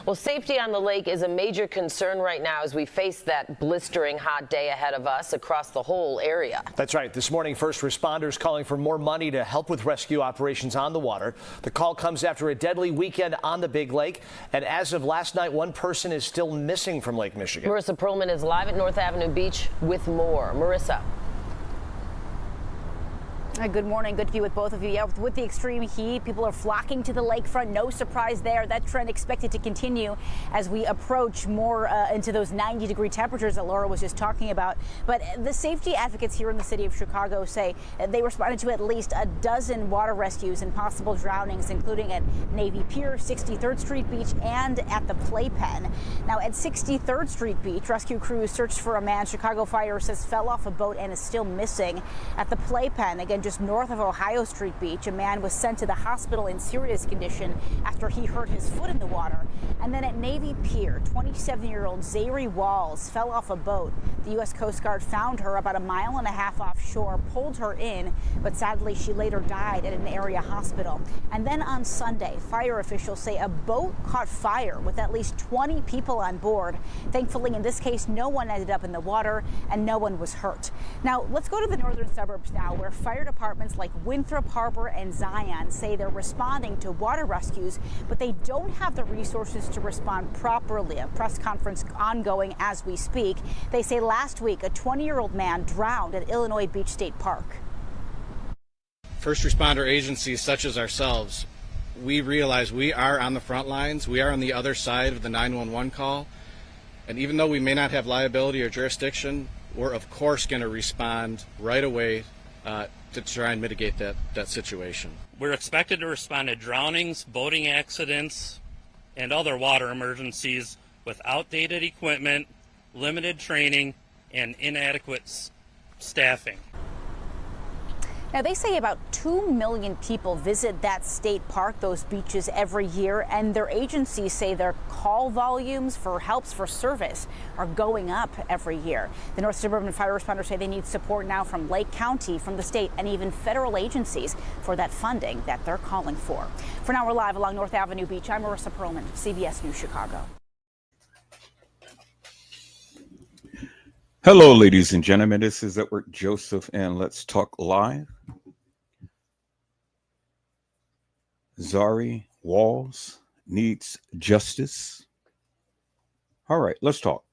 Well, safety on the lake is a major concern right now as we face that blistering hot day ahead of us across the whole area. That's right. This morning, first responders calling for more money to help with rescue operations on the water. The call comes after a deadly weekend on the Big Lake. And as of last night, one person is still missing from Lake Michigan. Marissa Perlman is live at North Avenue Beach with more. Marissa. Good morning. Good to be with both of you. Yeah, with the extreme heat, people are flocking to the lakefront. No surprise there. That trend expected to continue as we approach more into those 90-degree temperatures that Laura was just talking about. But the safety advocates here in the city of Chicago say they responded to at least a dozen water rescues and possible drownings, including at Navy Pier, 63rd Street Beach, and at the Playpen. Now, at 63rd Street Beach, rescue crews searched for a man Chicago Fire says fell off a boat and is still missing. At the Playpen, again, just north of Ohio Street Beach, a man was sent to the hospital in serious condition after he hurt his foot in the water. And then at Navy Pier, 27-year-old Zahrie Walls fell off a boat. The U.S. Coast Guard found her about a mile and a half offshore, pulled her in, but sadly she later died at an area hospital. And then on Sunday, fire officials say a boat caught fire with at least 20 people on board. Thankfully, in this case, no one ended up in the water and no one was hurt. Now, let's go to the northern suburbs now, where fire departments like Winthrop Harbor and Zion say they're responding to water rescues, but they don't have the resources to respond properly. A press conference ongoing as we speak. They say last week a 20-year-old man drowned at Illinois Beach State Park. First responder agencies such as ourselves, we realize we are on the front lines. We are on the other side of the 911 call. And even though we may not have liability or jurisdiction, we're of course going to respond right away to try and mitigate that situation. We're expected to respond to drownings, boating accidents, and other water emergencies with outdated equipment, limited training, and inadequate staffing. Now, they say about 2 million people visit that state park, those beaches, every year, and their agencies say their call volumes for helps for service are going up every year. The North Suburban fire responders say they need support now from Lake County, from the state, and even federal agencies for that funding that they're calling for. For now, we're live along North Avenue Beach. I'm Marissa Perlman, CBS News Chicago. Hello, ladies and gentlemen. This is Edward Joseph, and let's talk live. Zahrie Walls needs justice. All right, let's talk.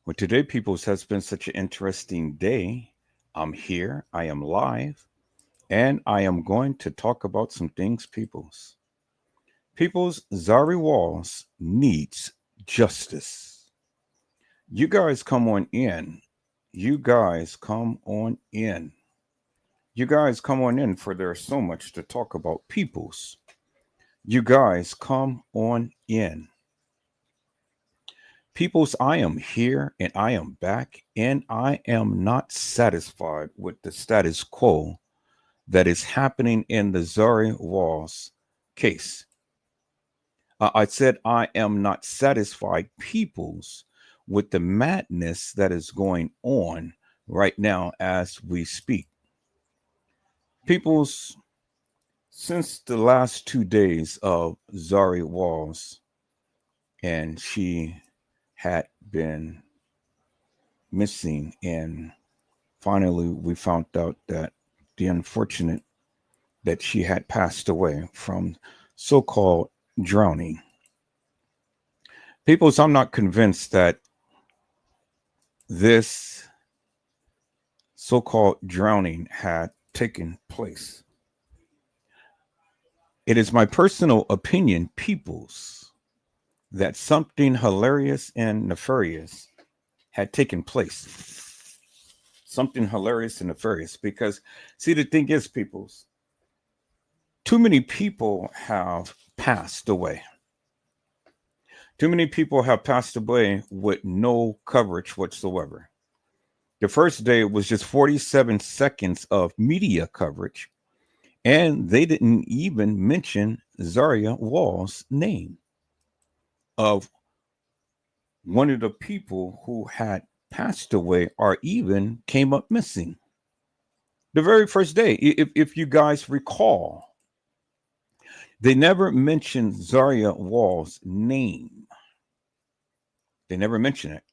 Well, today, peoples, has been such an interesting day. I'm here, I am live, and I am going to talk about some things, peoples. Peoples, Zahrie Walls needs justice. You guys come on in. You guys come on in. You guys come on in, for there's so much to talk about, peoples. You guys come on in. Peoples, I am here and I am back, and I am not satisfied with the status quo that is happening in the Zahrie Walls case. I said I am not satisfied, peoples, with the madness that is going on right now as we speak. Peoples, since the last 2 days of Zahrie Walls, and she had been missing, and finally we found out that the unfortunate that she had passed away from so-called drowning. Peoples, I'm not convinced that this so-called drowning had taken place. It is my personal opinion, peoples, that something hilarious and nefarious had taken place. Something hilarious and nefarious, because see, the thing is, peoples, too many people have passed away. Too many people have passed away with no coverage whatsoever. The first day was just 47 seconds of media coverage, and they didn't even mention Zahrie Walls' name, of one of the people who had passed away or even came up missing. The very first day, if you guys recall, They never mentioned Zahrie Walls' name. They never mention it.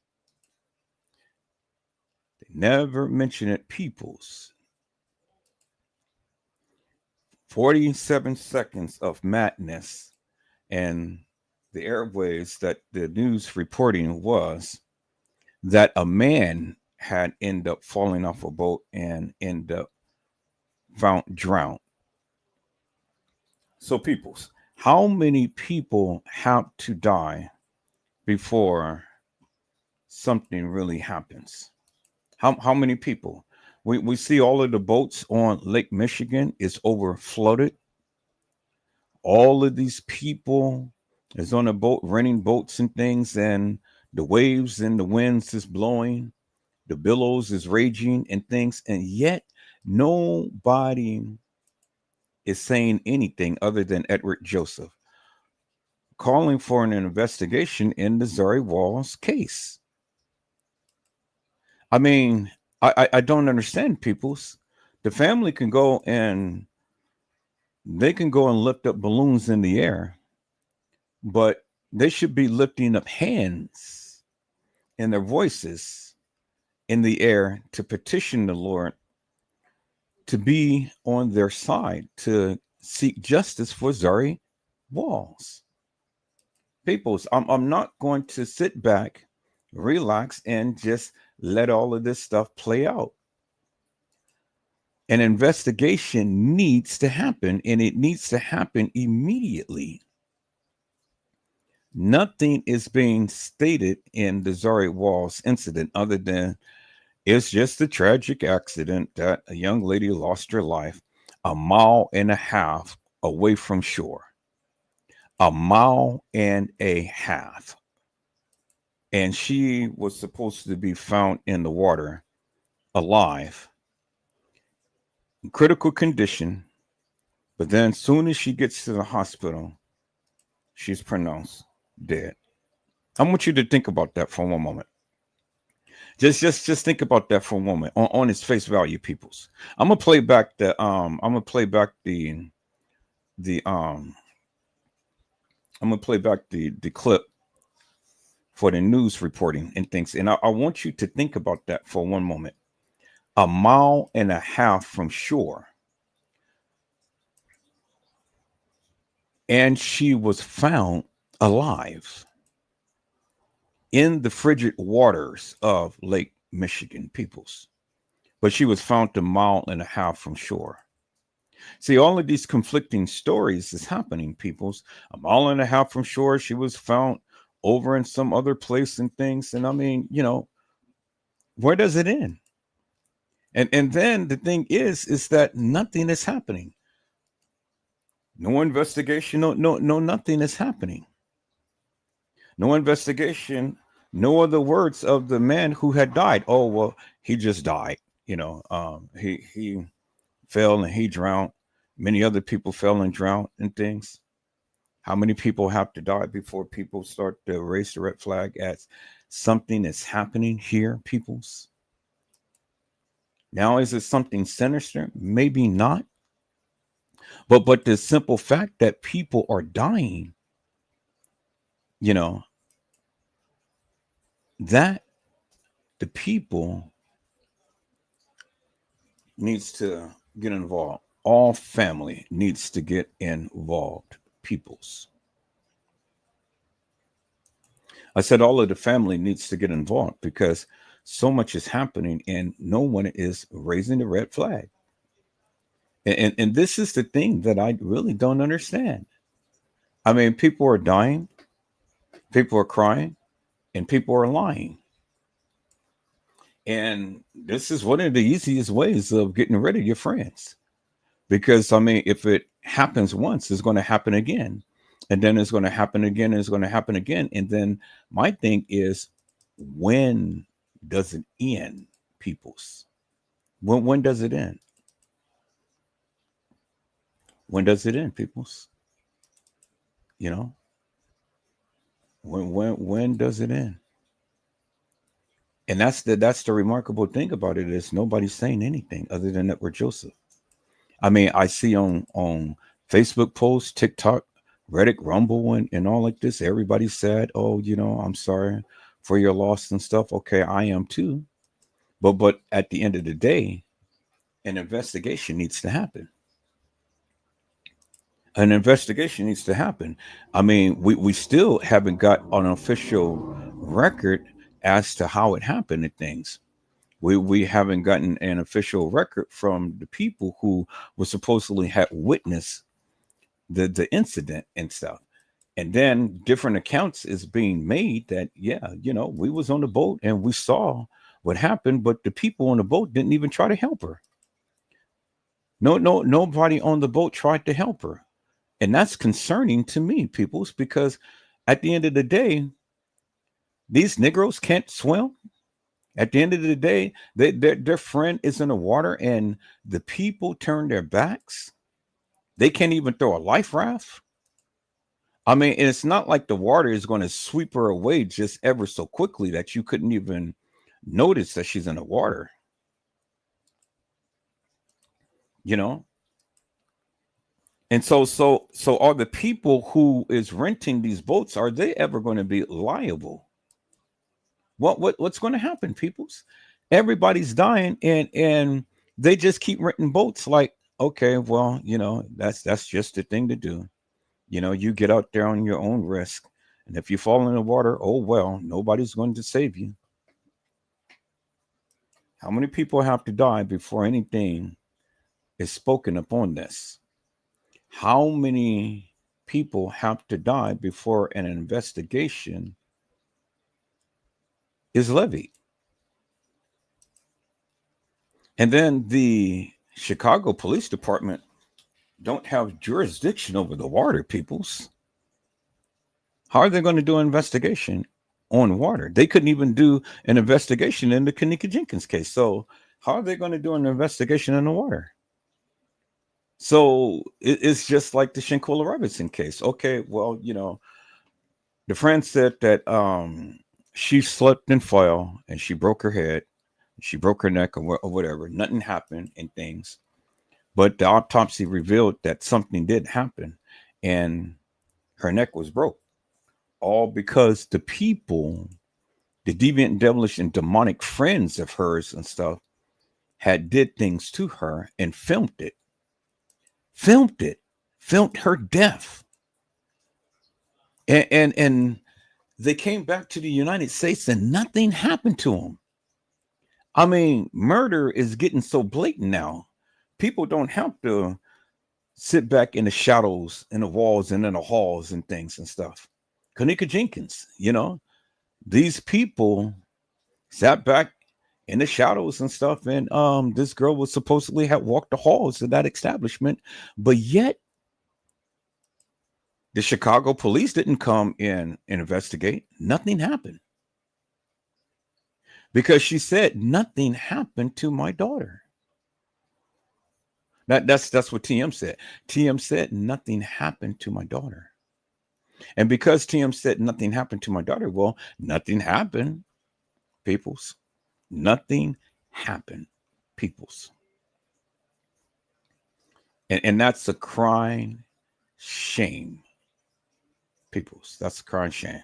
They never mention it, peoples. 47 seconds of madness, and the airways that the news reporting was that a man had ended up falling off a boat and ended up found drowned. So, peoples, how many people have to die before something really happens? How many people? We see all of the boats on Lake Michigan is over flooded. All of these people is on a boat renting boats and things, and the waves and the winds is blowing, the billows is raging and things, and yet nobody is saying anything other than Edward Joseph calling for an investigation in the Zahrie Walls case. I mean, I don't understand, peoples. The family can go and they can go and lift up balloons in the air, but they should be lifting up hands and their voices in the air to petition the Lord to be on their side, to seek justice for Zahrie Walls. Peoples, I'm not going to sit back, relax, and just let all of this stuff play out. An investigation needs to happen, and it needs to happen immediately. Nothing is being stated in the Zahrie Walls incident other than it's just a tragic accident that a young lady lost her life a mile and a half away from shore. A mile and a half. And she was supposed to be found in the water alive, in critical condition. But then, as soon as she gets to the hospital, she's pronounced dead. I want you to think about that for one moment. Just think about that for a moment on its face value, peoples. I'm gonna play back the clip for the news reporting and things. And I want you to think about that for one moment. A mile and a half from shore. And she was found alive in the frigid waters of Lake Michigan, peoples. But she was found a mile and a half from shore. See, all of these conflicting stories is happening, peoples. A mile and a half from shore, she was found over in some other place and things. And I mean, where does it end? And then the thing is that nothing is happening. No investigation, no, nothing is happening. No investigation, no other words of the man who had died. Oh, well, he just died. He fell and he drowned. Many other people fell and drowned and things. How many people have to die before people start to raise the red flag as something is happening here, peoples? Now, is it something sinister? Maybe not. But the simple fact that people are dying, that the people needs to get involved. All family needs to get involved, peoples. I said all of the family needs to get involved because so much is happening and no one is raising the red flag. And this is the thing that I really don't understand. I mean, people are dying, people are crying, and people are lying. And this is one of the easiest ways of getting rid of your friends. Because, I mean, if it happens once, it's going to happen again. And then it's going to happen again, and it's going to happen again. And then my thing is, when does it end, peoples? When does it end? When does it end, peoples? When does it end? And that's the remarkable thing about it is nobody's saying anything other than Edward Joseph. I mean, I see on Facebook posts, TikTok, Reddit rumble and all like this. Everybody said, oh, I'm sorry for your loss and stuff. Okay, I am too. But at the end of the day, an investigation needs to happen. An investigation needs to happen. I mean, we still haven't got an official record as to how it happened and things. We haven't gotten an official record from the people who were supposedly had witnessed the incident and stuff. And then different accounts is being made that, yeah, we was on the boat and we saw what happened, but the people on the boat didn't even try to help her. Nobody on the boat tried to help her. And that's concerning to me, peoples, because at the end of the day, these Negroes can't swim. At the end of the day, their friend is in the water and the people turn their backs. They can't even throw a life raft. I mean, and it's not like the water is going to sweep her away just ever so quickly that you couldn't even notice that she's in the water. And so are the people who is renting these boats, are they ever going to be liable? What's going to happen, peoples? Everybody's dying and they just keep renting boats like, okay, well, that's just the thing to do. You get out there on your own risk. And if you fall in the water, oh, well, nobody's going to save you. How many people have to die before anything is spoken upon this? How many people have to die before an investigation is levied? And then the Chicago Police Department don't have jurisdiction over the water, peoples. How are they going to do an investigation on water? They couldn't even do an investigation in the Kanika Jenkins case. So how are they going to do an investigation in the water? So it's just like the Shankola Robinson case. Okay, well, the friend said that she slipped and fell and she broke her head, she broke her neck or whatever. Nothing happened and things. But the autopsy revealed that something did happen and her neck was broke. All because the people, the deviant, devilish, and demonic friends of hers and stuff had did things to her and filmed her death. And they came back to the United States and nothing happened to them. I mean, murder is getting so blatant now. People don't have to sit back in the shadows, in the walls, and in the halls and things and stuff. Kanika Jenkins, these people sat back in the shadows and stuff, and this girl was supposedly had walked the halls of that establishment, but yet the Chicago police didn't come in and investigate. Nothing happened. Because she said nothing happened to my daughter. That's what TM said. TM said nothing happened to my daughter. And because TM said nothing happened to my daughter, well, nothing happened, peoples. Nothing happened, peoples. And that's a crying shame, peoples. That's a crying shame.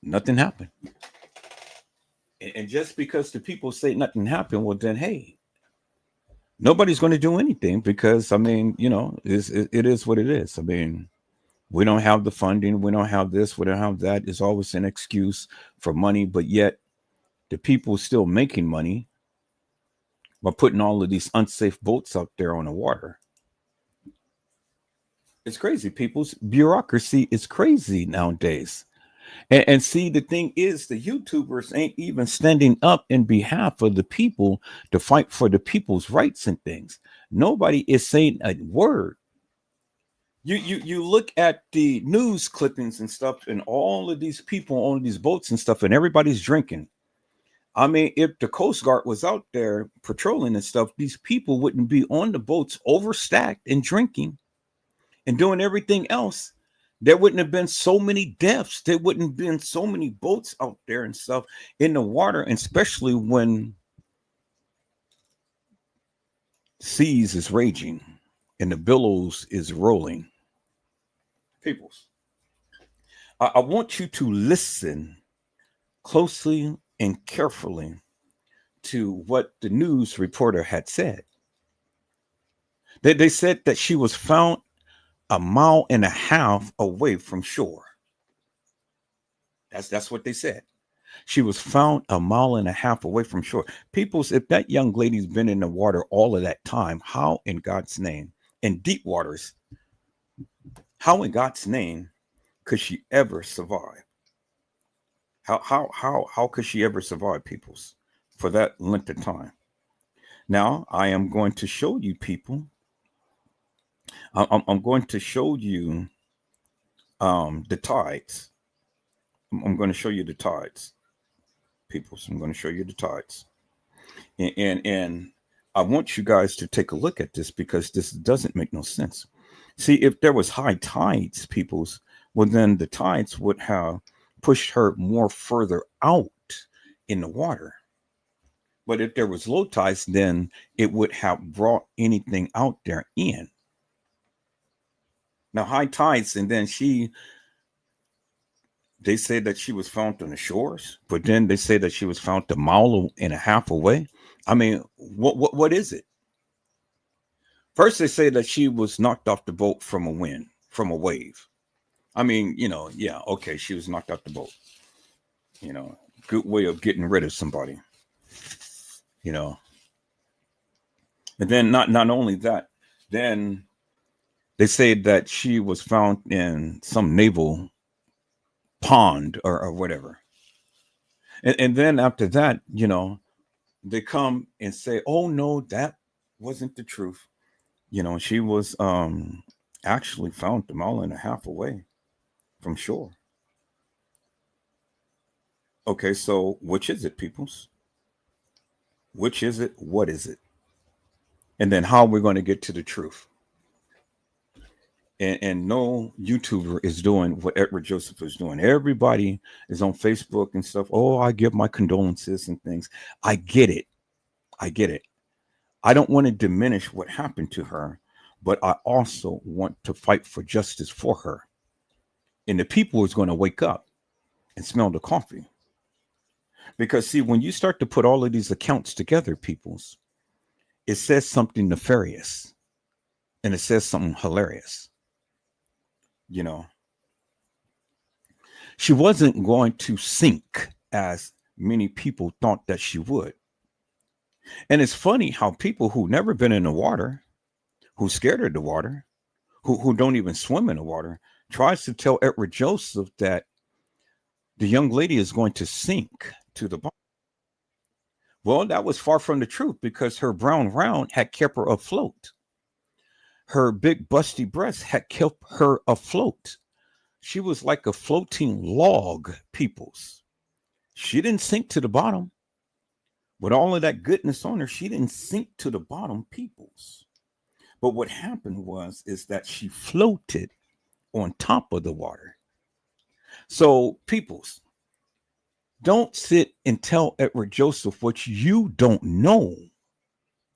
Nothing happened. And just because the people say nothing happened, well, then, hey, nobody's going to do anything because, I mean, it is what it is. I mean, we don't have the funding. We don't have this. We don't have that. It's always an excuse for money. But yet the people still making money by putting all of these unsafe boats out there on the water. It's crazy. People's bureaucracy is crazy nowadays. And see, the thing is, the YouTubers ain't even standing up in behalf of the people to fight for the people's rights and things. Nobody is saying a word. You look at the news clippings and stuff, and all of these people on these boats and stuff, and everybody's drinking. I mean, if the Coast Guard was out there patrolling and stuff, these people wouldn't be on the boats overstacked and drinking and doing everything else. There wouldn't have been so many deaths. There wouldn't have been so many boats out there and stuff in the water, and especially when seas is raging and the billows is rolling. Peoples, I want you to listen closely and carefully to what the news reporter had said. They said that she was found 1.5 miles away from shore. That's what they said. She was found 1.5 miles away from shore. Peoples, if that young lady's been in the water all of that time, how in God's name, in deep waters, how in God's name could she ever survive? How could she ever survive, peoples, for that length of time? Now I am going to show you people. I'm going to show you the tides. I'm going to show you the tides, peoples. I'm going to show you the tides, and I want you guys to take a look at this because this doesn't make no sense. See, if there was high tides, peoples, well then the tides would have pushed her more further out in the water. But if there was low tides, then it would have brought anything out there in. Now, high tides, and then they say that she was found on the shores, but then they say that she was found 1.5 miles away. I mean, what is it? First, they say that she was knocked off the boat from a wave. I mean, yeah, okay, she was knocked off the boat. Good way of getting rid of somebody. And then not only that, then they say that she was found in some naval pond or whatever. And then after that, they come and say, oh no, that wasn't the truth. She was actually found 1.5 miles away from shore. Okay, so which is it, peoples? Which is it? What is it? And then how we're going to get to the truth. And no YouTuber is doing what Edward Joseph is doing. Everybody is on Facebook and stuff. Oh, I give my condolences and things. I get it. I don't want to diminish what happened to her, but I also want to fight for justice for her. And the people is going to wake up and smell the coffee. Because see, when you start to put all of these accounts together, peoples, it says something nefarious and it says something hilarious. She wasn't going to sink as many people thought that she would. And it's funny how people who never been in the water, who's scared of the water, who don't even swim in the water, tries to tell Edward Joseph that the young lady is going to sink to the bottom. Well, that was far from the truth because her brown round had kept her afloat. Her big busty breasts had kept her afloat. She was like a floating log, peoples. She didn't sink to the bottom. With all of that goodness on her, she didn't sink to the bottom, peoples. But what happened is that she floated on top of the water. So, peoples, don't sit and tell Edward Joseph what you don't know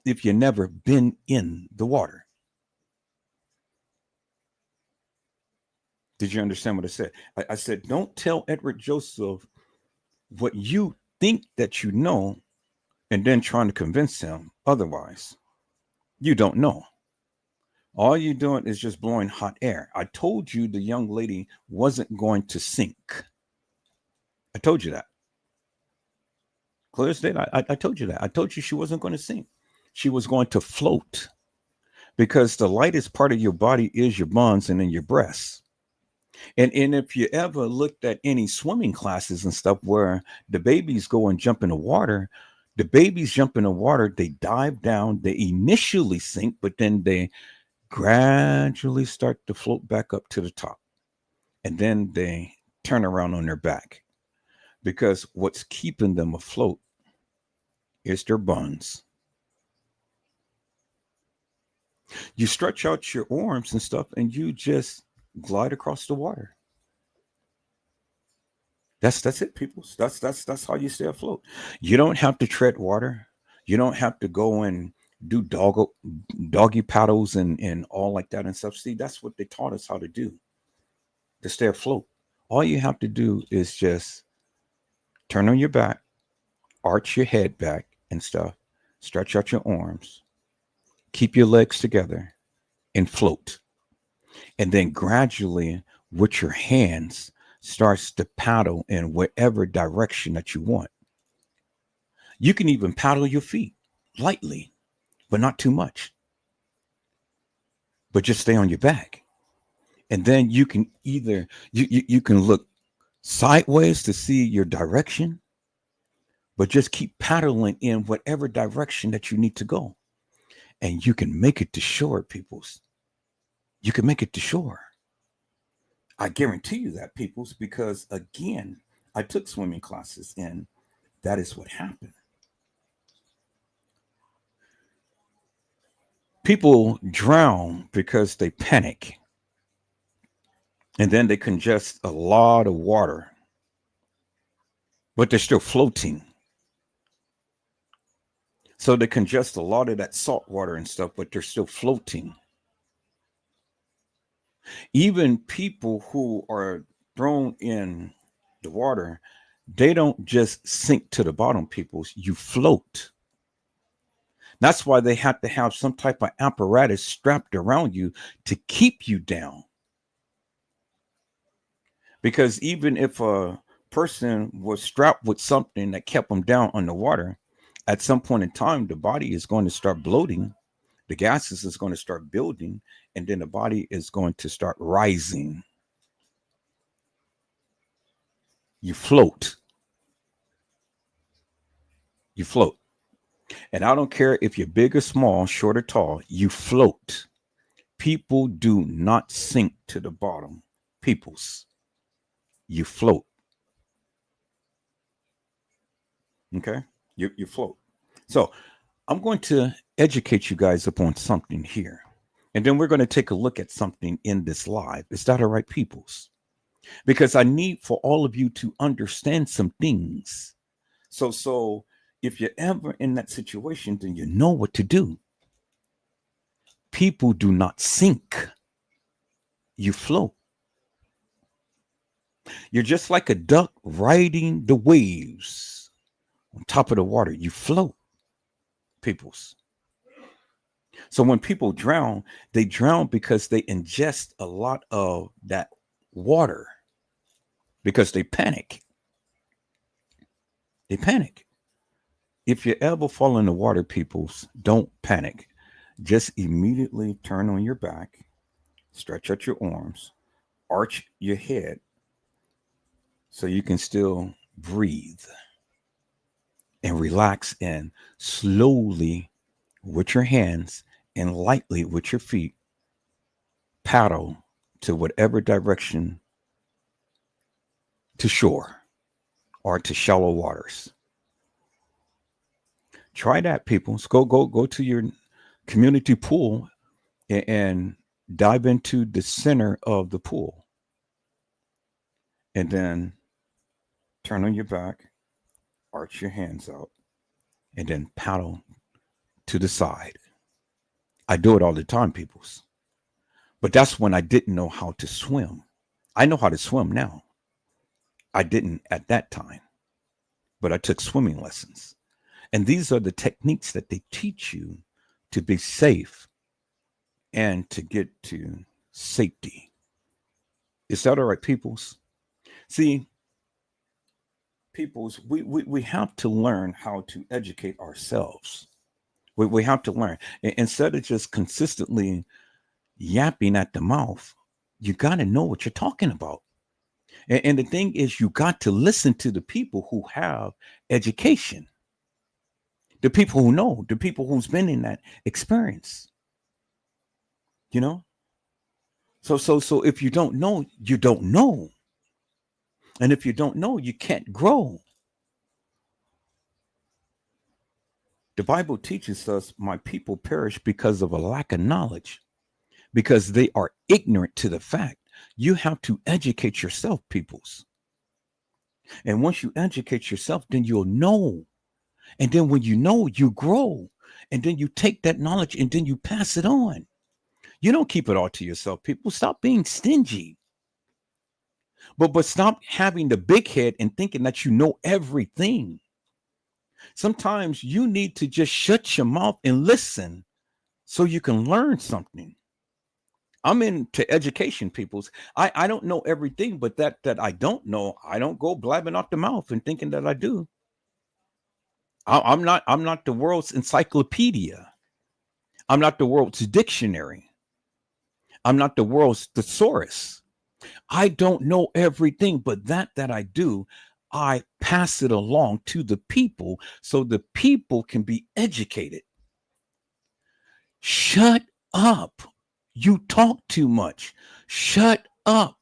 if you've never been in the water. Did you understand what I said? I said, don't tell Edward Joseph what you think that you know and then trying to convince him otherwise. You don't know. All you're doing is just blowing hot air. I told you the young lady wasn't going to sink. I told you that. Clear as day, I told you that. I told you she wasn't going to sink. She was going to float because the lightest part of your body is your buns and then your breasts. And if you ever looked at any swimming classes and stuff where the babies go and jump in the water, the babies jump in the water, they dive down, they initially sink, but then they gradually start to float back up to the top. And then they turn around on their back because what's keeping them afloat is their buns. You stretch out your arms and stuff and you just glide across the water. That's it, people. That's how you stay afloat. You don't have to tread water. You don't have to go and do doggy paddles and all like that and stuff. See, that's what they taught us how to do to stay afloat. All you have to do is just turn on your back, arch your head back and stuff, stretch out your arms, keep your legs together, and float. And then gradually, with your hands, starts to paddle in whatever direction that you want. You can even paddle your feet lightly, but not too much. But just stay on your back. And then you can either you can look sideways to see your direction, but just keep paddling in whatever direction that you need to go. And you can make it to shore, peoples. You can make it to shore. I guarantee you that, peoples, because again, I took swimming classes and that is what happened. People drown because they panic and then they congest a lot of water, but they're still floating. So they congest a lot of that salt water and stuff, but they're still floating. Even people who are thrown in the water, they don't just sink to the bottom, peoples. You float. That's why they have to have some type of apparatus strapped around you to keep you down. Because even if a person was strapped with something that kept them down underwater, at some point in time, the body is going to start bloating. The gases is going to start building, and then the body is going to start rising. You float. You float. And I don't care if you're big or small, short or tall, you float. People do not sink to the bottom. Peoples, you float. Okay? You float. So I'm going to educate you guys upon something here. And then we're going to take a look at something in this live. Is that all right, peoples? Because I need for all of you to understand some things. So if you're ever in that situation, then you know what to do. People do not sink. You float. You're just like a duck riding the waves on top of the water. You float, peoples. So when people drown, they drown because they ingest a lot of that water because they panic. They panic. If you ever fall in the water, peoples, don't panic. Just immediately turn on your back, stretch out your arms, arch your head so you can still breathe and relax, and slowly with your hands and lightly with your feet paddle to whatever direction to shore or to shallow waters. Try that, people. Go to your community pool and dive into the center of the pool, and then turn on your back, arch your hands out, and then paddle to the side. I do it all the time, peoples. But that's when I didn't know how to swim. I know how to swim now. I didn't at that time, but I took swimming lessons. And these are the techniques that they teach you to be safe and to get to safety. Is that all right, peoples? See, peoples, we have to learn how to educate ourselves. We have to learn. Instead of just consistently yapping at the mouth, you got to know what you're talking about. And the thing is, you got to listen to the people who have education, the people who know, the people who's been in that experience. You know? So if you don't know, you don't know. And if you don't know, you can't grow. The Bible teaches us, my people perish because of a lack of knowledge, because they are ignorant to the fact. You have to educate yourself, peoples. And once you educate yourself, then you'll know. And then when you know, you grow. And then you take that knowledge and then you pass it on. You don't keep it all to yourself. People, stop being stingy. But stop having the big head and thinking that you know everything. Sometimes you need to just shut your mouth and listen so you can learn something. I'm into education, peoples. I don't know everything, but that I don't know, I don't go blabbing off the mouth and thinking that I do. I'm not the world's encyclopedia. I'm not the world's dictionary. I'm not the world's thesaurus. I don't know everything, but that I do, I pass it along to the people so the people can be educated. Shut up. You talk too much. Shut up.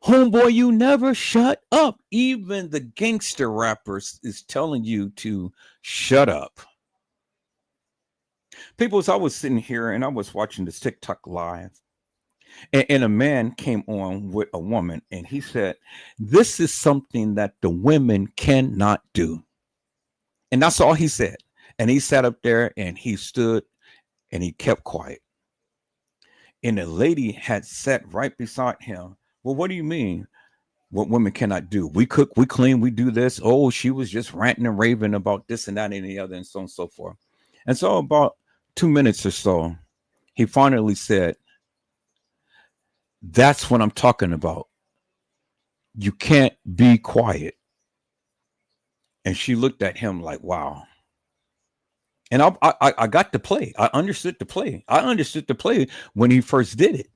Homeboy, you never shut up. Even the gangster rappers is telling you to shut up. People, as I was sitting here and I was watching this TikTok live, and a man came on with a woman and he said, this is something that the women cannot do. And that's all he said. And he sat up there and he stood and he kept quiet. And the lady had sat right beside him. Well, what do you mean? What women cannot do? We cook, we clean, we do this. Oh, she was just ranting and raving about this and that and the other and so on and so forth. And so about 2 minutes or so, he finally said, that's what I'm talking about. You can't be quiet. And she looked at him like, wow. And I got to play. I understood the play. I understood the play when he first did it.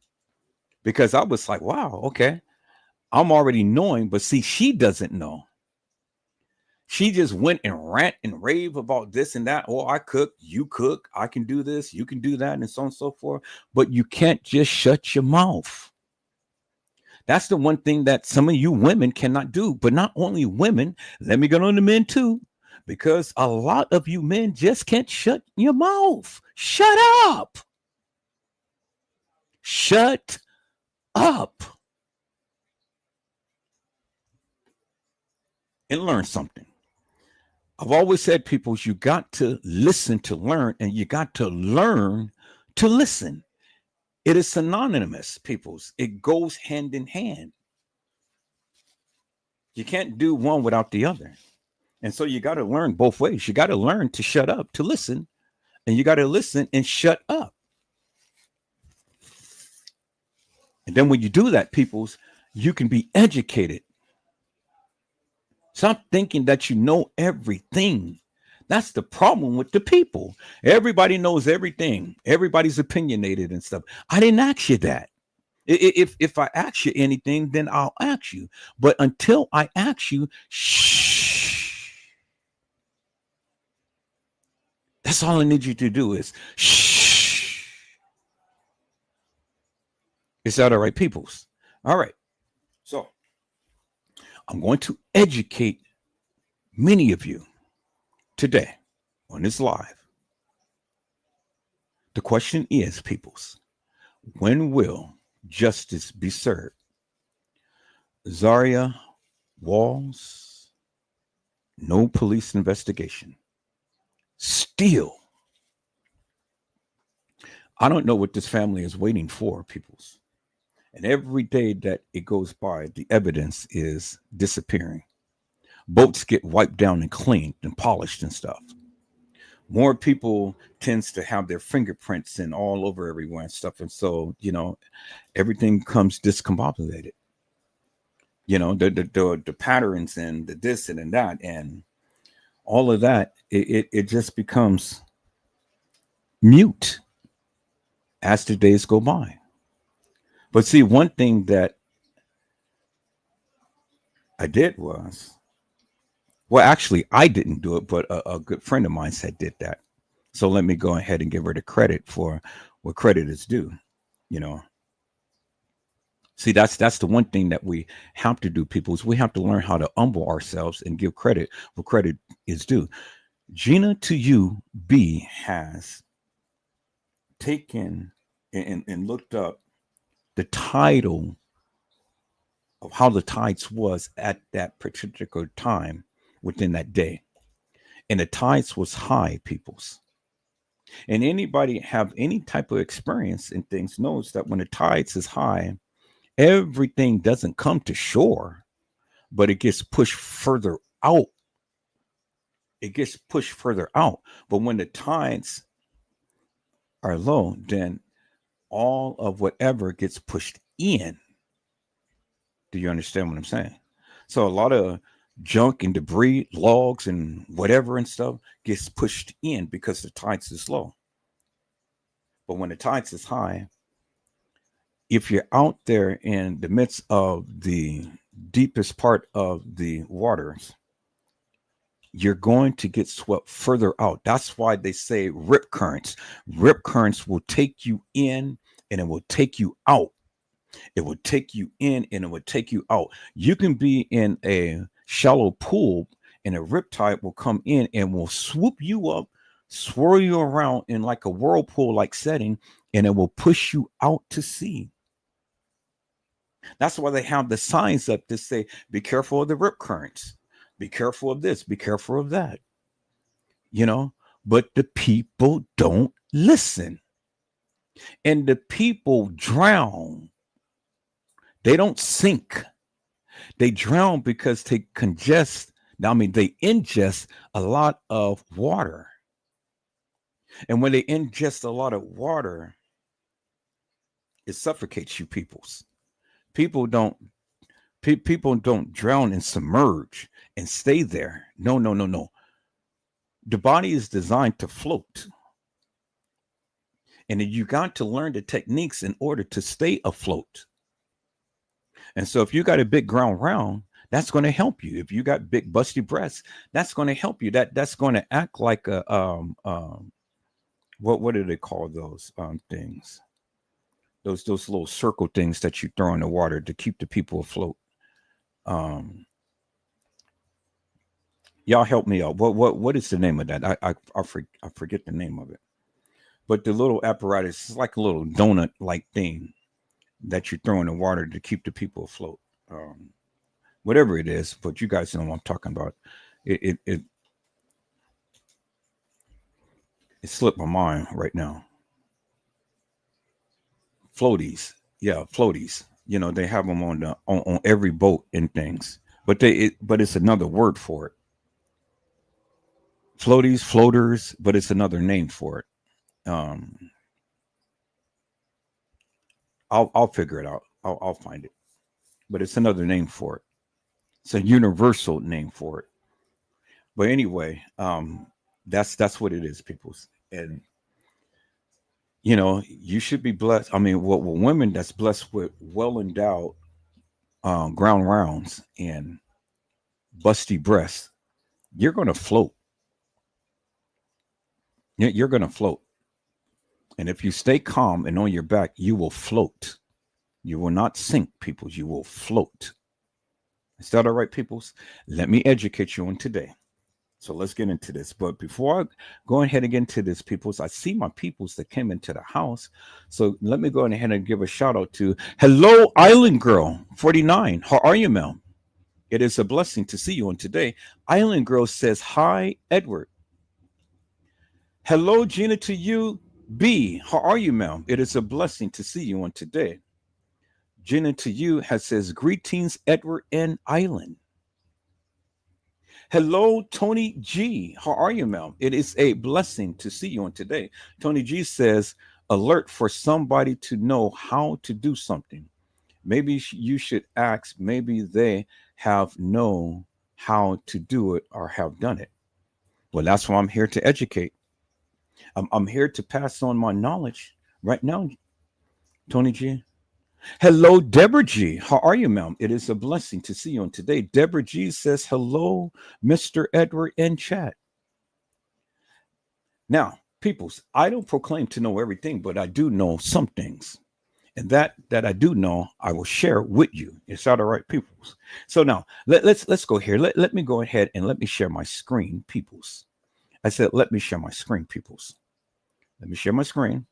Because I was like, wow, okay. I'm already knowing, but see, she doesn't know. She just went and rant and rave about this and that. Oh, I cook, you cook, I can do this, you can do that, and so on and so forth. But you can't just shut your mouth. That's the one thing that some of you women cannot do. But not only women, let me go on to men too, because a lot of you men just can't shut your mouth. Shut up. Shut up. And learn something. I've always said, people, you got to listen to learn, and you got to learn to listen. It is synonymous, peoples. It goes hand in hand. You can't do one without the other. And so you got to learn both ways. You got to learn to shut up, to listen, and you got to listen and shut up. And then when you do that, peoples, you can be educated. Stop thinking that you know everything. That's the problem with the people. Everybody knows everything. Everybody's opinionated and stuff. I didn't ask you that. If I ask you anything, then I'll ask you. But until I ask you, shh. That's all I need you to do is shh. Is that all right, peoples? All right. So I'm going to educate many of you today on this live. The question is, peoples, when will justice be served? Zahrie Walls, no police investigation. Still, I don't know what this family is waiting for, peoples. And every day that it goes by, the evidence is disappearing. Boats get wiped down and cleaned and polished and stuff. More people tends to have their fingerprints and all over everywhere and stuff. And so, everything comes discombobulated. The patterns and the this and that and all of that, it just becomes mute as the days go by. But see, one thing that I did was, well, actually, I didn't do it, but a good friend of mine said did that. So let me go ahead and give her the credit for what credit is due. See, that's the one thing that we have to do, people, is we have to learn how to humble ourselves and give credit where credit is due. Gina to you, B, has taken and looked up the title of how the tides was at that particular time within that day. And the tides was high, peoples. And anybody have any type of experience in things knows that when the tides is high, everything doesn't come to shore, but it gets pushed further out. It gets pushed further out. But when the tides are low, then all of whatever gets pushed in. Do you understand what I'm saying? So a lot of junk and debris, logs and whatever and stuff gets pushed in because the tides is low. But when the tides is high, if you're out there in the midst of the deepest part of the waters, you're going to get swept further out. That's why they say rip currents. Rip currents will take you in and it will take you out. It will take you in and it will take you out. You can be in a shallow pool and a rip tide will come in and will swoop you up, swirl you around in like a whirlpool like setting, and it will push you out to sea. That's why they have the signs up to say, be careful of the rip currents. Be careful of this. Be careful of that. You know, but the people don't listen. And the people drown. They don't sink. They drown because they they ingest a lot of water. And when they ingest a lot of water, it suffocates you peoples. People don't drown and submerge and stay there. No. The body is designed to float. And you got to learn the techniques in order to stay afloat. And so if you got a big ground round, that's going to help you. If you got big busty breasts, that's going to help you. That's going to act like a what do they call those things? Those little circle things that you throw in the water to keep the people afloat. Y'all help me out. What is the name of that? I forget the name of it. But the little apparatus is like a little donut like thing that you throw in the water to keep the people afloat. Whatever it is, but you guys know what I'm talking about. It slipped my mind right now. Floaties. Yeah, floaties. You know, they have them on every boat and things. But it's another word for it. Floaties, floaters, but it's another name for it. I'll figure it out. I'll find it. But it's another name for it. It's a universal name for it. But anyway, that's what it is, people. And you know, you should be blessed. I mean, well, women that's blessed with well endowed ground rounds and busty breasts, you're going to float. You're going to float. And if you stay calm and on your back, you will float. You will not sink, peoples. You will float. Is that all right, peoples? Let me educate you on today. So let's get into this. But before I go ahead and get into this, peoples, I see my peoples that came into the house. So let me go ahead and give a shout out to Hello Island Girl 49. How are you, ma'am? It is a blessing to see you on today. Island Girl says, hi, Edward. Hello, Gina, to you. B, how are you, ma'am? It is a blessing to see you on today. Gina to you says, greetings, Edward and Island. Hello, Tony G. How are you, ma'am? It is a blessing to see you on today. Tony G says, alert for somebody to know how to do something. Maybe you should ask, maybe they have known how to do it or have done it. Well, that's why I'm here to educate. I'm here to pass on my knowledge right now, Tony G. Hello, Deborah G. How are you, ma'am? It is a blessing to see you on today. Deborah G says, hello, Mr. Edward in chat. Now, peoples, I don't proclaim to know everything, but I do know some things. And that I do know, I will share with you. Is that all right, peoples? So now, let's go here. Let me go ahead and let me share my screen, peoples. I said, let me share my screen, peoples. Let me share my screen.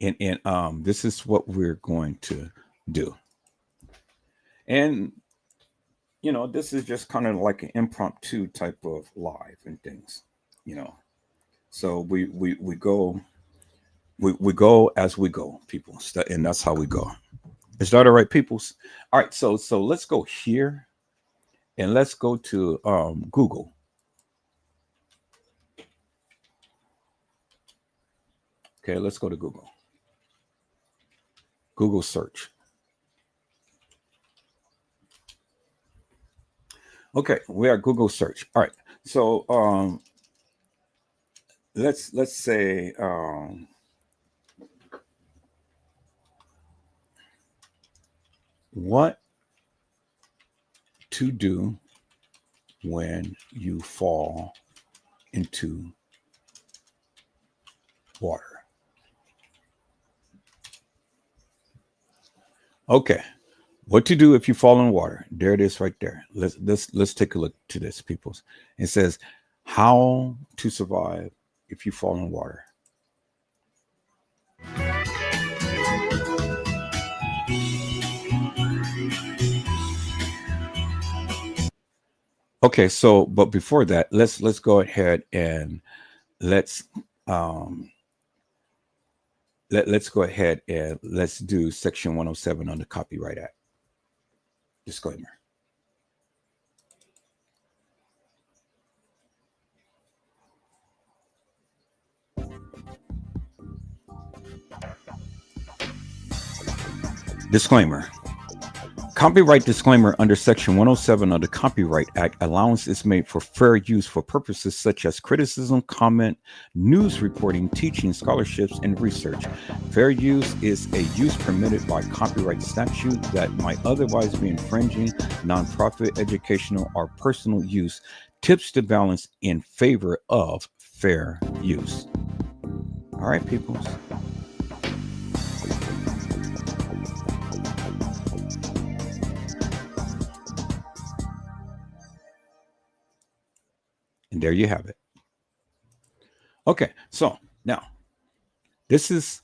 And this is what we're going to do. And, you know, this is just kind of like an impromptu type of live and things, you know. So we go we go as we go, people, and that's how we go. Is that all right, peoples? All right, so let's go here, and let's go to Google. Okay, let's go to Google. Google search. Okay, we are Google search. All right, so let's say what to do when you fall into water. Okay, what to do if you fall in water? There it is, right there. Let's take a look to this, peoples. It says how to survive if you fall in water. Okay, so but before that, let's go ahead and let's let's go ahead and let's do section 107 on the Copyright Act. Disclaimer. Disclaimer. Copyright disclaimer: under Section 107 of the Copyright Act, allowance is made for fair use for purposes such as criticism, comment, news reporting, teaching, scholarships, and research. Fair use is a use permitted by copyright statute that might otherwise be infringing. Nonprofit, educational, or personal use tips the balance in favor of fair use. All right, peoples. And there you have it. Okay, so now this is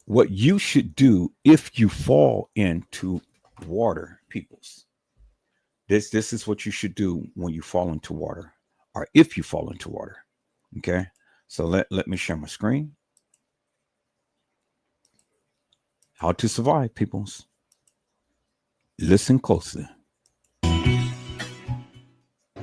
what you should do if you fall into water, peoples. This is what you should do when you fall into water, or if you fall into water. Okay, so let me share my screen. How to survive, peoples. Listen closely.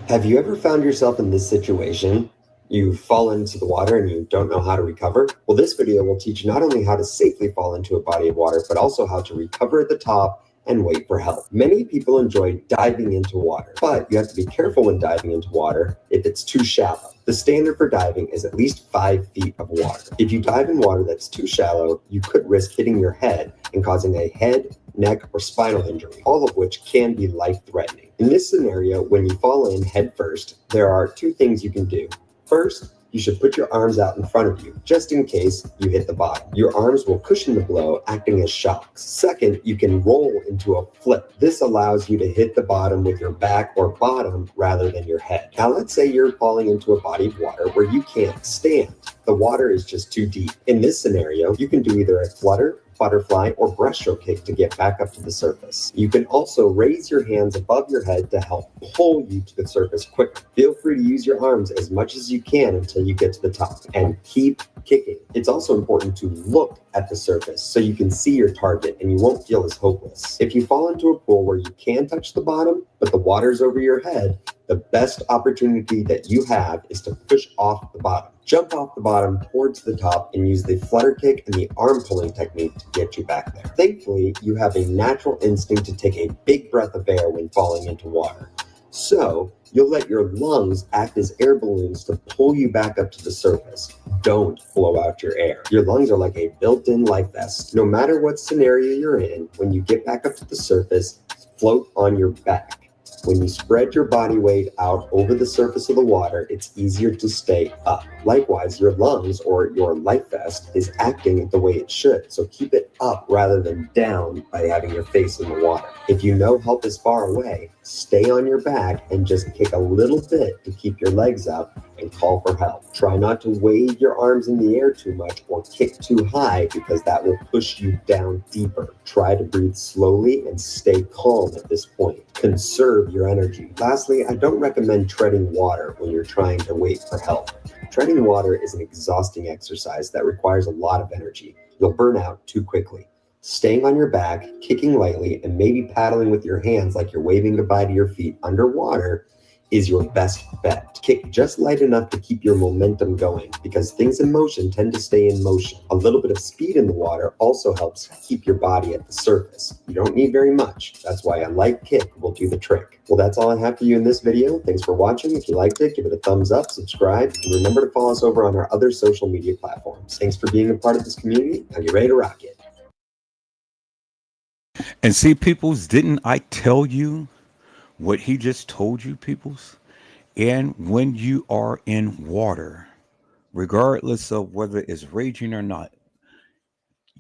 Have you ever found yourself in this situation? You've fallen into the water and you don't know how to recover? Well, this video will teach you not only how to safely fall into a body of water, but also how to recover at the top and wait for help. Many people enjoy diving into water, but you have to be careful when diving into water if it's too shallow. The standard for diving is at least 5 feet of water. If you dive in water that's too shallow, you could risk hitting your head and causing a head, neck, or spinal injury, all of which can be life-threatening. In this scenario, when you fall in head first, there are 2 things you can do. First, you should put your arms out in front of you, just in case you hit the bottom. Your arms will cushion the blow, acting as shocks. Second, you can roll into a flip. This allows you to hit the bottom with your back or bottom rather than your head. Now, let's say you're falling into a body of water where you can't stand. The water is just too deep. In this scenario, you can do either a flutter, butterfly, or breaststroke kick to get back up to the surface. You can also raise your hands above your head to help pull you to the surface quicker. Feel free to use your arms as much as you can until you get to the top, and keep kicking. It's also important to look at the surface so you can see your target and you won't feel as hopeless. If you fall into a pool where you can touch the bottom, but the water's over your head, the best opportunity that you have is to push off the bottom. Jump off the bottom towards the top and use the flutter kick and the arm pulling technique to get you back there. Thankfully, you have a natural instinct to take a big breath of air when falling into water. So you'll let your lungs act as air balloons to pull you back up to the surface. Don't blow out your air. Your lungs are like a built-in life vest. No matter what scenario you're in, when you get back up to the surface, float on your back. When you spread your body weight out over the surface of the water, it's easier to stay up. Likewise, your lungs, or your life vest, is acting the way it should, so keep it up rather than down by having your face in the water. If you know help is far away, stay on your back and just kick a little bit to keep your legs up and call for help. Try not to wave your arms in the air too much or kick too high, because that will push you down deeper. Try to breathe slowly and stay calm at this point. Conserve your energy. Lastly, I don't recommend treading water when you're trying to wait for help. Treading water is an exhausting exercise that requires a lot of energy. You'll burn out too quickly. Staying on your back, kicking lightly, and maybe paddling with your hands like you're waving goodbye to your feet underwater is your best bet. Kick just light enough to keep your momentum going, because things in motion tend to stay in motion. A little bit of speed in the water also helps keep your body at the surface. You don't need very much. That's why a light kick will do the trick. Well, that's all I have for you in this video. Thanks for watching. If you liked it, give it a thumbs up, subscribe, and remember to follow us over on our other social media platforms. Thanks for being a part of this community. Now get ready to rock it. And see, peoples, didn't I tell you what he just told you, peoples? And when you are in water, regardless of whether it's raging or not,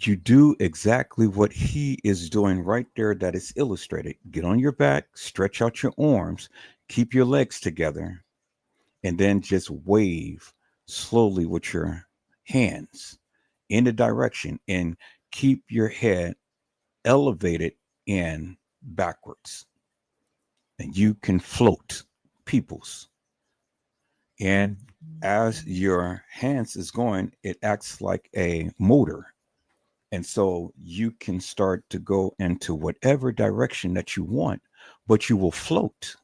you do exactly what he is doing right there that is illustrated. Get on your back, stretch out your arms, keep your legs together, and then just wave slowly with your hands in the direction and keep your head elevated and backwards. And you can float, peoples. And as your hands is going, it acts like a motor. And so you can start to go into whatever direction that you want, but you will float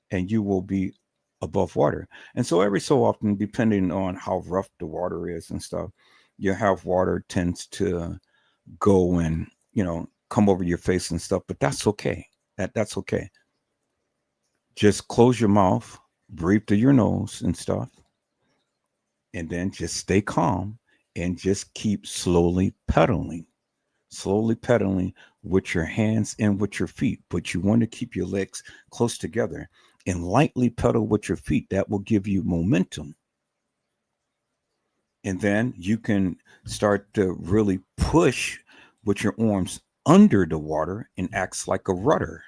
and you will be above water. And so every so often, depending on how rough the water is and stuff, you have water tends to go and, come over your face and stuff, but that's okay. That's okay. Just close your mouth, breathe through your nose and stuff, and then just stay calm and just keep slowly pedaling with your hands and with your feet. But you want to keep your legs close together and lightly pedal with your feet. That will give you momentum. And then you can start to really push with your arms under the water and acts like a rudder,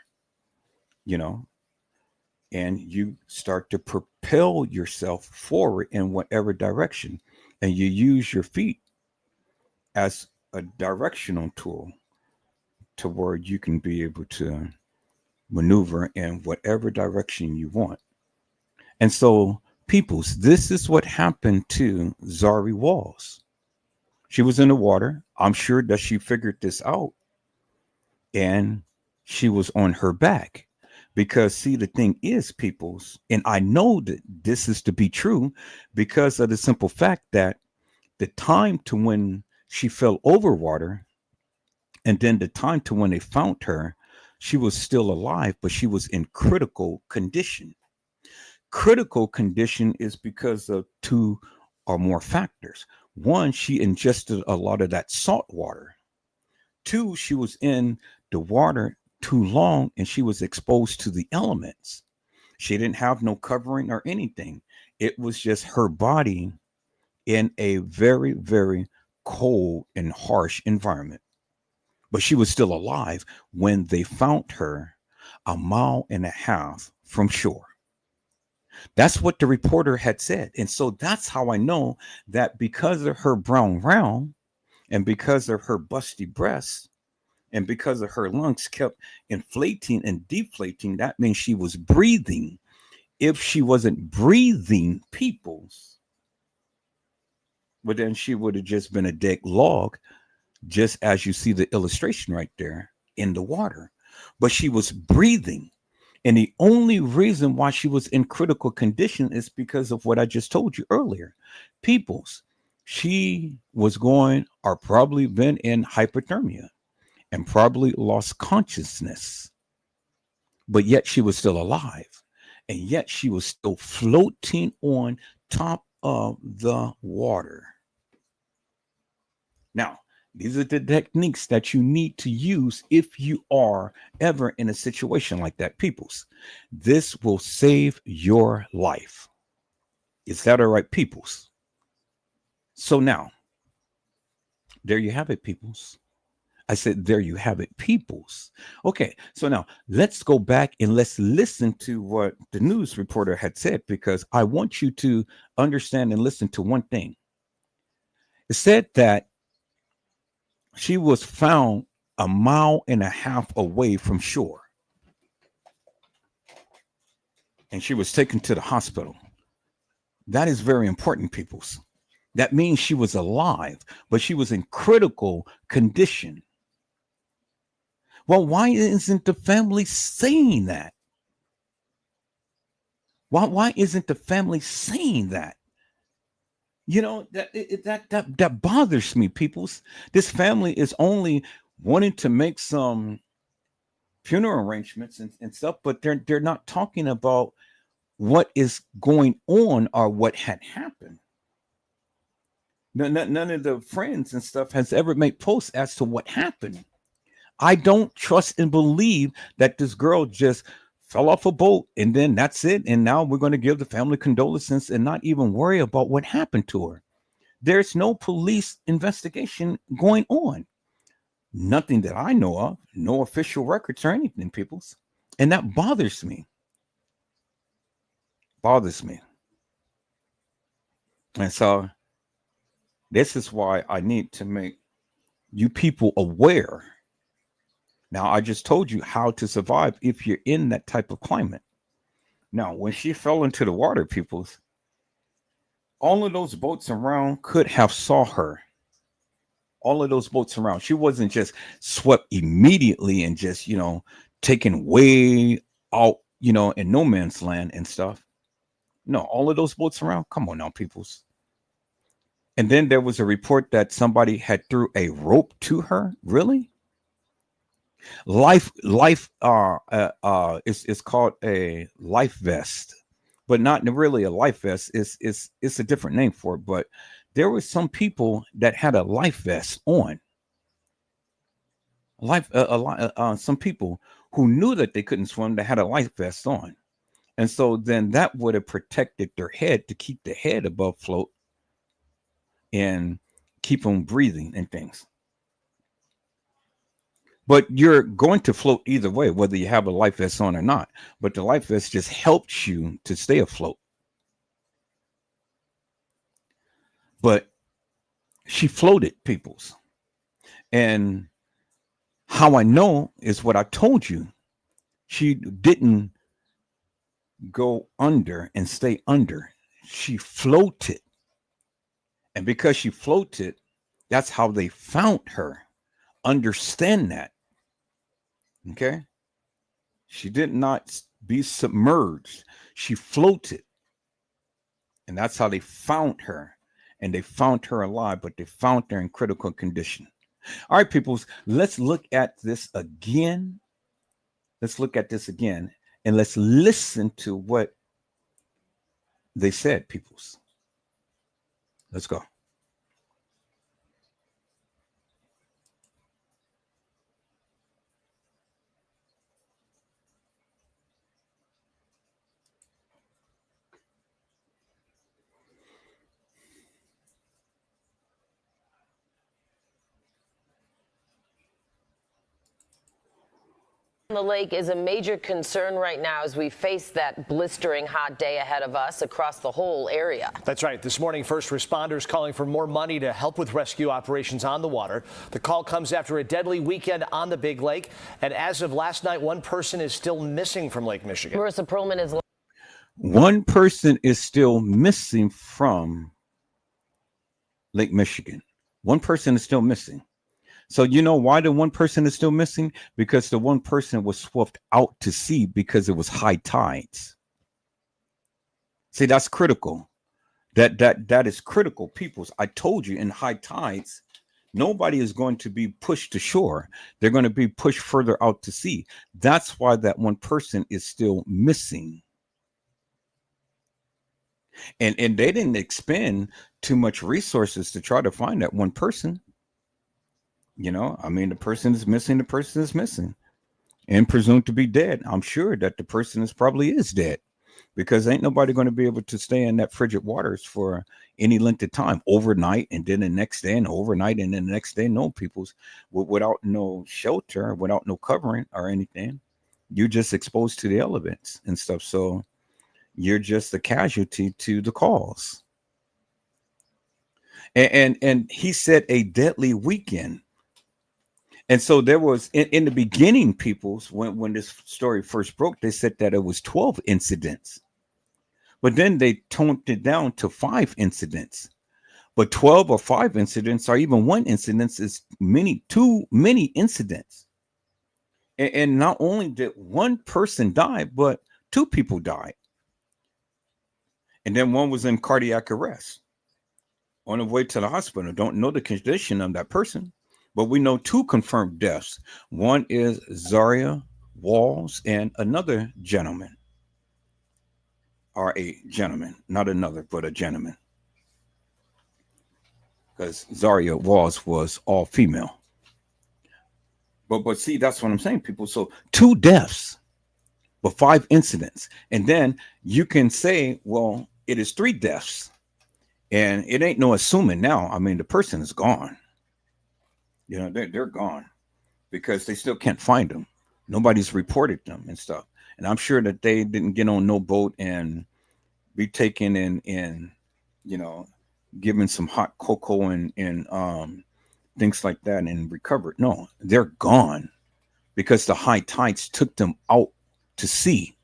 and you start to propel yourself forward in whatever direction. And you use your feet as a directional tool to where you can be able to maneuver in whatever direction you want. And so, peoples, this is what happened to Zahrie Walls. She was in the water. I'm sure that she figured this out. And she was on her back. Because, see, the thing is, peoples, and I know that this is to be true because of the simple fact that the time to when she fell over water and then the time to when they found her, she was still alive, but she was in critical condition. Critical condition is because of two or more factors. One, she ingested a lot of that salt water. Two, she was in the water too long and she was exposed to the elements. She didn't have no covering or anything. It was just her body in a very, very cold and harsh environment. But she was still alive when they found her 1.5 miles from shore. That's what the reporter had said. And so that's how I know that because of her brown round and because of her busty breasts and because of her lungs kept inflating and deflating, that means she was breathing. If she wasn't breathing, peoples, well, then she would have just been a dead log, just as you see the illustration right there in the water. But she was breathing. And the only reason why she was in critical condition is because of what I just told you earlier. Peoples, she was going or probably been in hypothermia and probably lost consciousness. But yet she was still alive. And yet she was still floating on top of the water. Now, these are the techniques that you need to use if you are ever in a situation like that, peoples. This will save your life. Is that all right, peoples? So now, there you have it, peoples. I said, there you have it, peoples. Okay, so now let's go back and let's listen to what the news reporter had said, because I want you to understand and listen to one thing. It said that she was found 1.5 miles away from shore. And she was taken to the hospital. That is very important, peoples. That means she was alive, but she was in critical condition. Well, why isn't the family saying that? Why isn't the family saying that? You know, that bothers me, peoples. This family is only wanting to make some funeral arrangements and stuff, but they're not talking about what is going on or what had happened. None of the friends and stuff has ever made posts as to what happened. I don't trust and believe that this girl just fell off a boat and then that's it. And now we're going to give the family condolences and not even worry about what happened to her. There's no police investigation going on. Nothing that I know of, no official records or anything, peoples. And that bothers me. Bothers me. And so this is why I need to make you people aware. Now, I just told you how to survive if you're in that type of climate. Now, when she fell into the water, peoples, all of those boats around could have saw her. All of those boats around. She wasn't just swept immediately and just, taken way out, in no man's land and stuff. No, all of those boats around. Come on now, peoples. And then there was a report that somebody had threw a rope to her. Really? Life is called a life vest, but not really a life vest. It's a different name for it. But there were some people that had a life vest on. Some people who knew that they couldn't swim that had a life vest on, and so then that would have protected their head to keep the head above float and keep them breathing and things. But you're going to float either way, whether you have a life vest on or not. But the life vest just helps you to stay afloat. But she floated, peoples. And how I know is what I told you. She didn't go under and stay under. She floated. And because she floated, that's how they found her. Understand that. Okay? She did not be submerged. She floated. And that's how they found her. And they found her alive, but they found her in critical condition. All right, peoples, let's look at this again. Let's look at this again. And let's listen to what they said, peoples. Let's go. The lake is a major concern right now as we face that blistering hot day ahead of us across the whole area. That's right. This morning, first responders calling for more money to help with rescue operations on the water. The call comes after a deadly weekend on the Big Lake. And as of last night, one person is still missing from Lake Michigan. Marissa Perlman is. One person is still missing from Lake Michigan. One person is still missing. So you know why the one person is still missing? Because the one person was swept out to sea because it was high tides. See, that's critical. That is critical, peoples. I told you in high tides, nobody is going to be pushed to shore. They're going to be pushed further out to sea. That's why that one person is still missing. And they didn't expend too much resources to try to find that one person. The person is missing, and presumed to be dead. I'm sure that the person probably is dead because ain't nobody going to be able to stay in that frigid waters for any length of time, overnight, and then the next day, and overnight, and then the next day. No, peoples, without no shelter, without no covering or anything, you're just exposed to the elements and stuff. So you're just a casualty to the cause. And he said a deadly weekend. And so there was in the beginning, peoples, when this story first broke, they said that it was 12 incidents. But then they toned it down to 5 incidents. But 12 or 5 incidents, or even 1 incident, is too many incidents. And not only did 1 person die, but 2 people died. And then 1 was in cardiac arrest on the way to the hospital. Don't know the condition of that person, but we know 2 confirmed deaths. One is Zahrie Walls and another gentleman, or a gentleman, not another, but a gentleman. Because Zahrie Walls was all female. But see, that's what I'm saying, people. So 2 deaths, but 5 incidents. And then you can say, well, it is 3 deaths. And it ain't no assuming now. I mean, the person is gone. You know, they're gone because they still can't find them. Nobody's reported them and stuff. And I'm sure that they didn't get on no boat and be taken in, you know, given some hot cocoa and things like that and recovered. No, they're gone because the high tides took them out to sea.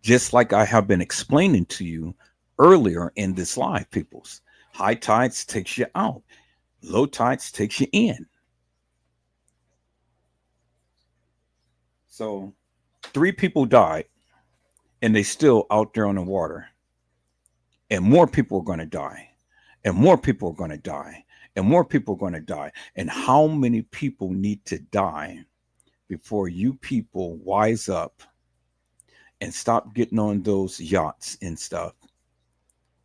Just like I have been explaining to you earlier in this live, peoples. High tides takes you out. Low tides takes you in. So 3 people died and they still out there on the water. And more people are going to die. And more people are going to die. And more people are going to die. And how many people need to die before you people wise up and stop getting on those yachts and stuff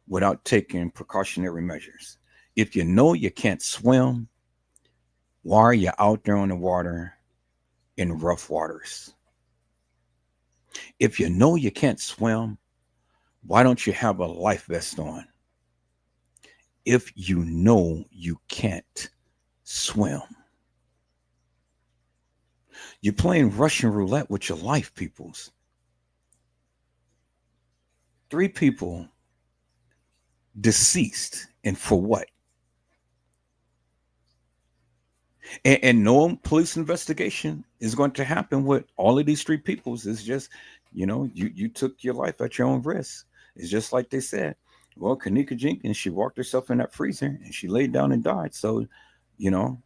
without taking precautionary measures? If you know you can't swim, why are you out there on the water in rough waters? If you know you can't swim, why don't you have a life vest on? If you know you can't swim, you're playing Russian roulette with your life, peoples. 3 people deceased, and for what? And no police investigation is going to happen with all of these 3 peoples. It's just, you know, you took your life at your own risk. It's just like they said. Well, Kanika Jenkins, she walked herself in that freezer and she laid down and died. So, you know.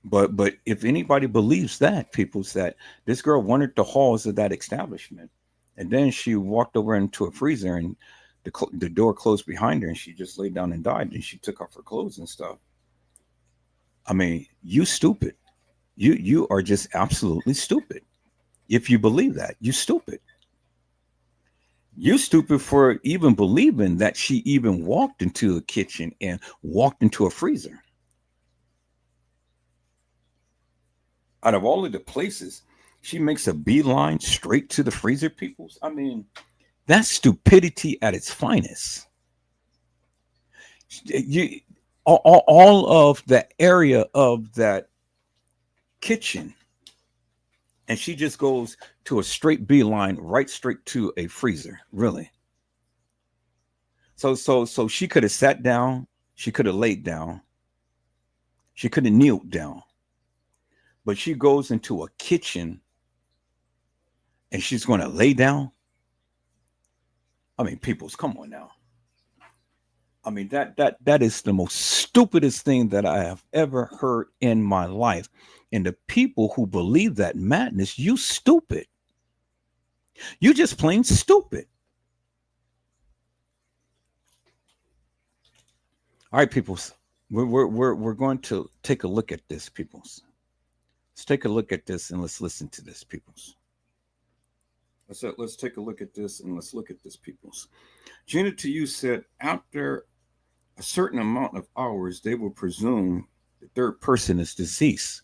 But if anybody believes that, peoples, that this girl wandered the halls of that establishment, and then she walked over into a freezer and the door closed behind her and she just laid down and died and she took off her clothes and stuff. I mean, you stupid. You are just absolutely stupid. If you believe that, you stupid. You stupid for even believing that she even walked into a kitchen and walked into a freezer. Out of all of the places, she makes a beeline straight to the freezer, peoples. I mean, that's stupidity at its finest. All of the area of that kitchen, and she just goes to a straight beeline right straight to a freezer. Really? So she could have sat down, she could have laid down, she could have kneeled down, but she goes into a kitchen and she's going to lay down. I mean, peoples, come on now. I mean, that is the most stupidest thing that I have ever heard in my life. And the people who believe that madness, you stupid. You just plain stupid. All right, peoples. We're going to take a look at this, peoples. Let's take a look at this and let's listen to this, peoples. Let's take a look at this and let's look at this, peoples. Gina to you said after a certain amount of hours, they will presume the third person is deceased.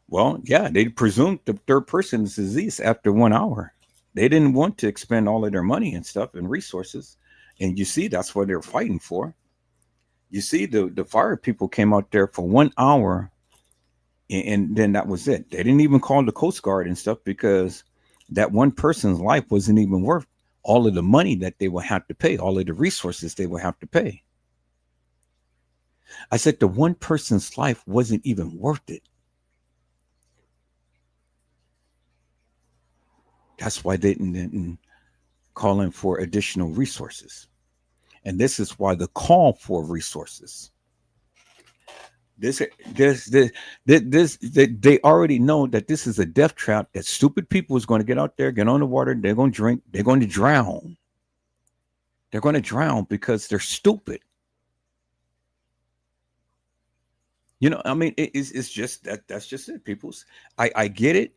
Well, yeah, they presumed the third person is deceased after 1 hour. They didn't want to expend all of their money and stuff and resources. And you see, that's what they're fighting for. You see, the fire people came out there for 1 hour and then that was it. They didn't even call the Coast Guard and stuff because that one person's life wasn't even worth all of the money that they will have to pay, all of the resources they will have to pay. I said the one person's life wasn't even worth it. That's why they didn't call in for additional resources. And this is why the call for resources. They already know that this is a death trap, that stupid people is going to get out there, get on the water, they're going to drink, they're going to drown. They're going to drown because they're stupid. I mean, it's just that's just it, peoples. I get it.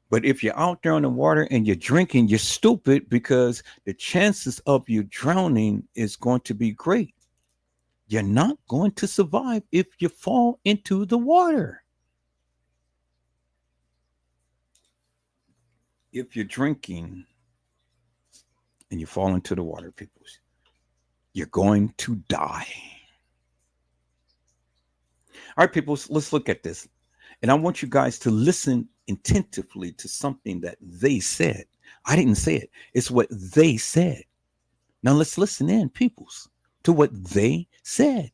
But if you're out there on the water and you're drinking, you're stupid because the chances of you drowning is going to be great. You're not going to survive if you fall into the water. If you're drinking and you fall into the water, people, you're going to die. All right, people, let's look at this. And I want you guys to listen attentively to something that they said. I didn't say it. It's what they said. Now let's listen in, peoples, to what they said.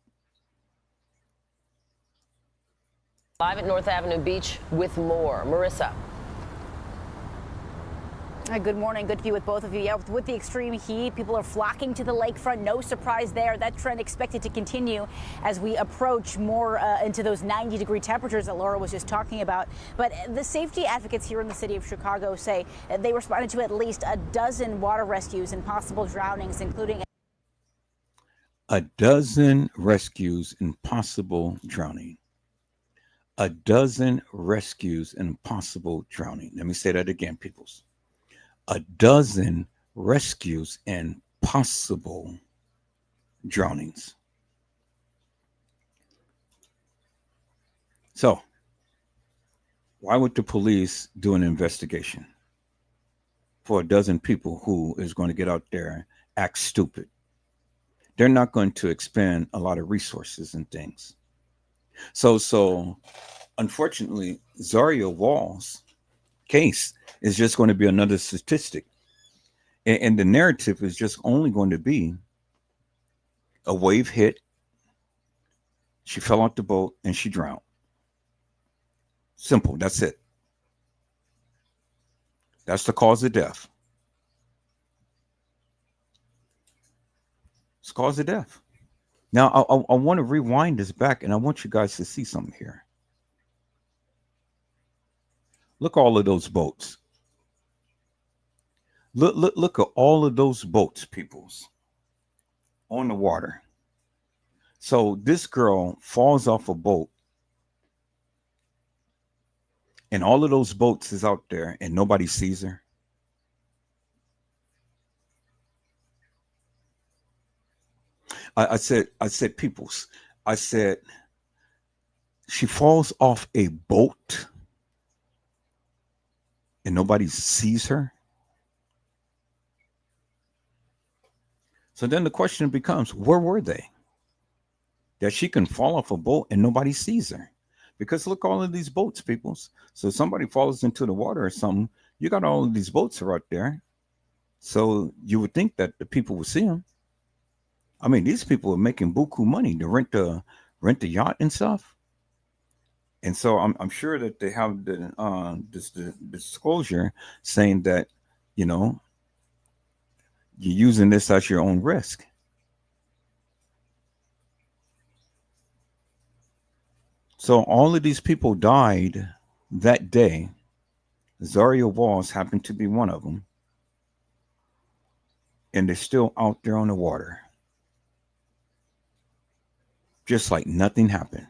Live at North Avenue Beach with more. Marissa. Good morning. Good view with both of you. Yeah, with the extreme heat, people are flocking to the lakefront. No surprise there. That trend expected to continue as we approach more into those 90-degree temperatures that Laura was just talking about. But the safety advocates here in the city of Chicago say they responded to at least a dozen water rescues and possible drownings, including a dozen rescues and possible drowning. A dozen rescues and possible drowning. Let me say that again, peoples. A dozen rescues and possible drownings. So, why would the police do an investigation for a dozen people who is going to get out there and act stupid? They're not going to expend a lot of resources and things. So unfortunately, Zahrie Walls' case is just going to be another statistic. And the narrative is just only going to be a wave hit, she fell off the boat, and she drowned. Simple. That's it. That's the cause of death. It's the cause of death. Now, I want to rewind this back, and I want you guys to see something here. Look at all of those boats. Look at all of those boats, peoples, on the water. So this girl falls off a boat, and all of those boats is out there, and nobody sees her. I said, peoples, I said, she falls off a boat and nobody sees her. So then the question becomes, where were they? That she can fall off a boat and nobody sees her. Because look, all of these boats, peoples. So somebody falls into the water or something, you got all of these boats are out there. So you would think that the people would see them. I mean, these people are making buku money to rent the yacht and stuff. And so I'm sure that they have the disclosure saying that, you're using this at your own risk. So all of these people died that day. Zahrie Walls happened to be one of them. And they're still out there on the water. Just like nothing happened.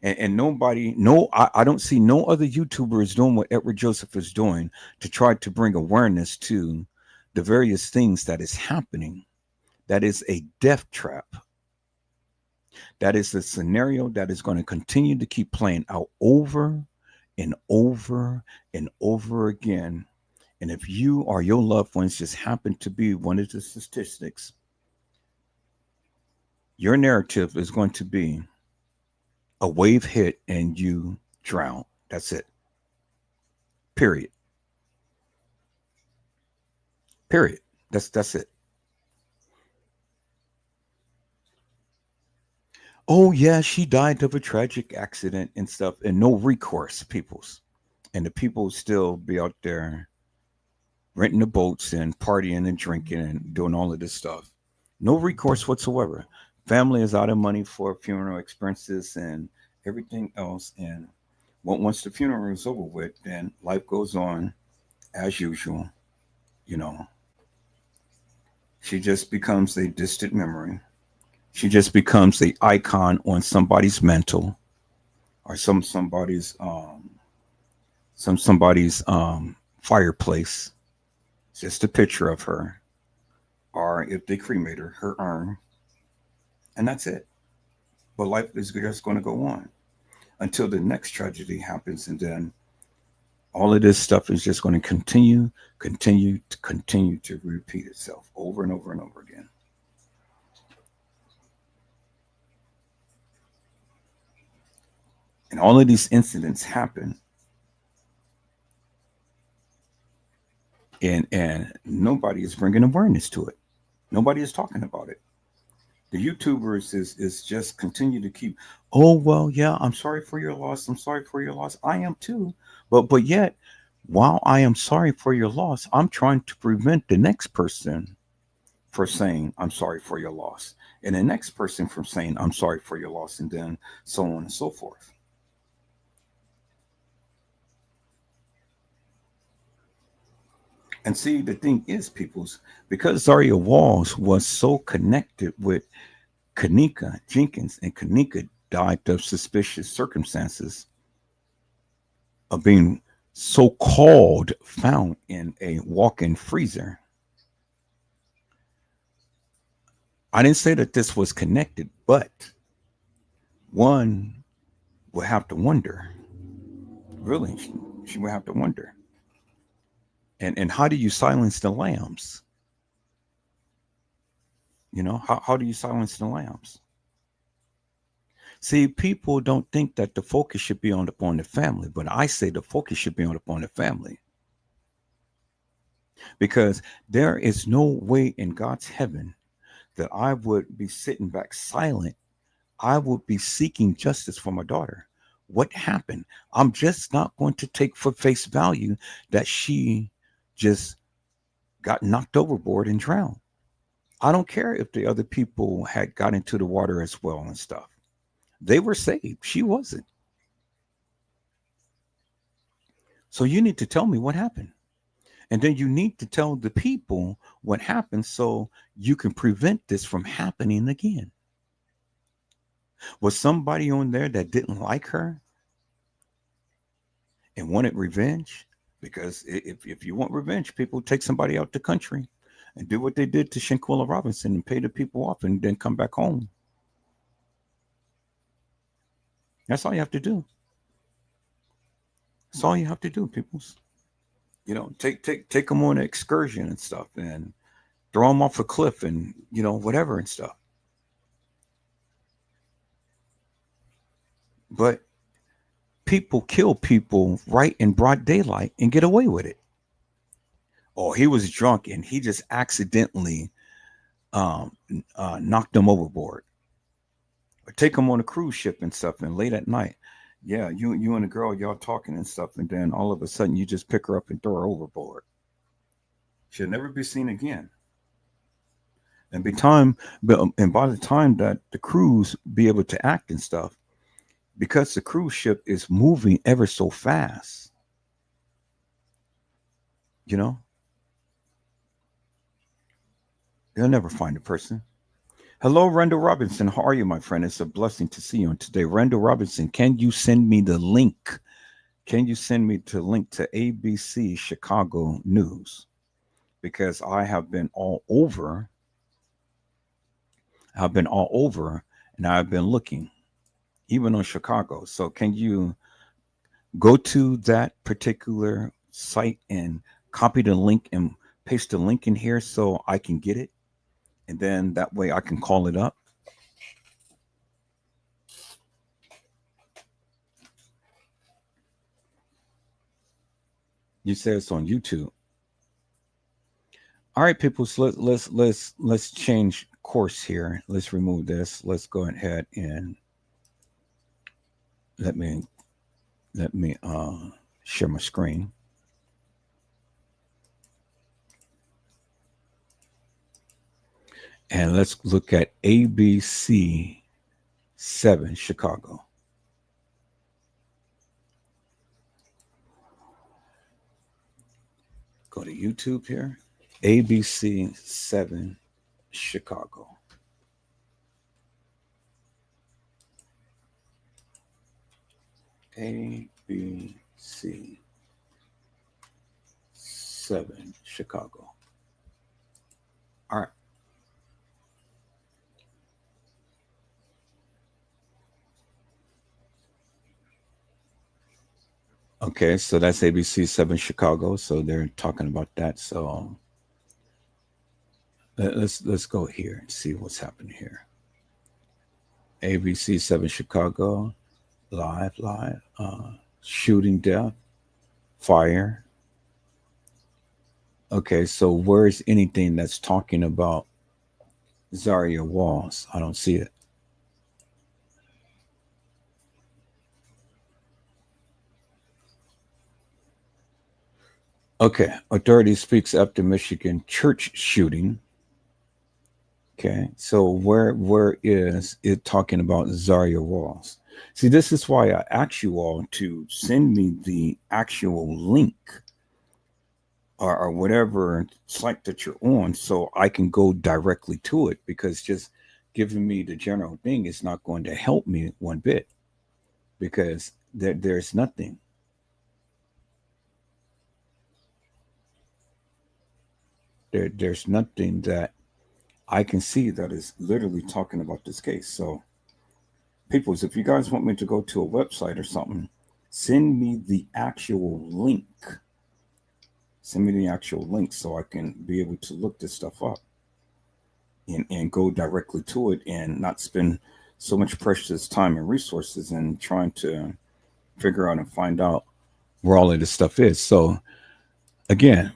And I don't see no other YouTubers doing what Edward Joseph is doing to try to bring awareness to the various things that is happening. That is a death trap. That is a scenario that is going to continue to keep playing out over and over and over again. And if you or your loved ones just happen to be one of the statistics, your narrative is going to be a wave hit and you drown. That's it. Period. Period. That's it. Oh yeah, she died of a tragic accident and stuff, and no recourse, peoples. and the people still be out there renting the boats and partying and drinking and doing all of this stuff. No recourse whatsoever. Family is out of money for funeral expenses and everything else. And once the funeral is over with, then life goes on as usual. You know, she just becomes a distant memory. She just becomes the icon on somebody's mantle or somebody's fireplace. Just a picture of her, or if they cremate her urn, and that's it. But life is just going to go on until the next tragedy happens, and then all of this stuff is just going to continue to repeat itself over and over and over again. And all of these incidents happen, and nobody is bringing awareness to it. Nobody is talking about it. The YouTubers is just continue to keep, oh well, yeah, I'm sorry for your loss. I'm sorry for your loss. I am too. But yet, while I am sorry for your loss, I'm trying to prevent the next person for saying I'm sorry for your loss, and the next person from saying I'm sorry for your loss, and then so on and so forth. And see, the thing is, peoples, because Zahrie Walls was so connected with Kanika Jenkins, and Kanika died of suspicious circumstances of being so-called found in a walk-in freezer. I didn't say that this was connected, but one would have to wonder. Really, she would have to wonder. And how do you silence the lambs? You know, how do you silence the lambs? See, people don't think that the focus should be on the family, but I say the focus should be on the family. Because there is no way in God's heaven that I would be sitting back silent. I would be seeking justice for my daughter. What happened? I'm just not going to take for face value that she just got knocked overboard and drowned. I don't care if the other people had got into the water as well and stuff. They were saved. She wasn't. So you need to tell me what happened. And then you need to tell the people what happened so you can prevent this from happening again. Was somebody on there that didn't like her and wanted revenge? Because if you want revenge, people take somebody out the country and do what they did to Shanquella Robinson and pay the people off and then come back home. That's all you have to do. That's all you have to do, peoples. You know, take them on an excursion and stuff and throw them off a cliff and, you know, whatever and stuff. But people kill people right in broad daylight and get away with it. Oh, he was drunk and he just accidentally knocked them overboard. Or take them on a cruise ship and stuff, and late at night, yeah, you and the girl, y'all talking and stuff, and then all of a sudden you just pick her up and throw her overboard. She'll never be seen again. And by the time that the crews be able to act and stuff, because the cruise ship is moving ever so fast, you know, they'll never find a person. Hello, Randall Robinson. How are you, my friend? It's a blessing to see you on today. Randall Robinson, can you send me the link? Can you send me the link to ABC Chicago News? Because I have been all over. I've been all over, and I've been looking, even on Chicago. So can you go to that particular site and copy the link and paste the link in here so I can get it? And then that way I can call it up. You say it's on YouTube. All right, people. So let's change course here. Let's remove this. Let's go ahead and let me share my screen. And let's look at ABC 7 Chicago. Go to YouTube here. ABC 7 Chicago. ABC 7 Chicago. All right. Okay, so that's ABC 7 Chicago. So they're talking about that. So let's go here and see what's happening here. ABC 7 Chicago, live, shooting, death, fire. Okay, so where's anything that's talking about Zahrie Walls? I don't see it. Okay, authority speaks after Michigan church shooting. Okay, so where is it talking about Zahrie Walls? See, this is why I asked you all to send me the actual link or whatever site that you're on so I can go directly to it, because just giving me the general thing is not going to help me one bit, because there's nothing. There's nothing that I can see that is literally talking about this case. So, peoples, if you guys want me to go to a website or something, send me the actual link. Send me the actual link so I can be able to look this stuff up and go directly to it and not spend so much precious time and resources in trying to figure out and find out where all of this stuff is. So, again,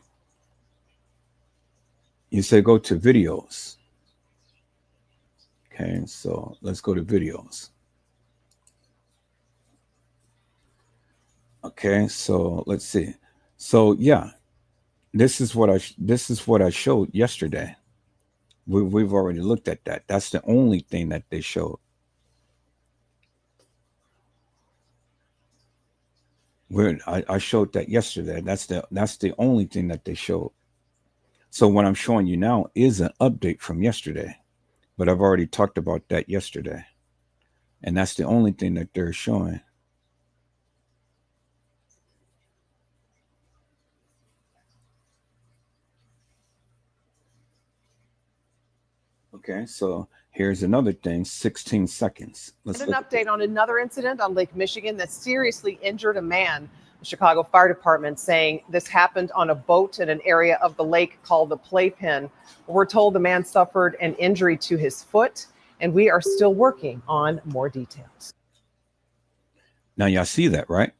you say go to videos. Okay, so let's go to videos. Okay, so let's see. So yeah, this is what I showed yesterday. We've already looked at that. That's the only thing that they showed. I showed that yesterday. That's the only thing that they showed. So what I'm showing you now is an update from yesterday, but I've already talked about that yesterday, and that's the only thing that they're showing. Okay, so here's another thing, 16 seconds. Let's an update on another incident on Lake Michigan that seriously injured a man. The Chicago Fire Department saying this happened on a boat in an area of the lake called the Playpen. We're told the man suffered an injury to his foot, and we are still working on more details. Now, y'all see that, right?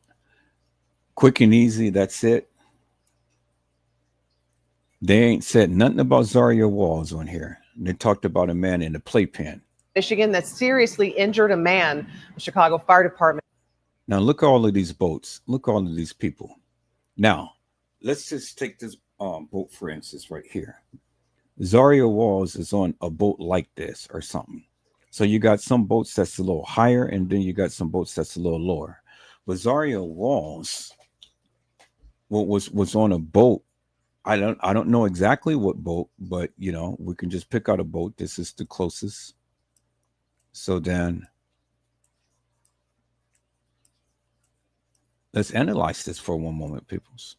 Quick and easy, that's it. They ain't said nothing about Zahrie Walls on here. They talked about a man in the playpen. Michigan that seriously injured a man. The Chicago Fire Department. Now, look at all of these boats. Look at all of these people. Now, let's just take this boat, for instance, right here. Zahrie Walls is on a boat like this or something. So you got some boats that's a little higher, and then you got some boats that's a little lower. But Zahrie Walls was on a boat. I don't know exactly what boat, but you know, we can just pick out a boat. This is the closest. So then let's analyze this for one moment, peoples.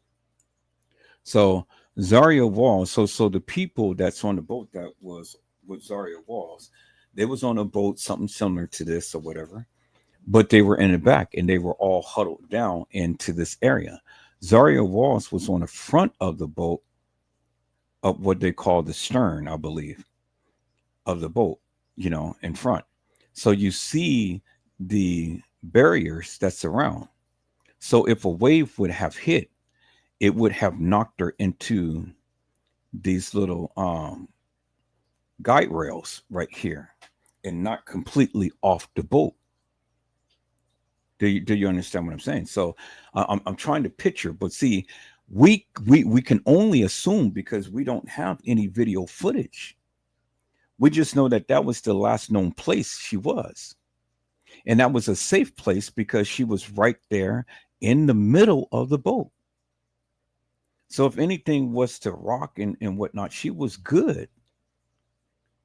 So Zahrie Walls, so the people that's on the boat that was with Zahrie Walls, they was on a boat, something similar to this or whatever, but they were in the back and they were all huddled down into this area. Zahrie Walls was on the front of the boat, of what they call the stern, I believe, of the boat, you know, in front. So you see the barriers that's around. So if a wave would have hit, it would have knocked her into these little guide rails right here and not completely off the boat. Do you understand what I'm saying? So I'm trying to picture, but see, we can only assume because we don't have any video footage. We just know that that was the last known place she was, and that was a safe place because she was right there in the middle of the boat. So if anything was to rock and whatnot, she was good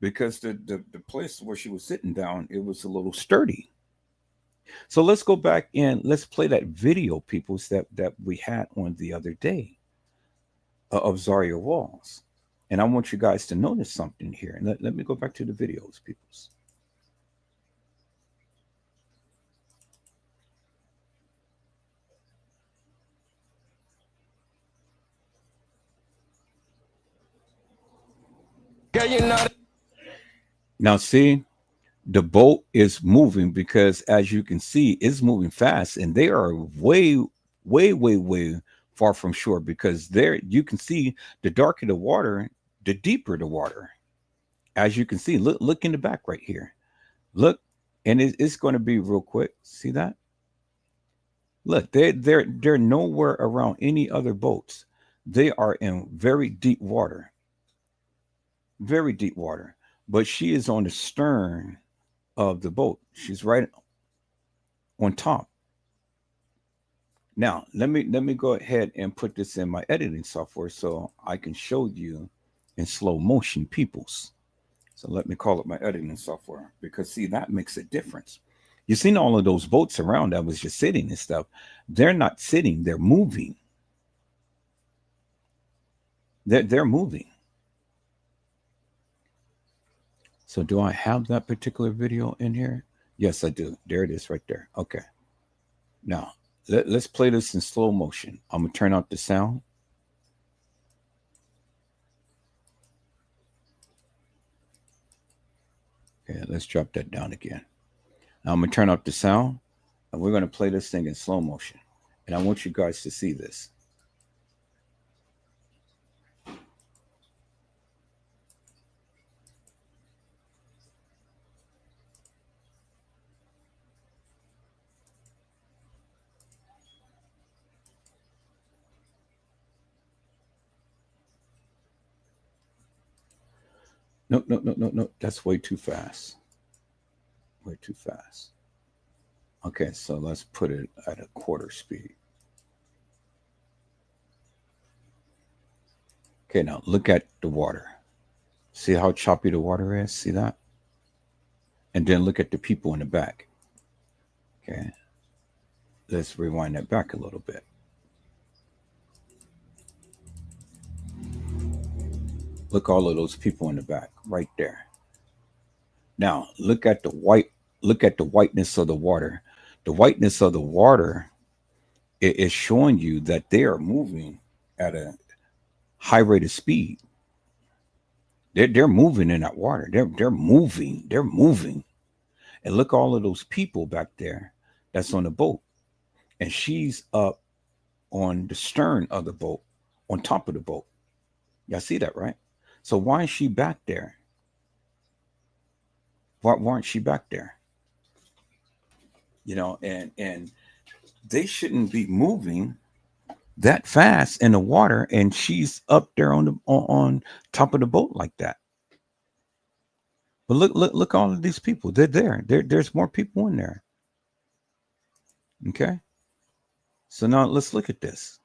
because the place where she was sitting down, it was a little sturdy. So let's go back and let's play that video, peoples, that we had on the other day of Zahrie Walls. And I want you guys to notice something here. And let me go back to the videos, peoples. Now, see, the boat is moving because, as you can see, it's moving fast, and they are way, way, way, way far from shore because there you can see the darker the water, the deeper the water. As you can see, look in the back right here. Look, and it's going to be real quick. See that? Look, they're nowhere around any other boats. They are in very deep water. Very deep water. But she is on the stern of the boat. She's right on top. Now, let me go ahead and put this in my editing software so I can show you in slow motion, peoples. So let me call it my editing software because see, that makes a difference. You've seen all of those boats around that was just sitting and stuff. They're not sitting, they're moving. They're moving. So do I have that particular video in here? Yes, I do. There it is right there. Okay. Now, let's play this in slow motion. I'm going to turn out the sound. Okay, let's drop that down again. Now I'm going to turn up the sound, and we're going to play this thing in slow motion. And I want you guys to see this. No, no, no, no, no. That's way too fast. Way too fast. Okay, so let's put it at a quarter speed. Okay, now look at the water. See how choppy the water is? See that? And then look at the people in the back. Okay. Let's rewind that back a little bit. Look, all of those people in the back right there. Now look at the whiteness of the water. The whiteness of the water is showing you that they are moving at a high rate of speed. They're moving in that water. They're moving. And look, all of those people back there that's on the boat. And she's up on the stern of the boat, on top of the boat. Y'all see that, right? So why is she back there? Why aren't she back there? You know, and they shouldn't be moving that fast in the water, and she's up there on top of the boat like that. But look, all of these people. They're there. There's more people in there. Okay. So now let's look at this.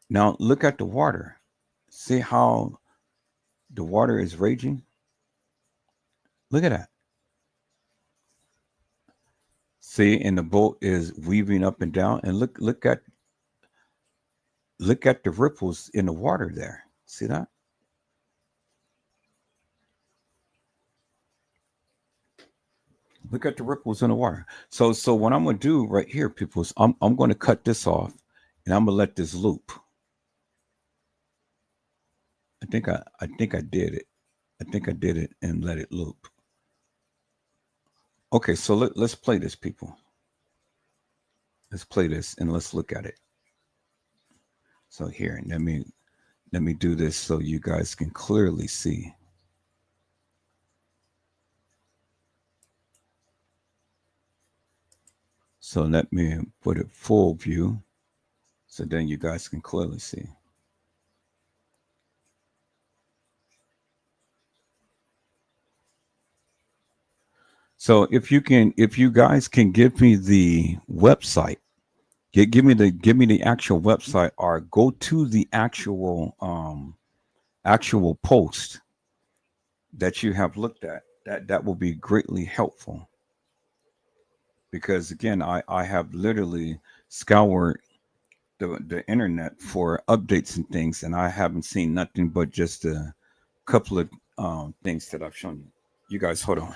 Now look at the water. See how the water is raging? Look at that. See, and the boat is weaving up and down. And look at the ripples in the water there. See that? Look at the ripples in the water. So what I'm going to do right here, people, is I'm going to cut this off, and I'm going to let this loop. I think I did it. I think I did it and let it loop. Okay, so let's play this, people. Let's play this and let's look at it. So here, let me do this so you guys can clearly see. So let me put it full view so then you guys can clearly see. So if you guys can give me the website, give me the actual website, or go to the actual post that you have looked at. That will be greatly helpful, because again, I have literally scoured the internet for updates and things, and I haven't seen nothing but just a couple of things that I've shown you. You guys hold on.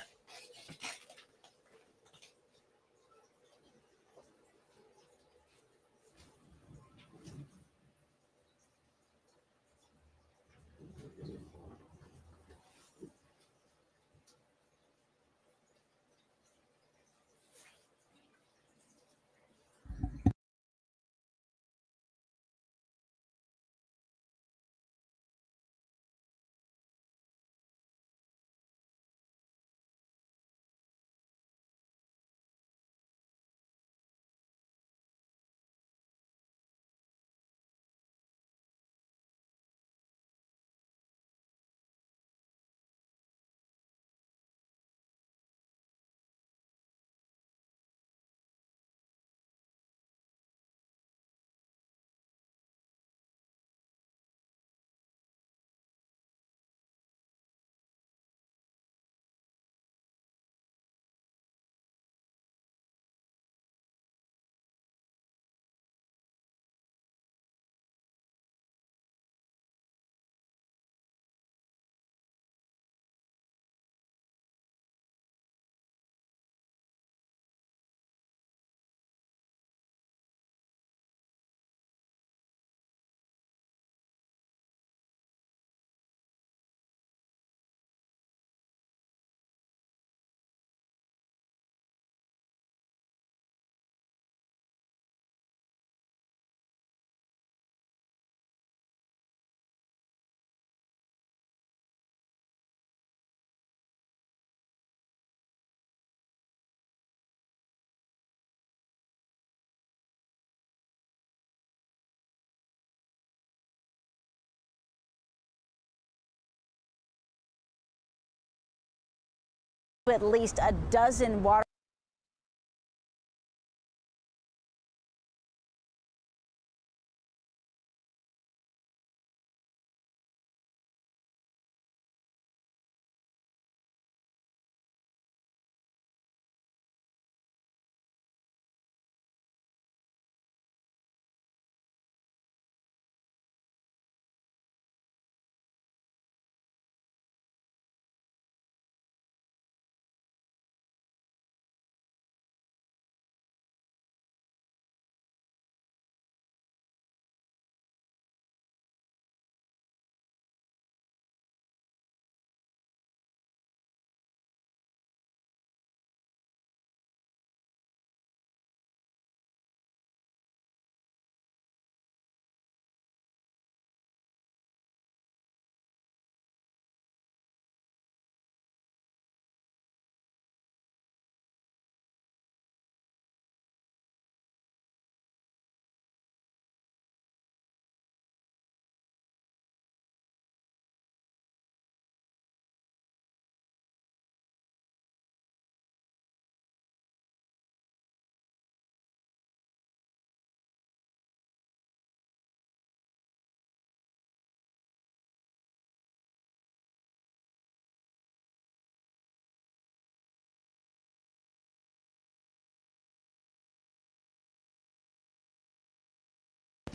At least a dozen water.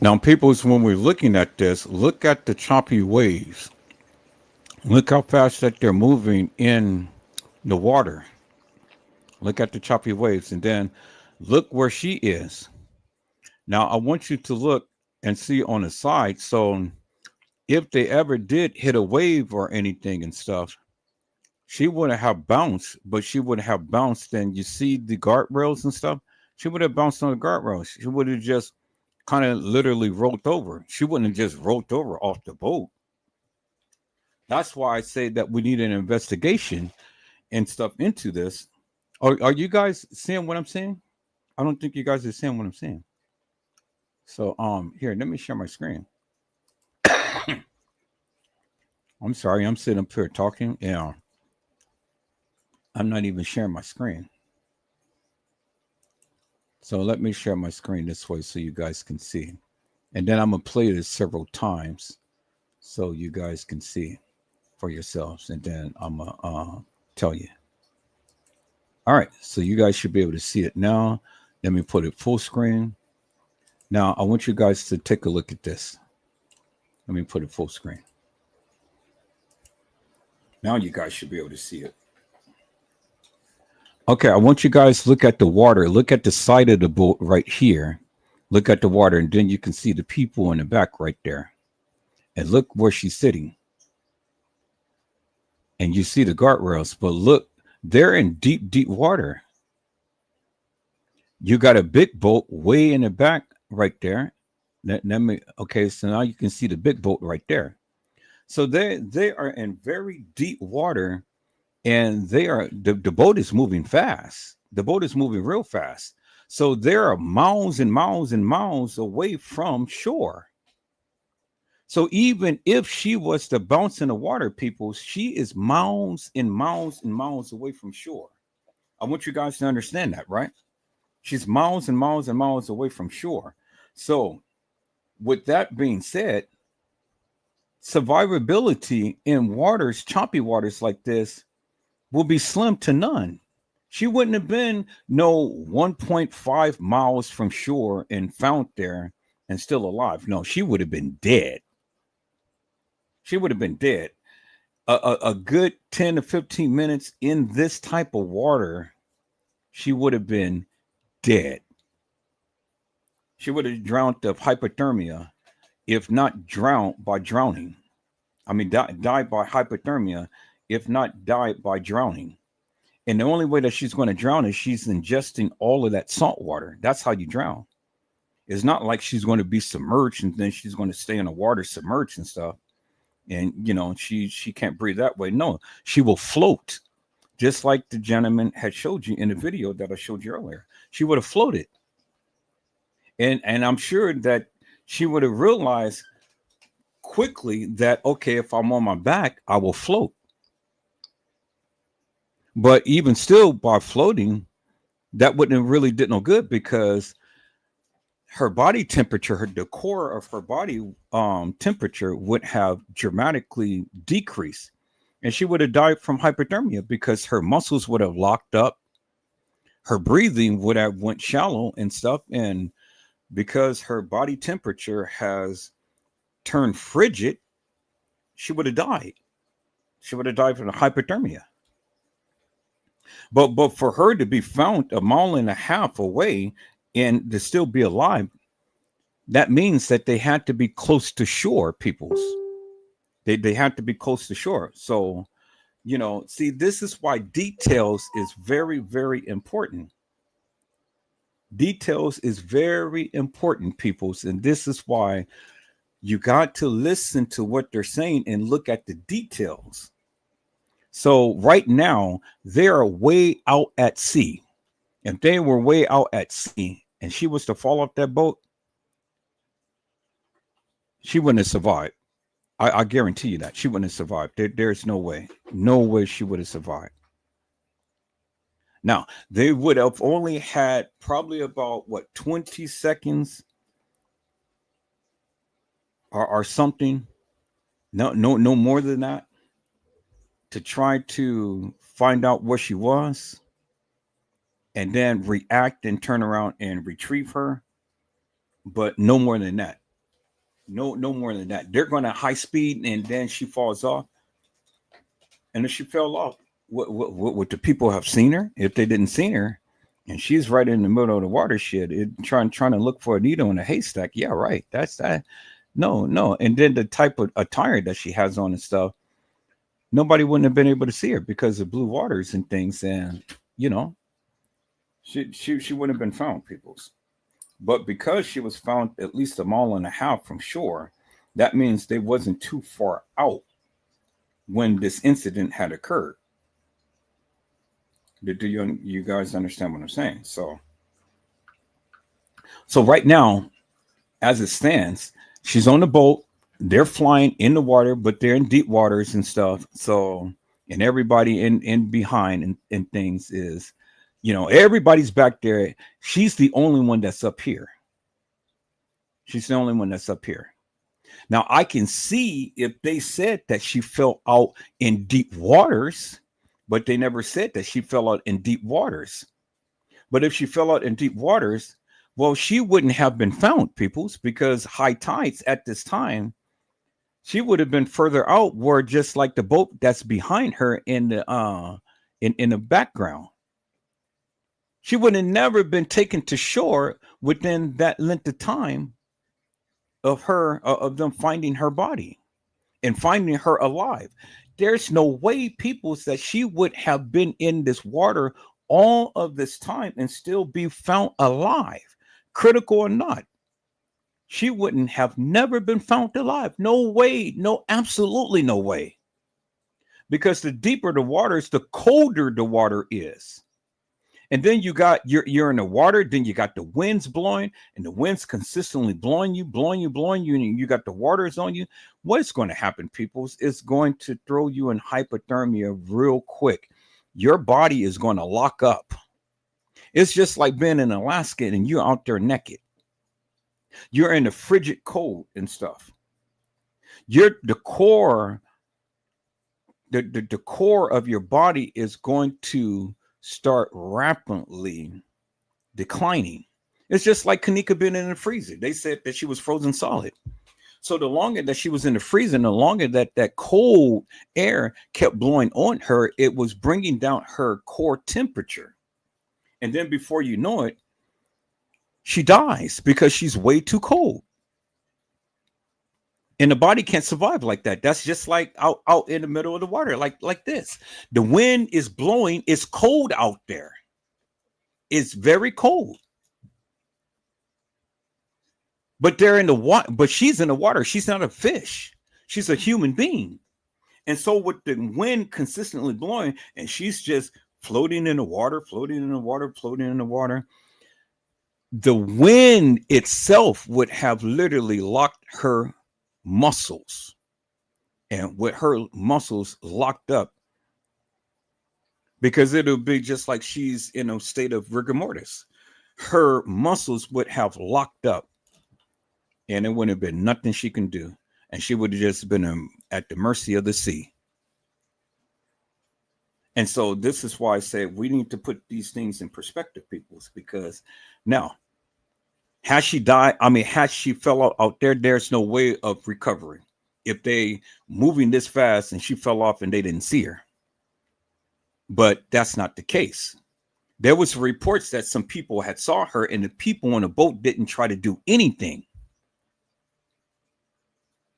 Now, people, when we're looking at this, look at the choppy waves. Look how fast that they're moving in the water. Look at the choppy waves, and then look where she is. Now, I want you to look and see on the side. So, if they ever did hit a wave or anything and stuff, she wouldn't have bounced, but she would have bounced. And you see the guardrails and stuff. She would have bounced on the guardrails. She would have just kind of literally rolled over. She wouldn't have just rolled over off the boat. That's why I say that we need an investigation and stuff into this. Are you guys seeing what I'm saying? I don't think you guys are seeing what I'm saying. So here, let me share my screen. I'm sorry, I'm sitting up here talking. Yeah. I'm not even sharing my screen. So let me share my screen this way so you guys can see. And then I'm going to play this several times so you guys can see for yourselves. And then I'm going to tell you. All right. So you guys should be able to see it now. Let me put it full screen. Now, I want you guys to take a look at this. Let me put it full screen. Now you guys should be able to see it. Okay, I want you guys to look at the water. Look at the side of the boat right here. Look at the water, and then you can see the people in the back right there. And look where she's sitting. And you see the guardrails, but look, they're in deep, deep water. You got a big boat way in the back right there. Okay, so now you can see the big boat right there. So they are in very deep water. And the boat is moving fast. The boat is moving real fast. So there are miles and miles and miles away from shore. So even if she was to bounce in the water, people, she is miles and miles and miles away from shore. I want you guys to understand that, right? She's miles and miles and miles away from shore. So with that being said, survivability in waters, choppy waters like this, will be slim to none. She wouldn't have been no 1.5 miles from shore and found there and still alive. No, she would have been dead. She would have been dead. A good 10 to 15 minutes in this type of water, she would have been dead. She would have drowned of hypothermia, if not drowned by drowning. I mean, died by hypothermia, if not died by drowning. And the only way that she's going to drown is she's ingesting all of that salt water. That's how you drown. It's not like she's going to be submerged and then she's going to stay in the water submerged and stuff. And, you know, she can't breathe that way. No, she will float, just like the gentleman had showed you in the video that I showed you earlier. She would have floated. And I'm sure that she would have realized quickly that, okay, if I'm on my back, I will float. But even still, by floating, that wouldn't have really did no good because her body temperature, the core of her body temperature would have dramatically decreased. And she would have died from hypothermia because her muscles would have locked up. Her breathing would have went shallow and stuff. And because her body temperature has turned frigid, she would have died. She would have died from the hypothermia. But for her to be found a mile and a half away and to still be alive, that means that they had to be close to shore, peoples. They had to be close to shore. So, you know, see, this is why details is very, very important. Details is very important, peoples. And this is why you got to listen to what they're saying and look at the details. So right now, they are way out at sea. If they were way out at sea and she was to fall off that boat, she wouldn't have survived. I guarantee you that. She wouldn't have survived. There's no way. No way she would have survived. Now, they would have only had probably about, 20 seconds or something. No more than that, to try to find out where she was and then react and turn around and retrieve her. But no more than that. No more than that. They're going to high speed and then she falls off. And if she fell off, would the people have seen her? If they didn't see her and she's right in the middle of the watershed, trying to look for a needle in a haystack. Yeah, right. That's that. No. And then the type of attire that she has on and stuff, nobody wouldn't have been able to see her because of blue waters and things. And, you know, she wouldn't have been found, peoples. But because she was found at least a mile and a half from shore, that means they wasn't too far out when this incident had occurred. Do you guys understand what I'm saying? So So right now, as it stands, she's on the boat. They're flying in the water, but they're in deep waters and stuff. So, and everybody in behind and things is, everybody's back there. She's the only one that's up here. She's the only one that's up here. Now I can see if they said that she fell out in deep waters, but they never said that she fell out in deep waters. But if she fell out in deep waters, well, she wouldn't have been found, peoples, because high tides at this time, she would have been further out, where just like the boat that's behind her in the background. She would have never been taken to shore within that length of time of them finding her body and finding her alive. There's no way, peoples, that she would have been in this water all of this time and still be found alive, critical or not. She wouldn't have never been found alive. No way. No, absolutely no way. Because the deeper the water is, the colder the water is. And then you're in the water, then you got the winds blowing, and the winds consistently blowing you, and you got the waters on you. What's going to happen, people, is going to throw you in hypothermia real quick. Your body is going to lock up. It's just like being in Alaska and you're out there naked. You're in the frigid cold and stuff. The core of your body is going to start rapidly declining. It's just like Kanika being in the freezer. They said that she was frozen solid. So the longer that she was in the freezer, the longer that cold air kept blowing on her, it was bringing down her core temperature. And then before you know it, she dies because she's way too cold. And the body can't survive like that. That's just like out in the middle of the water, like this. The wind is blowing. It's cold out there. It's very cold. But they're in the water. But she's in the water. She's not a fish. She's a human being. And so with the wind consistently blowing, and she's just floating in the water, floating in the water, floating in the water. The wind itself would have literally locked her muscles, and with her muscles locked up, because it'll be just like she's in a state of rigor mortis. Her muscles would have locked up, and it wouldn't have been nothing she can do, and she would have just been at the mercy of the sea. And so this is why I say we need to put these things in perspective, peoples, because now, has she died? I mean, has she fell out there? There's no way of recovering. If they moving this fast and she fell off and they didn't see her. But that's not the case. There was reports that some people had saw her, and the people on the boat didn't try to do anything.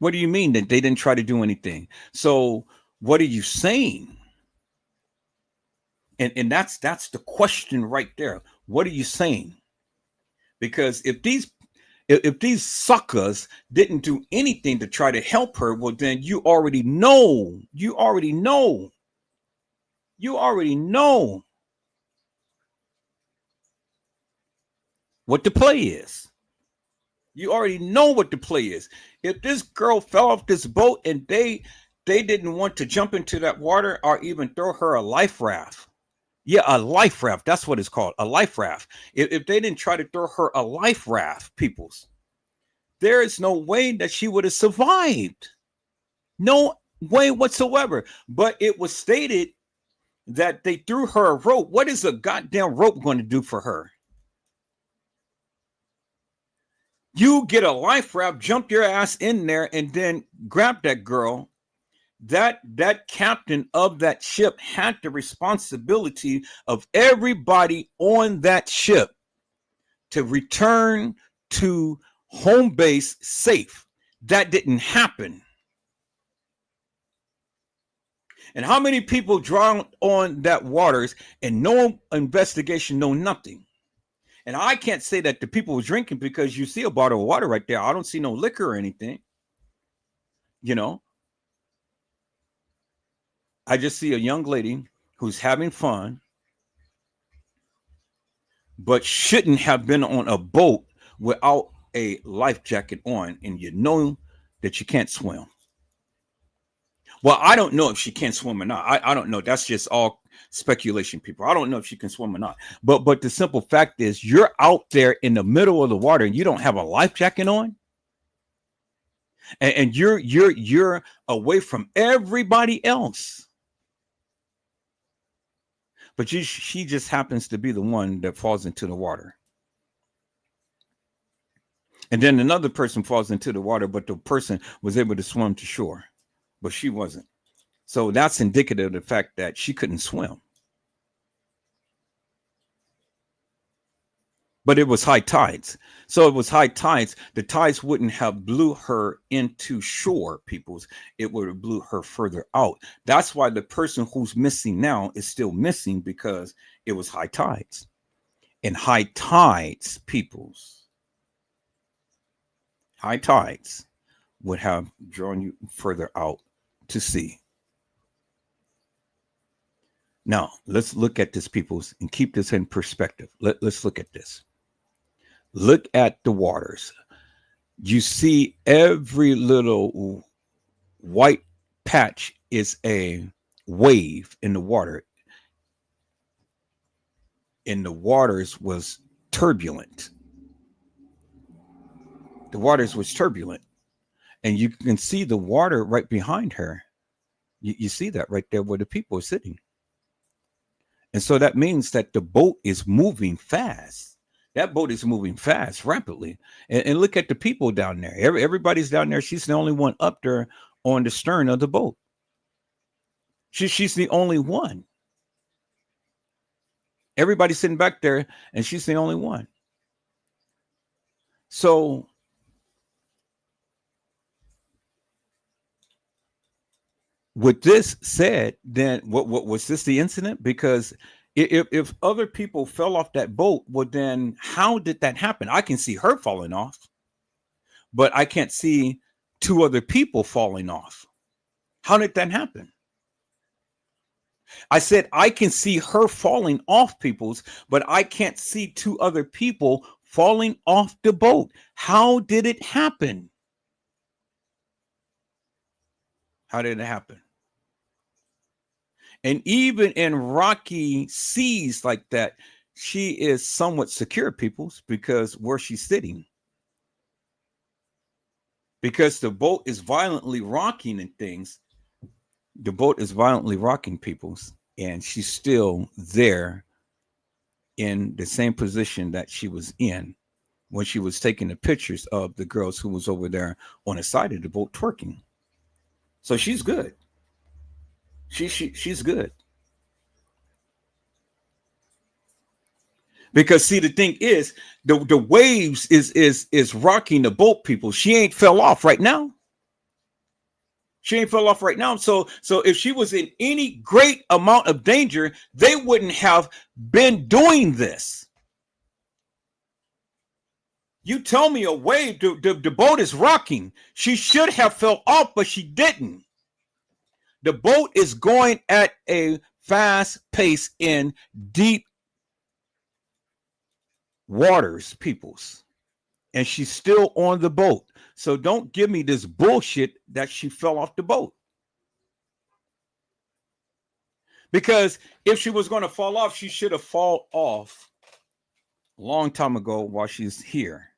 What do you mean that they didn't try to do anything? So what are you saying? And that's the question right there. What are you saying? Because if these suckers didn't do anything to try to help her, well, then you already know what the play is. You already know what the play is. If this girl fell off this boat and they didn't want to jump into that water or even throw her a life raft. Yeah, a life raft. That's what it's called, a life raft. If they didn't try to throw her a life raft, peoples, there is no way that she would have survived. No way whatsoever. But it was stated that they threw her a rope. What is a goddamn rope going to do for her? You get a life raft, jump your ass in there, and then grab that girl. That captain of that ship had the responsibility of everybody on that ship to return to home base safe. That didn't happen. And how many people drowned on that waters and no investigation, no nothing? And I can't say that the people were drinking, because you see a bottle of water right there. I don't see no liquor or anything. I just see a young lady who's having fun, but shouldn't have been on a boat without a life jacket on and you know that you can't swim. Well, I don't know if she can swim or not. I don't know. That's just all speculation, people. I don't know if she can swim or not. But the simple fact is you're out there in the middle of the water and you don't have a life jacket on. And you're away from everybody else. But she just happens to be the one that falls into the water. And then another person falls into the water, but the person was able to swim to shore, but she wasn't. So that's indicative of the fact that she couldn't swim. But it was high tides. So it was high tides. The tides wouldn't have blew her into shore, peoples. It would have blew her further out. That's why the person who's missing now is still missing, because it was high tides. And high tides, peoples, high tides would have drawn you further out to sea. Now, let's look at this, peoples, and keep this in perspective. Let's look at this. Look at the waters. You see every little white patch is a wave in the water. And the waters was turbulent. The waters was turbulent. And you can see the water right behind her. You see that right there where the people are sitting. And so that means that the boat is moving fast. That boat is moving fast, rapidly. And look at the people down there. Everybody's down there. She's the only one up there on the stern of the boat. She's the only one. Everybody's sitting back there, and she's the only one. So with this said, then what was this the incident? Because if other people fell off that boat, well, then how did that happen? I can see her falling off, but I can't see two other people falling off. How did that happen? I said I can see her falling off, peoples, but I can't see two other people falling off the boat. How did it happen? How did it happen? And even in rocky seas like that, she is somewhat secure, peoples, because where she's sitting. Because the boat is violently rocking and things. The boat is violently rocking, peoples, and she's still there in the same position that she was in when she was taking the pictures of the girls who was over there on the side of the boat twerking. So she's good. She's good. Because see, the thing is, the waves is rocking the boat, people. She ain't fell off right now. She ain't fell off right now. So if she was in any great amount of danger, they wouldn't have been doing this. You tell me a wave, the boat is rocking. She should have fell off, but she didn't. The boat is going at a fast pace in deep waters, peoples. And she's still on the boat. So don't give me this bullshit that she fell off the boat. Because if she was going to fall off, she should have fallen off a long time ago while she's here.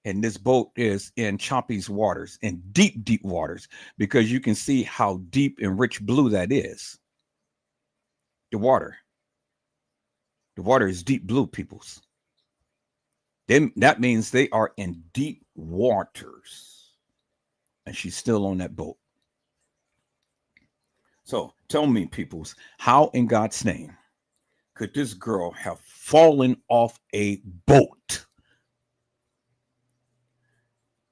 And this boat is in choppy's waters, in deep, deep waters, because you can see how deep and rich blue that is. The water. The water is deep blue, peoples. That means they are in deep waters. And she's still on that boat. So tell me, peoples, how in God's name could this girl have fallen off a boat?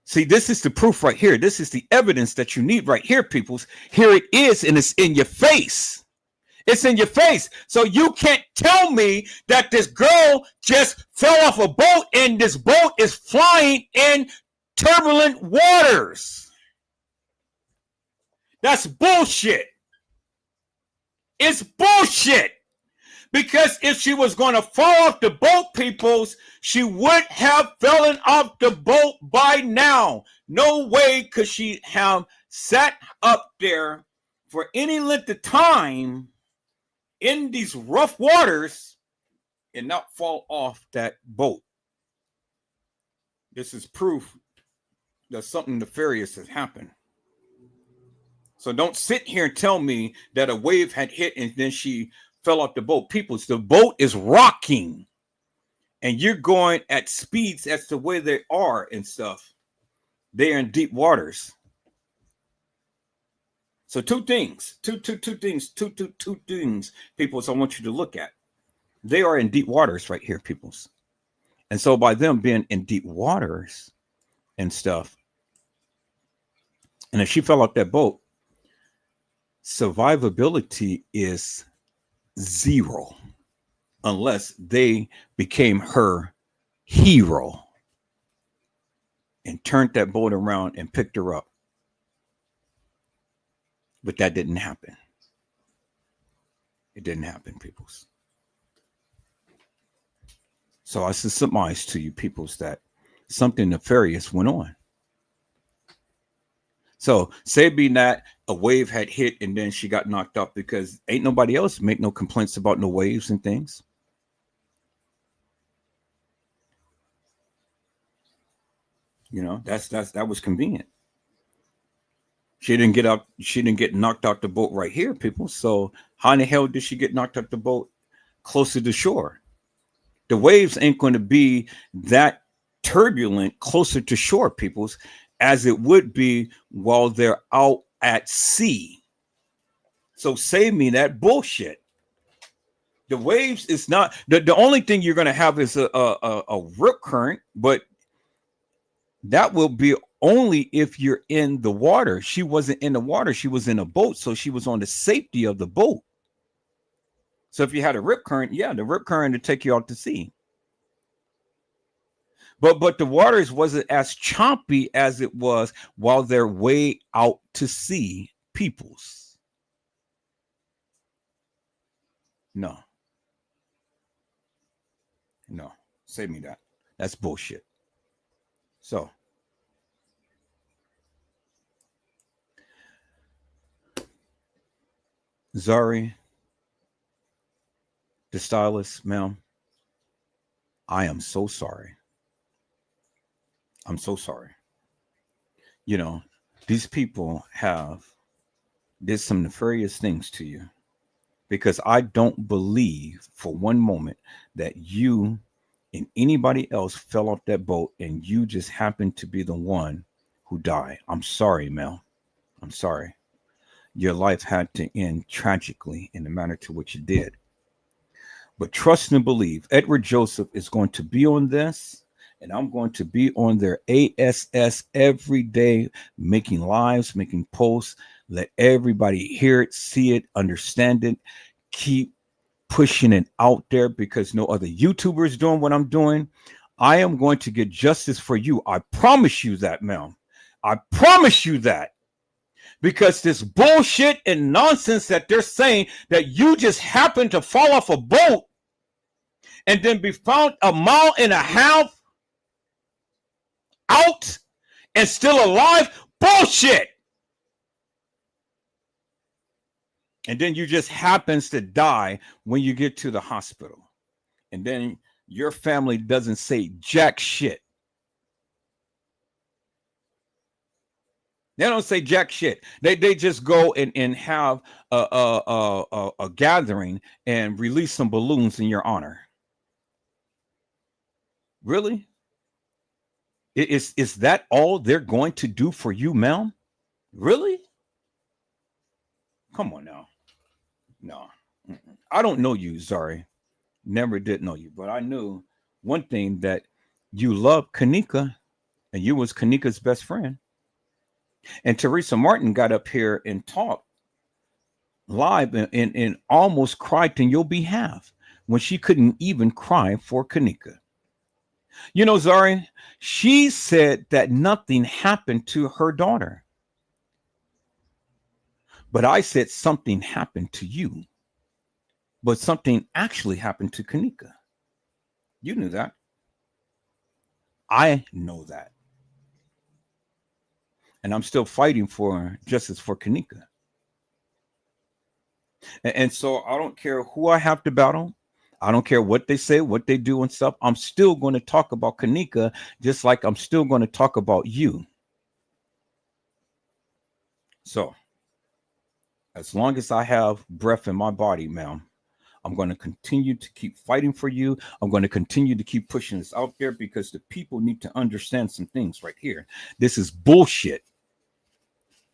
See, this is the proof right here. This is the evidence that you need right here, peoples. Here it is, and it's in your face. It's in your face. So you can't tell me that this girl just fell off a boat and this boat is flying in turbulent waters. That's bullshit. It's bullshit. Because if she was going to fall off the boat, peoples, she would have fallen off the boat by now. No way could she have sat up there for any length of time in these rough waters and not fall off that boat. This is proof that something nefarious has happened. So don't sit here and tell me that a wave had hit and then she fell off the boat. Peoples, the boat is rocking and you're going at speeds as to where they are and stuff. They're in deep waters. So two things, two things, peoples, I want you to look at. They are in deep waters right here, peoples. And so by them being in deep waters and stuff, and if she fell off that boat, survivability is 0 unless they became her hero and turned that boat around and picked her up. But that didn't happen. It didn't happen, peoples. So I surmise to you, peoples, that something nefarious went on. So say be that a wave had hit and then she got knocked up, because ain't nobody else make no complaints about no waves and things. You know, that was convenient. She didn't get up, she didn't get knocked out the boat right here, people. So how in the hell did she get knocked out the boat closer to shore? The waves ain't going to be that turbulent closer to shore, peoples, as it would be while they're out at sea. So save me that bullshit. The waves is not the only thing you're going to have is a rip current, but that will be only if you're in the water. She wasn't in the water, she was in a boat, so she was on the safety of the boat. So if you had a rip current, yeah, the rip current would take you out to sea. But the waters wasn't as choppy as it was while they're way out to sea, peoples. No, save me that. That's bullshit. So Zahrie, the stylist, ma'am, I am so sorry. I'm so sorry. You know, these people did some nefarious things to you, because I don't believe for one moment that you and anybody else fell off that boat and you just happened to be the one who died. I'm sorry, Mel. I'm sorry. Your life had to end tragically in the manner to which it did. But trust and believe, Edward Joseph is going to be on this, and I'm going to be on their ASS every day, making lives, making posts, let everybody hear it, see it, understand it, keep pushing it out there, because no other YouTuber is doing what I'm doing. I am going to get justice for you. I promise you that, ma'am. I promise you that. Because this bullshit and nonsense that they're saying that you just happened to fall off a boat and then be found 1.5 miles out and still alive, bullshit. And then you just happens to die when you get to the hospital. And then your family doesn't say jack shit. They don't say jack shit. They just go and have a gathering and release some balloons in your honor. Really? Is that all they're going to do for you, ma'am? Really? Come on now. No. I don't know you, Zahrie. Never did know you, but I knew one thing, that you loved Kanika and you was Kanika's best friend. And Teresa Martin got up here and talked live and almost cried on your behalf when she couldn't even cry for Kanika. You know, Zahrie, she said that nothing happened to her daughter. But I said something happened to you. But something actually happened to Kanika. You knew that. I know that. And I'm still fighting for justice for Kanika. And so I don't care who I have to battle. I don't care what they say, what they do and stuff. I'm still going to talk about Kanika, just like I'm still going to talk about you. So as long as I have breath in my body, ma'am, I'm going to continue to keep fighting for you. I'm going to continue to keep pushing this out there because the people need to understand some things right here. This is bullshit.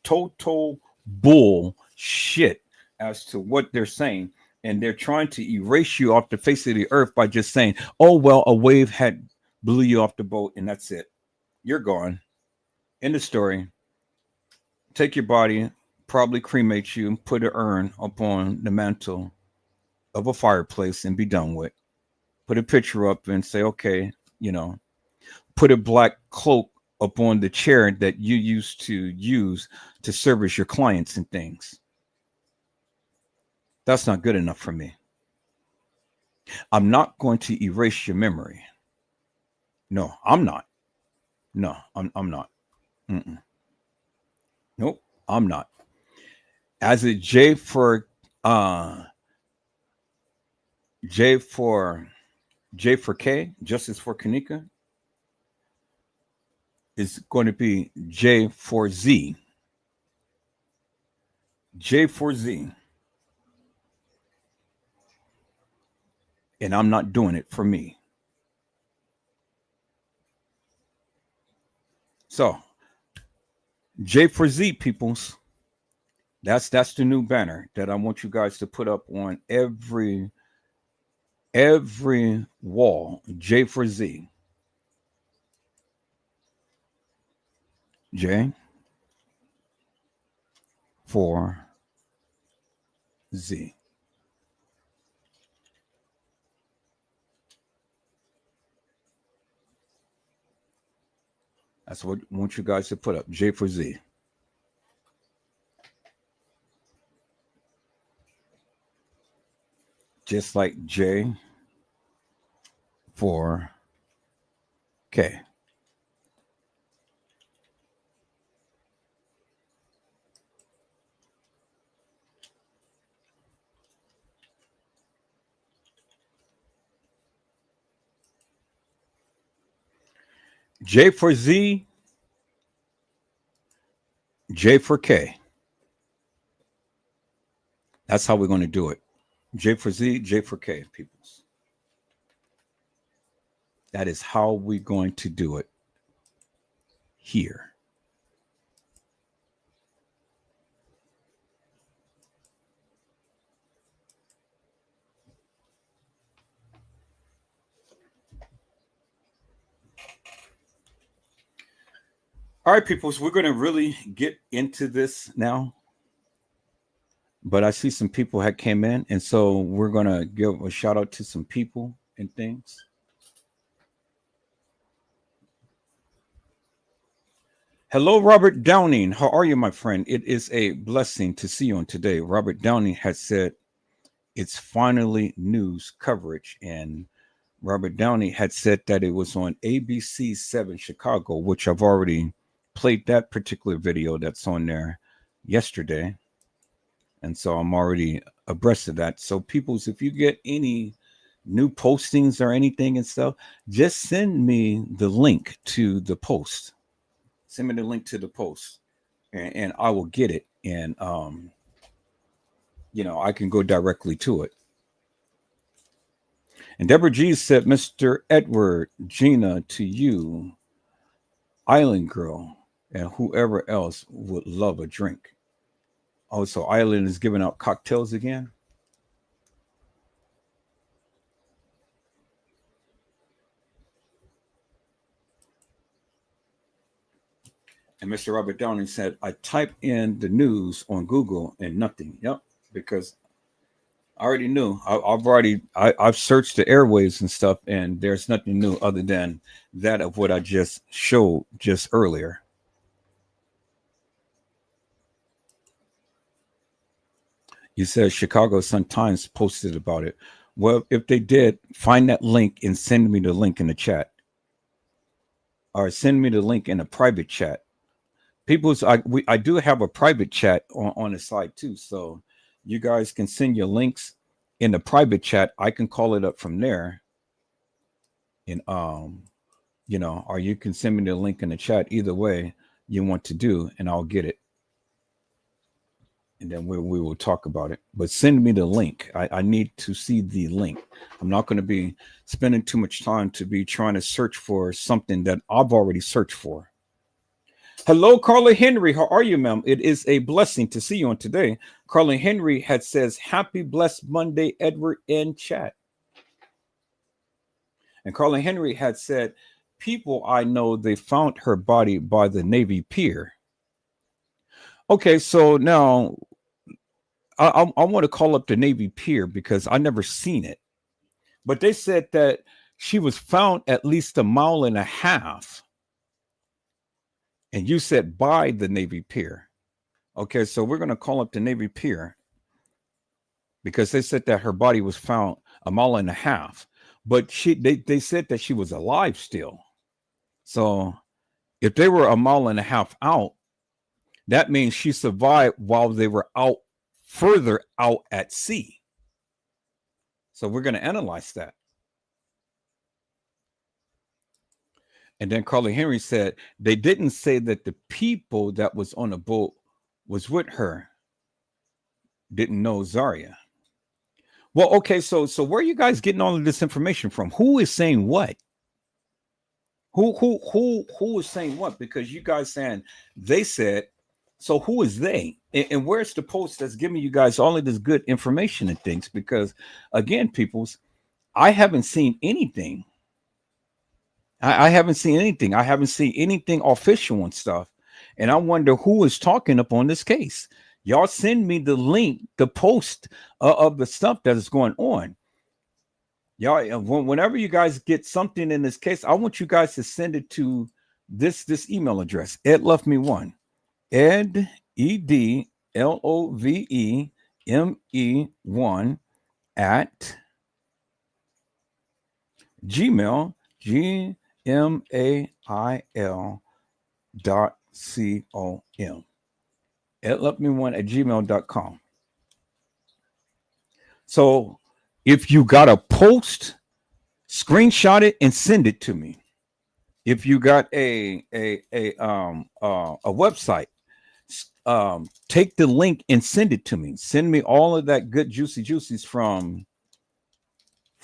Total bullshit as to what they're saying. And they're trying to erase you off the face of the earth by just saying, oh, well, a wave had blew you off the boat and that's it. You're gone. End of story. Take your body, probably cremate you, put an urn upon the mantle of a fireplace and be done with. Put a picture up and say, okay, put a black cloak upon the chair that you used to use to service your clients and things. That's not good enough for me. I'm not going to erase your memory. No, I'm not. No, I'm not. Mm-mm. Nope, I'm not. As a J for K, Justice for Kanika, is going to be J for Z. J for Z. And I'm not doing it for me. So, J for Z, peoples. That's the new banner that I want you guys to put up on every wall. J for Z. J for Z. That's what I want you guys to put up. J for Z. Just like J for K. J for Z, J for K. That's how we're going to do it. J for Z, J for K, peoples. That is how we're going to do it here. All right, peoples, we're going to really get into this now. But I see some people had came in, and so we're going to give a shout out to some people and things. Hello, Robert Downing. How are you, my friend? It is a blessing to see you on today. Robert Downing has said it's finally news coverage, and Robert Downey had said that it was on ABC 7 Chicago, which I've already played that particular video that's on there yesterday. And so I'm already abreast of that. So peoples, if you get any new postings or anything and stuff, just send me the link to the post. Send me the link to the post and I will get it. And, I can go directly to it. And Deborah G said, Mr. Edward, Gina, to you, Island Girl, and whoever else would love a drink. Oh, so Island is giving out cocktails again? And Mr. Robert Downing said, I typed in the news on Google and nothing. Yep, because I already knew. I've searched the airwaves and stuff, and there's nothing new other than that of what I just showed just earlier. You said Chicago Sun-Times posted about it. Well, if they did, find that link and send me the link in the chat, or send me the link in a private chat. I do have a private chat on the side too, so you guys can send your links in the private chat. I can call it up from there, and or you can send me the link in the chat. Either way you want to do, and I'll get it, and then we will talk about it. But send me the link. I need to see the link. I'm not going to be spending too much time to be trying to search for something that I've already searched for. Hello, Carla Henry. How are you, ma'am? It is a blessing to see you on today. Carla Henry says, happy blessed Monday, Edward, in chat. And Carla Henry had said, people I know, they found her body by the Navy pier. Okay, so now I want to call up the Navy pier because I never seen it. But they said that she was found at least 1.5 miles. And you said by the Navy pier. Okay, so we're going to call up the Navy pier because they said that her body was found 1.5 miles. But they said that she was alive still. So if they were 1.5 miles out, that means she survived while they were out further out at sea. So we're going to analyze that. And then Carly Henry said they didn't say that the people that was on the boat was with her didn't know Zahrie. Well, okay, so where are you guys getting all of this information from? Who is saying what? Who is saying what? Because you guys saying they said, so who is they? And where's the post that's giving you guys all of this good information and things? Because again, peoples, I haven't seen anything. I haven't seen anything. I haven't seen anything official and stuff. And I wonder who is talking up on this case. Y'all send me the link, the post of the stuff that is going on. Y'all, whenever you guys get something in this case, I want you guys to send it to this email address. Ed Love Me One. Ed EDLOVEME1 at Gmail GMAIL.com. Ed Love Me One at gmail.com. So if you got a post, screenshot it and send it to me. If you got a website, take the link and send it to me. Send me all of that good juicies from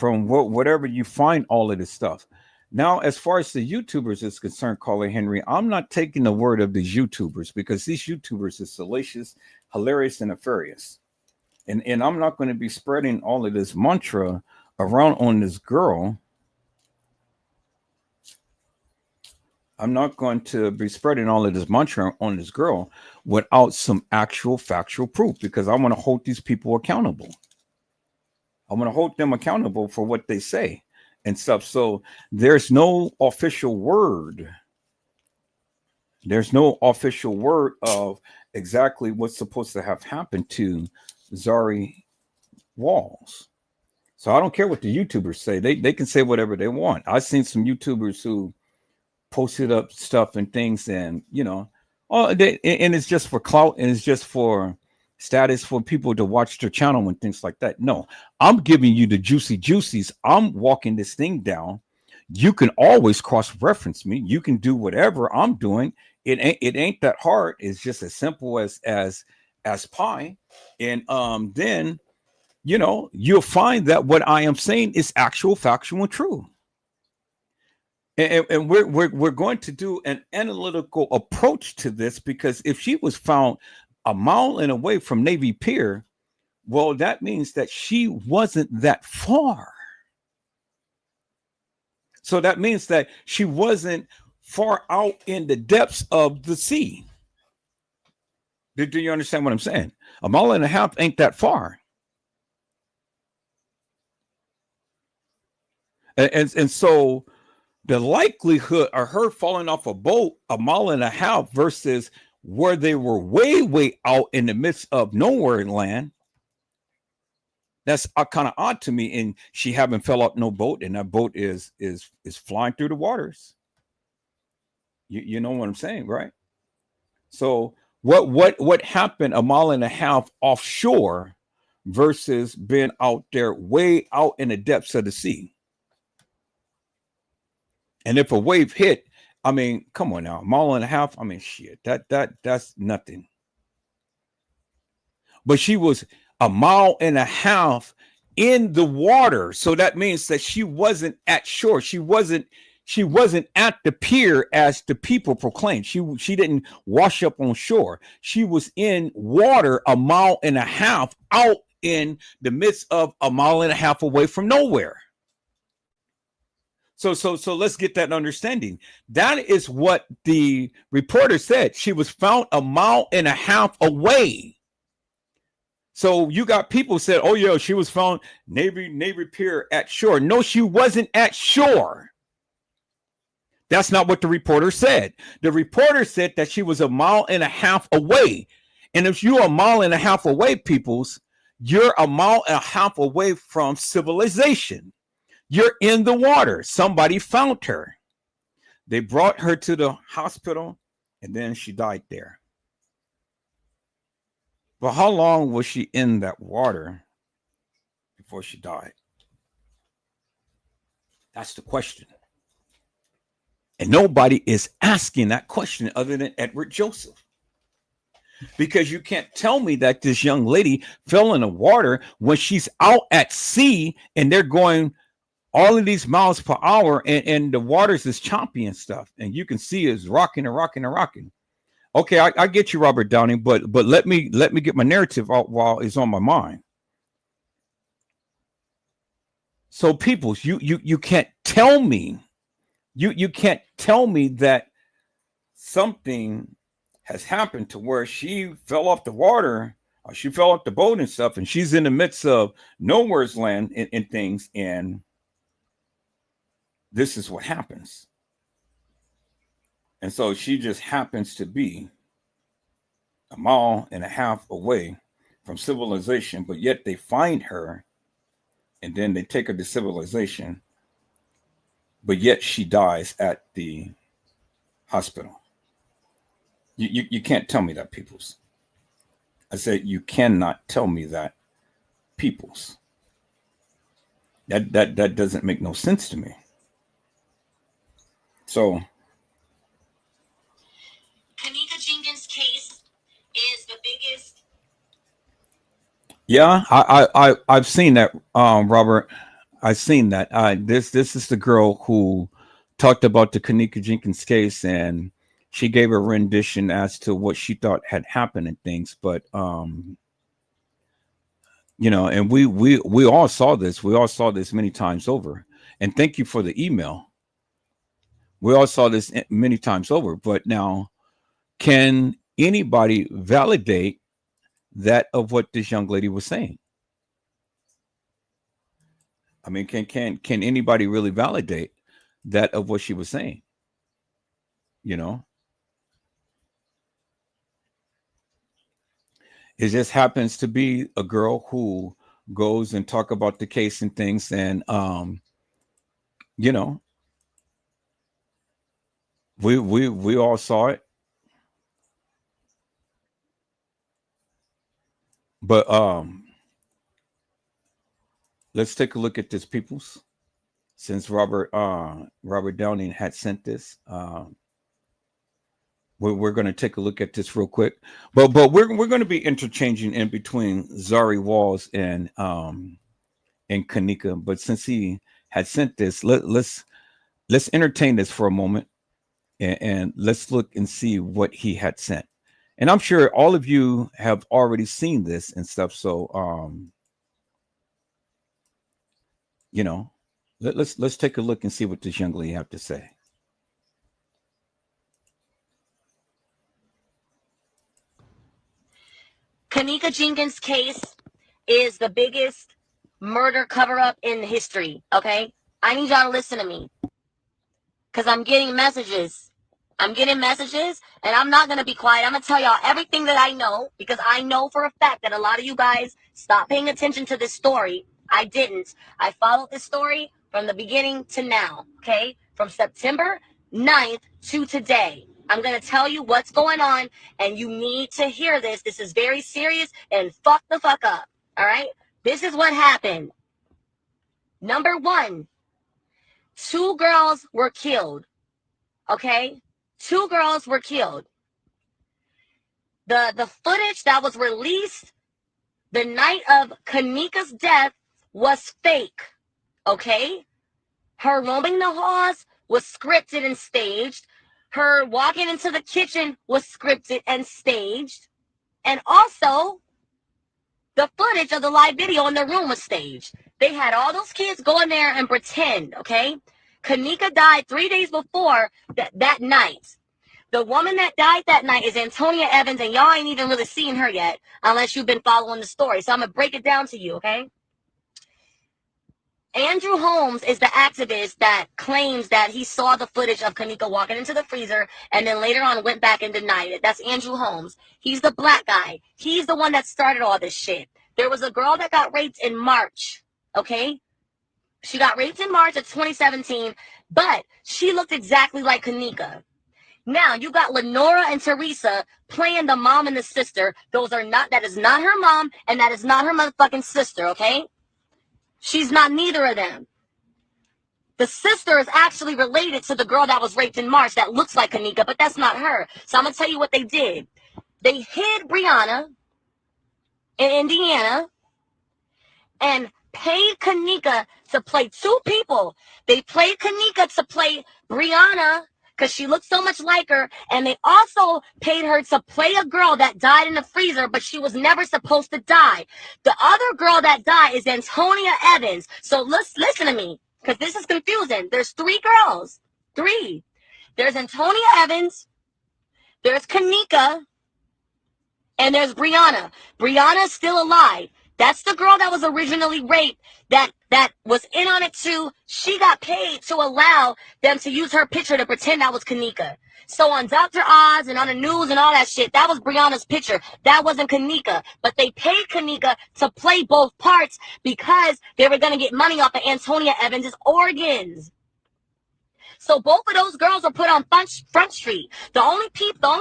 whatever you find all of this stuff. Now, as far as the YouTubers is concerned, Carla Henry, I'm not taking the word of these YouTubers because these YouTubers is salacious, hilarious, and nefarious. And I'm not going to be spreading all of this mantra around on this girl. I'm not going to be spreading all of this mantra on this girl without some actual factual proof because I want to hold these people accountable. I want to hold them accountable for what they say and stuff. So there's no official word. There's no official word of exactly what's supposed to have happened to Zahrie Walls. So I don't care what the YouTubers say. They can say whatever they want. I've seen some YouTubers who posted up stuff and things and, and it's just for clout and it's just for status for people to watch their channel and things like that. No, I'm giving you the juicies. I'm walking this thing down. You can always cross-reference me. You can do whatever I'm doing. It ain't that hard. It's just as simple as pie. And then, you'll find that what I am saying is actual, factual, and true. And we're going to do an analytical approach to this because if she was found 1 mile and away from Navy Pier, well, that means that she wasn't that far. So that means that she wasn't far out in the depths of the sea. Do you understand what I'm saying? 1.5 miles ain't that far. And so the likelihood of her falling off a boat 1.5 miles versus where they were way out in the midst of nowhere land, That's kind of odd to me. And she haven't fell off no boat, and that boat is flying through the waters. You know what I'm saying, right? So what happened a mile and a half offshore versus being out there way out in the depths of the sea? And if a wave hit, I mean, come on now, a mile and a half. I mean, shit, that's nothing. But she was a mile and a half in the water, so that means that she wasn't at shore. She wasn't at the pier as the people proclaimed. She didn't wash up on shore. She was in water a mile and a half out in the midst of a mile and a half away from nowhere. So let's get that understanding. That is what the reporter said. She was found a mile and a half away. So you got people who said, "Oh yeah, she was found Navy pier at shore." No, she wasn't at shore. That's not what the reporter said. The reporter said that she was a mile and a half away. And if you're a mile and a half away, peoples, you're a mile and a half away from civilization. You're in the water. Somebody found her. They brought her to the hospital, and then she died there. But how long was she in that water before she died? That's the question. And nobody is asking that question other than Edward Joseph. Because you can't tell me that this young lady fell in the water when she's out at sea and they're going all of these miles per hour and the waters is choppy and stuff. And you can see it's rocking and rocking and rocking. Okay, I get you, Robert Downey, but let me get my narrative out while it's on my mind. So people, you can't tell me, you can't tell me that something has happened to where she fell off the water, or she fell off the boat and stuff, and she's in the midst of nowhere's land and things, and this is what happens. And so she just happens to be a mile and a half away from civilization, but yet they find her and then they take her to civilization, but yet she dies at the hospital. You can't tell me that, peoples. I said you cannot tell me that, peoples. That doesn't make no sense to me. So Kanika Jenkins' case is the biggest. Yeah, I've seen that, Robert. I've seen that. This is the girl who talked about the Kanika Jenkins case, and she gave a rendition as to what she thought had happened and things. But you know, and we all saw this. We all saw this many times over. And thank you for the email. We all saw this many times over. But now, can anybody validate that of what this young lady was saying? I mean, can anybody really validate that of what she was saying? You know, it just happens to be a girl who goes and talk about the case and things, and you know, we all saw it. But let's take a look at this, peoples. Since Robert Downing had sent this, we're going to take a look at this real quick. But we're going to be interchanging in between Zahrie Walls and Kanika. But since he had sent this, let's entertain this for a moment, and let's look and see what he had sent. And I'm sure all of you have already seen this and stuff. So, you know, let's take a look and see what this young lady have to say. Kanika Jenkins' case is the biggest murder cover-up in history, okay? I need y'all to listen to me, because I'm getting messages I'm getting messages, and I'm not going to be quiet. I'm going to tell y'all everything that I know, because I know for a fact that a lot of you guys stopped paying attention to this story. I didn't. I followed this story from the beginning to now, okay? From September 9th to today. I'm going to tell you what's going on, and you need to hear this. This is very serious, and fuck the fuck up, all right? This is what happened. Number one, 2 girls were killed, okay? 2 girls were killed. The footage that was released the night of Kanika's death was fake, okay? Her roaming the halls was scripted and staged. Her walking into the kitchen was scripted and staged. And also, the footage of the live video in the room was staged. They had all those kids go in there and pretend, okay? Kanika died 3 days before that night. The woman that died that night is Antonia Evans, and y'all ain't even really seen her yet unless you've been following the story. So I'm going to break it down to you, okay? Andrew Holmes is the activist that claims that he saw the footage of Kanika walking into the freezer and then later on went back and denied it. That's Andrew Holmes. He's the black guy. He's the one that started all this shit. There was a girl that got raped in March, okay? She got raped in March of 2017, but she looked exactly like Kanika. Now, you got Lenora and Teresa playing the mom and the sister. That is not her mom, and that is not her motherfucking sister, okay? She's not neither of them. The sister is actually related to the girl that was raped in March that looks like Kanika, but that's not her. So I'm going to tell you what they did. They hid Brianna in Indiana and paid Kanika to play 2 people. They played Kanika to play Brianna because she looked so much like her, and they also paid her to play a girl that died in the freezer, but she was never supposed to die. The other girl that died is Antonia Evans. So listen to me, because this is confusing. There's 3 girls. 3. There's Antonia Evans, there's Kanika, and there's Brianna. Brianna's still alive. That's the girl that was originally raped, that was in on it too. She got paid to allow them to use her picture to pretend that was Kanika. So on Dr. Oz and on the news and all that shit, that was Brianna's picture. That wasn't Kanika. But they paid Kanika to play both parts because they were going to get money off of Antonia Evans' organs. So both of those girls were put on Front Street. The only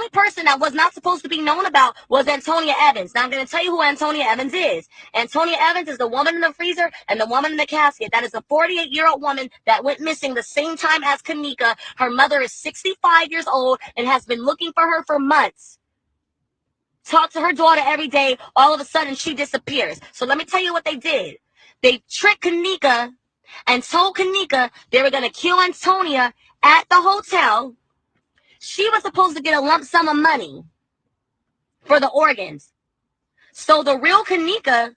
person that was not supposed to be known about was Antonia Evans. Now I'm going to tell you who Antonia Evans is. Antonia Evans is the woman in the freezer and the woman in the casket. That is a 48-year-old woman that went missing the same time as Kanika. Her mother is 65 years old and has been looking for her for months. Talk to her daughter every day. All of a sudden, she disappears. So let me tell you what they did. They tricked Kanika and told Kanika they were going to kill Antonia at the hotel. She was supposed to get a lump sum of money for the organs. So the real Kanika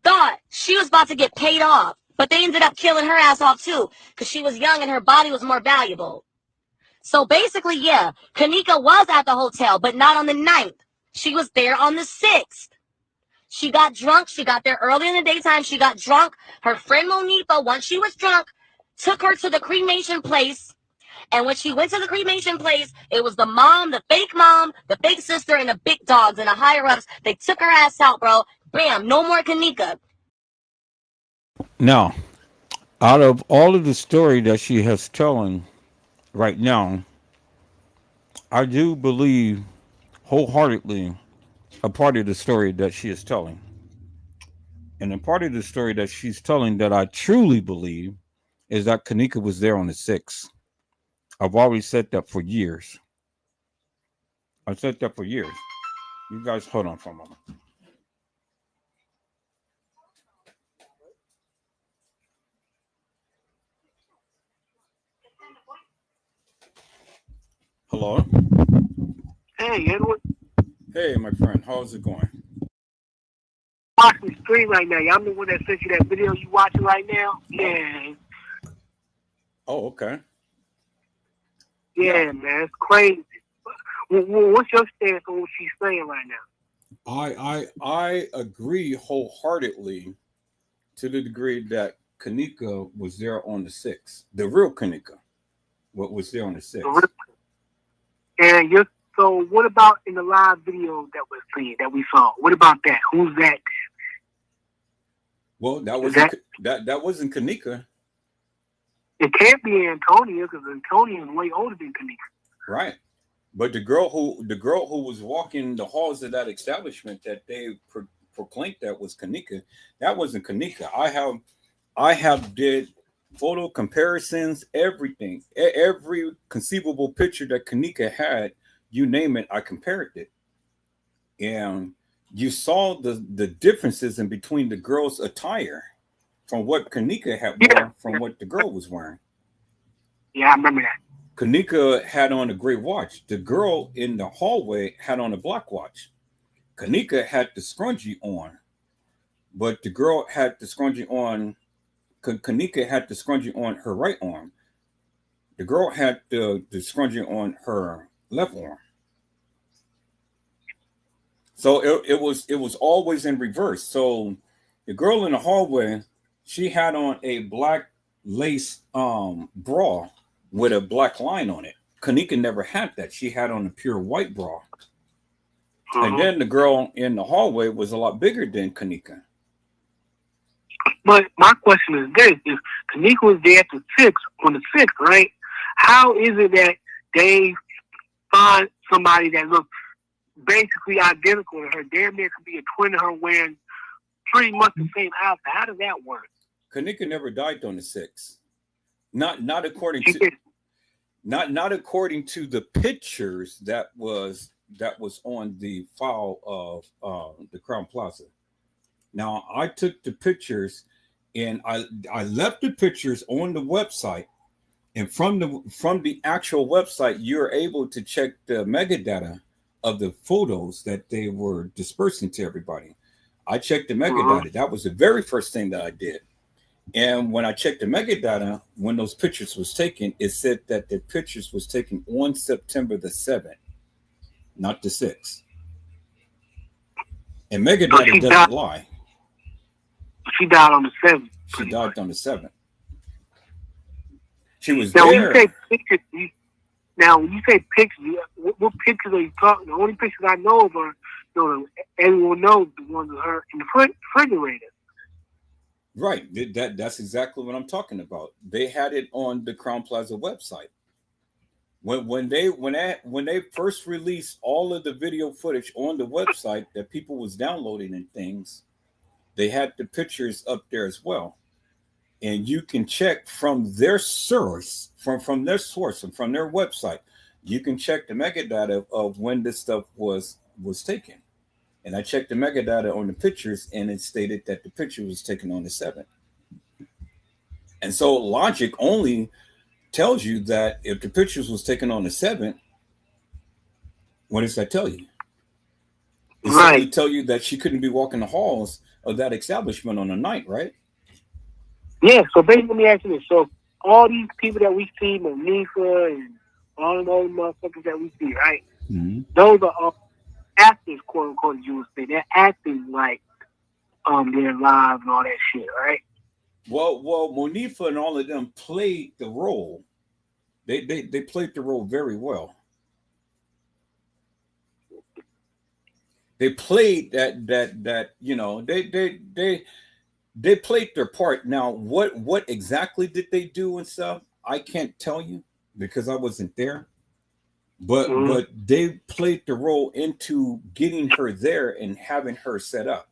thought she was about to get paid off, but they ended up killing her ass off too because she was young and her body was more valuable. So basically, yeah, Kanika was at the hotel, but not on the 9th. She was there on the 6th. She got drunk. She got there early in the daytime. She got drunk. Her friend Monifa, once she was drunk, took her to the cremation place. And when she went to the cremation place, it was the mom, the fake sister, and the big dogs and the higher-ups. They took her ass out, bro. Bam, no more Kanika. Now, out of all of the story that she has telling right now, I do believe wholeheartedly a part of the story that she is telling. And a part of the story that she's telling that I truly believe is that Kanika was there on the 6th. I've always said that for years. I've said that for years. You guys hold on for a moment. Hello? Hey, Edward. Hey, my friend. How's it going? Watching the stream right now. I'm the one that sent you that video you watching right now. Yeah. Oh, okay. Yeah, man. It's crazy. What's your stance on what she's saying right now? I agree wholeheartedly to the degree that Kanika was there on the 6th. The real Kanika was there on the 6th. And you're so. What about in the live video that we saw? What about that? Who's that? Well, that wasn't Kanika. It can't be Antonia because Antonia is way older than Kanika. Right. But the girl who was walking the halls of that establishment that they proclaimed that was Kanika, that wasn't Kanika. I have did photo comparisons, everything, every conceivable picture that Kanika had, you name it, I compared it, and you saw the differences in between the girl's attire from what Kanika had worn from what the girl was wearing. Yeah, I remember that. Kanika had on a gray watch. The girl in the hallway had on a black watch. Kanika had the scrunchie on, but the girl had the scrunchie on. Kanika had the scrunchie on her right arm. The girl had the scrunchie on her left arm. So it was always in reverse. So the girl in the hallway, she had on a black lace bra with a black line on it. Kanika never had that. She had on a pure white bra. And then the girl in the hallway was a lot bigger than Kanika. But my question is this: if Kanika was there at the 6th, right? How is it that they find somebody that looks basically identical to her? Damn near could be a twin of her wearing pretty much the same outfit. How does that work? Kanika never died on the 6th. Not according to not according to the pictures that was on the file of the Crown Plaza. Now I took the pictures and I left the pictures on the website, and from the actual website you're able to check the metadata of the photos that they were dispersing to everybody. I checked the metadata. That was the very first thing that I did. And when I checked the metadata, when those pictures was taken, it said that the pictures was taken on September the 7th, not the 6th. And metadata doesn't lie. She died on the 7th. She died on the 7th. She was now, there. When you say pictures, what pictures are you talking? The only pictures I know of are, everyone knows the ones of her in the refrigerator. Right. That's exactly what I'm talking about. They had it on the Crown Plaza website. When they first released all of the video footage on the website that people was downloading and things, they had the pictures up there as well. And you can check from their source, from their source and from their website. You can check the metadata of when this stuff was taken. And I checked the metadata on the pictures, and it stated that the picture was taken on the 7th. And so logic only tells you that if the pictures was taken on the 7th, what does that tell you? It simply tell you that she couldn't be walking the halls of that establishment on the night, right? Yeah, so basically, let me ask you this. So all these people that we see, Monifa and all of those motherfuckers that we see, right? Mm-hmm. Those are all actors, quote unquote, you would say. They're acting like they're live and all that shit, right? Well, Monifa and all of them played the role. They played the role very well. They played that they played their part. Now, what exactly did they do and stuff? I can't tell you because I wasn't there. But they played the role into getting her there and having her set up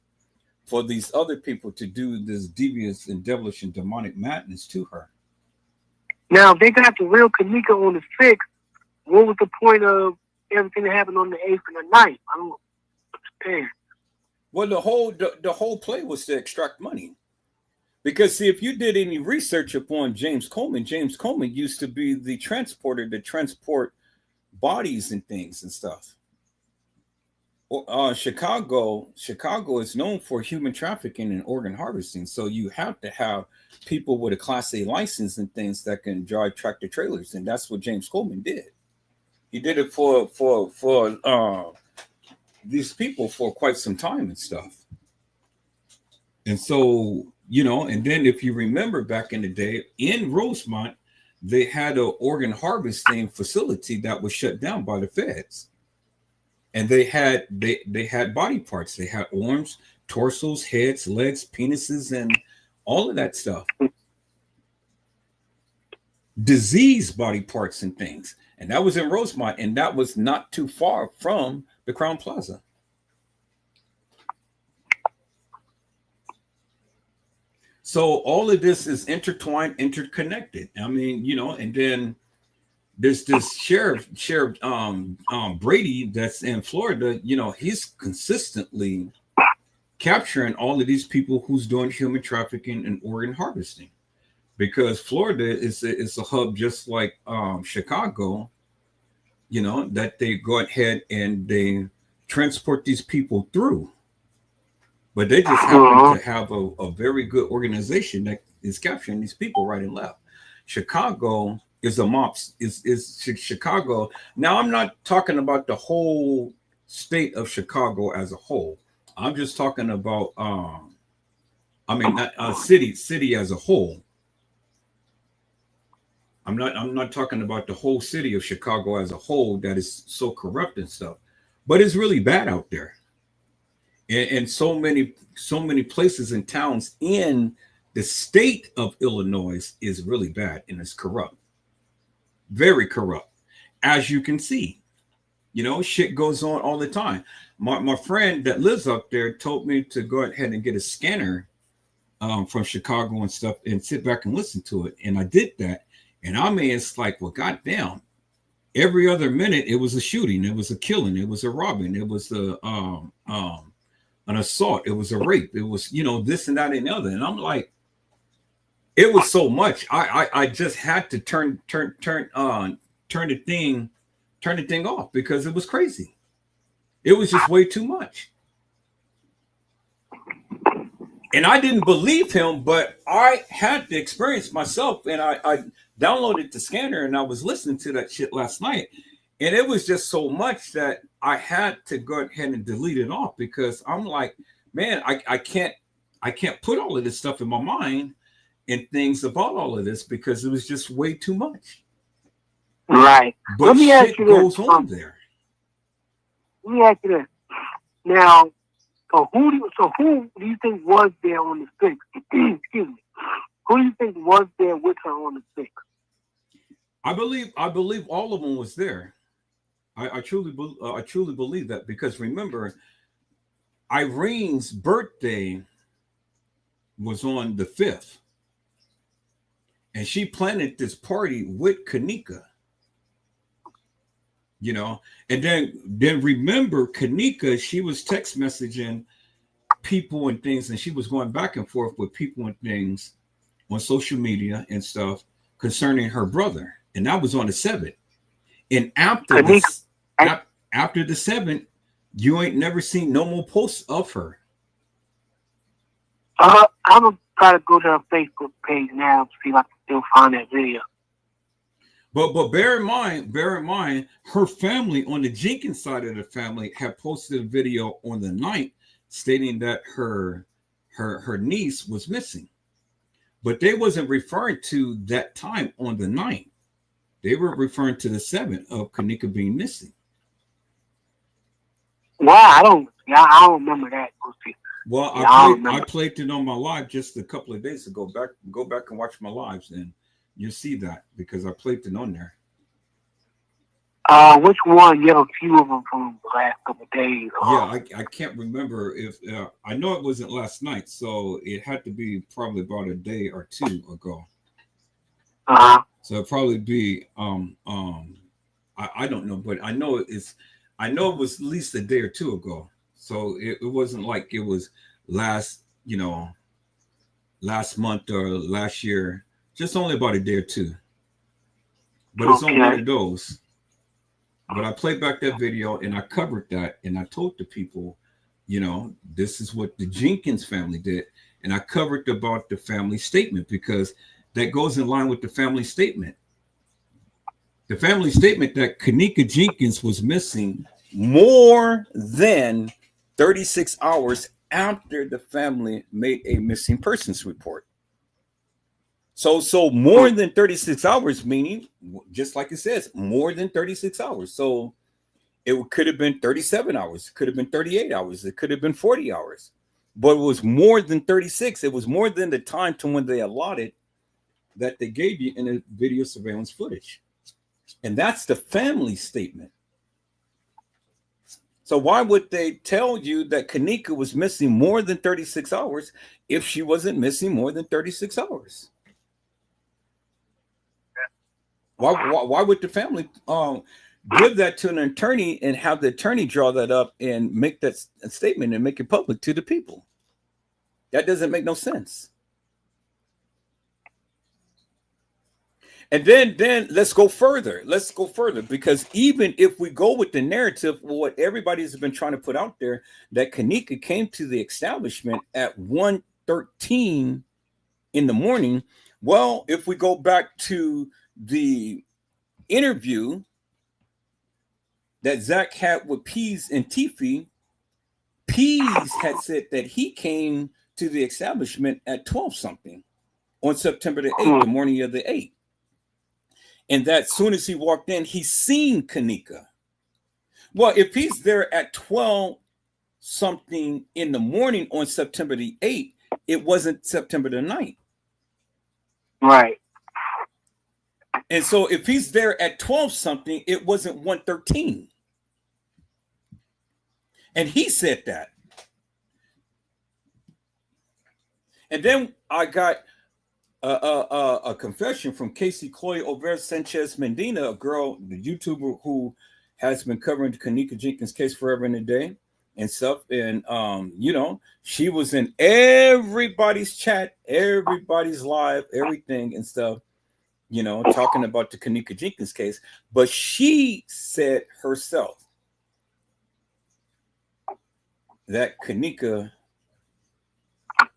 for these other people to do this devious and devilish and demonic madness to her. Now, if they got the real Kanika on the 6th, what was the point of everything that happened on the 8th and the 9th? I don't understand. Well, the whole play was to extract money. Because, see, if you did any research upon James Coleman used to be the transporter to transport bodies and things and stuff. Chicago is known for human trafficking and organ harvesting. So you have to have people with a Class A license and things that can drive tractor trailers. And that's what James Coleman did. He did it for these people for quite some time and stuff. And so, and then if you remember back in the day in Rosemont, they had an organ harvesting facility that was shut down by the feds. And they had body parts. They had arms, torsos, heads, legs, penises, and all of that stuff. Diseased body parts and things. And that was in Rosemont, and that was not too far from the Crown Plaza. So all of this is intertwined, interconnected. I mean, you know, and then there's this sheriff Brady that's in Florida. You know, he's consistently capturing all of these people who's doing human trafficking and organ harvesting, because Florida is a hub just like Chicago. You know, that they go ahead and they transport these people through. But they just happen to have a very good organization that is capturing these people right and left. Chicago is a MOPS, is Chicago. Now, I'm not talking about the whole state of Chicago as a whole. I'm just talking about, city as a whole. I'm not talking about the whole city of Chicago as a whole that is so corrupt and stuff. But it's really bad out there. And so many places and towns in the state of Illinois is really bad, and it's corrupt, very corrupt, as you can see. You know, shit goes on all the time. My friend that lives up there told me to go ahead and get a scanner from Chicago and stuff and sit back and listen to it, and I did that. And I mean, it's like, well, goddamn, every other minute it was a shooting, it was a killing, it was a robbing, it was an assault, it was a rape, it was, you know, this and that and the other. And I'm like, it was so much. I just had to turn the thing off because it was crazy. It was just way too much. And I didn't believe him, but I had the experience myself, and I downloaded the scanner and I was listening to that shit last night. And it was just so much that I had to go ahead and delete it off, because I'm like, man, I can't put all of this stuff in my mind and things about all of this, because it was just way too much. Right. But let me shit ask you goes this. on there. Let me ask you this. Now, so who do you think was there on the sixth? Excuse me. Who do you think was there with her on the sixth? I believe all of them was there. I truly believe that, because remember, Irene's birthday was on the 5th, and she planned this party with Kanika. You know, and then remember, Kanika, she was text messaging people and things, and she was going back and forth with people and things on social media and stuff concerning her brother, and that was on the 7th. And after the 7th, you ain't never seen no more posts of her. I'm gonna try to go to her Facebook page now to see if I can still find that video. But bear in mind, her family on the Jenkins side of the family had posted a video on the 9th stating that her niece was missing. But they wasn't referring to that time on the 9th. They were referring to the 7th of Kanika being missing. Wow, I don't remember that. Well, I played it on my live just a couple of days ago. Go back and watch my lives, and you'll see that, because I played it on there. Which one? You have a few of them from the last couple of days. Yeah, I can't remember if I know it wasn't last night, so it had to be probably about a day or two ago. So it'd probably be I don't know, but I know it was at least a day or two ago. So it wasn't like it was last month or last year, just only about a day or two. But it's on one of those. But I played back that video and I covered that, and I told the people, you know, this is what the Jenkins family did. And I covered about the family statement, because that goes in line with the family statement. The family statement that Kanika Jenkins was missing more than 36 hours after the family made a missing persons report. So more than 36 hours, meaning, just like it says, more than 36 hours. So it could have been 37 hours. It could have been 38 hours. It could have been 40 hours. But it was more than 36. It was more than the time to when they allotted that they gave you in the video surveillance footage. And that's the family statement. So why would they tell you that Kanika was missing more than 36 hours if she wasn't missing more than 36 hours? Why would the family give that to an attorney and have the attorney draw that up and make that statement and make it public to the people? That doesn't make no sense. And then let's go further. Let's go further, because even if we go with the narrative, what everybody's been trying to put out there, that Kanika came to the establishment at 1:13 in the morning. Well, if we go back to the interview that Zach had with Pease and Tiffy, Pease had said that he came to the establishment at 12 something on September the 8th, the morning of the 8th. And that as soon as he walked in, he seen Kanika. Well, if he's there at 12 something in the morning on September the 8th, it wasn't September the 9th. Right. And so if he's there at 12 something, it wasn't 1:13. And he said that. And then I got a confession from Casey Chloe Over Sanchez Medina, a girl, the YouTuber who has been covering the Kanika Jenkins case forever and a day and stuff. And, she was in everybody's chat, everybody's live, everything and stuff, talking about the Kanika Jenkins case. But she said herself that Kanika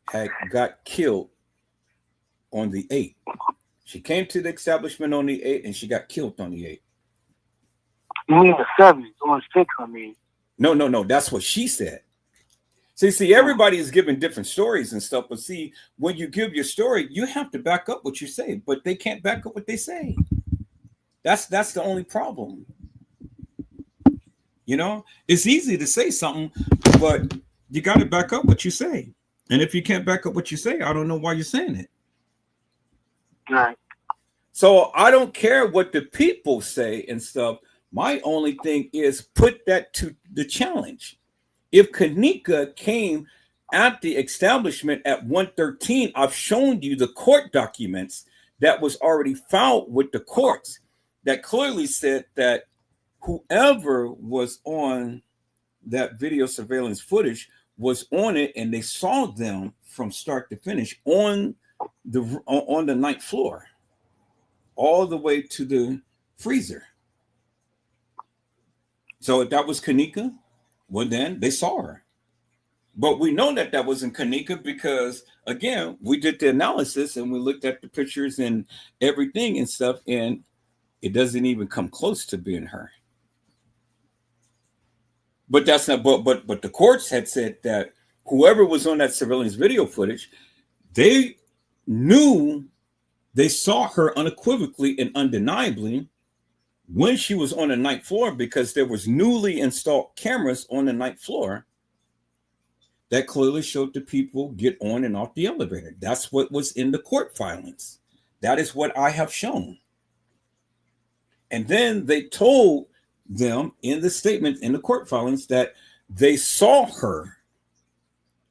had got killed on the 8th. She came to the establishment on the 8th and she got killed on the 8th. You mean the 7th or 6th, I mean? No. That's what she said. See, everybody is giving different stories and stuff, but see, when you give your story, you have to back up what you say, but they can't back up what they say. That's the only problem. It's easy to say something, but you got to back up what you say. And if you can't back up what you say, I don't know why you're saying it. Right. So I don't care what the people say and stuff. My only thing is put that to the challenge. If Kanika came at the establishment at 1:13, I've shown you the court documents that was already filed with the courts that clearly said that whoever was on that video surveillance footage was on it, and they saw them from start to finish on the 9th floor, all the way to the freezer. So if that was Kanika, well, then they saw her. But we know that wasn't Kanika because, again, we did the analysis and we looked at the pictures and everything and stuff, and it doesn't even come close to being her. But that's not. But the courts had said that whoever was on that surveillance video footage, they knew, they saw her unequivocally and undeniably when she was on the 9th floor, because there was newly installed cameras on the 9th floor that clearly showed the people get on and off the elevator. That's what was in the court filings. That is what I have shown. And then they told them in the statement in the court filings that they saw her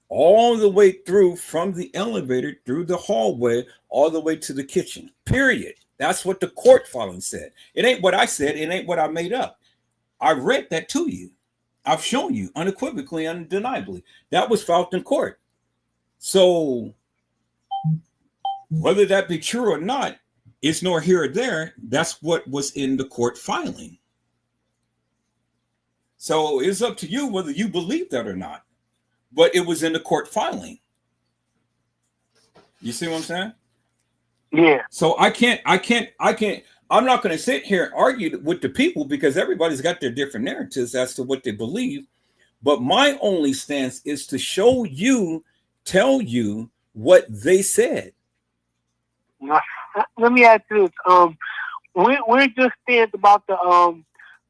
all the way through from the elevator, through the hallway, all the way to the kitchen, period. That's what the court filing said. It ain't what I said. It ain't what I made up. I read that to you. I've shown you unequivocally, undeniably. That was filed in court. So whether that be true or not, it's nor here or there. That's what was in the court filing. So it's up to you whether you believe that or not. But it was in the court filing. You see what I'm saying? Yeah. So I'm not going to sit here and argue with the people because everybody's got their different narratives as to what they believe. But my only stance is to show you, tell you what they said. Let me ask you this. Where just stands about the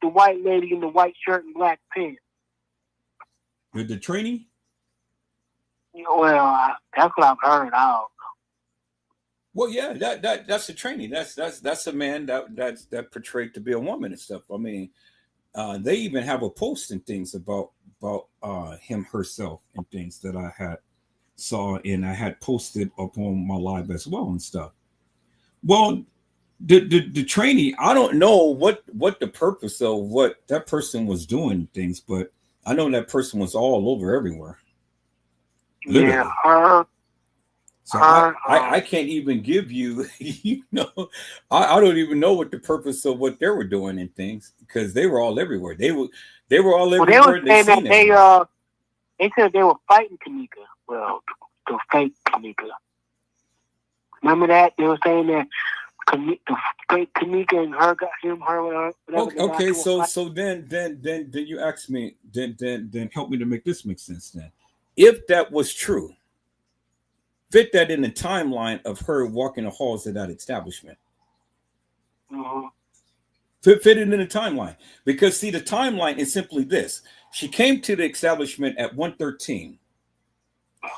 white lady in the white shirt and black pants? With the trainee? Well, that's what I've heard. Well, yeah, that's a trainee. That's a man that portrayed to be a woman and stuff. I mean, they even have a post and things about him herself and things that I had saw and I had posted up on my live as well and stuff. Well, the trainee, I don't know what the purpose of what that person was doing and things, but I know that person was all over everywhere. Literally. Yeah. So I can't even give you, I don't even know what the purpose of what they were doing and things because they were all everywhere. They were all everywhere. Well, they were saying that they said they were fighting Kanika. Well, the fake Kanika. Remember that they were saying that the fake Kanika and her got him, her. Okay, so then you ask me, then help me to make this make sense. Then, if that was true, fit that in the timeline of her walking the halls of that establishment. Mm-hmm. Fit it in the timeline because see, the timeline is simply this: she came to the establishment at 1:13.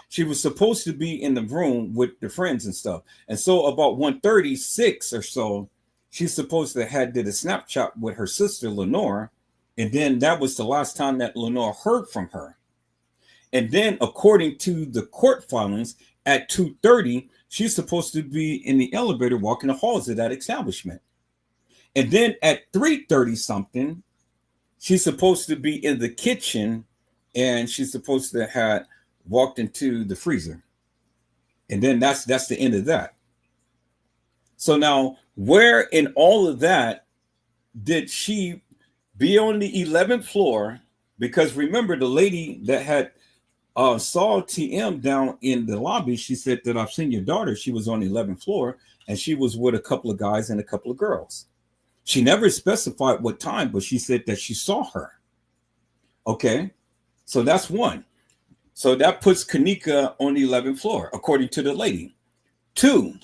She was supposed to be in the room with the friends and stuff, and so about 1:36 or so, she's supposed to have did a Snapchat with her sister Lenore, and then that was the last time that Lenore heard from her. And then, according to the court filings, at 2:30, she's supposed to be in the elevator walking the halls of that establishment. And then at 3:30 something, she's supposed to be in the kitchen and she's supposed to have walked into the freezer. And then that's the end of that. So now, where in all of that did she be on the 11th floor? Because remember, the lady that had saw TM down in the lobby, she said that I've seen your daughter. She was on the 11th floor and she was with a couple of guys and a couple of girls. She never specified what time, but she said that she saw her. Okay, so that's one. So that puts Kanika on the 11th floor, according to the lady. Two,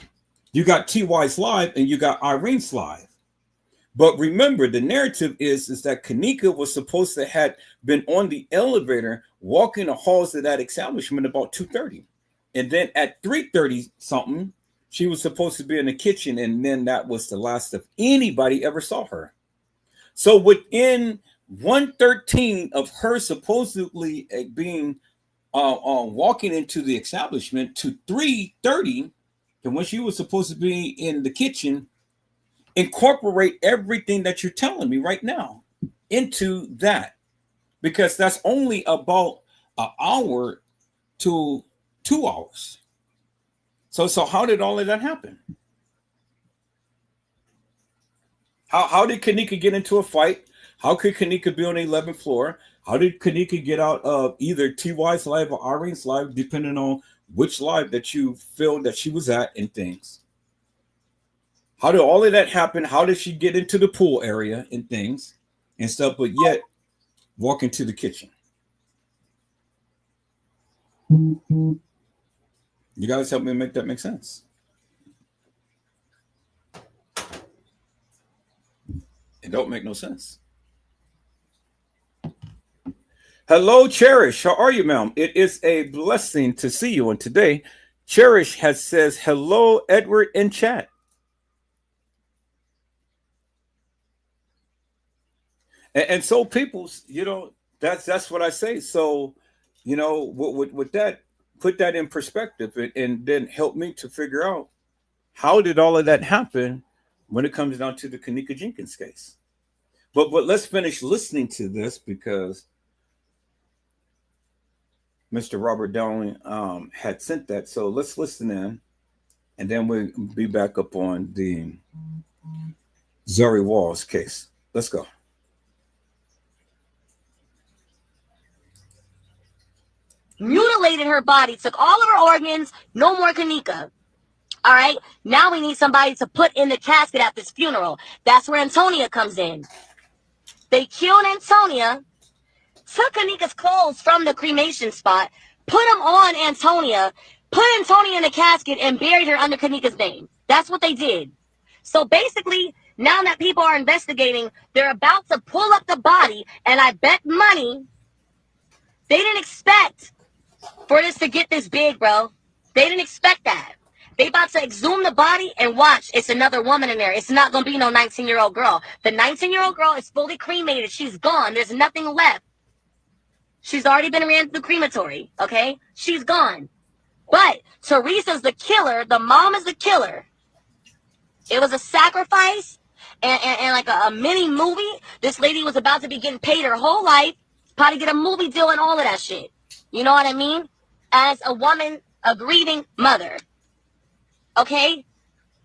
you got TY's live and you got Irene's live. But remember, the narrative is that Kanika was supposed to have been on the elevator walking the halls of that establishment about 2:30. And then at 3:30 something, she was supposed to be in the kitchen. And then that was the last of anybody ever saw her. So within 1:13 of her supposedly being walking into the establishment to 3:30, and when she was supposed to be in the kitchen, incorporate everything that you're telling me right now into that, because that's only about an hour to 2 hours. So how did all of that happen? How did Kanika get into a fight? How could Kanika be on the 11th floor? How did Kanika get out of either TY's live or Irene's live, depending on which live that you feel that she was at and things? How did all of that happen? How did she get into the pool area and things and stuff, but yet walk into the kitchen? You guys help me make that make sense. It don't make no sense. Hello, Cherish. How are you, ma'am? It is a blessing to see you. And today, Cherish says, hello, Edward, in chat. And so people, that's what I say. So, with that, put that in perspective and then help me to figure out how did all of that happen when it comes down to the Kanika Jenkins case. But let's finish listening to this because Mr. Robert Dowling had sent that. So let's listen in and then we'll be back up on the Zahrie Walls case. Let's go. Mutilated her body, took all of her organs, no more Kanika. All right, now we need somebody to put in the casket at this funeral. That's where Antonia comes in. They killed Antonia, took Kanika's clothes from the cremation spot, put them on Antonia, put Antonia in a casket, and buried her under Kanika's name. That's what they did. So basically, now that people are investigating, they're about to pull up the body, and I bet money they didn't expect for this to get this big, bro. They didn't expect that. They about to exhume the body and watch. It's another woman in there. It's not going to be no 19-year-old girl. The 19-year-old girl is fully cremated. She's gone. There's nothing left. She's already been ran through crematory, okay? She's gone. But Teresa's the killer. The mom is the killer. It was a sacrifice and like a mini movie. This lady was about to be getting paid her whole life, probably get a movie deal and all of that shit. You know what I mean? As a woman, a grieving mother. Okay?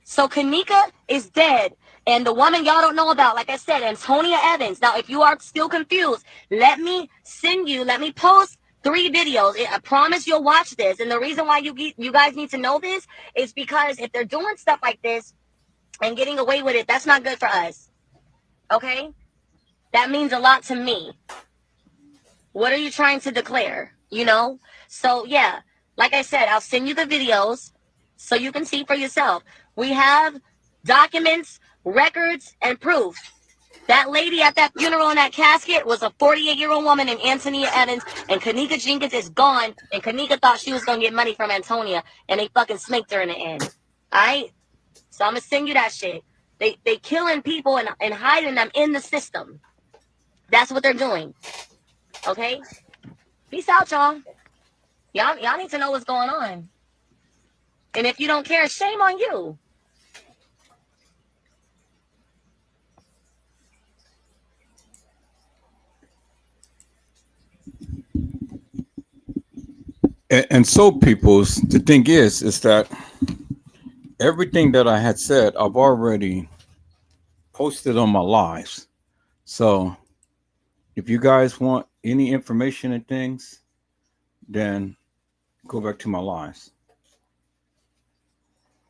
So Kanika is dead. And the woman y'all don't know about, like I said, Antonia Evans. Now, if you are still confused, let me post 3 videos. I promise you'll watch this. And the reason why you guys need to know this is because if they're doing stuff like this and getting away with it, that's not good for us. Okay? That means a lot to me. What are you trying to declare? You know? So, yeah. Like I said, I'll send you the videos so you can see for yourself. We have documents, records, and proof. That lady at that funeral in that casket was a 48-year-old woman named Antonia Evans, and Kanika Jenkins is gone, and Kanika thought she was going to get money from Antonia, and they fucking snaked her in the end. All right? So I'm going to send you that shit. They killing people and hiding them in the system. That's what they're doing. Okay? Peace out, y'all. Y'all need to know what's going on. And if you don't care, shame on you. And so, peoples, the thing is that everything that I had said, I've already posted on my lives. So if you guys want any information and things, then go back to my lives.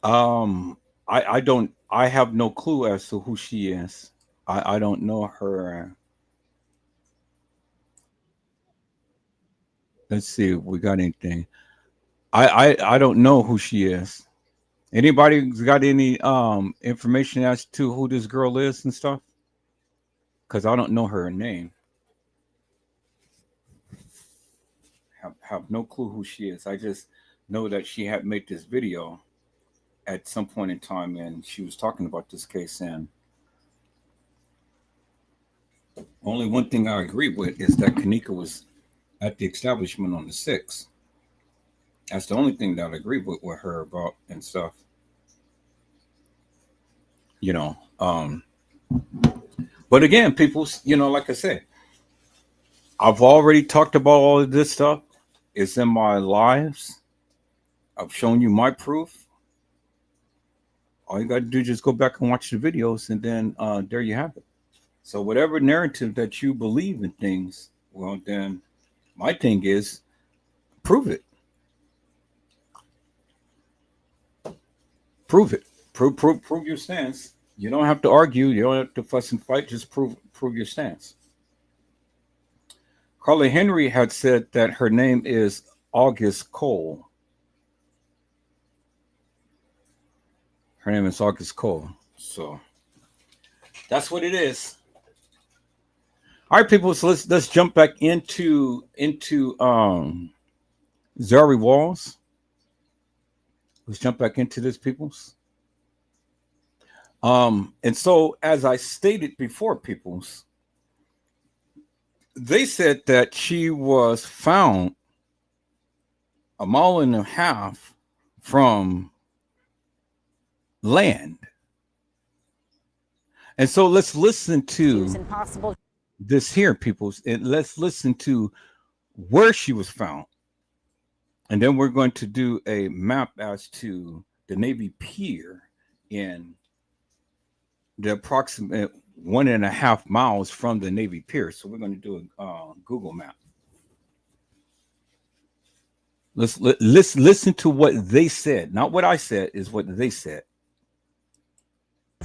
I have no clue as to who she is. I don't know her. Let's see if we got anything. I don't know who she is. Anybody got any information as to who this girl is and stuff? Because I don't know her name. Have no clue who she is. I just know that she had made this video at some point in time, and she was talking about this case. And only one thing I agree with is that Kanika was at the establishment on the 6th. That's the only thing that I agree with her about and stuff. You know, but again, people, you know, like I said, I've already talked about all of this stuff. It's in my lives. I've shown you my proof. All you got to do is just go back and watch the videos, and then there you have it. So whatever narrative that you believe in things, well, then my thing is prove it. Prove it. Prove your stance. You don't have to argue. You don't have to fuss and fight. Just prove your stance. Carly Henry had said that her name is August Cole. Her name is August Cole. So that's what it is. All right, people. So let's jump back into Zahrie Walls. Let's jump back into this, peoples. And so, as I stated before, peoples, they said that she was found 1.5 miles from land. And so let's listen to this here, peoples, and let's listen to where she was found. And then we're going to do a map as to the Navy Pier in the approximate 1.5 miles from the Navy Pier. So we're going to do a Google map. Let's listen to what they said. Not what I said, is what they said.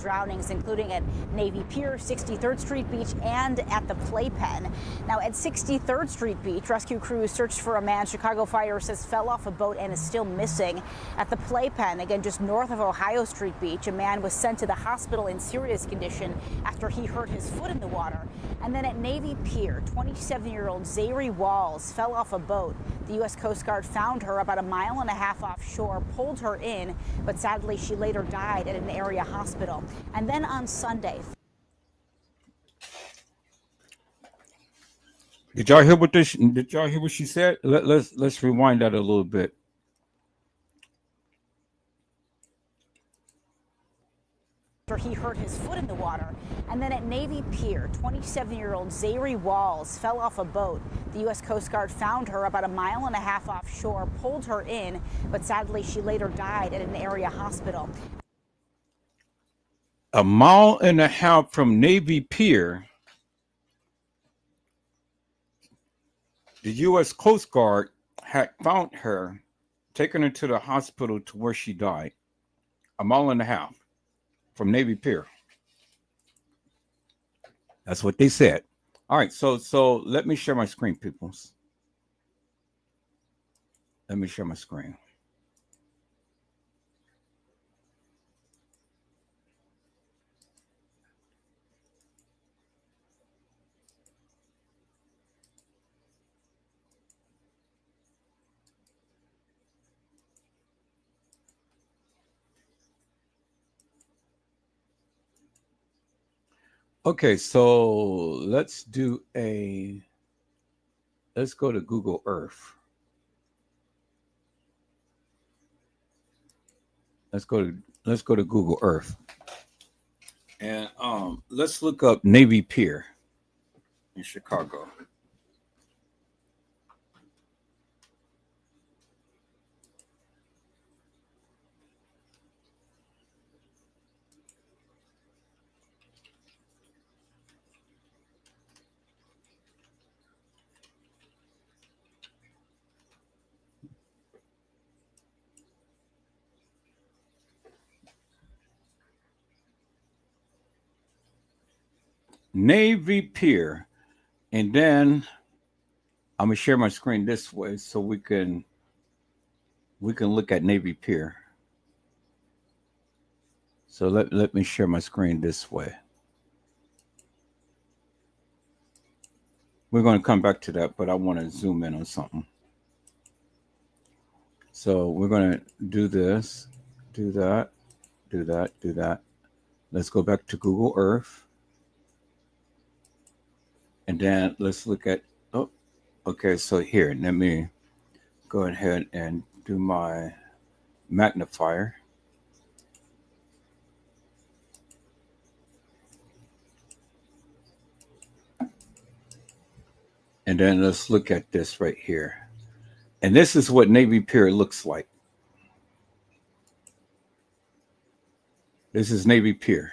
Drownings, including at Navy Pier, 63rd Street Beach, and at the Playpen. Now, at 63rd Street Beach, rescue crews searched for a man Chicago Fire says fell off a boat and is still missing. At the Playpen, again just north of Ohio Street Beach, a man was sent to the hospital in serious condition after he hurt his foot in the water. And then at Navy Pier, 27-year-old Zahrie Walls fell off a boat. The U.S. Coast Guard found her about a mile and a half offshore, pulled her in, but sadly she later died at an area hospital. And then on Sunday. Did y'all hear what this? Did y'all hear what she said? Let's rewind that a little bit. He hurt his foot in the water. And then at Navy Pier, 27-year-old Zahrie Walls fell off a boat. The U.S. Coast Guard found her about a mile and a half offshore, pulled her in, but sadly she later died at an area hospital. A mile and a half from Navy Pier, the U.S. Coast Guard had found her, taken her to the hospital to where she died. A mile and a half from Navy Pier. That's what they said. All right, so let me share my screen, peoples. Let me share my screen. Okay, so let's go to Google Earth. Let's go to Google Earth. And let's look up Navy Pier in Chicago. Navy Pier, and then I'm gonna share my screen this way so we can look at Navy Pier. So let me share my screen this way. We're going to come back to that, but I want to zoom in on something. So we're going to do this, do that, do that, do that. Let's go back to Google Earth. And then let's look at, oh, okay, so here, let me go ahead and do my magnifier. And then let's look at this right here. And this is what Navy Pier looks like. This is Navy Pier.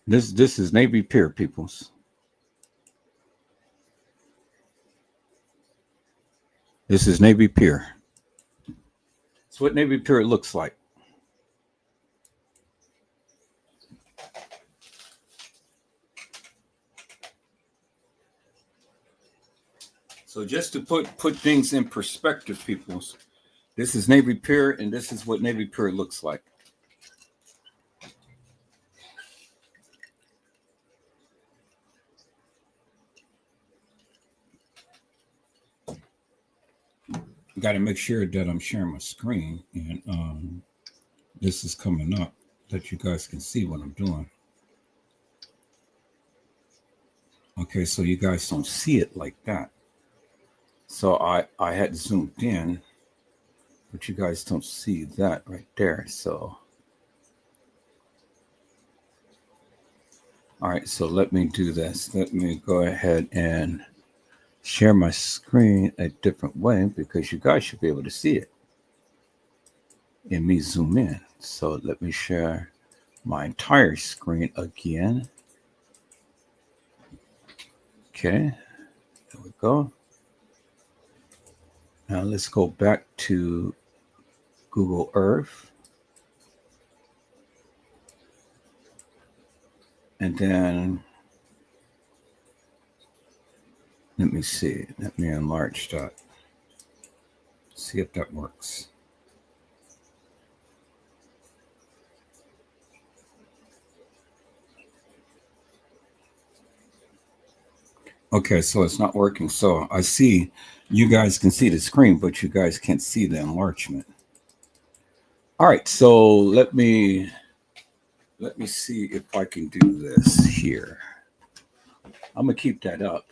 This is Navy Pier, peoples. This is Navy Pier. It's what Navy Pier looks like. So just to put things in perspective, peoples, this is Navy Pier, and this is what Navy Pier looks like. Got to make sure that I'm sharing my screen, and this is coming up that you guys can see what I'm doing. Okay, so you guys don't see it like that. So I had zoomed in, but you guys don't see that right there. So, all right, so let me do this. Let me go ahead and share my screen a different way because you guys should be able to see it and me zoom in. So let me share my entire screen again. Okay, there we go. Now let's go back to Google Earth. And then, let me see. Let me enlarge that. See if that works. Okay, so it's not working. So I see you guys can see the screen, but you guys can't see the enlargement. All right, so let me see if I can do this here. I'm gonna keep that up.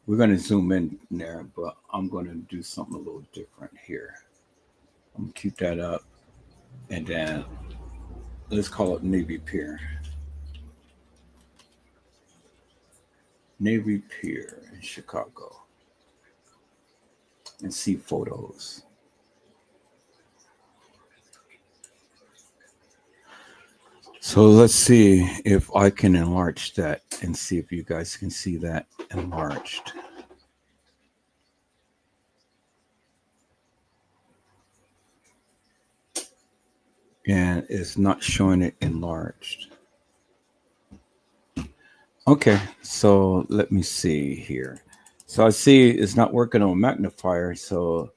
We're gonna zoom in there, but I'm gonna do something a little different here. I'm gonna keep that up, and then let's call it Navy Pier. Navy Pier in Chicago, and see photos. So let's see if I can enlarge that and see if you guys can see that enlarged. And it's not showing it enlarged. Okay, so let me see here. So I see it's not working on magnifier, so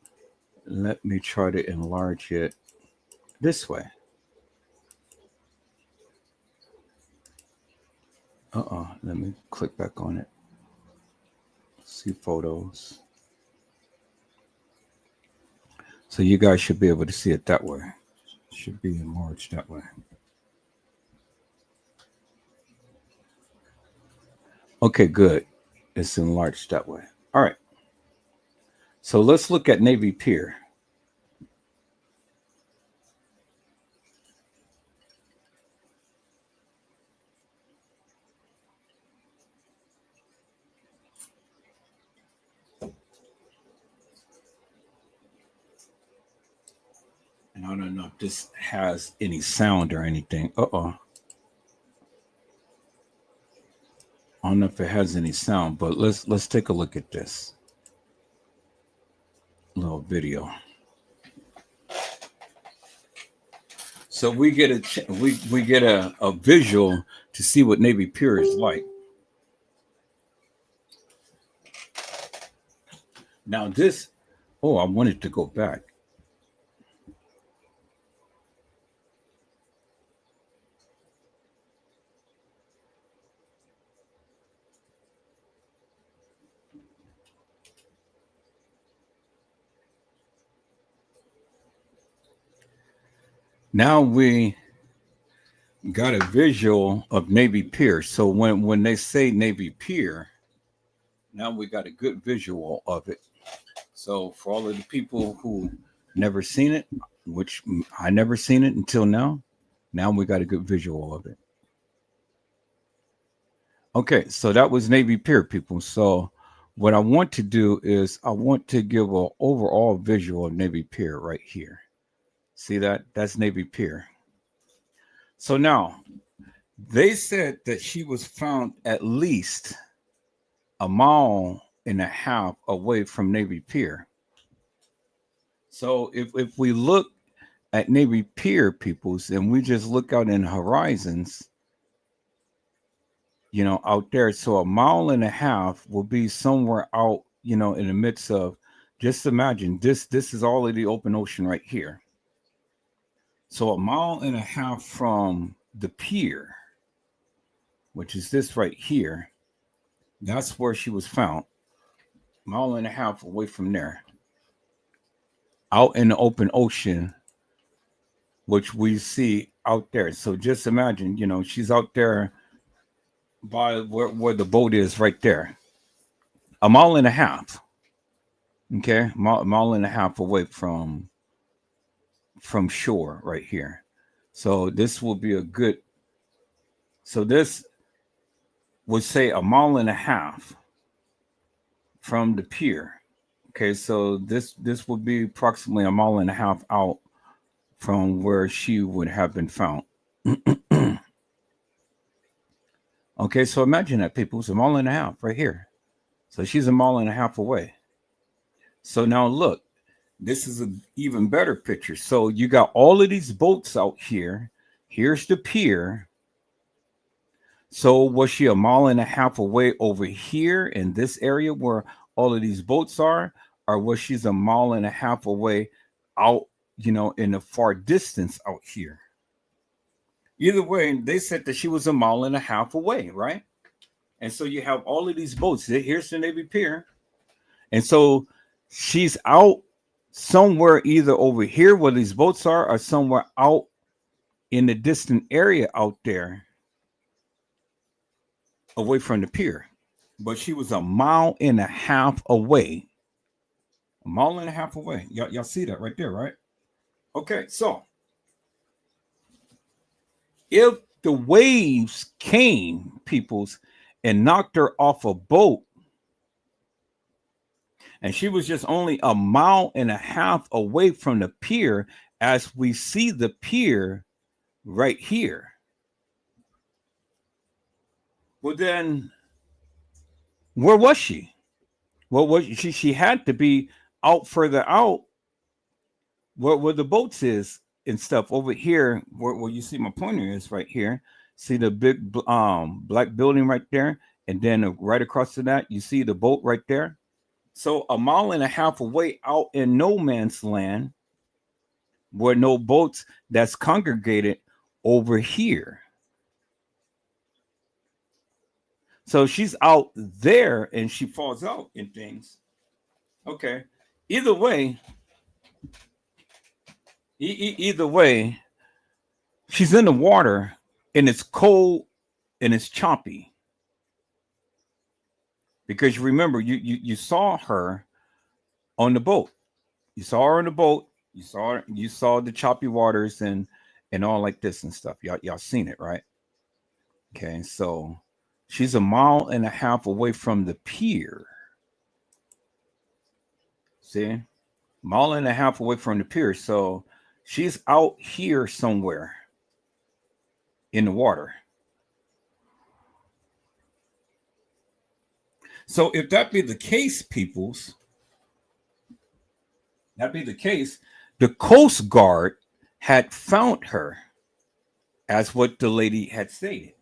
let me try to enlarge it this way. Let me click back on it. See photos. So you guys should be able to see it that way. Should be enlarged that way. Okay, good. It's enlarged that way. All right. So let's look at Navy Pier. And I don't know if this has any sound or anything. I don't know if it has any sound, but let's take a look at this little video. So we get a visual to see what Navy Pier is like. Now this, I wanted to go back. Now we got a visual of Navy Pier. So when they say Navy Pier, now we got a good visual of it. So for all of the people who never seen it, which I never seen it until now we got a good visual of it. Okay, so that was Navy Pier, people. So what I want to do is I want to give an overall visual of Navy Pier right here. See that? That's Navy Pier. So now, they said that she was found at least 1.5 miles away from Navy Pier. So if we look at Navy Pier, peoples, and we just look out in horizons, out there, so 1.5 miles will be somewhere out, in the midst of, just imagine this is all of the open ocean right here. So 1.5 miles from the pier, which is this right here, that's where she was found. 1.5 miles away from there, out in the open ocean, which we see out there. So just imagine, she's out there by where the boat is right there. 1.5 miles. Okay, 1.5 miles away from shore right here. So this will be a good, so this would say 1.5 miles from the pier. Okay, so this would be approximately 1.5 miles out from where she would have been found. Okay, so imagine that, people. It's 1.5 miles right here. So she's 1.5 miles away. So now look, this is an even better picture. So you got all of these boats out here. Here's the pier. So was she a mile and a half away over here in this area where all of these boats are? Or was she a mile and a half away out, in the far distance out here? Either way, they said that she was a mile and a half away, right? And so you have all of these boats. Here's the Navy Pier. And so she's out somewhere either over here where these boats are or somewhere out in the distant area out there away from the pier. But she was a mile and a half away. A mile and a half away. Y'all see that right there, right? Okay, so if the waves came, peoples, and knocked her off a boat, and she was just only a mile and a half away from the pier, as we see the pier right here, well, then where was she? Well, she had to be out further out where the boats is and stuff over here where you see my pointer is right here. See the big black building right there, and then right across to that you see the boat right there. So a mile and a half away out in no man's land where no boats that's congregated over here. So she's out there and she falls out in things. Okay. Either way, she's in the water and it's cold and it's choppy. Because you remember, you saw her on the boat. You saw her on the boat. You saw the choppy waters and all like this and stuff. Y'all seen it, right? Okay, so she's a mile and a half away from the pier. See? Mile and a half away from the pier. So she's out here somewhere in the water. So if that be the case, peoples, that be the case, the Coast Guard had found her, as what the lady had stated.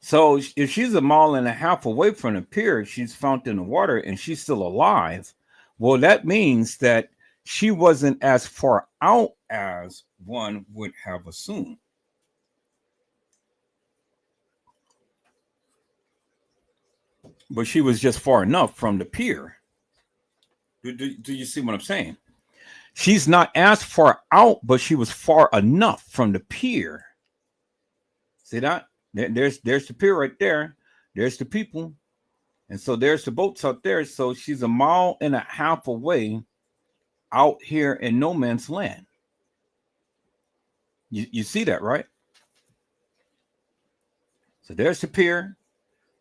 So if she's a mile and a half away from the pier, she's found in the water and she's still alive. Well, that means that she wasn't as far out as one would have assumed. But she was just far enough from the pier. Do you see what I'm saying? She's not as far out, but she was far enough from the pier. See that? There's the pier right there. There's the people. And so there's the boats out there. So she's a mile and a half away out here in no man's land. You see that, right? So there's the pier.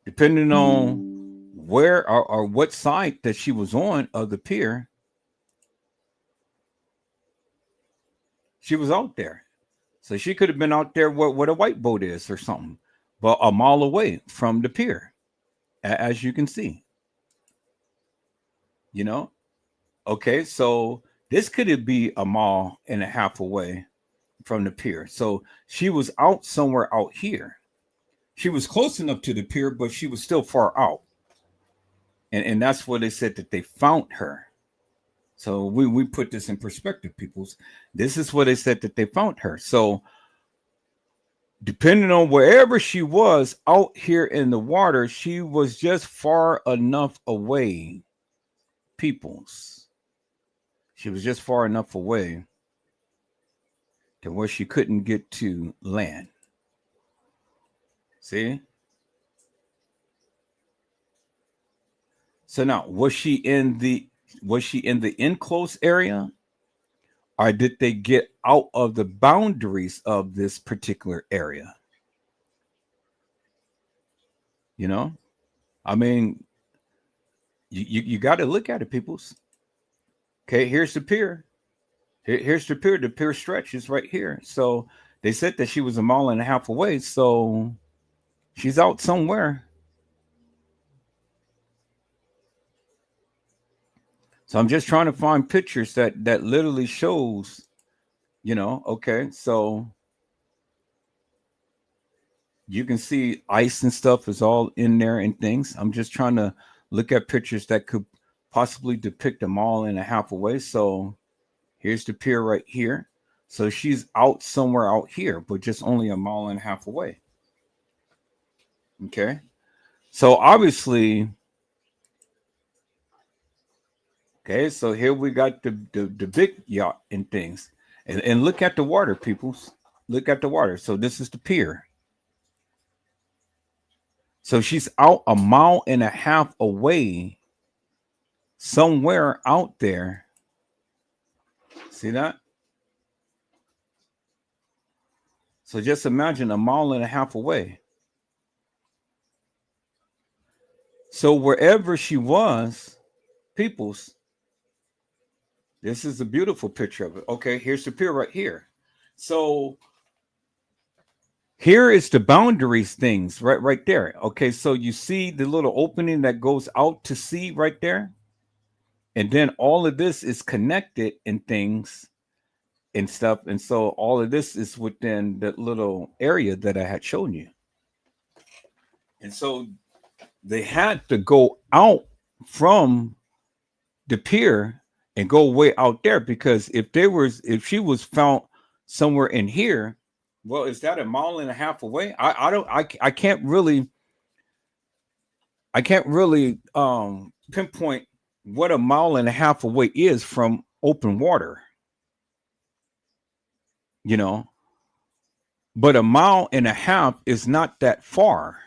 Depending on where or what side that she was on of the pier, she was out there. So she could have been out there where the white boat is or something, but a mile away from the pier, as you can see. Okay, so this could be a mile and a half away from the pier. So she was out somewhere out here. She was close enough to the pier, but she was still far out. And that's where they said that they found her. So we put this in perspective, peoples. This is where they said that they found her. So depending on wherever she was out here in the water, she was just far enough away, peoples. She was just far enough away to where she couldn't get to land. See? So now, was she in the enclosed area, or did they get out of the boundaries of this particular area? I mean, you got to look at it, peoples. Okay, here's the pier. Here's the pier. The pier stretches right here. So they said that she was a mile and a half away. So she's out somewhere. So I'm just trying to find pictures that literally shows, okay, so you can see ice and stuff is all in there and things. I'm just trying to look at pictures that could possibly depict a mile and a half away. So here's the pier right here. So she's out somewhere out here, but just only a mile and a half away. Okay. So obviously, okay, so here we got the big yacht and things. And look at the water, peoples. Look at the water. So this is the pier. So she's out a mile and a half away, somewhere out there. See that? So just imagine a mile and a half away. So wherever she was, peoples, this is a beautiful picture of it. Okay, here's the pier right here. So here is the boundaries things right there. Okay, so you see the little opening that goes out to sea right there. And then all of this is connected and things and stuff. And so all of this is within that little area that I had shown you. And so they had to go out from the pier and go way out there, because if she was found somewhere in here, well, is that a mile and a half away? I can't really pinpoint what a mile and a half away is from open water, but a mile and a half is not that far.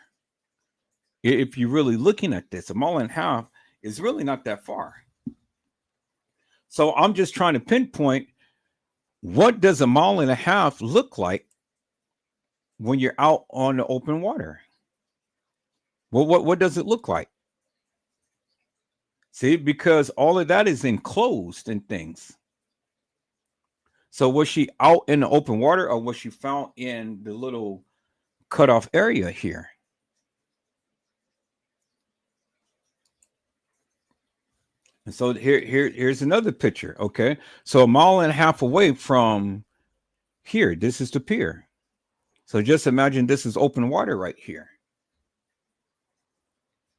If you're really looking at this, a mile and a half is really not that far. So I'm just trying to pinpoint, what does a mile and a half look like when you're out on the open water? Well, what does it look like? See, because all of that is enclosed and things. So was she out in the open water, or was she found in the little cutoff area here? And so here's another picture. Okay, so a mile and a half away from here, this is the pier. So just imagine this is open water right here.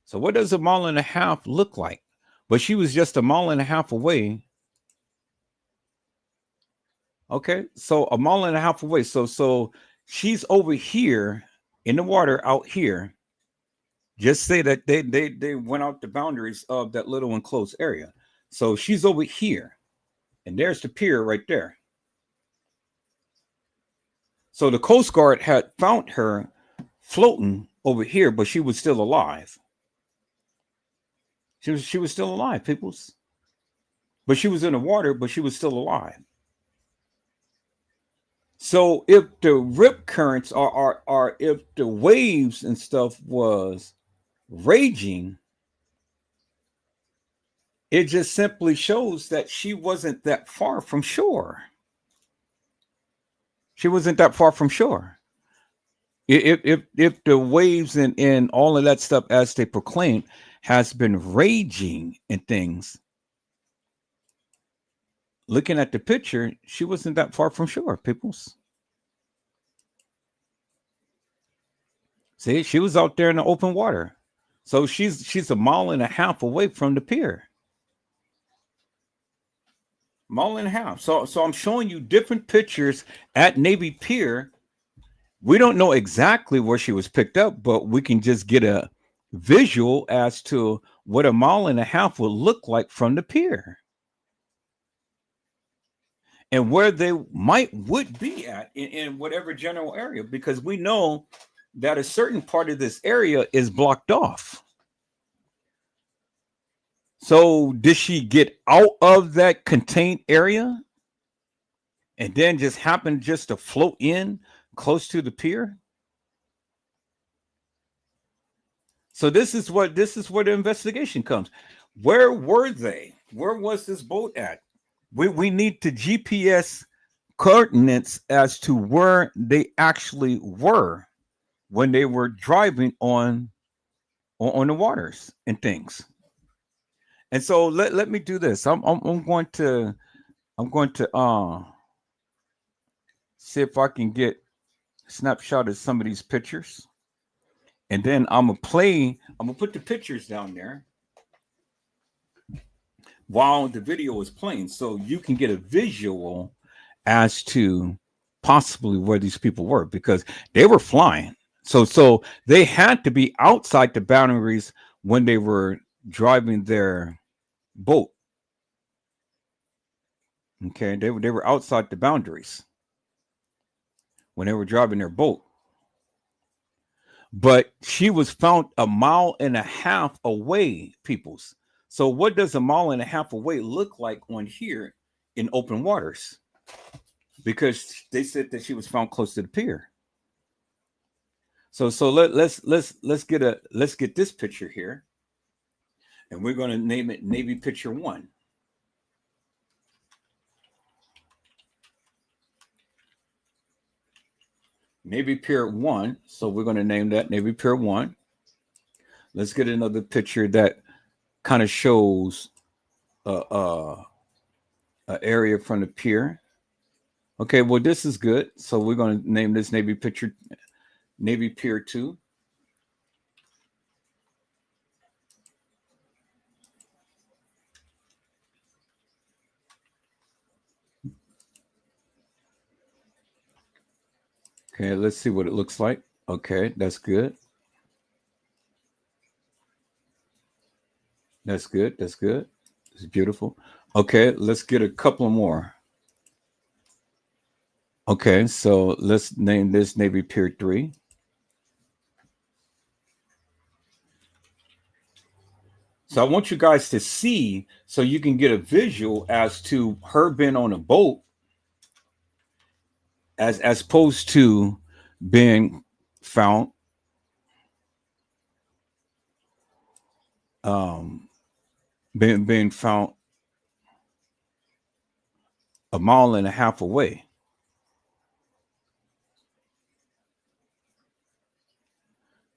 So what does a mile and a half look like? But she was just a mile and a half away. Okay, so a mile and a half away. So she's over here in the water out here. Just say that they went out the boundaries of that little enclosed area. So she's over here, and there's the pier right there. So the Coast Guard had found her floating over here, but she was still alive. She was still alive, peoples. But she was in the water, but she was still alive. So if the rip currents are if the waves and stuff was raging, it just simply shows that she wasn't that far from shore. She wasn't that far from shore. If the waves and all of that stuff, as they proclaim, has been raging and things, looking at the picture, she wasn't that far from shore, peoples. See, she was out there in the open water. So she's a mile and a half away from the pier. Mile and a half. So I'm showing you different pictures at Navy Pier. We don't know exactly where she was picked up, but we can just get a visual as to what a mile and a half would look like from the pier, and where they would be at in whatever general area, because we know that a certain part of this area is blocked off. So did she get out of that contained area and then just happen just to float in close to the pier? So this is where the investigation comes. Where were they? Where was this boat at? We need the GPS coordinates as to where they actually were when they were driving on the waters and things. And so let me do this. I'm going to see if I can get a snapshot of some of these pictures. And then I'm gonna put the pictures down there while the video is playing, so you can get a visual as to possibly where these people were, because they were flying. So they had to be outside the boundaries when they were driving their boat. Okay, they were outside the boundaries when they were driving their boat. But she was found 1.5 miles away, peoples. So what does 1.5 miles away look like on here in open waters? Because they said that she was found close to the pier. So let's get this picture here, and we're going to name it Navy Picture 1. Navy Pier 1. So we're going to name that Navy Pier 1. Let's get another picture that kind of shows a area from the pier. Okay, well, this is good. So we're going to name this Navy Pier 2. Okay, let's see what it looks like. Okay, that's good. That's good. That's good. It's beautiful. Okay, let's get a couple more. Okay, so let's name this Navy Pier 3. So I want you guys to see, so you can get a visual as to her being on a boat, as opposed to being found being found 1.5 miles away.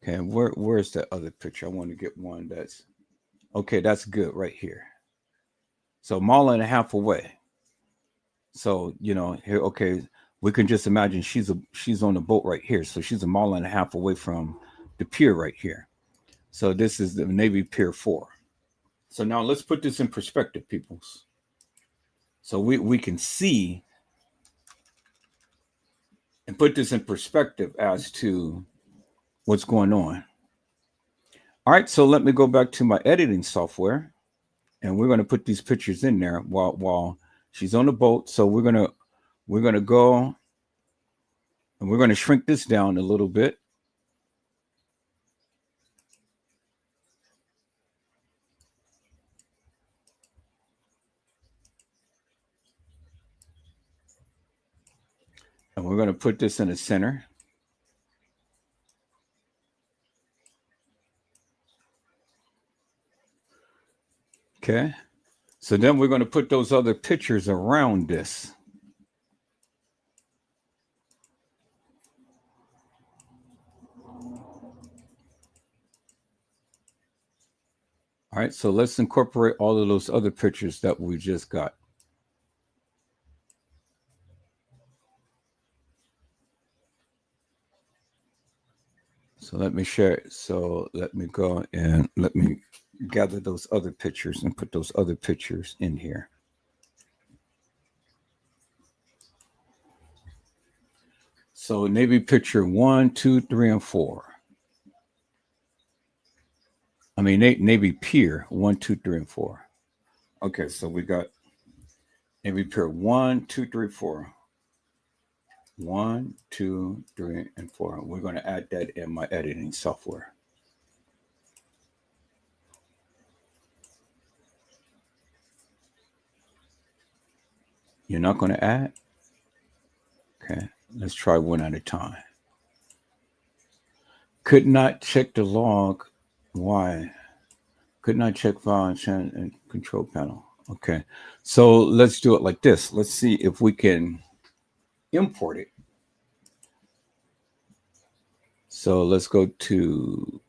Okay, where's that other picture? I want to get one that's okay. That's good right here. So 1.5 miles away. So here, okay, we can just imagine she's on the boat right here. So she's 1.5 miles away from the pier right here. So this is the Navy Pier 4. So now let's put this in perspective, peoples. So we can see and put this in perspective as to what's going on. All right, so let me go back to my editing software, and we're going to put these pictures in there while she's on the boat. So we're gonna go and we're going to shrink this down a little bit. And we're going to put this in the center. Okay. So then we're going to put those other pictures around this. All right. So let's incorporate all of those other pictures that we just got. So let me share it. So let me go and let me gather those other pictures and put those other pictures in here. So Navy Picture 1, 2, 3, and 4. I mean, Navy Pier 1, 2, 3, and 4. Okay, so we got Navy Pier 1, 2, 3, 4. 1, 2, 3, and 4. We're going to add that in my editing software. You're not going to add? Okay, let's try one at a time. Could not check the log. Why? Could not check file and control panel. Okay, so let's do it like this. Let's see if we can import it. So let's go to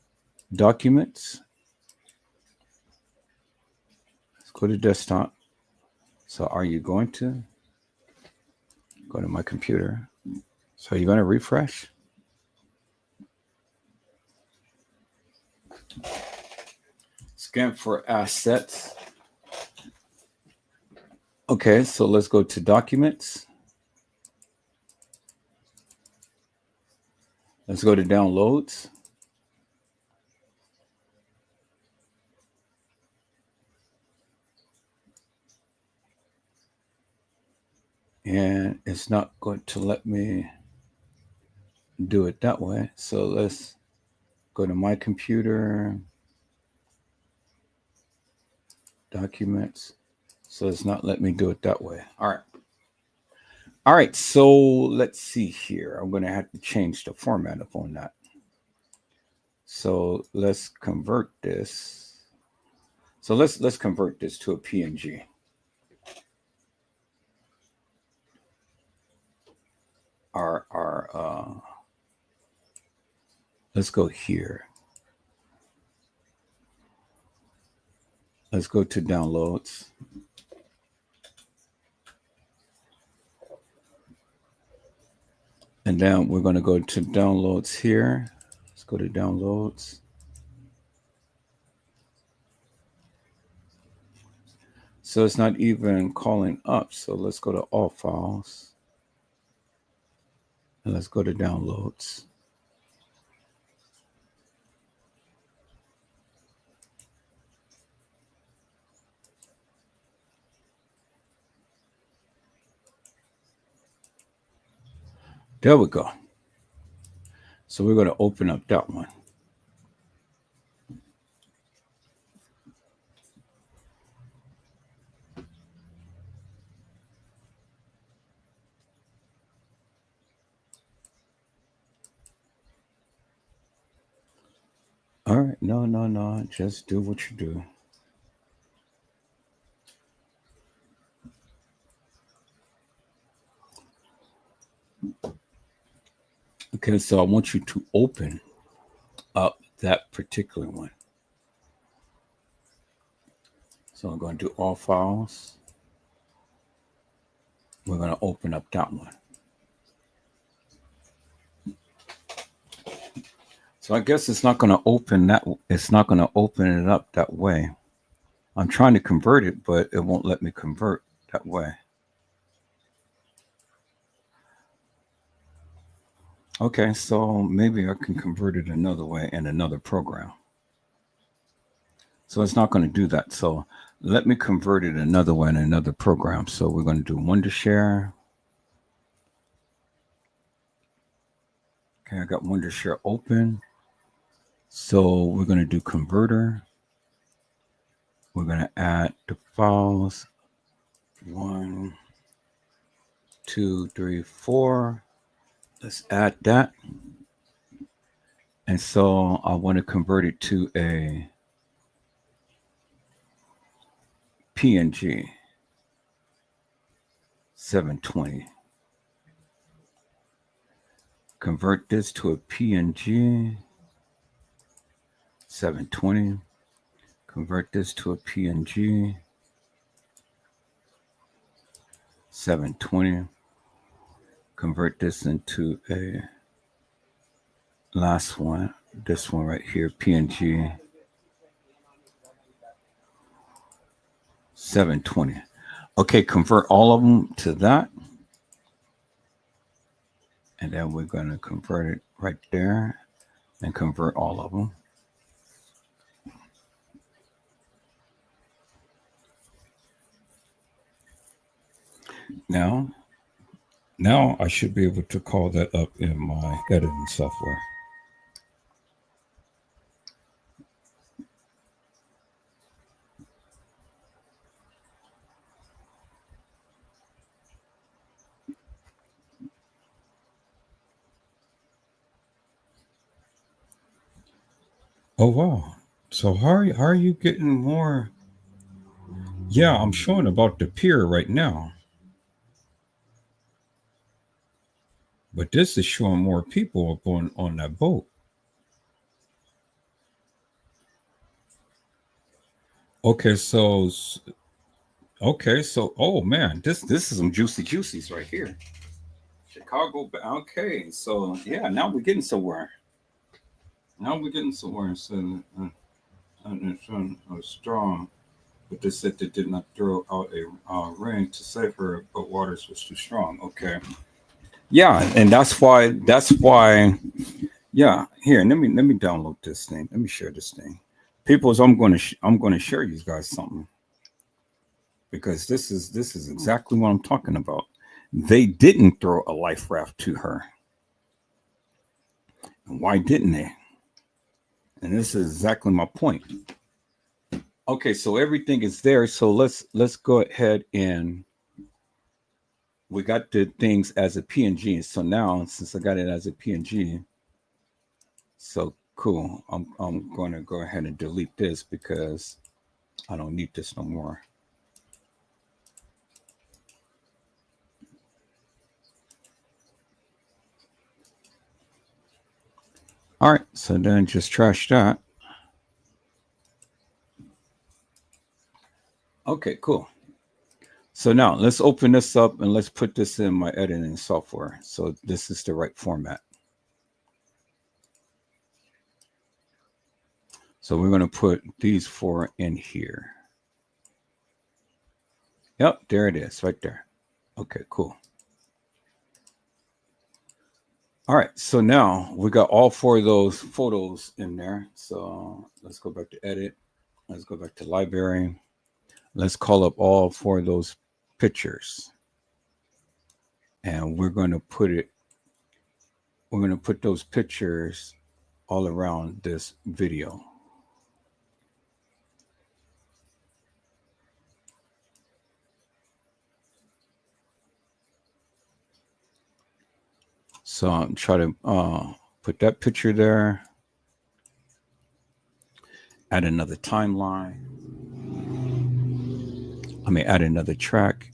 Documents. go to desktop. So are you going to go to my computer? So you're going to refresh. Scan for assets. Okay, so let's go to documents. Let's go to downloads. And it's not going to let me do it that way. So let's go to my computer, documents. So it's not letting me do it that way. All right. All right. So let's see here. I'm going to have to change the format up on that. So let's convert this. So let's convert this to a PNG. Let's go here. Let's go to downloads. And then we're going to go to downloads here. Let's go to downloads. So it's not even calling up. So let's go to all files. And let's go to downloads. There we go. So we're going to open up that one. All right. No. Just do what you do. Okay, so I want you to open up that particular one. So I'm going to do all files. We're going to open up that one. So I guess it's not going to open that. It's not going to open it up that way. I'm trying to convert it, but it won't let me convert that way. Okay, so maybe I can convert it another way in another program. So it's not going to do that. So let me convert it another way in another program. So we're going to do Wondershare. Okay, I got Wondershare open. So we're going to do converter. We're going to add the files 1, 2, 3, 4. Let's add that. And so I want to convert it to a PNG 720. Convert this to a PNG 720. Convert this to a PNG 720. Convert this into a last one. This one right here, PNG 720. Okay, convert all of them to that. And then we're going to convert it right there and convert all of them. Now I should be able to call that up in my editing software. Oh, wow. So how are you getting more? Yeah, I'm showing about the pier right now. But this is showing more people up on that boat. Okay, so Okay, so oh man, this is some juicy juicies right here. Chicago. Okay, so yeah, now we're getting somewhere. Now we're getting somewhere. So strong, but they said they did not throw out a ring to save her, but Waters was too strong. Okay. Yeah, and that's why. That's why. Yeah, here. Let me download this thing. Let me share this thing. Peoples, I'm going to share you guys something because this is exactly what I'm talking about. They didn't throw a life raft to her. And why didn't they? And this is exactly my point. Okay, so everything is there. So let's go ahead and we got the things as a PNG. So now since I got it as a PNG, so cool. I'm going to go ahead and delete this because I don't need this no more. All right, so then just trash that. Okay, cool. So now let's open this up and let's put this in my editing software. So this is the right format. So we're going to put these four in here. Yep, there it is right there. Okay, cool. All right, so now we got all four of those photos in there. So let's go back to edit. Let's go back to library. Let's call up all four of those pictures. And we're going to put those pictures all around this video. So I'm trying to put that picture there. Add another timeline. I mean, add another track.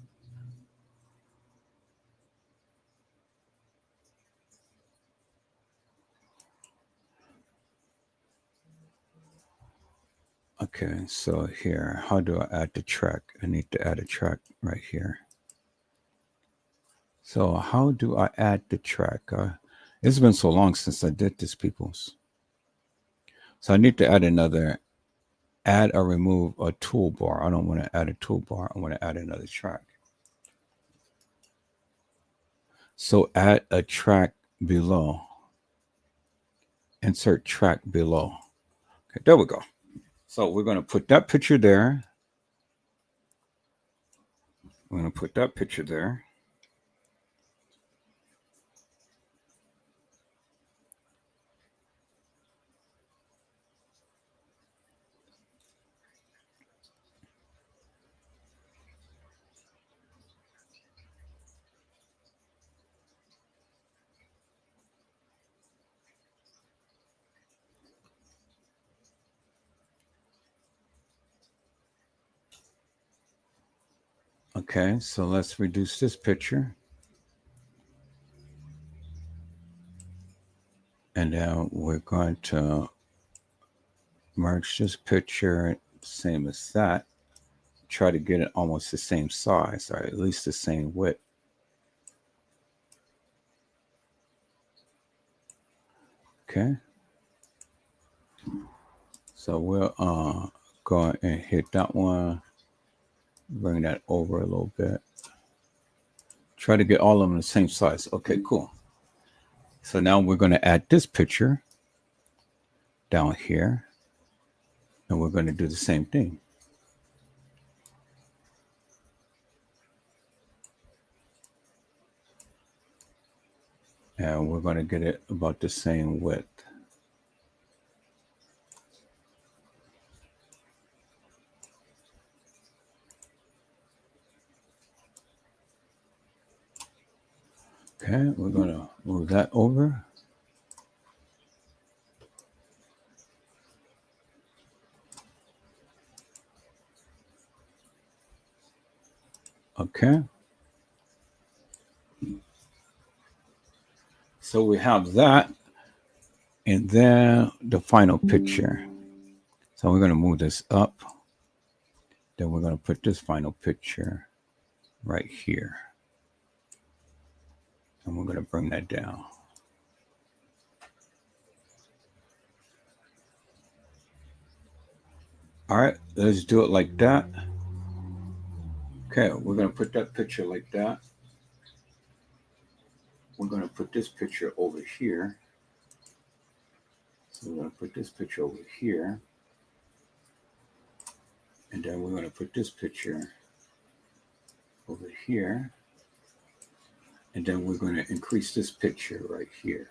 Okay, so here, how do I add the track? I need to add a track right here. So how do I add the track? It's been so long since I did this, peoples. So I need to add or remove a toolbar. I don't want to add a toolbar. I want to add another track. So add a track below. Insert track below. Okay, there we go. So we're going to put that picture there. We're going to put that picture there. Okay, so let's reduce this picture. And now we're going to merge this picture, same as that. Try to get it almost the same size, or at least the same width. Okay. So we'll go and hit that one. Bring that over a little bit. Try to get all of them the same size. Okay, cool. So now we're going to add this picture down here. And we're going to do the same thing. And we're going to get it about the same width. Okay, we're going to move that over. Okay. So we have that. And then the final picture. So we're going to move this up. Then we're going to put this final picture right here. And we're going to bring that down. All right, let's do it like that. Okay, we're going to put that picture like that. We're going to put this picture over here. So we're going to put this picture over here. And then we're going to put this picture over here. And then we're going to increase this picture right here.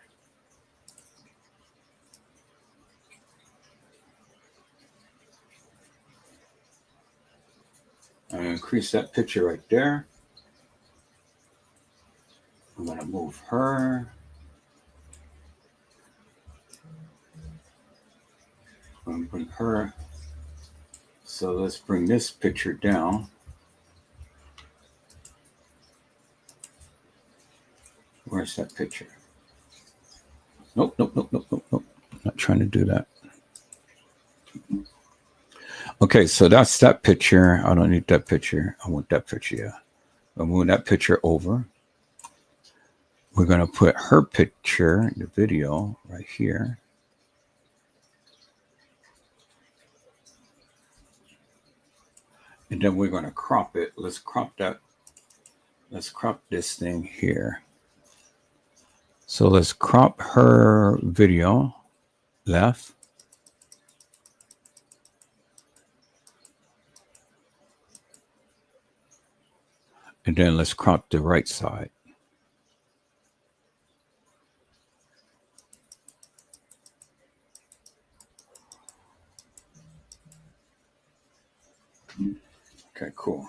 I'm going to increase that picture right there. I'm going to move her. I'm going to bring her. So let's bring this picture down. Where's that picture? Nope. I'm not trying to do that. Okay, so that's that picture. I don't need that picture. I want that picture, yeah. I'll move that picture over. We're going to put her picture, the video, right here. And then we're going to crop it. Let's crop that. Let's crop this thing here. So let's crop her video left. And then let's crop the right side. Okay, cool.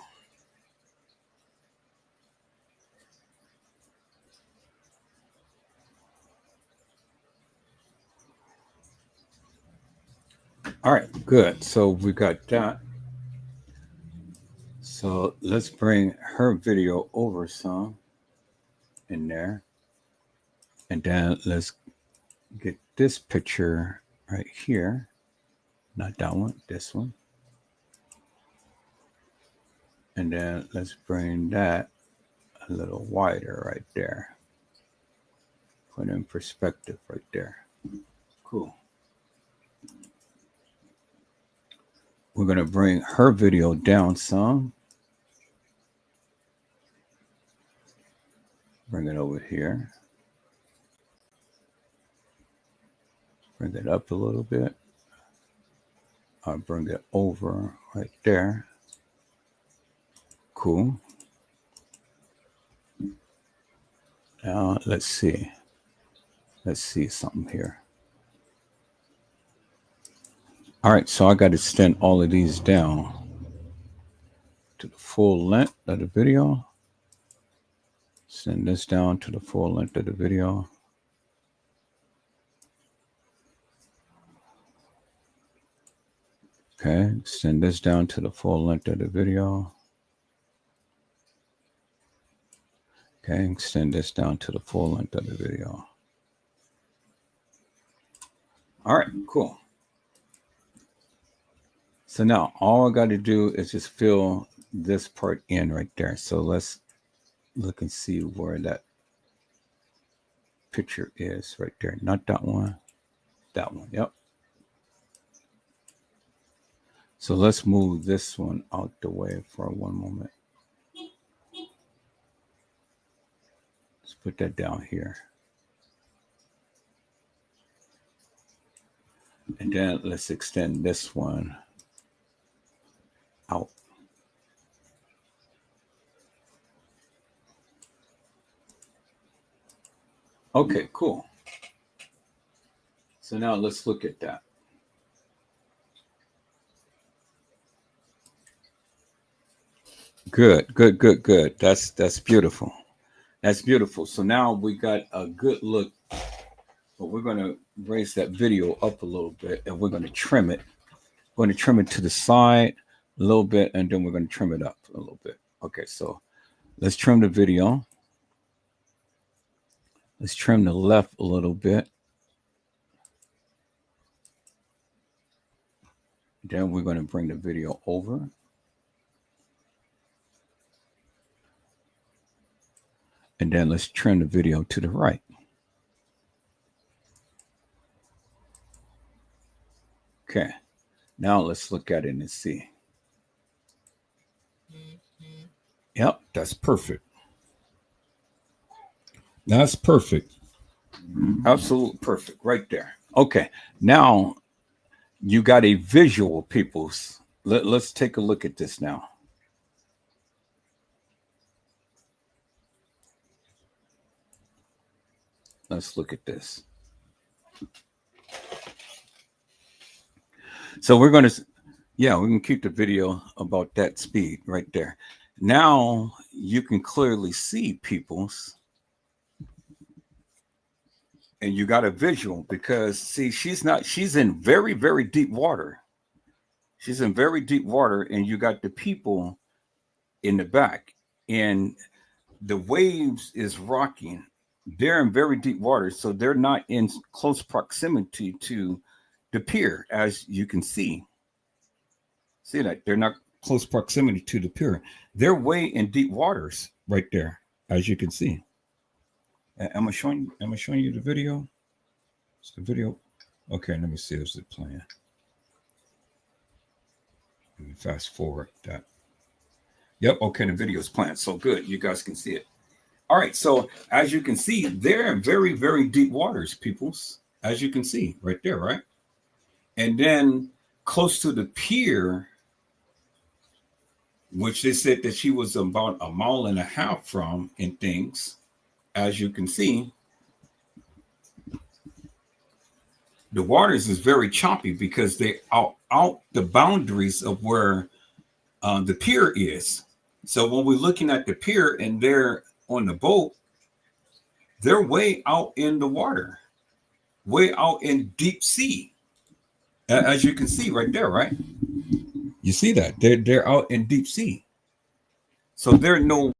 All right, good. So we got that. So let's bring her video over some in there. And then let's get this picture right here. Not that one, this one. And then let's bring that a little wider right there. Put in perspective right there. Cool. We're going to bring her video down some. Bring it over here. Bring it up a little bit. I'll bring it over right there. Cool. Now let's see. Let's see something here. All right, so I got to extend all of these down to the full length of the video. Send this down to the full length of the video. Okay, send this down to the full length of the video. Okay, extend this down to the full length of the video. All right, cool. So now all I got to do is just fill this part in right there. So let's look and see where that picture is right there. Not that one, that one. Yep. So let's move this one out the way for one moment. Let's put that down here. And then let's extend this one out. Okay, cool. So now let's look at that. Good. That's beautiful. That's beautiful. So now we got a good look, but we're going to raise that video up a little bit and we're going to trim it. We're going to trim it to the side a little bit and then we're going to trim it up a little bit. Okay, so let's trim the video. Let's trim the left a little bit. Then we're going to bring the video over. And then let's turn the video to the right. Okay. Now let's look at it and see. Yep, that's perfect. That's perfect. Absolutely perfect right there. Okay. Now you got a visual, peoples. Let's take a look at this now. Let's look at this. So we're going to, yeah, we can keep the video about that speed right there. Now you can clearly see, peoples, and you got a visual because see, she's in very, very deep water. She's in very deep water, and you got the people in the back, and the waves is rocking. They're in very deep water, so they're not in close proximity to the pier, as you can see. See that? They're not close proximity to the pier. They're way in deep waters right there, as you can see. Am I showing you the video? Is the video? Okay, let me see. Is it playing? Let me fast forward that. Yep, okay, the video is playing. So good. You guys can see it. All right, so as you can see, they're in very, very deep waters, peoples. As you can see right there, right? And then close to the pier, which they said that she was about a mile and a half from and things, as you can see, the waters is very choppy because they out the boundaries of where the pier is. So when we're looking at the pier and they're on the boat, they're way out in the water, way out in deep sea, as you can see right there, right? You see that they're out in deep sea, so they're no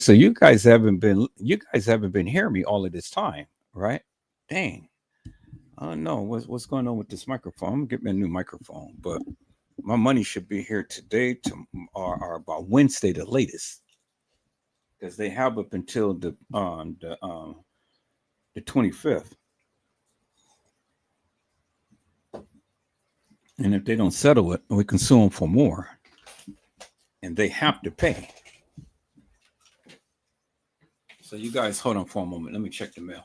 So you guys haven't been hearing me all of this time, right? Dang. I don't know what's going on with this microphone. I'm gonna get me a new microphone, but my money should be here today or about Wednesday the latest, because they have up until the 25th. And if they don't settle it, we can sue them for more, and they have to pay. So you guys hold on for a moment. Let me check the mail.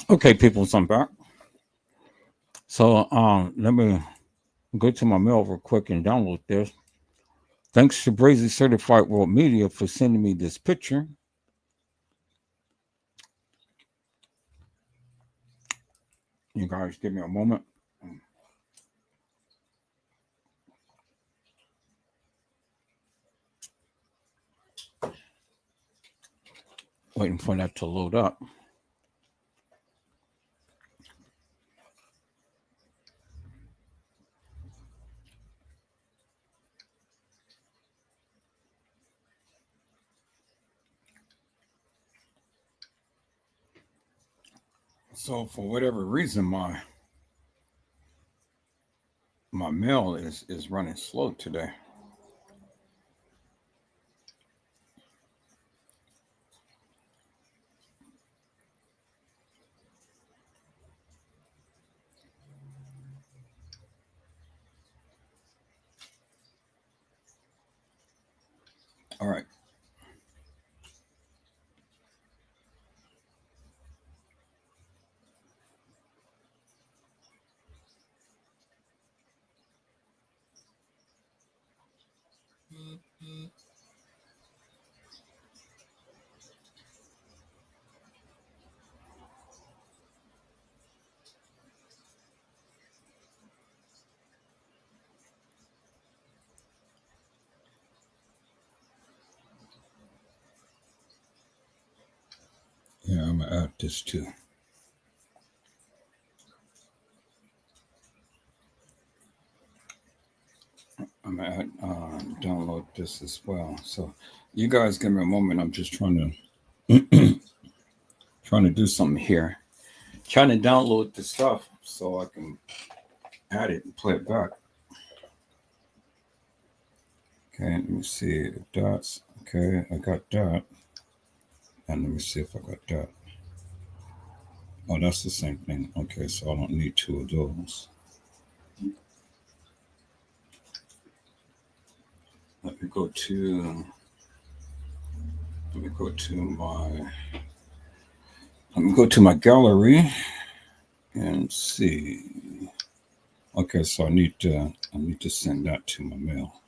Okay, people, so I'm back. So let me go to my mail real quick and download this. Thanks to Brazy Certified World Media for sending me this picture. You guys give me a moment. Waiting for that to load up. So for whatever reason, my mail is running slow today. All right. Yeah, I'm gonna add this too. I'm gonna download this as well. So you guys give me a moment. I'm just trying to do something here. Trying to download the stuff so I can add it and play it back. Okay, let me see. Dots. Okay, I got that. And let me see if I got that. Oh, that's the same thing. Okay, so I don't need two of those. Let me go to my gallery and see. Okay, so I need to send that to my mail.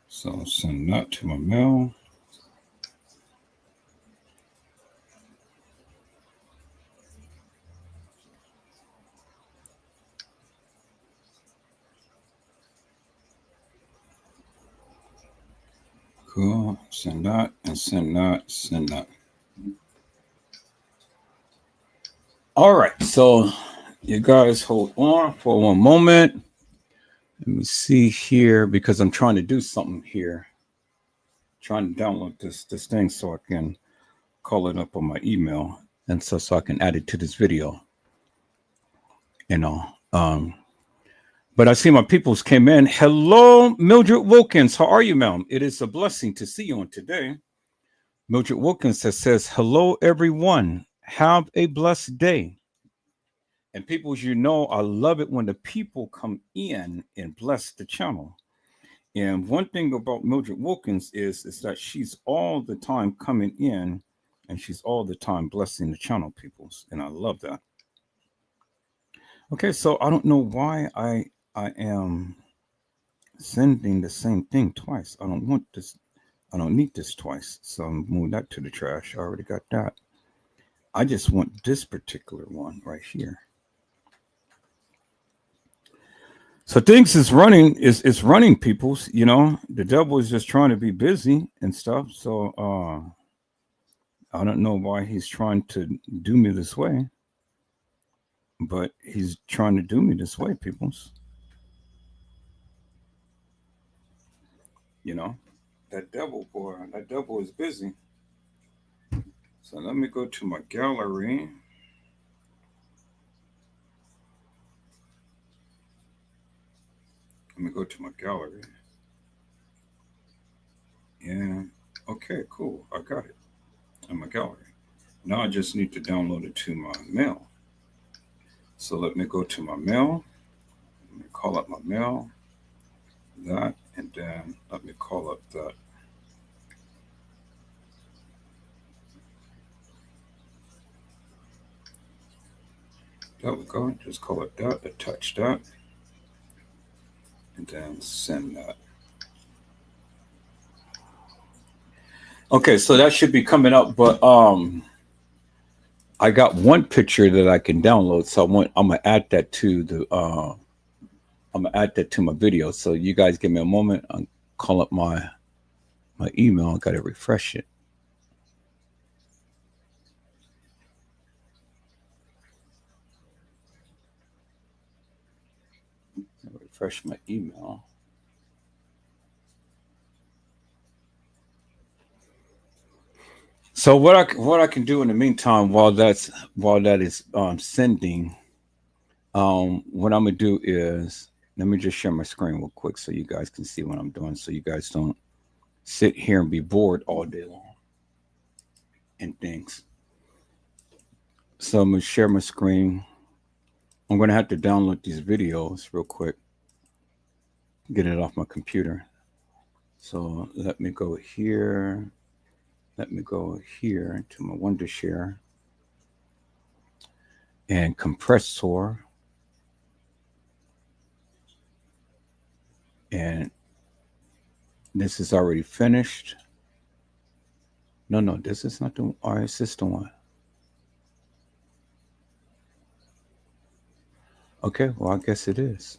So I'll send that to my mail. Cool. Send that and send that. All right. So you guys hold on for one moment. Let me see here because I'm trying to do something here. Trying to download this thing so I can call it up on my email and so I can add it to this video. You know. But I see my peoples came in. Hello, Mildred Wilkins. How are you, ma'am? It is a blessing to see you on today. Mildred Wilkins says, hello, everyone. Have a blessed day. And peoples, you know, I love it when the people come in and bless the channel. And one thing about Mildred Wilkins is that she's all the time coming in and she's all the time blessing the channel, peoples. And I love that. Okay, so I don't know why I am sending the same thing twice. I don't want this I don't need this twice, so I'm moving that to the trash. I already got that. I just want this particular one right here. So things is running, is running, peoples. You know, the devil is just trying to be busy and stuff. So I don't know why he's trying to do me this way, but he's trying to do me this way, peoples. You know, that devil boy, that devil is busy. So let me go to my gallery. Let me go to my gallery. And okay, cool. I got it in my gallery. Now I just need to download it to my mail. So let me go to my mail. Let me call up my mail. That, and then let me call up that. There we go. Just call it that, attach that, and then send that. Okay, so that should be coming up, but I got one picture that I can download, so I'm gonna add that to the I'm gonna add that to my video. So you guys give me a moment. I'll call up my email. I gotta refresh it. Refresh my email. So what I can do in the meantime while that is sending, what I'm gonna do is let me just share my screen real quick so you guys can see what I'm doing, so you guys don't sit here and be bored all day long and things. So I'm gonna share my screen. I'm gonna have to download these videos real quick, get it off my computer. So let me go here. Let me go here to my Wondershare and compressor. And this is already finished. No, this is not the RS system one. Okay, well, I guess it is.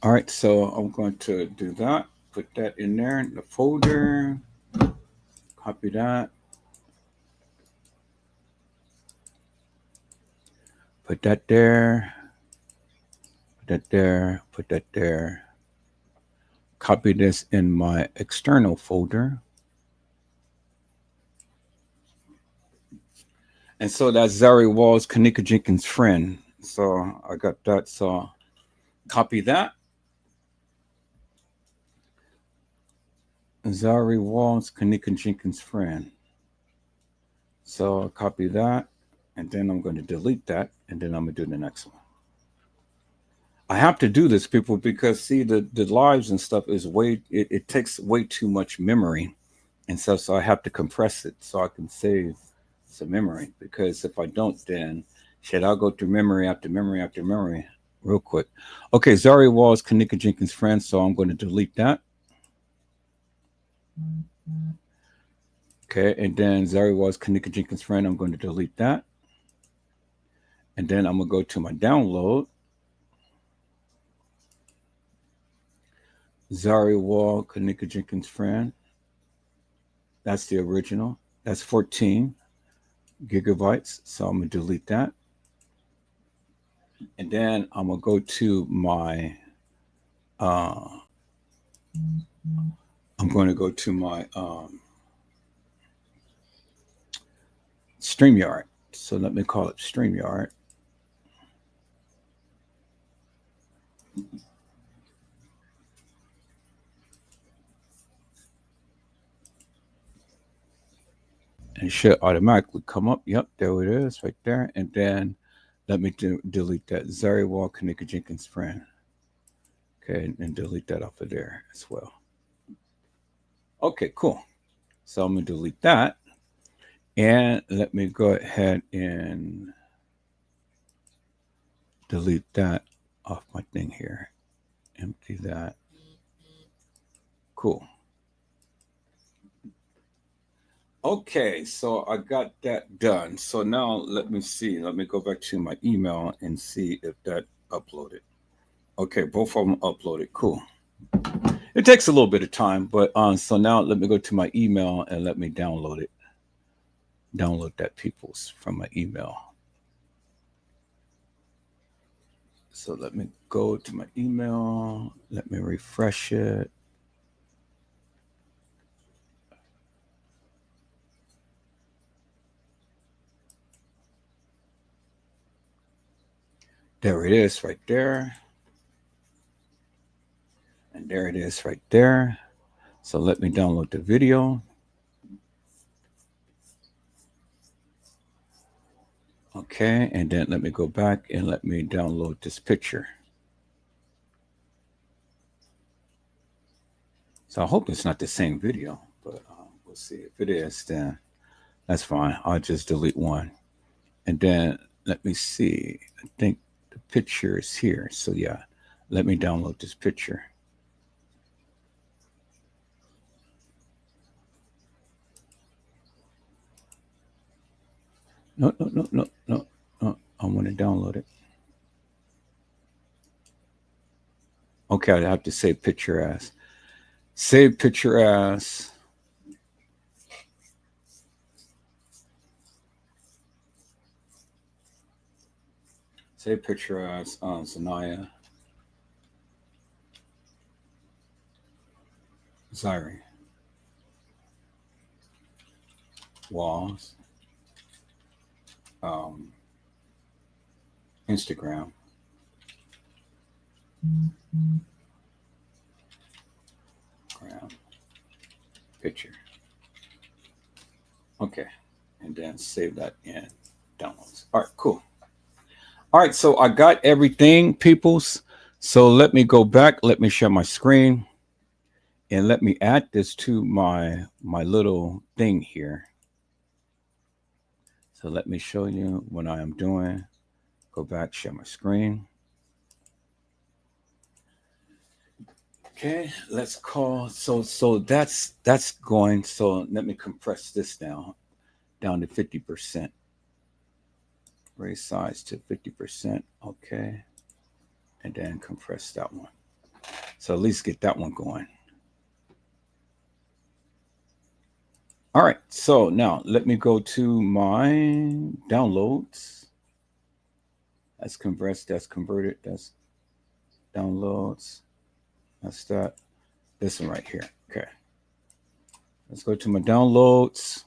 All right, so I'm going to do that. Put that in there in the folder. Copy that. Put that there. Put that there. Put that there. Copy this in my external folder. And so that's Zahrie Walls, Kanika Jenkins' friend. So I got that. So copy that. Zahrie Walls, Kanika Jenkins' friend. So I'll copy that. And then I'm going to delete that. And then I'm going to do the next one. I have to do this, people, because see, the lives and stuff is it takes way too much memory and stuff. So I have to compress it so I can save some memory, because if I don't, then I'll go through memory after memory after memory real quick. Okay, Zahrie Walls, Kanika Jenkins' friend. So I'm going to delete that. Okay, and then Zahrie Walls, Kanika Jenkins' friend. I'm going to delete that. And then I'm going to go to my download. Zahrie Wall, Kanika Jenkins' friend. That's the original. That's 14 gigabytes. So I'm going to delete that. And then I'm going to go to my, I'm going to go to my StreamYard. So let me call it StreamYard. And it should automatically come up. Yep, there it is right there. And then let me delete that. Zahrie Wall, Kanika Jenkins' friend. Okay, and delete that off of there as well. Okay, cool. So I'm going to delete that. And let me go ahead and delete that off my thing here. Empty that. Cool. Okay, so I got that done. So now let me see. Let me go back to my email and see if that uploaded. Okay, both of them uploaded. Cool. It takes a little bit of time, but so now let me go to my email and let me download it. Download that people's from my email. So let me go to my email. Let me refresh it. There it is right there. And there it is right there. So let me download the video. Okay, and then let me go back and let me download this picture. So I hope it's not the same video, but we'll see. If it is, then that's fine. I'll just delete one. And then let me see. I think the picture is here. So yeah, let me download this picture. No. I want to download it. Okay, I have to save picture as. Save picture as. Save picture as Zahrie Walls. Instagram. Picture. Okay, and then save that in downloads. All right, cool. All right, so I got everything, peoples. So let me go back. Let me share my screen, and let me add this to my little thing here. So let me show you what I am doing. Go back, share my screen. Okay, let's call. So that's going. So let me compress this down to 50%. Raise size to 50%. Okay, and then compress that one. So at least get that one going. All right, so now let me go to my downloads. That's compressed, that's converted, that's downloads. That's that. This one right here. Okay. Let's go to my downloads.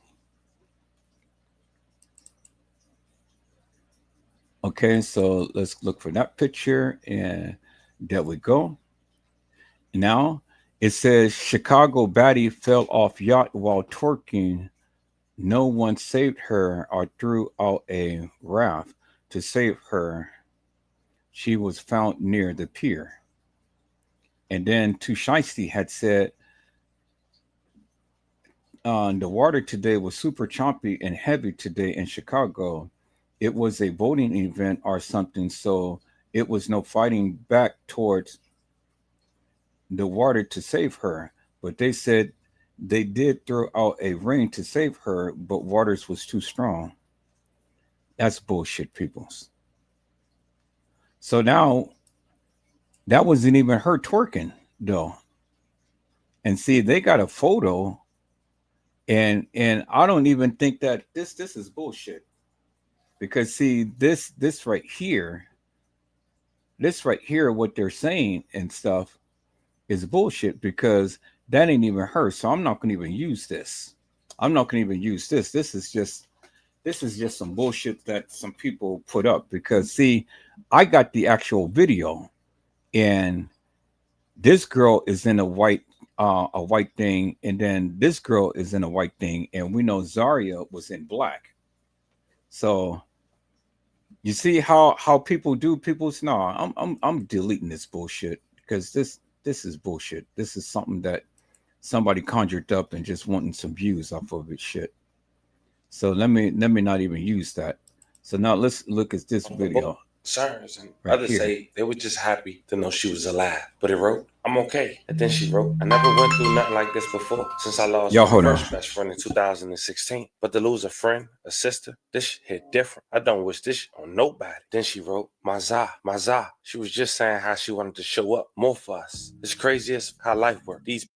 Okay, so let's look for that picture, and there we go. Now it says Chicago baddie fell off yacht while twerking. No one saved her or threw out a raft to save her. She was found near the pier. And then Tushaisty had said, the water today was super choppy and heavy today in Chicago. It was a voting event or something, so it was no fighting back towards the water to save her. But they said they did throw out a ring to save her, but waters was too strong. That's bullshit, peoples. So now that wasn't even her twerking, though. And see, they got a photo, and I don't even think that this is bullshit. Because see, this right here, what they're saying and stuff is bullshit, because that ain't even her. So I'm not gonna even use this. This is just some bullshit that some people put up, because see, I got the actual video, and this girl is in a white thing, and then this girl is in a white thing, and we know Zahrie was in black. So you see how people do people's. No, I'm deleting this bullshit, because this is bullshit. This is something that somebody conjured up and just wanting some views off of it shit. So let me not even use that. So now let's look at this video. concerns, and Right others here. say they were just happy to know she was alive. But it wrote, I'm okay. And then she wrote, I never went through nothing like this before since I lost Y'all my hold on. first best friend in 2016. But to lose a friend, a sister, this shit hit different. I don't wish this shit on nobody. Then she wrote, my Zah. She was just saying how she wanted to show up more for us. It's crazy as how life works. These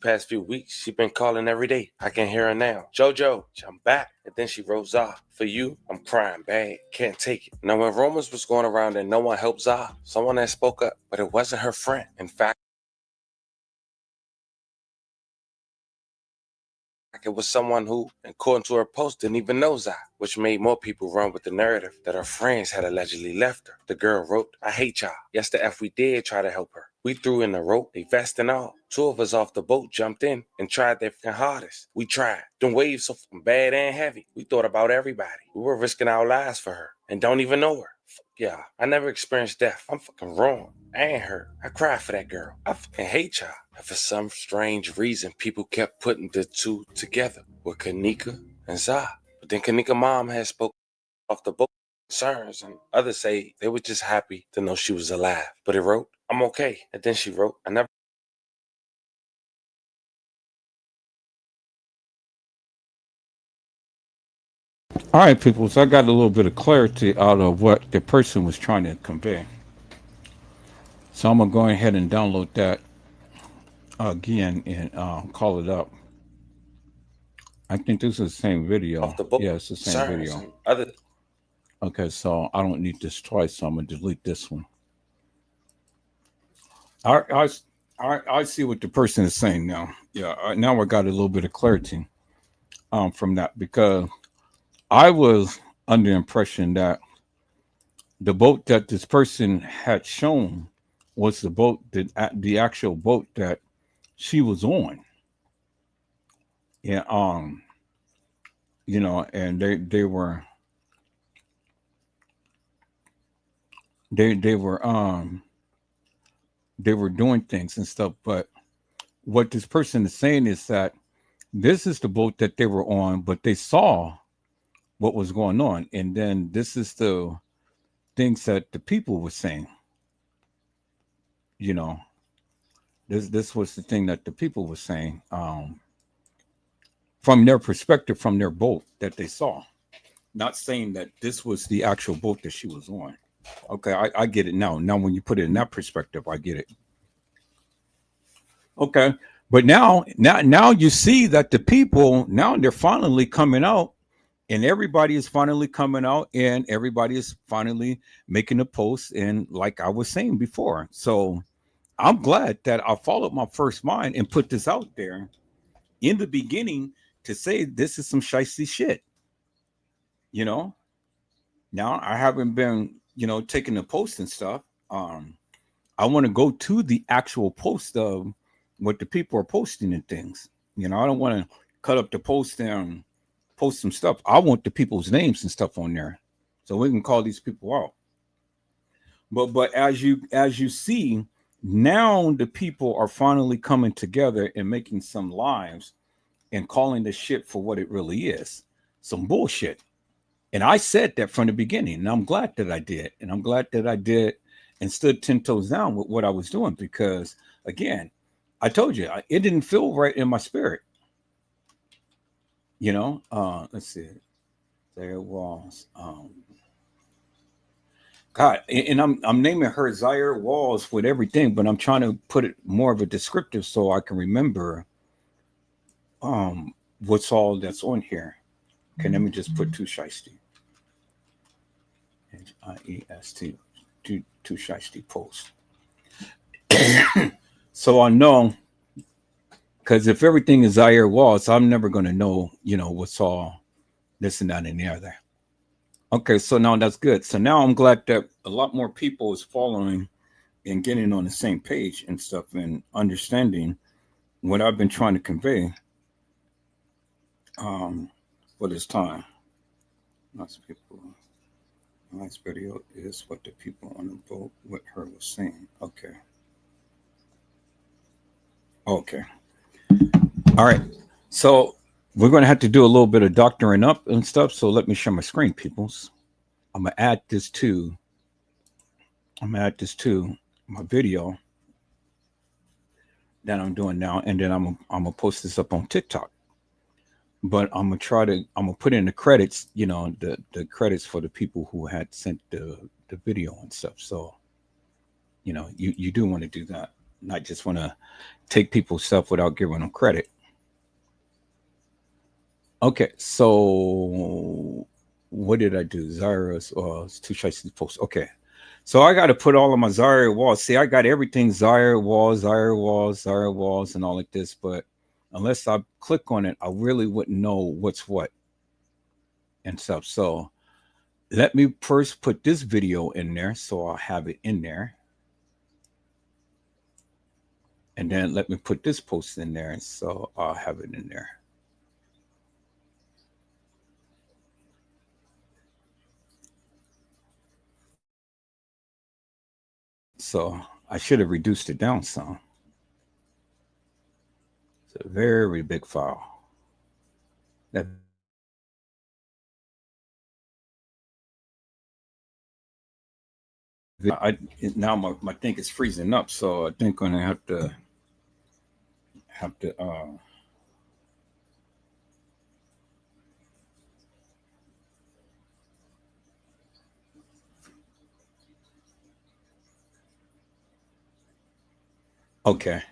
past few weeks, she been calling every day. I can hear her now. Jojo, I'm back. And then she wrote, Zah, for you, I'm crying bad. Can't take it. Now, when rumors was going around and no one helped Zah, someone that spoke up, but it wasn't her friend. In fact, it was someone who, according to her post, didn't even know Zah, which made more people run with the narrative that her friends had allegedly left her. The girl wrote, I hate y'all. Yes, the F we did try to help her. We threw in the rope, a vest and all. 2 of us off the boat jumped in and tried their hardest. We tried. Them waves so bad and heavy. We thought about everybody. We were risking our lives for her and don't even know her. Fuck yeah, I never experienced death. I'm fucking wrong. I ain't hurt. I cried for that girl. I fucking hate y'all. And for some strange reason, people kept putting the two together with Kanika and Zah. But then Kanika's mom had spoken off the boat concerns, and others say they were just happy to know she was alive. But it wrote, I'm okay. And then she wrote, I never. All right, people. So I got a little bit of clarity out of what the person was trying to convey. So I'm gonna go ahead and download that again and call it up. I think this is the same video. Off the boat. Yeah, it's the same video. And other. Okay, so I don't need this twice, so I'm gonna delete this one. I see what the person is saying now. Yeah, now I got a little bit of clarity from that, because I was under the impression that the boat that this person had shown was the boat that the actual boat that she was on. Yeah, you know, and they were they were doing things and stuff. But what this person is saying is that this is the boat that they were on, but they saw what was going on, and then this is the things that the people were saying. You know, this was the thing that the people were saying from their perspective, from their boat that they saw. Not saying that this was the actual boat that she was on. Okay, I get it now. Now, when you put it in that perspective, I get it. Okay, but now you see that the people now they're finally coming out, and everybody is finally coming out, and everybody is finally making a post. And like I was saying before, so I'm glad that I followed my first mind and put this out there in the beginning to say this is some shicey shit. You know, now I haven't been, you know, taking the post and stuff. I want to go to the actual post of what the people are posting and things. You know, I don't want to cut up the post and post some stuff. I want the people's names and stuff on there, so we can call these people out. But as you see, now the people are finally coming together and making some lives and calling the shit for what it really is, some bullshit. And I said that from the beginning, and I'm glad that I did. And I'm glad that I did and stood 10 toes down with what I was doing, because, again, I told you, it didn't feel right in my spirit. You know, let's see. There was, God, and I'm naming her Zahrie Walls with everything, but I'm trying to put it more of a descriptive so I can remember what's all that's on here. Okay, let me just put Too Shiesty. Hiest, Too Shiesty post. So I know, because if everything is Zahrie Walls, I'm never going to know, you know, what's all this and that and the other. Okay, so now that's good. So now I'm glad that a lot more people is following and getting on the same page and stuff and understanding what I've been trying to convey for this time. Nice people. Nice video is what the people on the boat with her was saying. Okay. Okay. All right. So we're going to have to do a little bit of doctoring up and stuff. So let me share my screen, peoples. I'm going to add this to my video that I'm doing now. And then I'm going to post this up on TikTok. But I'm going to put in the credits, you know, the credits for the people who had sent the video and stuff. So, you know, you do want to do that. Not just want to take people's stuff without giving them credit. Okay, so what did I do? Zahra's it's too shy to post. Okay, so I got to put all of my Zahrie Walls. See, I got everything Zahrie Walls, and all like this. But unless I click on it, I really wouldn't know what's what and stuff. So let me first put this video in there, so I'll have it in there. And then let me put this post in there, so I'll have it in there. So I should have reduced it down some. It's a very big file. That now my thing is freezing up, so I think I'm gonna have to okay.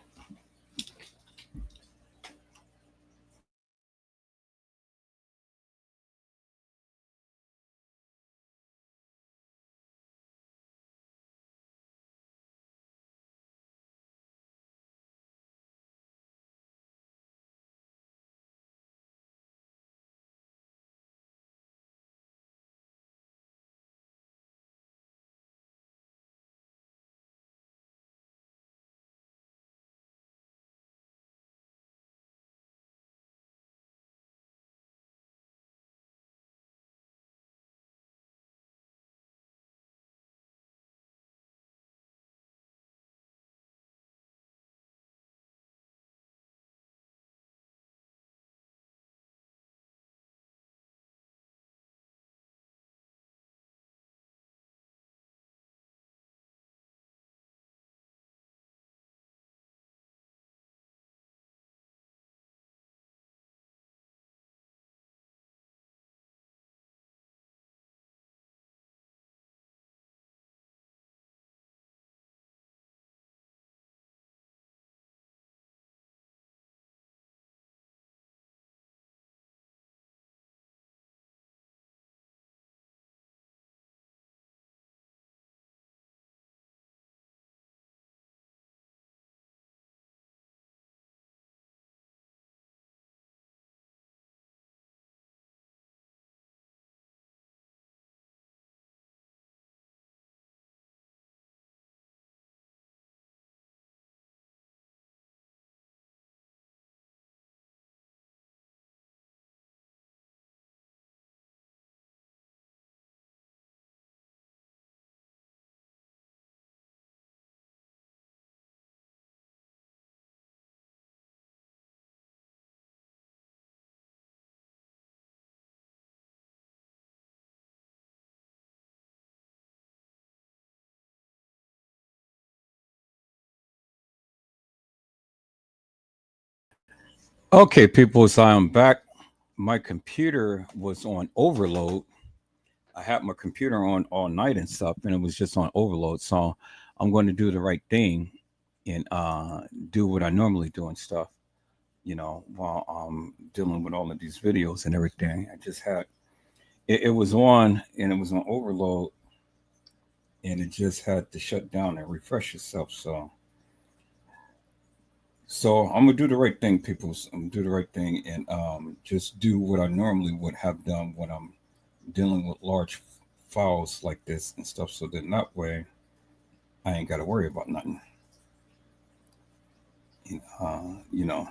Okay, people, so I'm back. My computer was on overload. I had my computer on all night and stuff, and it was just on overload. So I'm going to do the right thing and do what I normally do and stuff, you know, while I'm dealing with all of these videos and everything. I just had it was on and it was on overload, and it just had to shut down and refresh itself. So I'm gonna do the right thing, people. I'm gonna do the right thing and just do what I normally would have done when I'm dealing with large files like this and stuff, so that way I ain't got to worry about nothing. You know.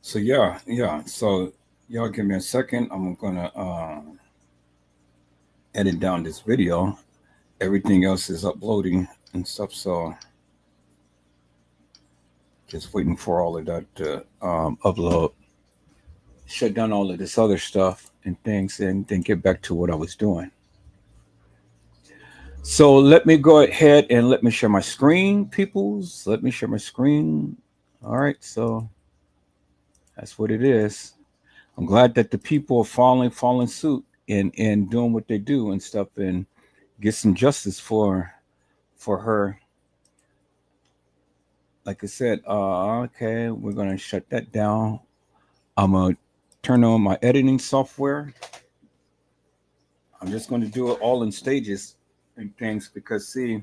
So yeah. So y'all give me a second. I'm gonna edit down this video. Everything else is uploading and stuff. So just waiting for all of that to upload. Shut down all of this other stuff and things, and then get back to what I was doing. So let me go ahead and let me share my screen, peoples. Let me share my screen. All right, so that's what it is. I'm glad that the people are following suit and doing what they do and stuff, and get some justice for her. Like I said, okay, we're gonna shut that down. I'm gonna turn on my editing software. I'm just gonna do it all in stages and things because see,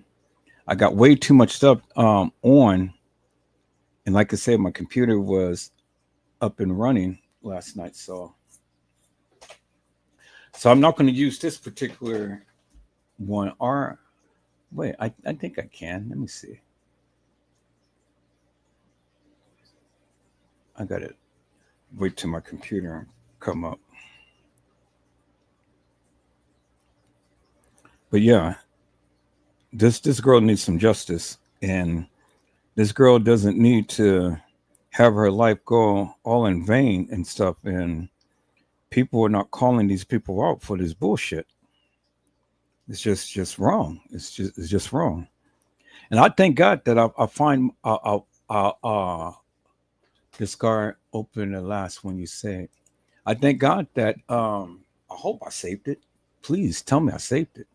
I got way too much stuff on, and like I said, my computer was up and running last night, so I'm not going to use this particular one. Or wait, I think I can. Let me see. I got to wait till my computer come up. But yeah, this girl needs some justice, and this girl doesn't need to have her life go all in vain and stuff. And people are not calling these people out for this bullshit. It's just wrong. It's just wrong. And I thank God that I find this guy open the last one you said. I thank God that I hope I saved it. Please tell me I saved it.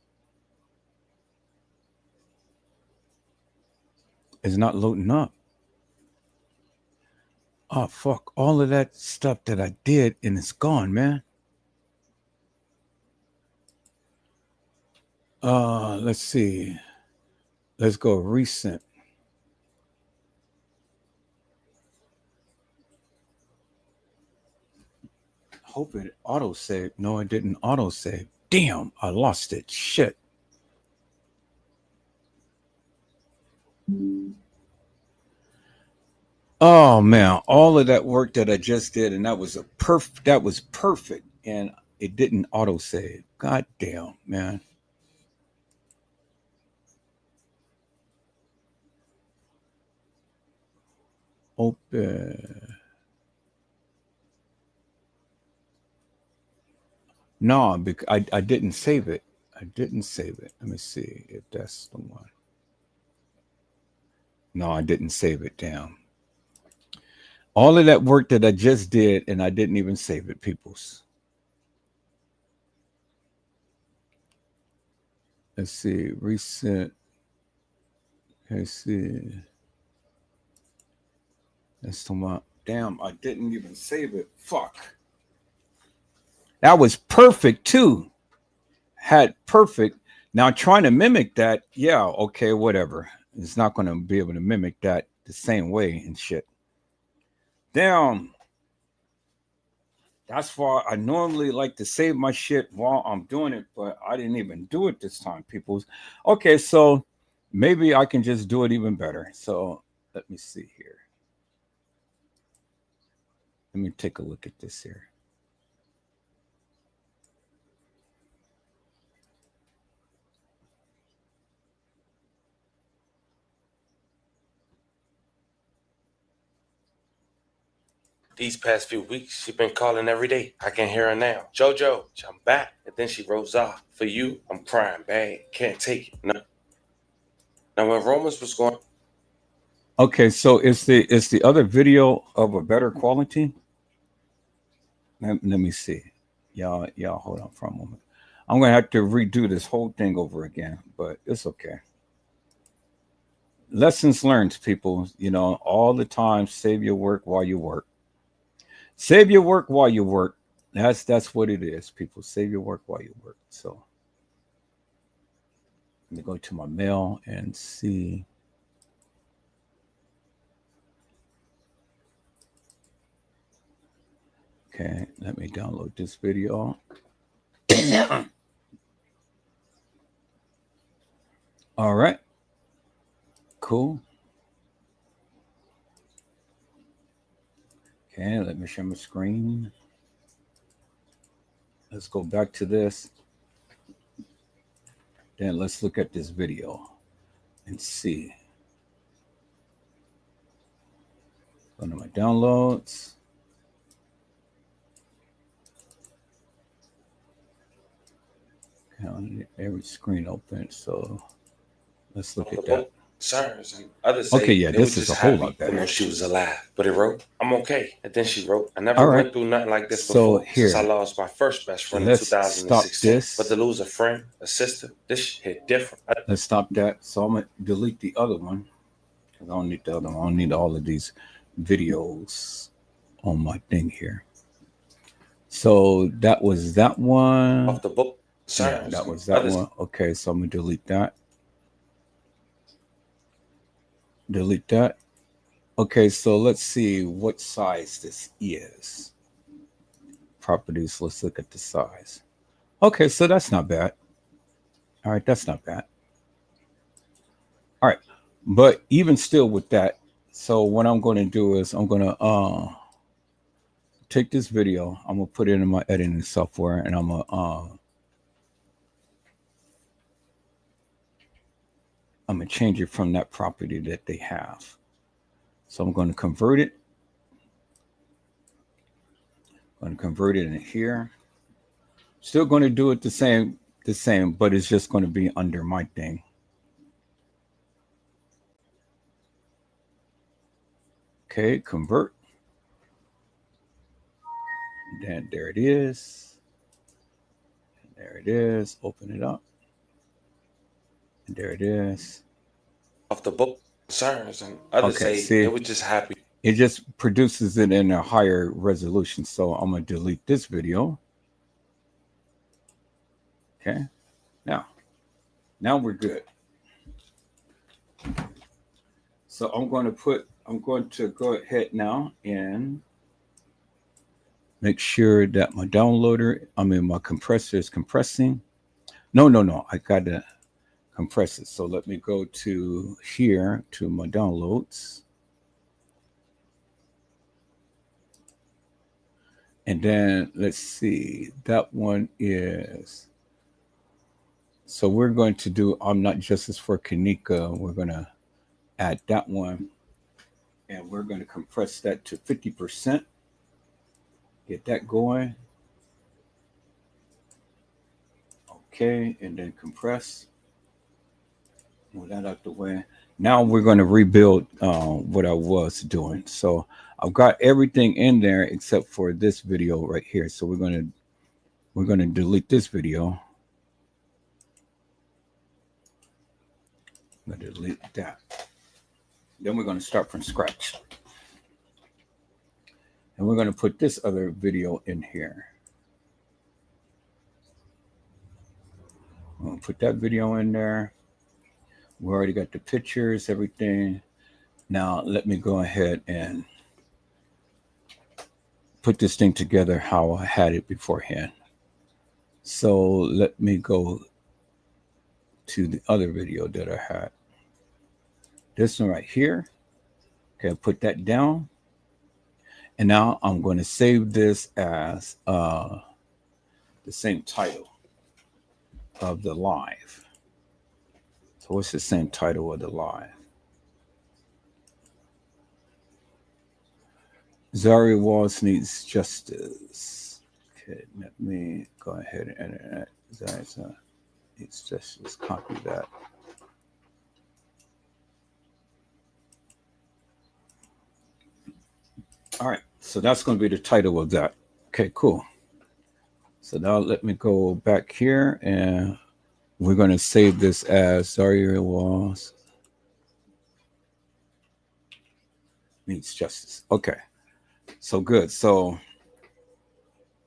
It's not loading up. Oh fuck! All of that stuff that I did and it's gone, man. Let's see. Let's go recent. Hope it auto saved. No, it didn't auto save. Damn, I lost it. Shit. Oh man, all of that work that I just did, and that was perfect, and it didn't auto save. God damn, man. Open. No, because I didn't save it. I didn't save it. Let me see if that's the one. No, I didn't save it. Damn. All of that work that I just did, and I didn't even save it, peoples. Let's see. Recent. Let's see. That's the one. Damn, I didn't even save it. Fuck. That was perfect too. Had perfect. Now trying to mimic that, yeah, okay, whatever. It's not going to be able to mimic that the same way and shit. Damn. That's why I normally like to save my shit while I'm doing it, but I didn't even do it this time, peoples. Okay, so maybe I can just do it even better. So let me see here. Let me take a look at this here. These past few weeks, she been calling every day. I can hear her now. JoJo, I'm back. And then she rolls off. For you, I'm crying bad. Can't take it. No. Now when Romans was going. Okay, so it's the other video of a better quality. Let me see. Y'all hold on for a moment. I'm gonna have to redo this whole thing over again, but it's okay. Lessons learned, people. You know, all the time, save your work while you work. Save your work while you work. That's what it is, people. Save your work while you work. So let me go to my mail and see. Okay, let me download this video. All right. Cool. Okay, let me share my screen. Let's go back to this. Then let's look at this video and see. Go to my downloads. Okay, I need every screen open, so let's look at that. Concerns and others say Okay, yeah, they this were is a just whole happy lot to better. know she was alive. But it wrote, I'm okay. And then she wrote, I never All right. went through nothing like this So before since I here, lost my first best friend in let's stop 2016. this. But to lose a friend, a sister, this shit hit different. Let's stop that. So I'm gonna delete the other one because I don't need the other one. I don't need all of these videos on my thing here. So that was that one. Off the book. Yeah, that was that one. Okay, so I'm gonna delete that. Delete that. Okay, so let's see what size this is. Properties, let's look at the size. Okay, so that's not bad. All right, that's not bad. All right, but even still with that, so what I'm going to do is I'm going to take this video, I'm going to put it in my editing software, and I'm going to change it from that property that they have. So I'm going to convert it. I'm going to convert it in here. Still going to do it the same, but it's just going to be under my thing. Okay, convert. Then there it is. And there it is. Open it up. And there it is. Off the book. Concerns and others say they were just happy. It just produces it in a higher resolution. So I'm going to delete this video. Okay. Now we're good. So I'm going to go ahead now and make sure that my my compressor is compressing. No. I got to compress it. So let me go to here to my downloads. And then let's see, that one is, so we're going to do I'm Not Justice for Kanika. We're going to add that one, and we're going to compress that to 50%. Get that going. Okay, and then compress. Move that out the way. Now we're going to rebuild what I was doing. So I've got everything in there except for this video right here. So we're going to delete this video. I'm going to delete that. Then we're going to start from scratch. And we're going to put this other video in here. I'm going to put that video in there. We already got the pictures, everything. Now let me go ahead and put this thing together how I had it beforehand. So let me go to the other video that I had. This one right here. Okay, put that down. And now I'm going to save this as the same title of the live. So what's the same title of the live? Zahrie Walls needs justice. Okay, let me go ahead and edit that. Zahrie needs justice. Copy that. All right, so that's going to be the title of that. Okay, cool. So now let me go back here, and we're going to save this as Zahrie Walls needs justice. Okay, so good. So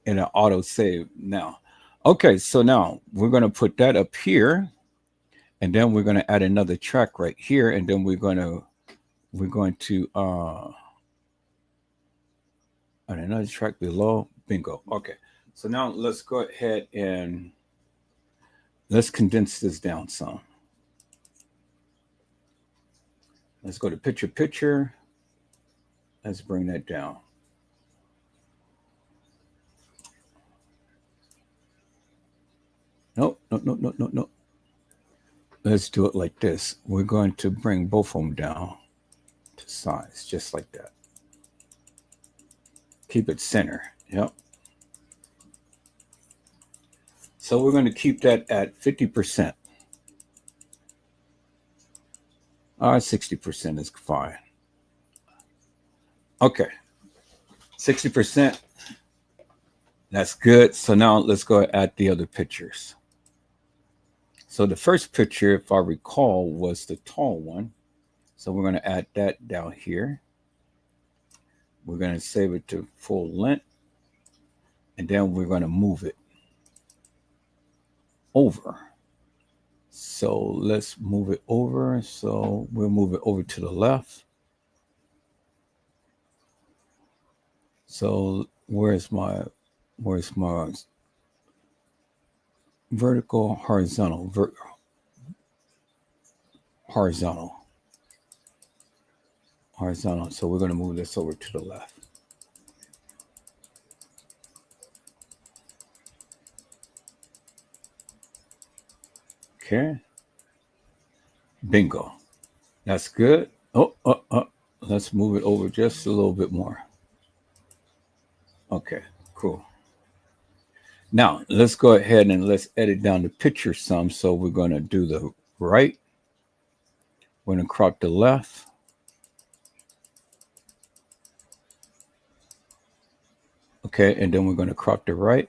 in an auto save now. Okay, so now we're going to put that up here, and then we're going to add another track right here, and then we're going to add another track below. Bingo. Okay, so now let's go ahead and let's condense this down some. Let's go to picture. Let's bring that down. No, no, no, no, no, no. Let's do it like this. We're going to bring both of them down to size, just like that. Keep it center. Yep. So we're going to keep that at 50%. 60% is fine. Okay. 60%. That's good. So now let's go at the other pictures. So the first picture, if I recall, was the tall one. So we're going to add that down here. We're going to save it to full length. And then we're going to move it over. So let's move it over. So we'll move it over to the left. So where's my vertical, horizontal, horizontal. So we're going to move this over to the left. Okay. Bingo. That's good. Let's move it over just a little bit more. Okay, cool. Now let's go ahead and let's edit down the picture some. So we're going to do the right. We're going to crop the left. Okay, and then we're going to crop the right.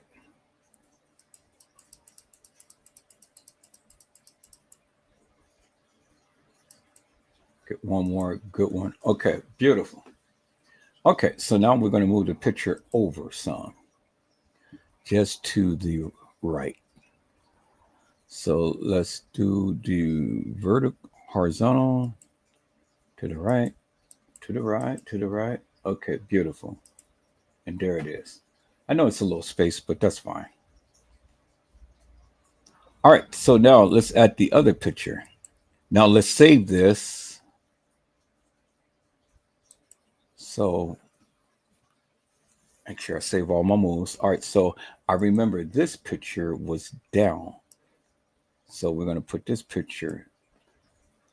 Get one more good one. Okay, beautiful. Okay, so now we're going to move the picture over some, just to the right. So let's do the vertical, horizontal, to the right, to the right, to the right. Okay, beautiful. And there it is. I know it's a little space, but that's fine. All right, so now let's add the other picture. Now let's save this. So make sure I save all my moves. All right, so I remember this picture was down. So we're going to put this picture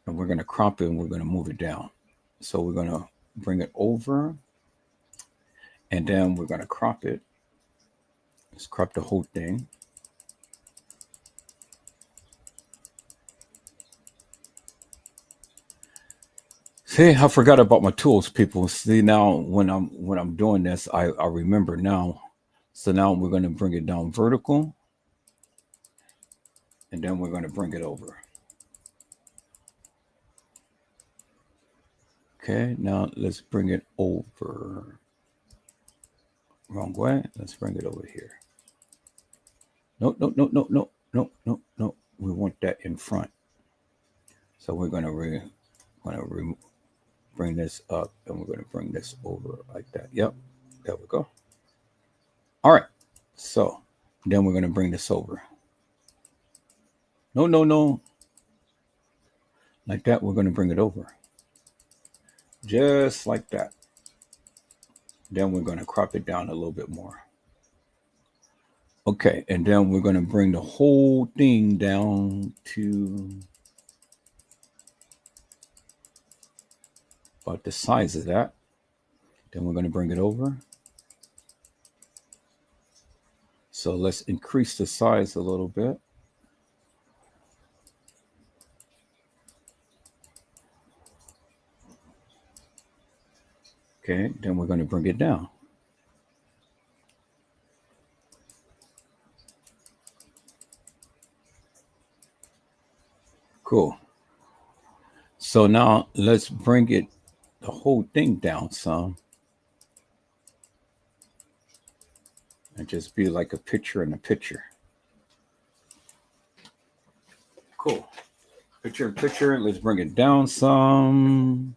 and we're going to crop it and we're going to move it down. So we're going to bring it over and then we're going to crop it. Let's crop the whole thing. See, I forgot about my tools, people. See, now when I'm doing this, I remember now. So now we're going to bring it down vertical. And then we're going to bring it over. Okay, now let's bring it over. Wrong way. Let's bring it over here. No, no, no, no, no, no, no, no. We want that in front. So we're going to bring this up and we're going to bring this over like that. Yep, there we go. All right, so then we're going to bring this over. No, no, no. Like that, we're going to bring it over. Just like that. Then we're going to crop it down a little bit more. Okay, and then we're going to bring the whole thing down to about the size of that. Then we're going to bring it over. So let's increase the size a little bit. Okay, then we're going to bring it down. Cool. So now let's bring it, the whole thing down some. And just be like a picture in a picture. Cool. Picture in picture. Let's bring it down some.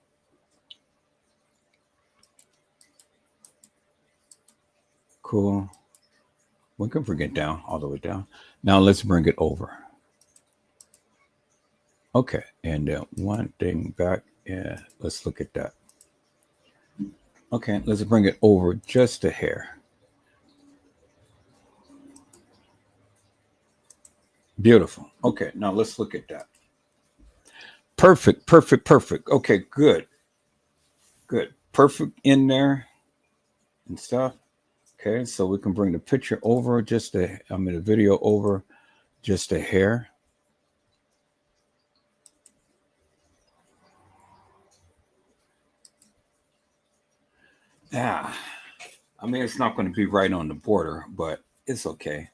Cool. We can bring it down all the way down. Now let's bring it over. Okay, and one thing back. Yeah, let's look at that. Okay, let's bring it over just a hair. Beautiful. Okay, now let's look at that. Perfect, perfect, perfect. Okay, good, good. Perfect in there and stuff. Okay, so we can bring the picture over the video over just a hair. Yeah, I mean, it's not going to be right on the border, but it's okay.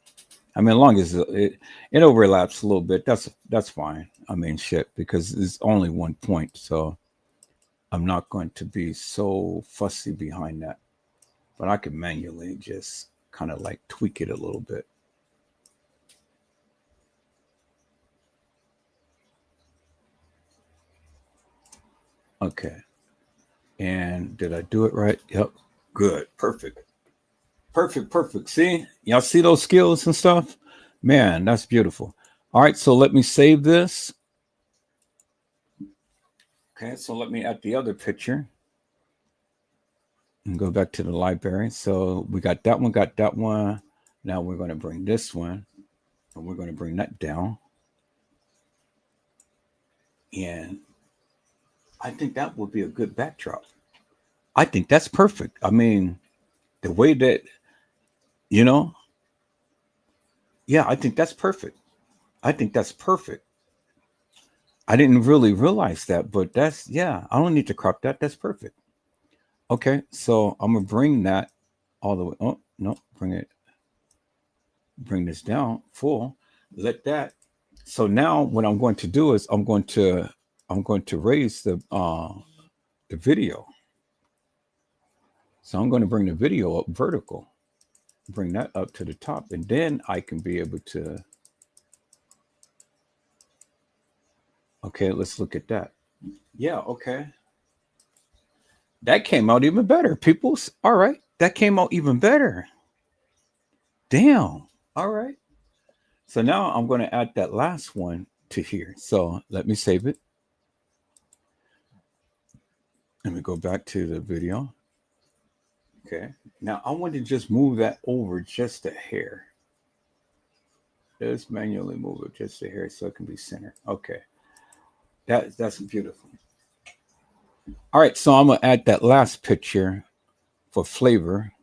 I mean, as long as it overlaps a little bit, that's fine. I mean, shit, because it's only one point, so I'm not going to be so fussy behind that. But I can manually just kind of like tweak it a little bit. Okay. And did I do it right? Yep. Good. Perfect. Perfect. Perfect. See? Y'all see those skills and stuff? Man, that's beautiful. All right. So let me save this. Okay. So let me add the other picture and go back to the library. So we got that one. Now we're going to bring this one and we're going to bring that down. And I think that would be a good backdrop. I think that's perfect. I mean, the way that, yeah, I think that's perfect. I think that's perfect. I didn't really realize that, but I don't need to crop that. That's perfect. Okay, so I'm going to bring that all the way. Oh, no, bring this down full. Let that. So now what I'm going to do is I'm going to raise the video. So I'm going to bring the video up vertical, bring that up to the top, and then I can be able to. Okay, let's look at that. Yeah, okay. That came out even better, peoples. All right, that came out even better. Damn. All right. So now I'm going to add that last one to here. So let me save it. Let me go back to the video. Okay. Now I want to just move that over just a hair. Just manually move it just a hair so it can be centered. Okay. That's beautiful. All right. So I'm going to add that last picture for flavor.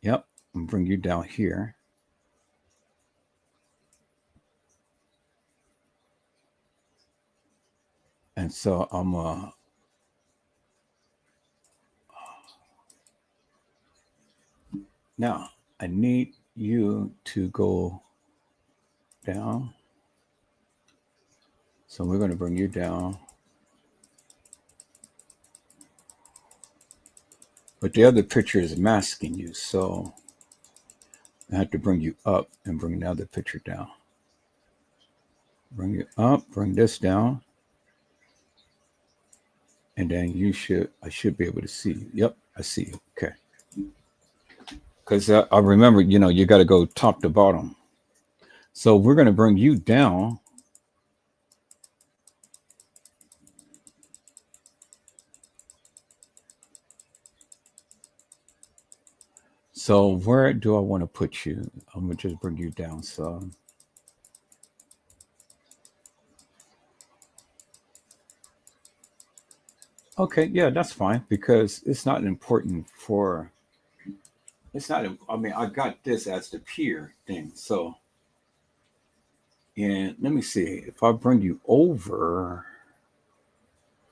Yep. And bring you down here. And so I'm now I need you to go down. So we're going to bring you down. But the other picture is masking you. So I have to bring you up and bring the other picture down. Bring it up, bring this down. And then I should be able to see you. Yep, I see you. Okay. Because I remember, you got to go top to bottom. So we're going to bring you down. So where do I want to put you? I'm going to just bring you down. So okay, yeah, that's fine because it's not important for. It's not. I mean, I got this as the peer thing. So, and let me see if I bring you over.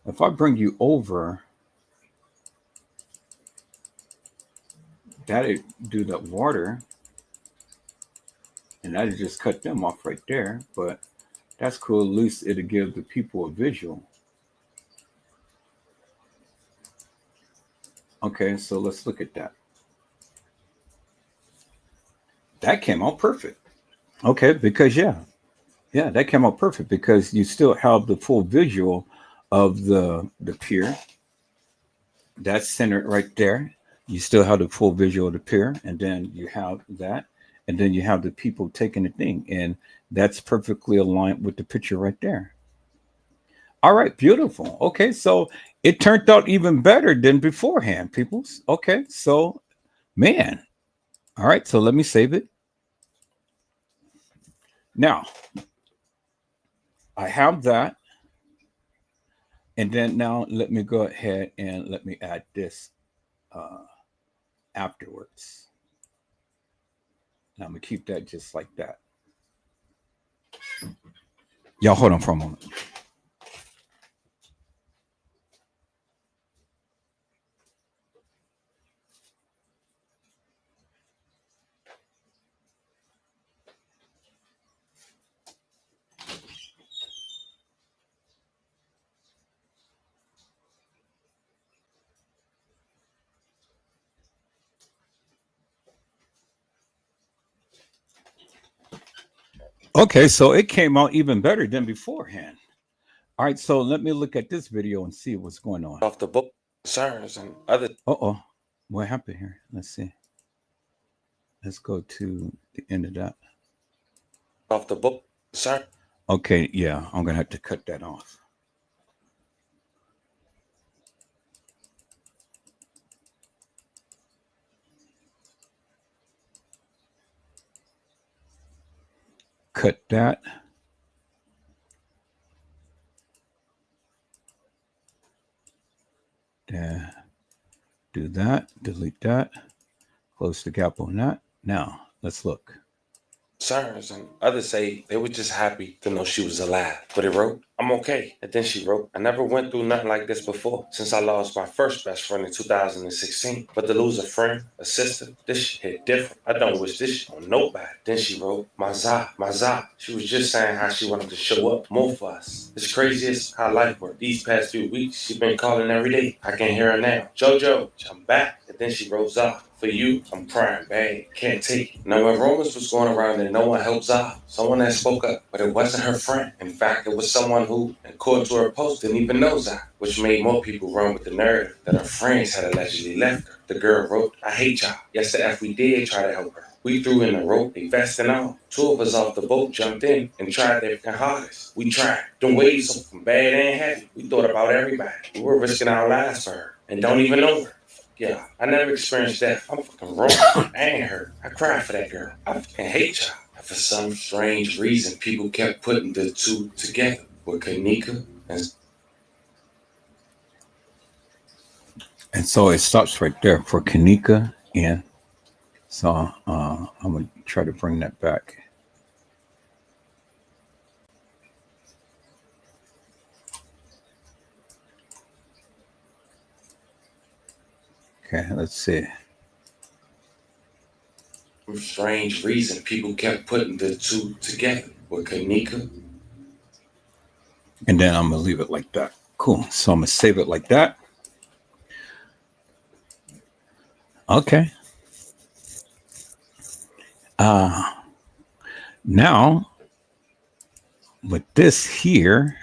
If I bring you over, that'd do that water, and that'd just cut them off right there. But that's cool. At least it'll give the people a visual. Okay, so let's look at that. That came out perfect. Okay, because yeah, that came out perfect because you still have the full visual of the pier. That's centered right there. You still have the full visual of the pier, and then you have that, and then you have the people taking the thing, and that's perfectly aligned with the picture right there. All right, beautiful. Okay, so it turned out even better than beforehand, peoples. Okay, so man. All right, so let me save it. Now, I have that. And then now let me go ahead and let me add this afterwards. Now I'm going to keep that just like that. Y'all hold on for a moment. Okay, so it came out even better than beforehand. All right, so let me look at this video and see what's going on. Off the book, concerns and other. Uh-oh, what happened here? Let's see. Let's go to the end of that. Off the book, sir. Okay, yeah, I'm going to have to cut that off. Cut that. Do that, delete that, close the gap on that. Now, let's look. Concerns and others say they were just happy to know she was alive. But it wrote, I'm okay. And then she wrote, I never went through nothing like this before since I lost my first best friend in 2016. But to lose a friend, a sister, this shit hit different. I don't wish this shit on nobody. Then she wrote, my Zah. She was just saying how she wanted to show up more for us. It's craziest how life worked. These past few weeks, she been calling every day. I can hear her now. Jojo, I'm back. And then she wrote, Zah. For you, I'm crying bad. Can't take it. Now, when rumors was going around that no one helped Zah, someone that spoke up, but it wasn't her friend. In fact, it was someone who, according to her post, didn't even know Zah, which made more people run with the narrative that her friends had allegedly left her. The girl wrote, I hate y'all. Yes, the F we did try to help her. We threw in the rope, a vest and all. Two of us off the boat jumped in and tried their hardest. We tried. The waves from bad and heavy. We thought about everybody. We were risking our lives for her and don't even know her. Yeah, I never experienced death. I'm fucking wrong. I ain't hurt. I cried for that girl. I fucking hate y'all. And for some strange reason, people kept putting the two together with Kanika and so it stops right there for Kanika. And so I'm going to try to bring that back. Okay, let's see. For strange reason, people kept putting the two together with Kanika. And then I'm going to leave it like that. Cool. So I'm going to save it like that. Okay. Now, with this here,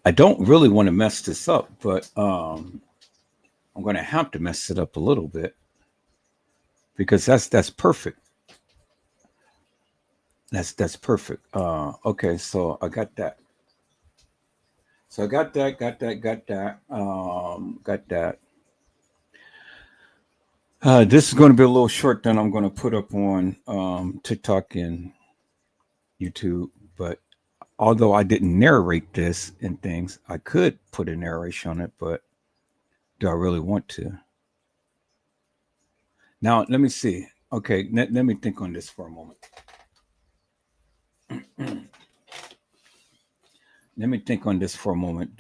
I don't really want to mess this up, but I'm going to have to mess it up a little bit because that's perfect. That's perfect. Okay, so I got that. So I got that. Got that. This is going to be a little short. Then I'm going to put up on TikTok and YouTube. But although I didn't narrate this and things, I could put a narration on it. But do I really want to? Now let me see. Okay, let me think on this for a moment. Let me think on this for a moment.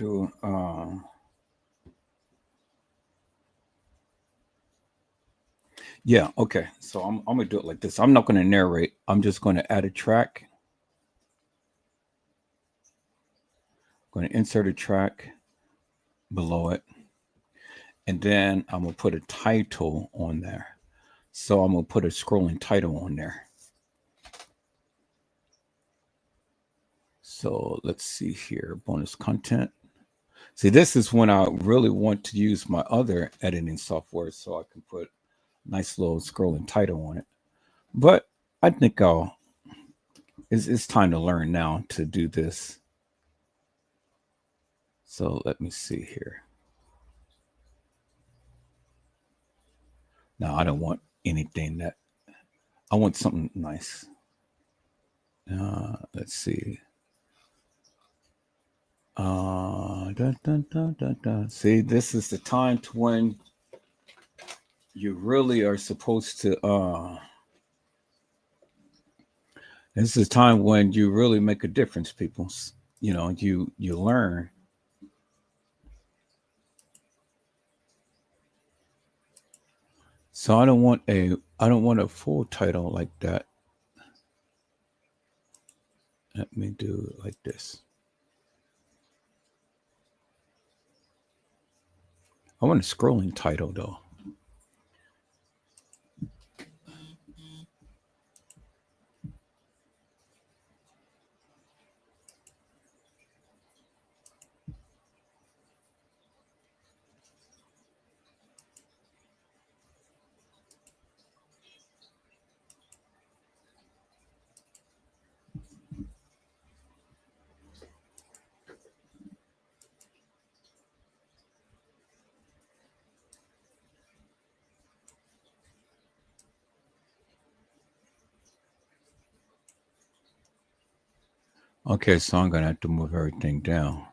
Yeah, okay. So I'm gonna do it like this. I'm not gonna narrate. I'm just gonna add a track. I'm gonna insert a track below it. And then I'm gonna put a title on there. So I'm gonna put a scrolling title on there. So let's see here, bonus content. See, this is when I really want to use my other editing software so I can put a nice little scrolling title on it. But I think it's time to learn now to do this. So let me see here. Now I don't want anything I want something nice. Let's see. See, this is the time to when you really are supposed to. This is the time when you really make a difference, people. You know, you learn. So I don't want a full title like that. Let me do it like this. I want a scrolling title though. Okay, so I'm gonna have to move everything down.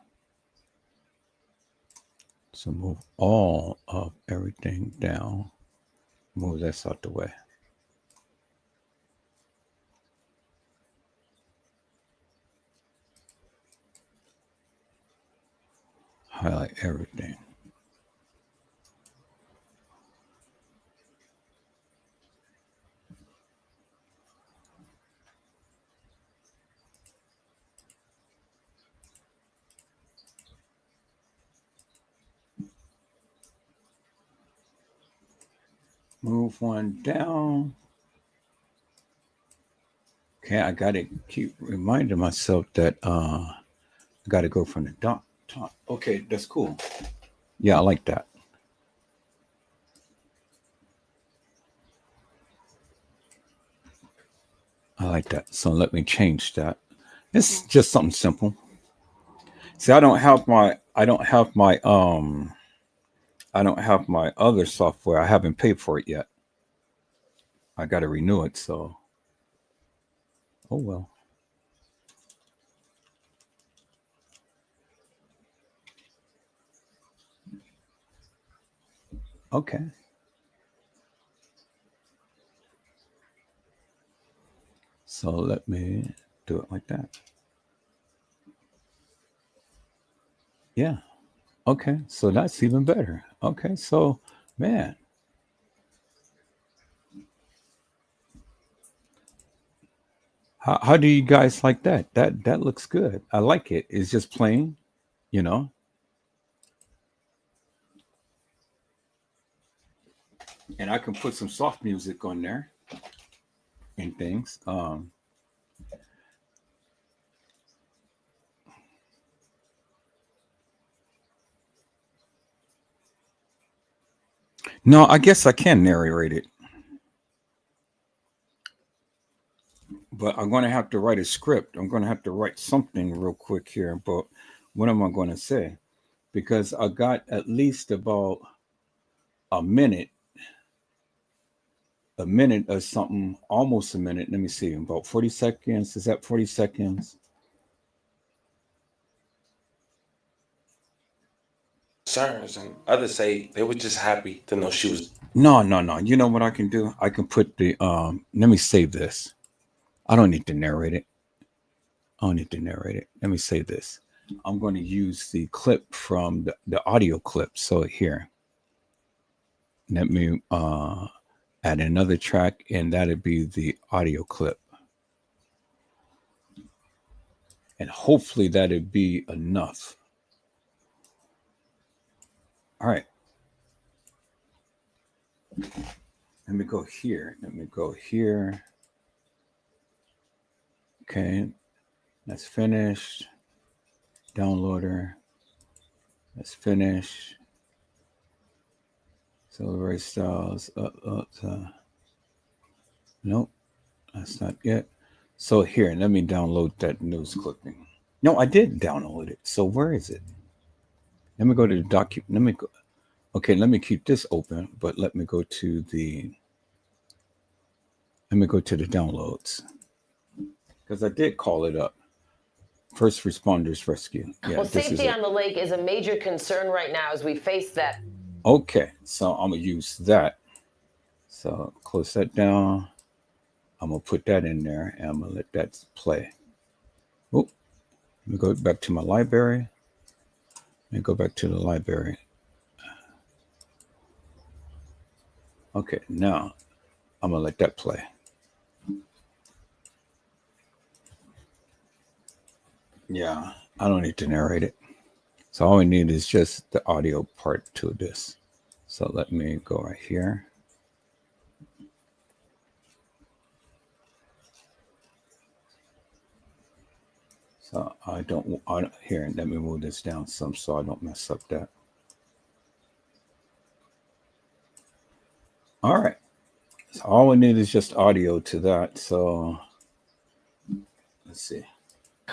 So move all of everything down. Move this out the way. Highlight everything. Move one down. Okay, I gotta keep reminding myself that I gotta go from the top. Okay, that's cool. Yeah, I like that. I like that. So let me change that. It's just something simple. See, I don't have my other software. I haven't paid for it yet. I got to renew it, so oh well. Okay. So let me do it like that. Yeah. Okay. So that's even better. Okay. So, man. How do you guys like that? That looks good. I like it. It's just plain, you know. And I can put some soft music on there and things. No, I guess I can narrate it. But I'm going to have to write a script. I'm going to have to write something real quick here. But what am I going to say? Because I got at least about a minute or something, almost a minute. Let me see, about 40 seconds. Is that 40 seconds? Concerns, and others say they were just happy to know she was. No. You know what I can do? I can put the, let me save this. I don't need to narrate it. Let me save this. I'm going to use the clip from the audio clip. So here, let me add another track, and that'll be the audio clip. And hopefully that'll be enough. All right. Let me go here. Okay. That's finished. Downloader. That's finished. Celebrate styles. Nope. That's not yet. So here, let me download that news clipping. No, I did download it. So where is it? Let me go to the document. Let me go. Okay, let me keep this open, but let me go to the downloads. because I did call it up. First responders rescue. Yeah, Well, this is safety it. on the lake is a major concern right now as we face that. Okay, so I'm gonna use that. So close that down. I'm gonna put that in there and I'm gonna let that play. Oh, let me go back to my library. Let me go back to the library. Okay, now I'm gonna let that play. Yeah, I don't need to narrate it. So all we need is just the audio part to this. So let me go right here. So I don't here, let me move this down some so I don't mess up that. All right. So all we need is just audio to that. So let's see.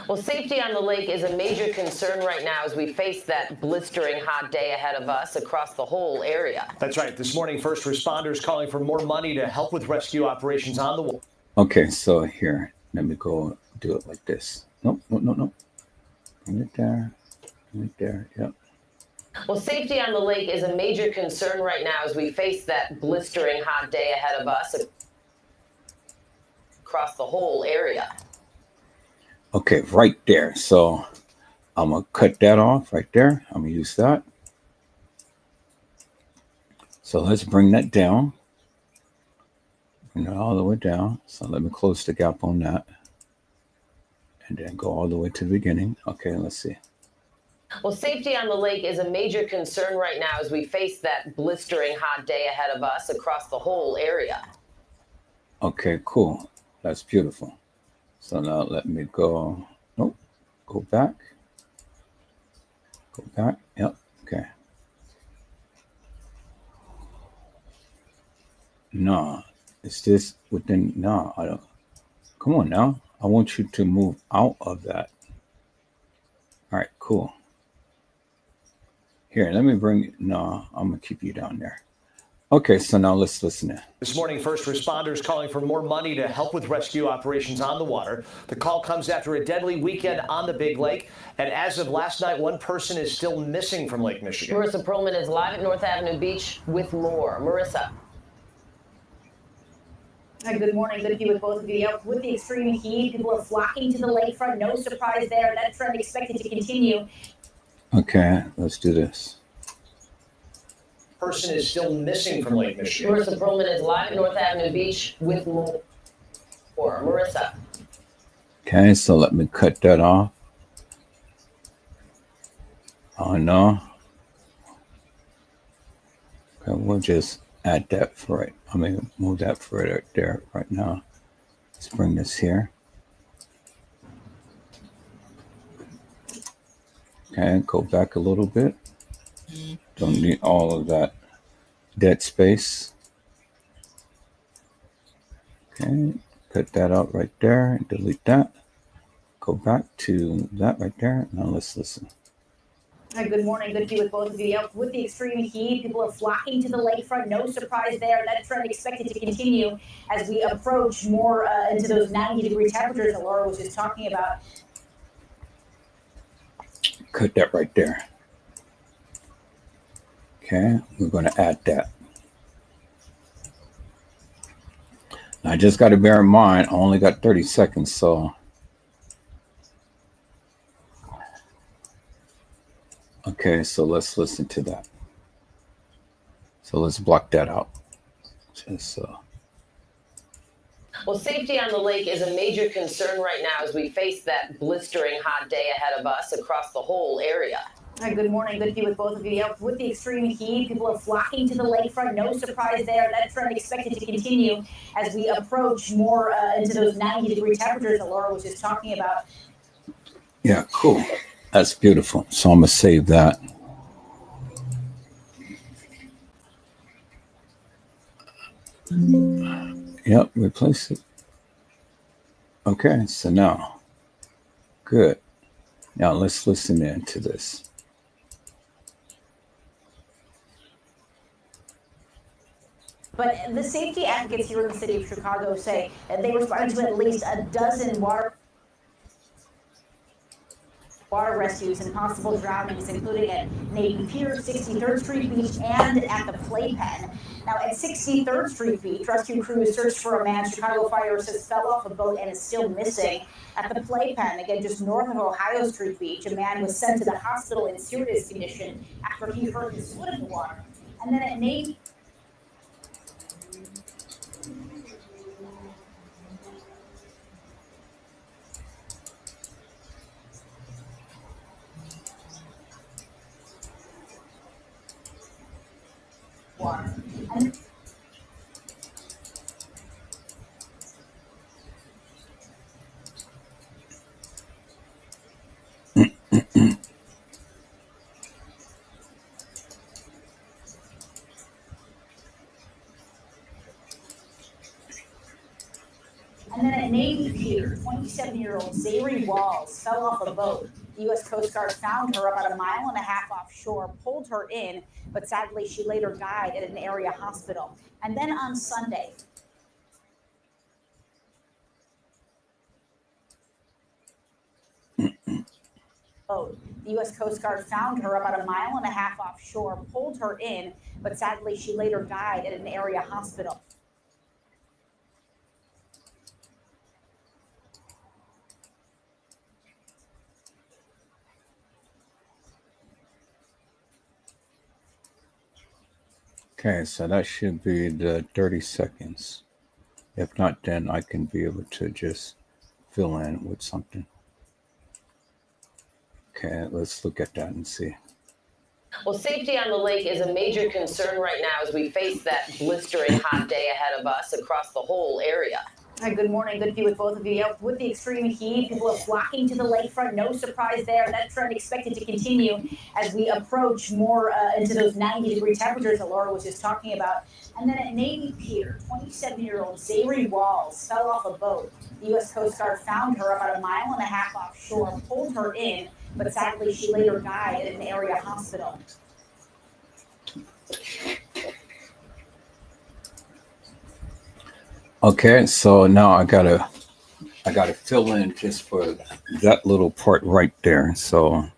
Well, safety on the lake is a major concern right now as we face that blistering hot day ahead of us across the whole area. That's right. This morning, first responders calling for more money to help with rescue operations on the water. Okay, so here, let me go do it like this. Nope, no. Bring it there. Bring it there. Yep. Well, safety on the lake is a major concern right now as we face that blistering hot day ahead of us across the whole area. Okay, right there. So I'm going to cut that off right there. I'm going to use that. So let's bring that down. Bring it all the way down. So let me close the gap on that. And then go all the way to the beginning. Okay, let's see. Well, safety on the lake is a major concern right now as we face that blistering hot day ahead of us across the whole area. Okay, cool. That's beautiful. So now let me go. Nope. Go back. Go back. Yep. Okay. No. Is this within? No, I don't. Come on now. I want you to move out of that. All right, cool. Here, let me bring. No, I'm going to keep you down there. Okay, so now let's listen in. This morning, first responders calling for more money to help with rescue operations on the water. The call comes after a deadly weekend on the Big Lake. And as of last night, one person is still missing from Lake Michigan. Marissa Perlman is live at North Avenue Beach with more. Marissa. Hi, good morning. Good to be with both of you. With the extreme heat, people are flocking to the lakefront. No surprise there. That trend expected to continue. Okay, let's do this. Person is still missing from Lake Michigan. Marissa Perlman is live at North Avenue Beach with more. Marissa. Okay, so let me cut that off. Oh no. Okay, we'll just add that for it. I mean, move that for right there right now. Let's bring this here. Okay, go back a little bit. Don't need all of that dead space. Okay, cut that out right there and delete that. Go back to that right there. Now let's listen. Hi, good morning. Good to be with both of you. With the extreme heat, people are flocking to the lakefront. No surprise there. That trend expected to continue as we approach more into those 90-degree temperatures that Laura was just talking about. Cut that right there. Okay, we're going to add that. Now, I just got to bear in mind, I only got 30 seconds, so. Okay, so let's listen to that. So let's block that out. Just Well, safety on the lake is a major concern right now as we face that blistering hot day ahead of us across the whole area. Hi, good morning. Good to be with both of you. With the extreme heat, people are flocking to the lakefront. No surprise there. That trend expected to continue as we approach more into those 90-degree temperatures that Laura was just talking about. yeah, cool. That's beautiful. So I'm going to save that. Yep, replace it. Okay, so now, good. Now let's listen in to this. But the safety advocates here in the city of Chicago say that they responded to at least a dozen water Water rescues and possible drownings, including at Navy Pier, 63rd Street Beach, and at the Playpen. Now, at 63rd Street Beach, rescue crews searched for a man Chicago Fire says fell off a boat and is still missing. At the Playpen, again just north of Ohio Street Beach, a man was sent to the hospital in serious condition after he hurt his foot in the water. And then at Navy water. And then at Navy Pier, 27-year-old Zahrie Walls fell off a boat. The U.S. Coast Guard found her about a mile and a half offshore, pulled her in, but sadly she later died at an area hospital. And then on Sunday, the U.S. Coast Guard found her about a mile and a half offshore, pulled her in, but sadly she later died at an area hospital. Okay, so that should be the 30 seconds. If not, then I can be able to just fill in with something. Okay, let's look at that and see. Well, safety on the lake is a major concern right now as we face that blistering hot day ahead of us across the whole area. Hi, good morning. Good to be with both of you. Yeah, with the extreme heat, people are flocking to the lakefront. No surprise there. That trend expected to continue as we approach more into those 90-degree temperatures that Laura was just talking about. And then at Navy Pier, 27-year-old Zahrie Walls fell off a boat. The U.S. Coast Guard found her about a mile and a half offshore, pulled her in, but sadly she later died at an area hospital. Okay, so now I gotta fill in just for that little part right there. So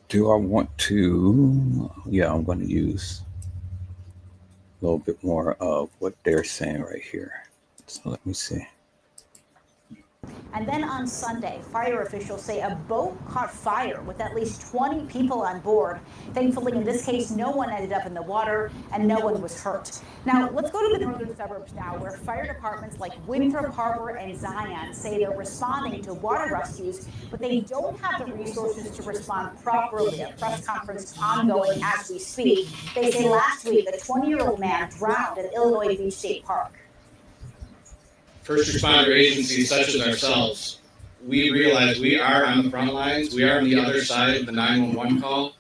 do I want to, yeah, I'm going to use a little bit more of what they're saying right here. So let me see. And then on Sunday, fire officials say a boat caught fire with at least 20 people on board. Thankfully, in this case, no one ended up in the water and no one was hurt. Now, let's go to the northern suburbs now, where fire departments like Winthrop Harbor and Zion say they're responding to water rescues, but they don't have the resources to respond properly. A press conference ongoing as we speak. They say last week, a 20-year-old man drowned at Illinois Beach State Park. First responder agencies such as ourselves, we realize we are on the front lines. We are on the other side of the 911 call.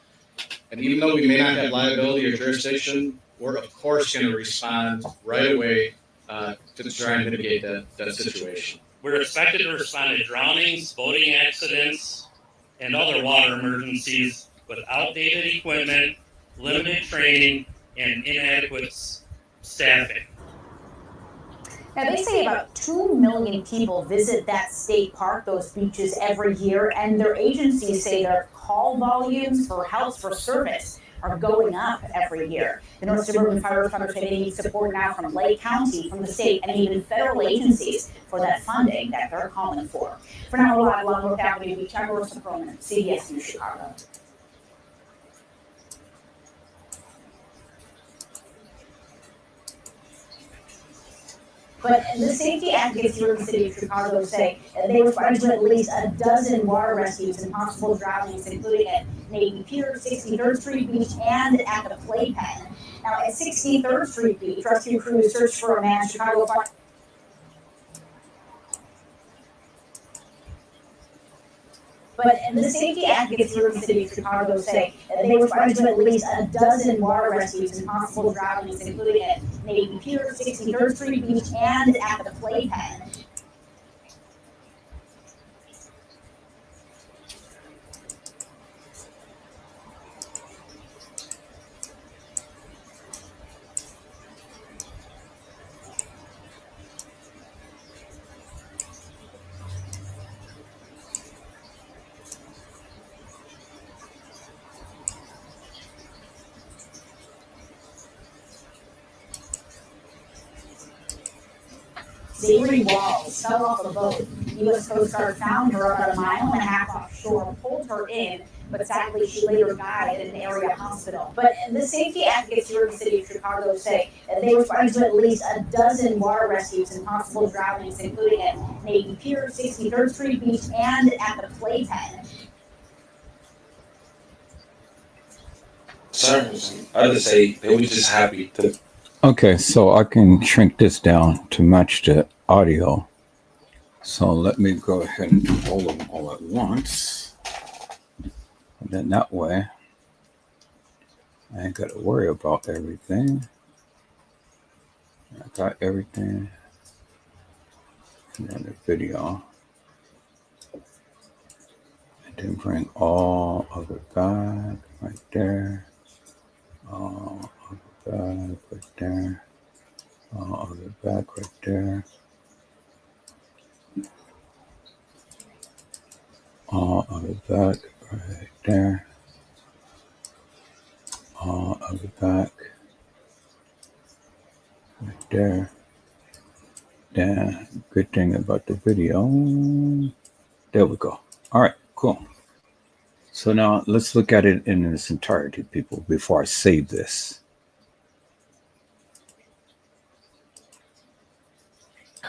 And even though we may not have liability or jurisdiction, we're of course going to respond right away to try and mitigate that situation. We're expected to respond to drownings, boating accidents, and other water emergencies with outdated equipment, limited training, and inadequate staffing. Now, they say about 2 million people visit that state park, those beaches, every year, and their agencies say their call volumes for help for service are going up every year. The North Suburban Fire Responders say they need support now from Lake County, from the state, and even federal agencies for that funding that they're calling for. For now, we're live along North Avenue Beach. I'm Marissa Perlman, CBS News Chicago. But the safety advocates here in the city of Chicago say they responded to at least a dozen water rescues and possible drownings, including at Navy Pier, 63rd Street Beach, and at the Playpen. Now, at 63rd Street Beach, rescue crews searched for a man Chicago Fire. But the safety advocates here in the city of Chicago say they responded to at least a dozen water rescues and possible drownings, including at Navy Pier, 63rd Street Beach, and at the Playpen. Zahrie Walls fell off a boat. The U.S. Coast Guard found her about a mile and a half offshore, pulled her in, but sadly she later died at an area hospital. But the safety advocates here in the city of Chicago say that they responded to at least a dozen water rescues and possible drownings, including at Navy Pier, 63rd Street Beach, and at the Playpen. Concerns. Others say they were just happy to. Okay, so I can shrink this down to match the audio. So let me go ahead and do all of them all at once. And then that way, I ain't got to worry about everything. I got everything. And then the video. And then bring all of it back right there. All of it back right there. All of it back right there. All of it back right there. All of it back right there. Then, good thing about the video. There we go. All right, cool. So now let's look at it in its entirety, people, before I save this.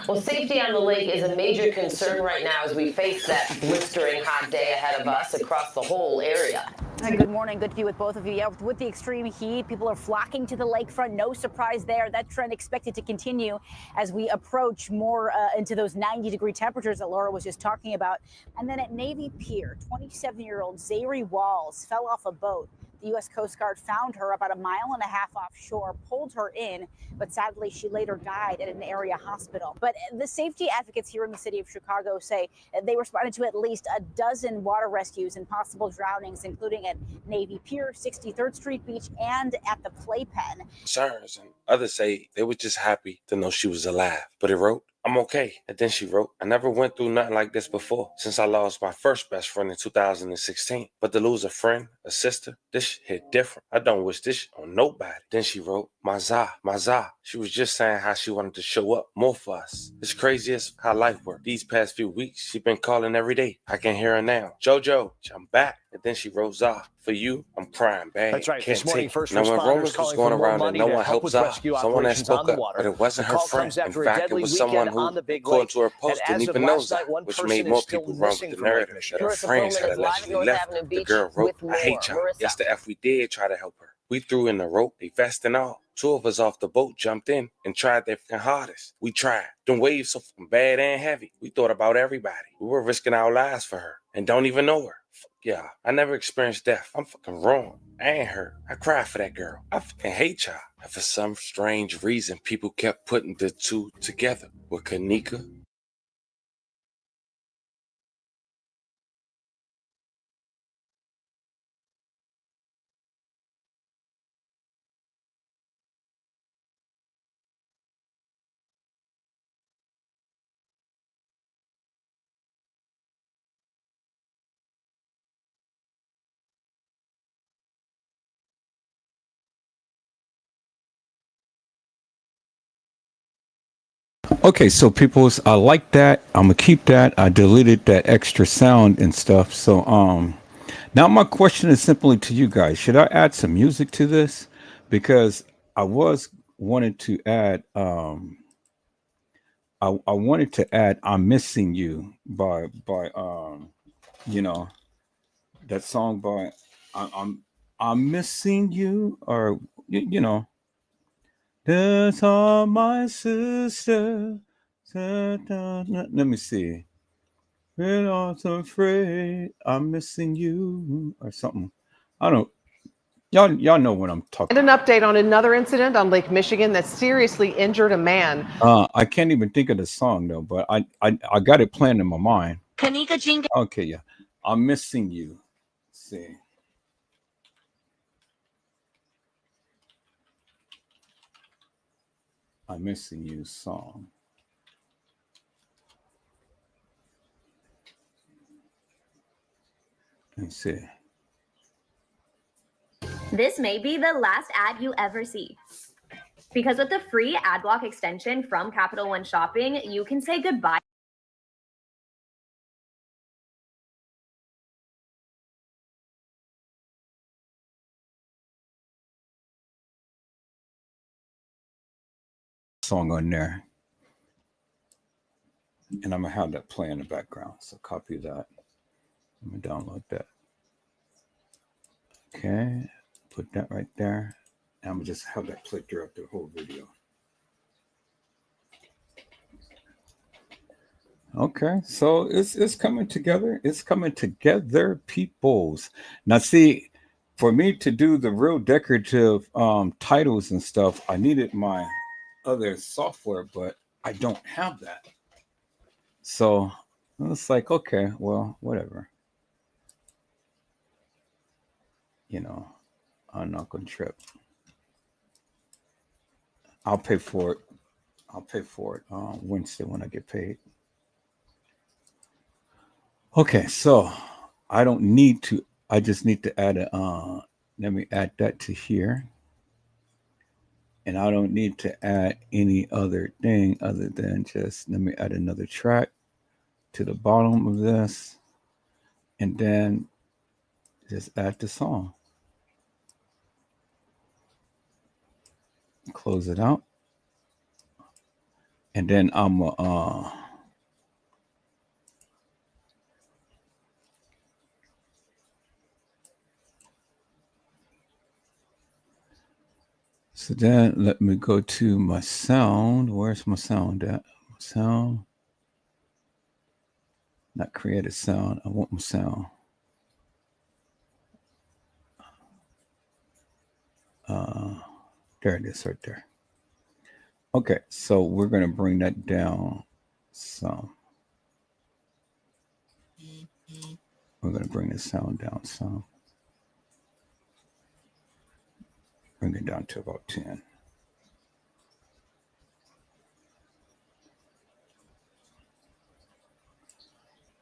Well, safety on the lake is a major concern right now as we face that blistering hot day ahead of us across the whole area. Good morning. Good to be with both of you. Yeah, with the extreme heat, people are flocking to the lakefront. No surprise there. That trend expected to continue as we approach more into those 90-degree temperatures that Laura was just talking about. And then at Navy Pier, 27-year-old Zahrie Walls fell off a boat. The U.S. Coast Guard found her about a mile and a half offshore, pulled her in, but sadly she later died at an area hospital. But the safety advocates here in the city of Chicago say they responded to at least a dozen water rescues and possible drownings, including at Navy Pier, 63rd Street Beach, and at the Playpen. Concerns, and others say they were just happy to know she was alive. But it wrote, "I'm okay." And then she wrote, "I never went through nothing like this before since I lost my first best friend in 2016. But to lose a friend, a sister, this hit different. I don't wish this on nobody." Then she wrote, my Zah. She was just saying how she wanted to show up more for us. It's crazy as how life worked. These past few weeks, she been calling every day. I can hear her now. JoJo, I'm back. And then she wrote, "Zah, for you, I'm crying bad." That's right. Can't This morning, take. first Now, when responders rumors was calling going for more around and money no to one help helped with Zah, rescue someone had operations on spoke the up, water. but it wasn't The her call friend. comes In after a fact, it deadly was someone weekend on who, the Big according Lake. to her And post, didn't as of even know last Zah, night, one which person made is more still people run with missing the from Lake narrative that Michigan. her Marissa friends Perlman had is live at allegedly North left Avenue her. The Beach girl wrote, with "I more. hate y'all. Marissa. Yes, the F we did try to help her. We threw in the rope, a vest and all. Two of us off the boat jumped in and tried their fucking hardest. We tried. Them waves so fucking bad and heavy. We thought about everybody. We were risking our lives for her and don't even know her. Fuck yeah. I never experienced death. I'm fucking wrong. I ain't hurt. I cried for that girl. I fucking hate y'all." And for some strange reason, people kept putting the two together with Kanika. Okay, so people, I like that. I'm gonna keep that. I deleted that extra sound and stuff. So now my question is simply to you guys: should I add some music to this? Because I was wanted to add I wanted to add "I'm Missing You" by you know, that song by I'm missing you, or you know, that's all my sister. Let me see. We're also afraid I'm missing you, or something. I don't. Y'all know what I'm talking. And an update on another incident on Lake Michigan that seriously injured a man. I can't even think of the song though, but I got it playing in my mind. Kanika Jean. Okay, yeah. I'm missing you. Let's see. I'm missing you song. Let's see. This may be the last ad you ever see. Because with the free ad block extension from Capital One Shopping, you can say goodbye. Song on there. And I'm gonna have that play in the background. So copy that. Let me download that. Okay, put that right there. And I'm gonna just have that play throughout the whole video. Okay, so it's coming together. It's coming together, peoples. Now, see, for me to do the real decorative titles and stuff, I needed my other software, but I don't have that. So it's like, okay, well, whatever. You know, I'm not gonna trip. I'll pay for it. I'll pay for it Wednesday when I get paid. Okay, so I don't need to, I just need to add a, let me add that to here. And I don't need to add any other thing other than just, let me add another track to the bottom of this. And then just add the song. Close it out. And then I'm so then let me go to my sound. Where's my sound at? My sound. Not create a sound. I want my sound. There it is right there. Okay, so we're going to bring that down some. We're going to bring the sound down some. Bring it down to about 10.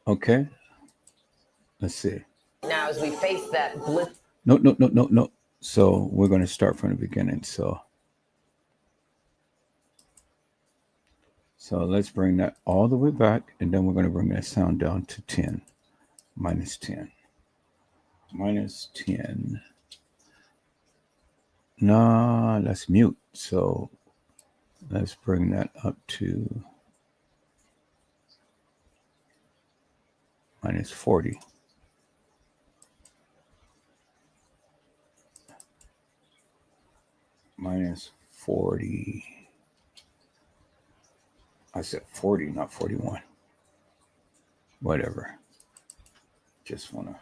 Okay. Let's see. Now, as we face that blitz. No. So we're going to start from the beginning. So let's bring that all the way back, and then we're going to bring that sound down to 10. Minus 10. Minus 10. Nah, let's mute. So let's bring that up to minus 40. Minus 40. I said 40, not 41. Whatever. Just want to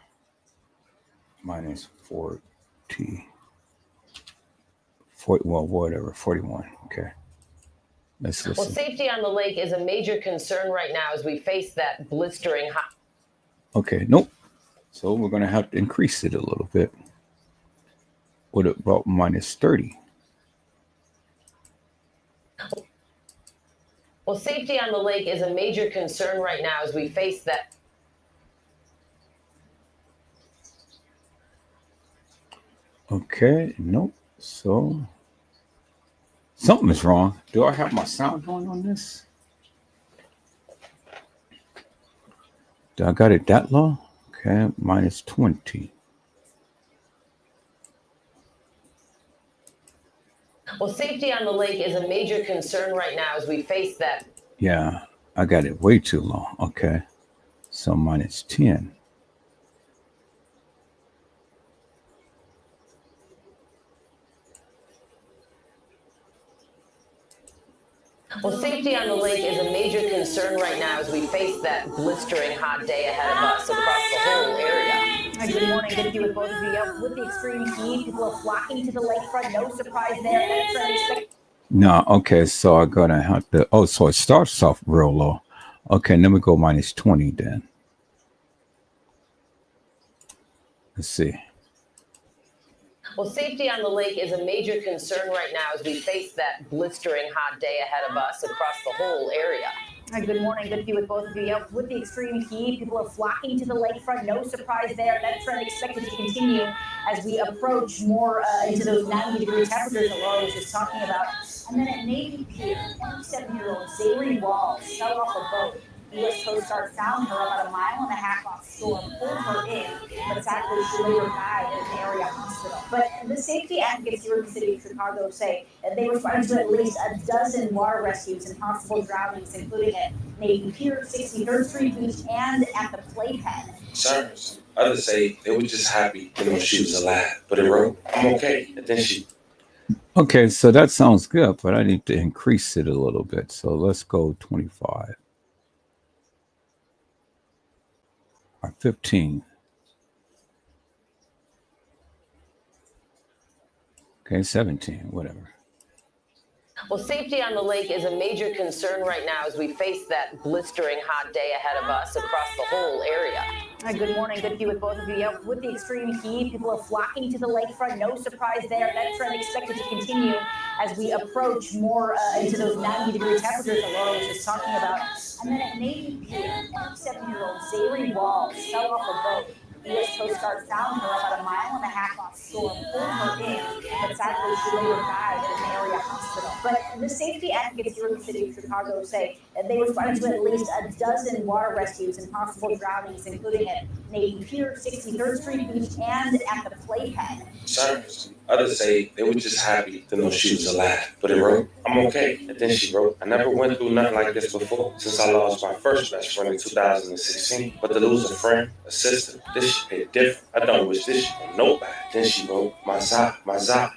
minus 40. 40, well, whatever, 41. Okay. Let's listen. Well, safety on the lake is a major concern right now as we face that blistering hot. Okay, nope. So we're going to have to increase it a little bit. What about minus 30? Well, safety on the lake is a major concern right now as we face that. Okay, nope. So something is wrong. Do I have my sound on this? Do I got it that low? Okay, minus 20. Well, safety on the lake is a major concern right now as we face that. Yeah, I got it way too low. Okay, so minus 10. Well, safety on the lake is a major concern right now as we face that blistering hot day ahead of us across the whole area. Hi, good morning. Good to be with both of you. With the extreme heat, people are flocking to the lakefront. No surprise there. That's unexpected. No, okay, so I'm gonna have to. Oh, so it starts off real low. Okay, let me go minus 20 then. Let's see. Well, safety on the lake is a major concern right now as we face that blistering hot day ahead of us across the whole area. Hi, good morning. Good to be with both of you. With the extreme heat, people are flocking to the lakefront. No surprise there. That trend expected to continue as we approach more into those 90-degree temperatures that Laura was just talking about. And then at Navy Pier, 27-year-old Zahrie Walls fell off a boat. U.S. Coast Guard found her about 1.5 miles off shore, pulled her in, but sadly she later died at an area hospital. But the safety advocates here in the city of Chicago say that they responded to at least a dozen water rescues and possible drownings, including at Navy Pier, 63rd Street Beach, and at the Playpen. Concerns. Others say they were just happy to know she was alive. But it wrote, I'm okay. And then she. Okay, so that sounds good, but I need to increase it a little bit. So let's go 25 or 15. Okay, 17, whatever. Well, safety on the lake is a major concern right now as we face that blistering hot day ahead of us across the whole area. Good morning. Good to be with both of you. Yeah, with the extreme heat, people are flocking to the lakefront. No surprise there. That trend expected to continue as we approach more into those 90-degree temperatures that Laura was just talking about. And then at Navy Pier, 27-year-old Zahrie Walls fell off a boat. U.S. Coast Guard found her about 1.5 miles off shore, pulled her in, but sadly she later died at an area hospital. But the safety advocates here in the city of Chicago say that they responded to at least a dozen water rescues and possible drownings, including at Navy Pier, 63rd Street Beach, and at the Playpen. Concerns. Others say they were just happy to know she was alive. But it wrote, I'm okay. And then she wrote, I never went through nothing like this before since I lost my first best friend in 2016. But to lose a friend, a sister, this shit hit different. I don't wish this shit on nobody. Then she wrote, my Zah.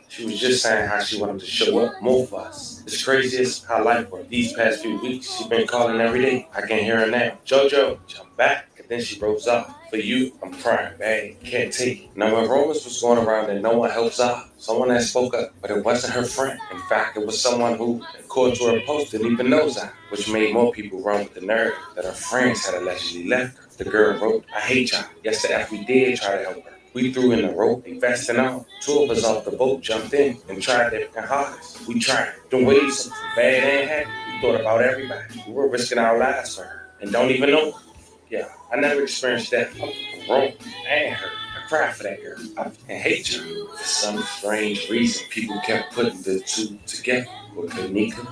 She was just saying how she wanted to show up more for us. It's crazy as how life worked. These past few weeks, she been calling every day. I can hear her now. JoJo, jump back. And then she rose up. For you, I'm crying bad. Can't take it. Now when rumors was going around that no one helps out, someone that spoke up, but it wasn't her friend. In fact, it was someone who, according to her post, didn't even know Zah, which made more people run with the narrative that her friends had allegedly left her. The girl wrote, I hate y'all. Yes, the F we did try to help her. We threw in the rope, a vest and all. 2 of us off the boat jumped in and tried their hardest. We tried. The waves, bad and happy. We thought about everybody. We were risking our lives for her and don't even know her. Yeah, I never experienced that. I'm wrong. And hurt. I cried for that girl. I hate you. For some strange reason, people kept putting the two together with Kanika.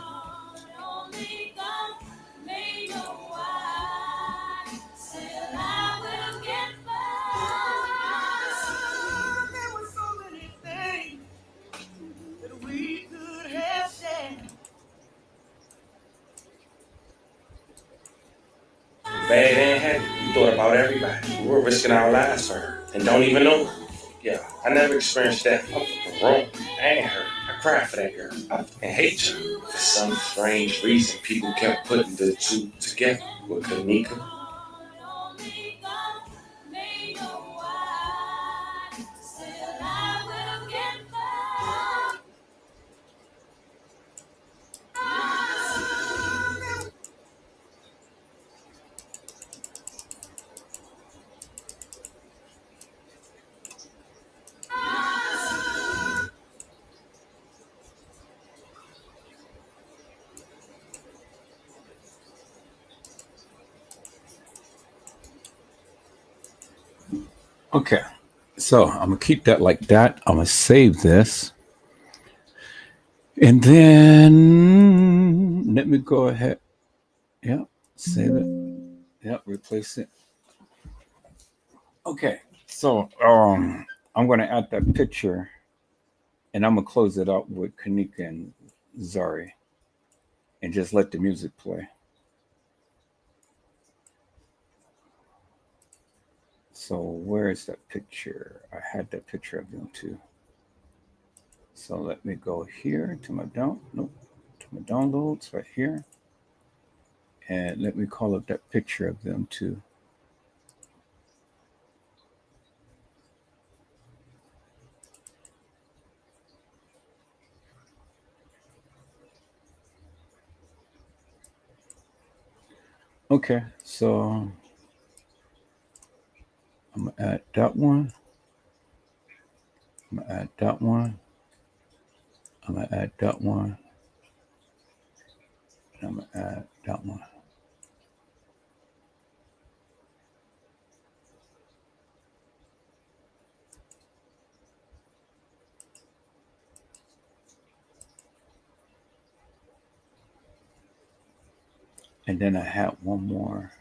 Bad and happy. We thought about everybody. We were risking our lives for her and don't even know her. Yeah, I never experienced that. I'm wrong. And hurt. I cried for that girl. I hate you. For some strange reason, people kept putting the two together with Kanika. Okay, so I'm gonna keep that like that. I'm gonna save this, and then let me go ahead. Yeah, save it. Yeah, replace it. Okay, so I'm gonna add that picture, and I'm gonna close it up with Kanika and Zahrie, and just let the music play. So where is that picture? I had that picture of them too. So let me go here to my to my downloads right here. And let me call up that picture of them too. Okay, so I'm gonna add that one. I'm gonna add that one. I'm gonna add that one. And I'm gonna add that one. And then I had one more.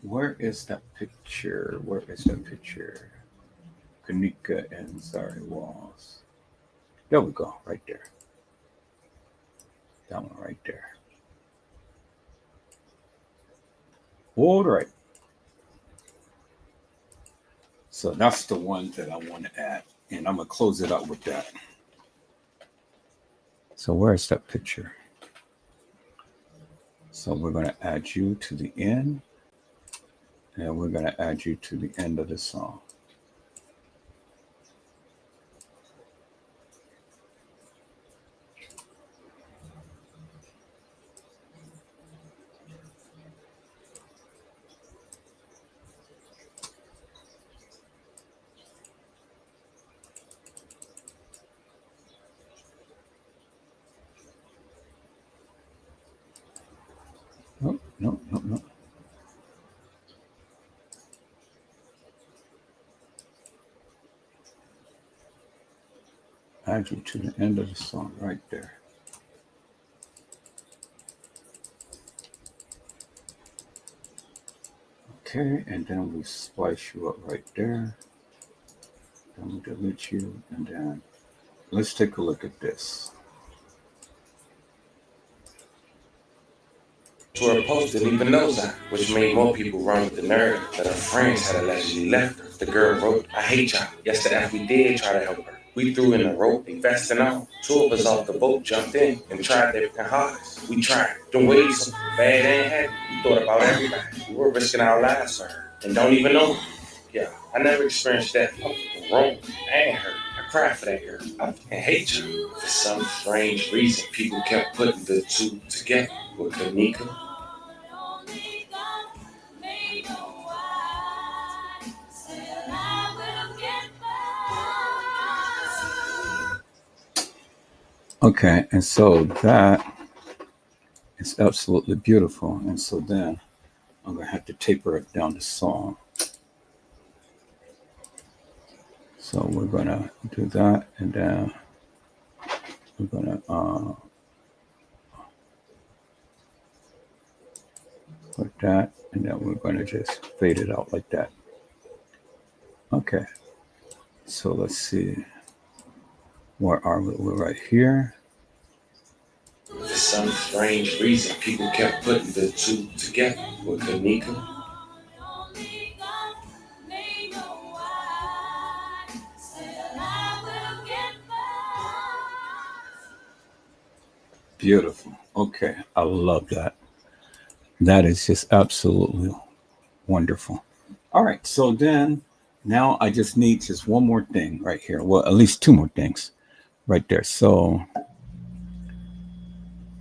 Where is that picture? Where is that picture? Kanika and Zahrie Walls. There we go, right there. That one right there. All right. So that's the one that I want to add. And I'm going to close it out with that. So where's that picture? So we're going to add you to the end. And we're going to add you to the end of the song. Oh, no. Add you to the end of the song right there. Okay, and then we splice you up right there. Then we delete you, and then let's take a look at this. To her post didn't even know Zahrie, which made more people run with the narrative that her friends had allegedly left her. The girl wrote, "I hate y'all. Yes, the F we did try to help her. We threw in the rope, investing all. 2 of us off the boat jumped in and tried their hardest. We tried. Them waves so bad and heavy. We thought about everybody. We were risking our lives for her. And don't even know her. Yeah, I never experienced that. Wrong and hurt. I cried for that girl. I hate you." For some strange reason, people kept putting the two together with Kanika. Okay, and so that is absolutely beautiful. And so then I'm going to have to taper it down the song. So we're going to do that, and then we're going to put that, and then we're going to just fade it out like that. Okay, so let's see. Where are we? We're right here. For some strange reason, people kept putting the two together with Kanika. Beautiful. Okay, I love that. That is just absolutely wonderful. All right, so then now I just need just one more thing right here. Well, at least 2 more things right there. So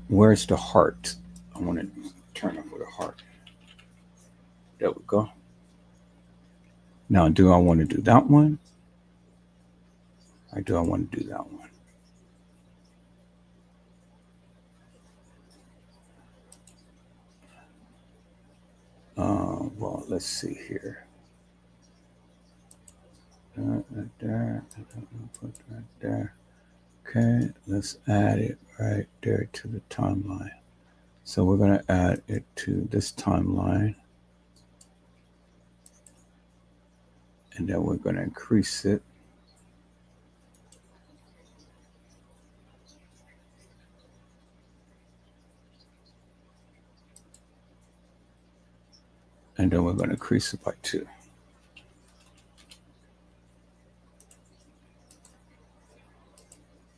where's the heart? I want to turn it with a heart. There we go. Now, do I want to do that one? Or do I want to do that one? Well, let's see here. Right there. Put that there. Okay, let's add it right there to the timeline. So we're going to add it to this timeline. And then we're going to increase it. And then we're going to increase it by 2.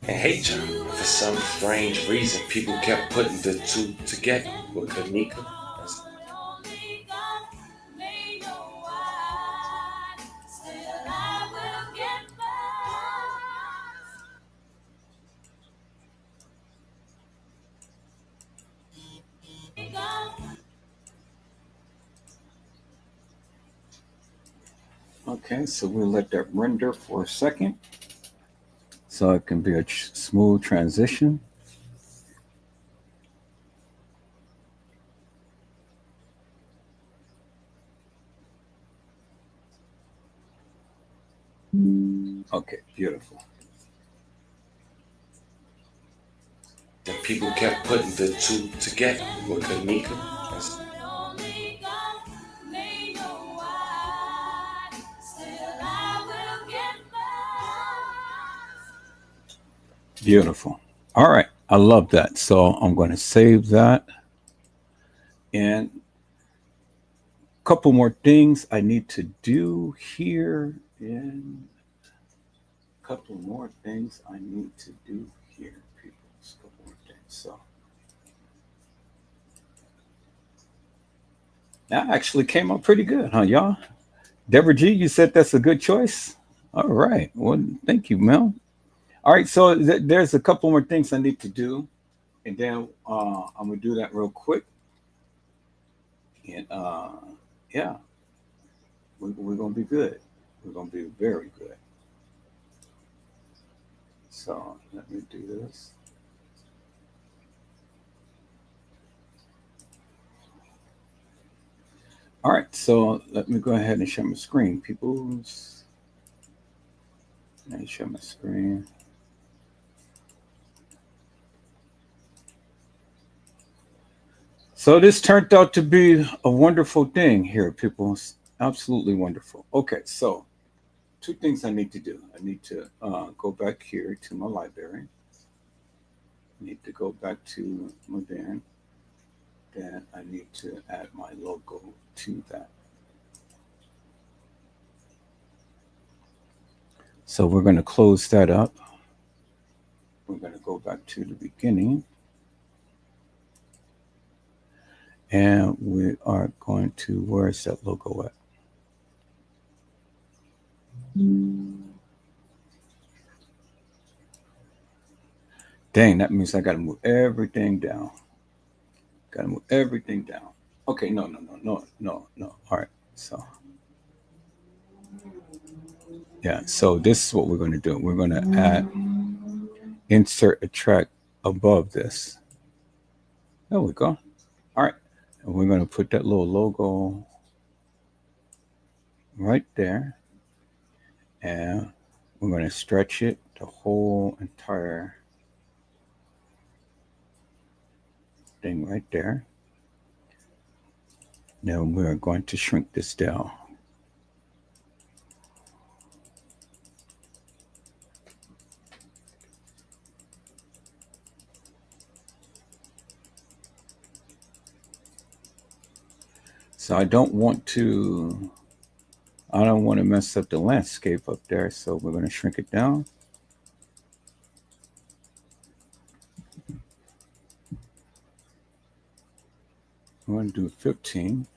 And hate y'all. For some strange reason, people kept putting the two together with Kanika. Okay, so we'll let that render for a second so it can be a smooth transition. Okay, beautiful. And people kept putting the two together with Kanika. Beautiful. All right. I love that. So I'm going to save that. And a couple more things I need to do here. And a couple more things I need to do here, people. Just a couple more things. So that actually came out pretty good, huh, y'all? Deborah G, you said that's a good choice. All right. Well, thank you, Mel. All right. So there's a couple more things I need to do. And then I'm going to do that real quick. And yeah, we're going to be good. We're going to be very good. So let me do this. All right, so let me go ahead and share my screen, peoples. Let me share my screen. So this turned out to be a wonderful thing here, people. Absolutely wonderful. Okay, so two things I need to do. I need to go back here to my library. I need to go back to my band. Then I need to add my logo to that. So we're going to close that up. We're going to go back to the beginning. And we are going to, where is that logo at? Dang, that means I got to move everything down. Got to move everything down. Okay, no. All right, so. Yeah, so this is what we're going to do. We're going to add, insert a track above this. There we go. All right, and we're going to put that little logo right there. And we're going to stretch it the whole entire thing right there. Now we're going to shrink this down. So I don't want to mess up the landscape up there. So we're going to shrink it down. We're going to do 15.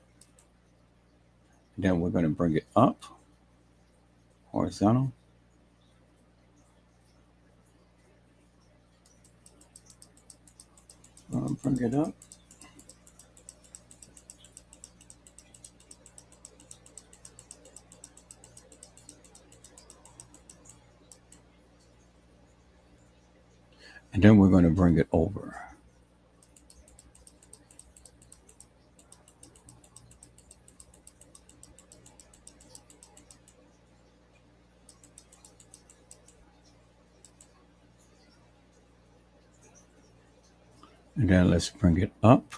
Then we're going to bring it up, horizontal. Bring it up. And then we're going to bring it over. And then let's bring it up.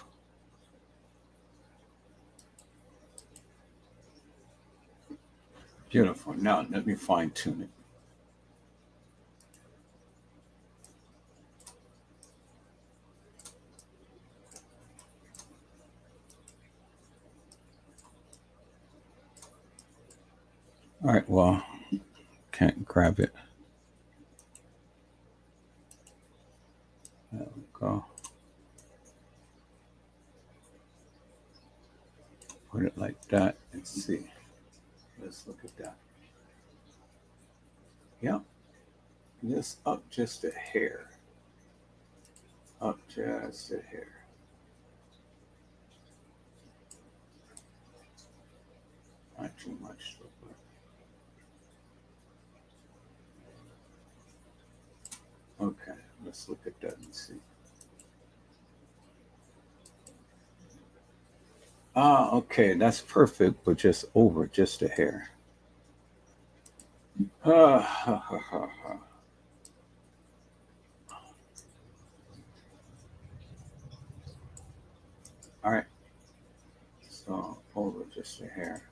Beautiful. Now let me fine tune it. All right, well, can't grab it. There we go. Put it like that and see. Let's look at that. Yep. Just up just a hair. Up just a hair. Not too much. Okay, let's look at that and see. Okay, that's perfect, but just over just a hair. All right. So over just a hair.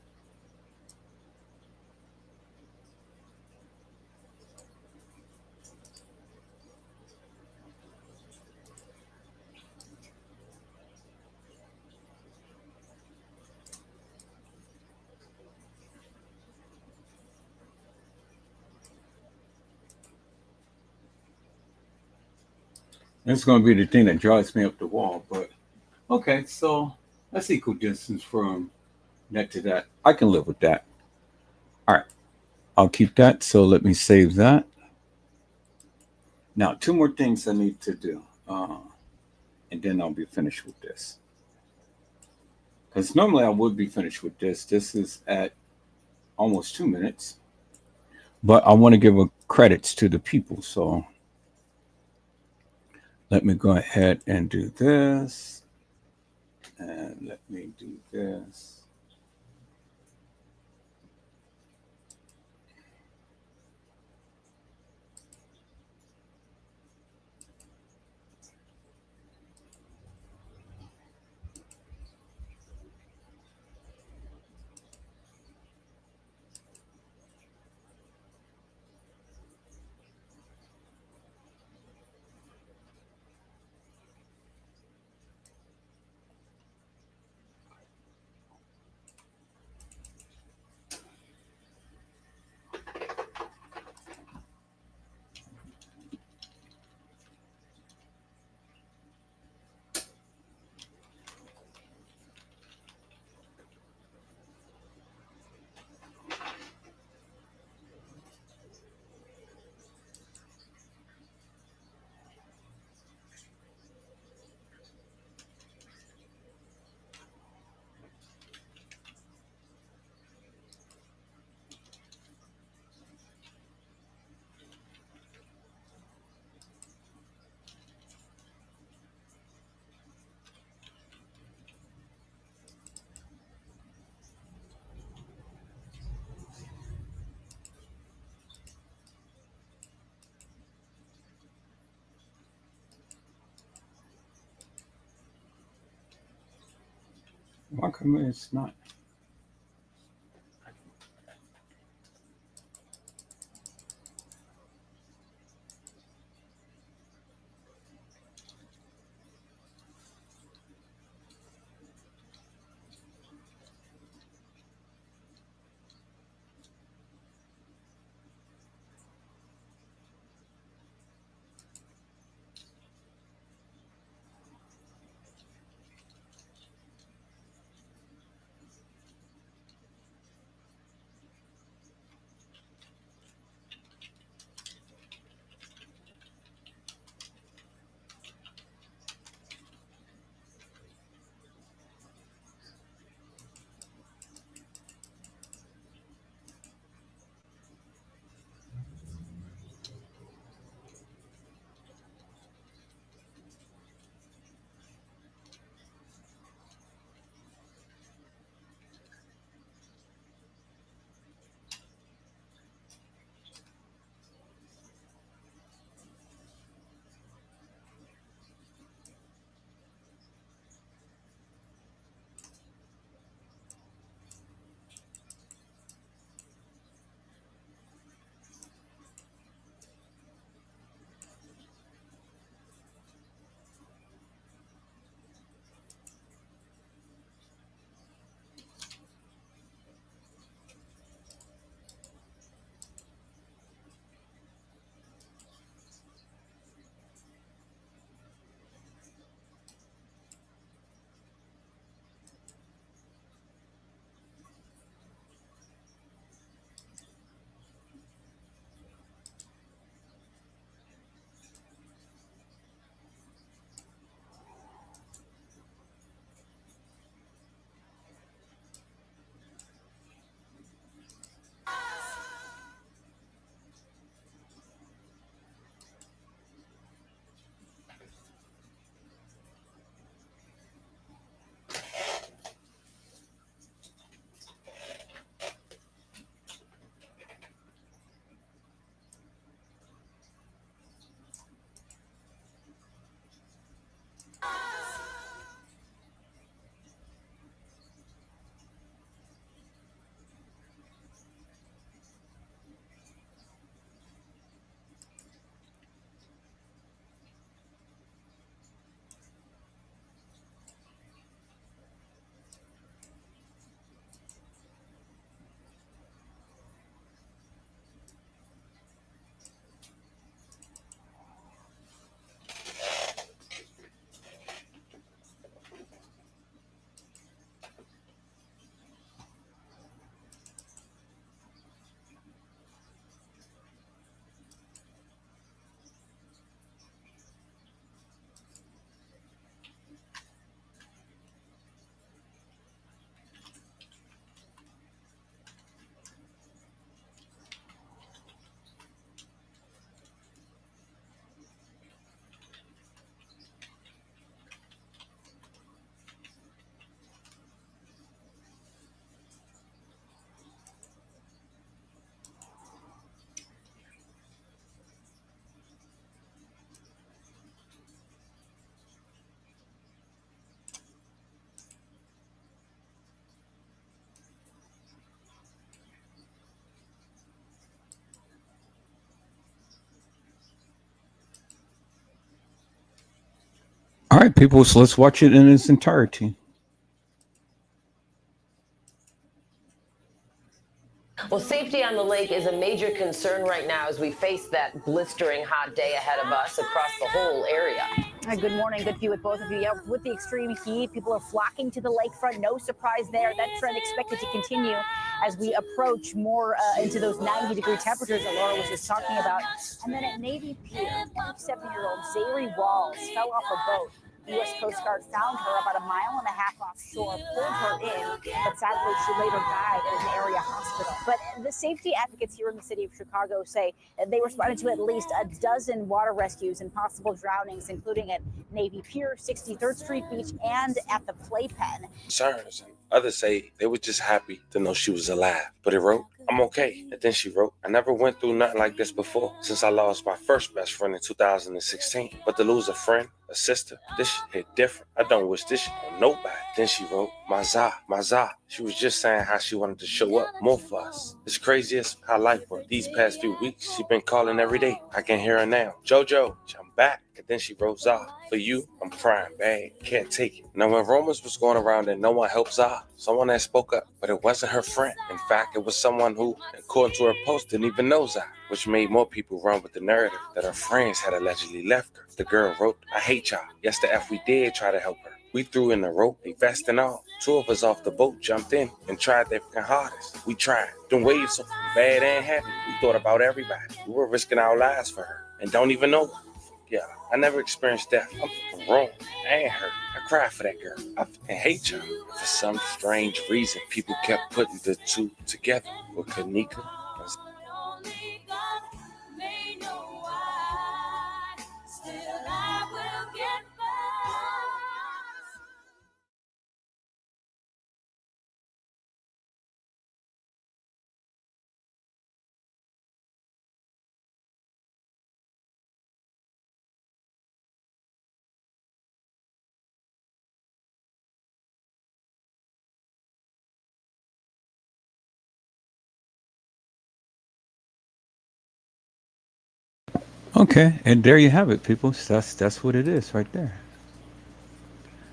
That's going to be the thing that drives me up the wall. But okay, so that's equal distance from that to that. I can live with that. All right, I'll keep that. So let me save that. Now, two more things I need to do, and then I'll be finished with this. Because normally I would be finished with this. This is at almost 2 minutes, but I want to give a credits to the people. So let me go ahead and do this. And let me do this. Why come it's not? All right, people. So let's watch it in its entirety. Well, safety on the lake is a major concern right now as we face that blistering hot day ahead of us across the whole area. Good morning. Good view with both of you. Yeah, with the extreme heat, people are flocking to the lakefront. No surprise there. That trend expected to continue as we approach more into those 90-degree temperatures that Laura was just talking about. And then at Navy Pier, 27-year-old Zahrie Walls fell off a boat. The U.S. Coast Guard found her about 1.5 miles offshore, pulled her in, but sadly she later died at an area hospital. But the safety advocates here in the city of Chicago say that they responded to at least a dozen water rescues and possible drownings, including at Navy Pier, 63rd Street Beach, and at the Playpen. Concerns, and others say they were just happy to know she was alive. But it wrote, "I'm okay." And then she wrote, "I never went through nothing like this before since I lost my first best friend in 2016. But to lose a friend, a sister, this shit hit different. I don't wish this shit on nobody." Then she wrote, my Zah. She was just saying how she wanted to show up more for us. It's craziest how life worked. These past few weeks, she been calling every day. I can hear her now. JoJo, I'm back. And then she wrote, "Zah, for you, I'm crying bad. Can't take it." Now, when rumors was going around that no one helped Zah, someone had spoke up, but it wasn't her friend. In fact, it was someone who, according to her post, didn't even know Zah, which made more people run with the narrative that her friends had allegedly left her. The girl wrote, "I hate y'all. Yes, the F we did try to help her. We threw in the rope, a vest and all. 2 of us off the boat jumped in and tried their fucking hardest. We tried. Them waves so bad and happy. We thought about everybody. We were risking our lives for her and don't even know her. Yeah, I never experienced death. I'm fucking wrong. I ain't hurt. I cried for that girl. I fucking hate y'all." For some strange reason, people kept putting the two together with Kanika. Okay, and there you have it, people. That's what it is right there.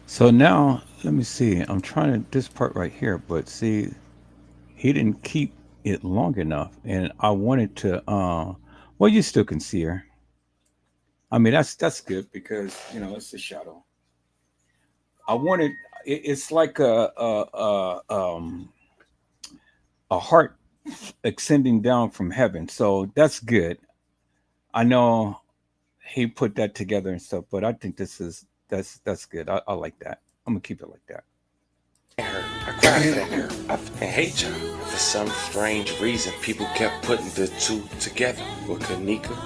So now let me see. I'm trying to this part right here, but see, he didn't keep it long enough, and I wanted to. Well, you still can see her. I mean, that's good because it's a shadow. I wanted. It's like a heart extending down from heaven. So that's good. I know he put that together and stuff, but I think that's good. I like that. I'm gonna keep it like that. I cried for that girl. I fucking hate y'all. For some strange reason, people kept putting the two together with Kanika.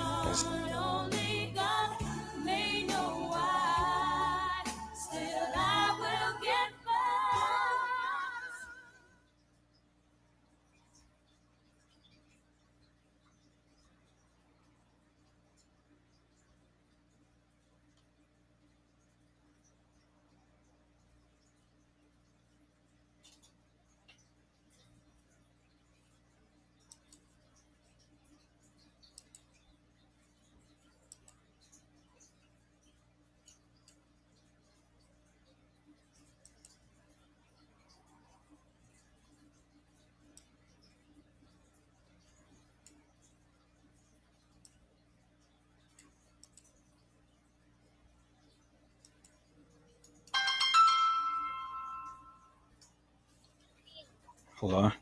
Hold on.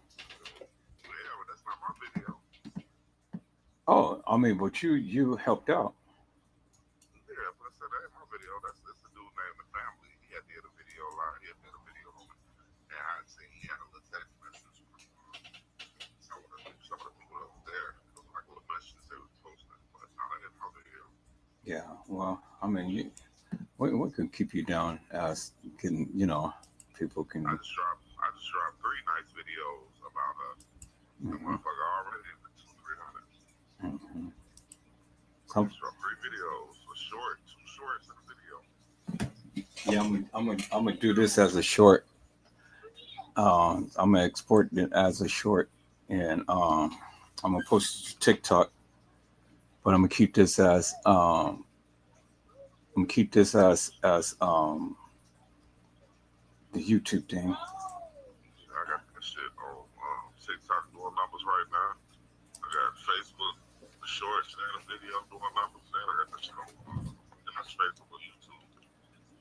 Oh, I mean, but you helped out. Yeah. Well, I mean, we can keep you down as can people can. I just dropped 3 nice videos about the motherfucker already in the 200-300. Mm-hmm. I just dropped 3 videos, a short, 2 shorts and a video. Yeah, I'm gonna do this as a short. I'm gonna export it as a short, and I'm gonna post it to TikTok. But I'm gonna keep this as I'm gonna keep this as the YouTube thing. I got that shit on TikTok doing numbers right now. I got Facebook shorts and a video doing numbers. And I got that shit on and that's Facebook or YouTube.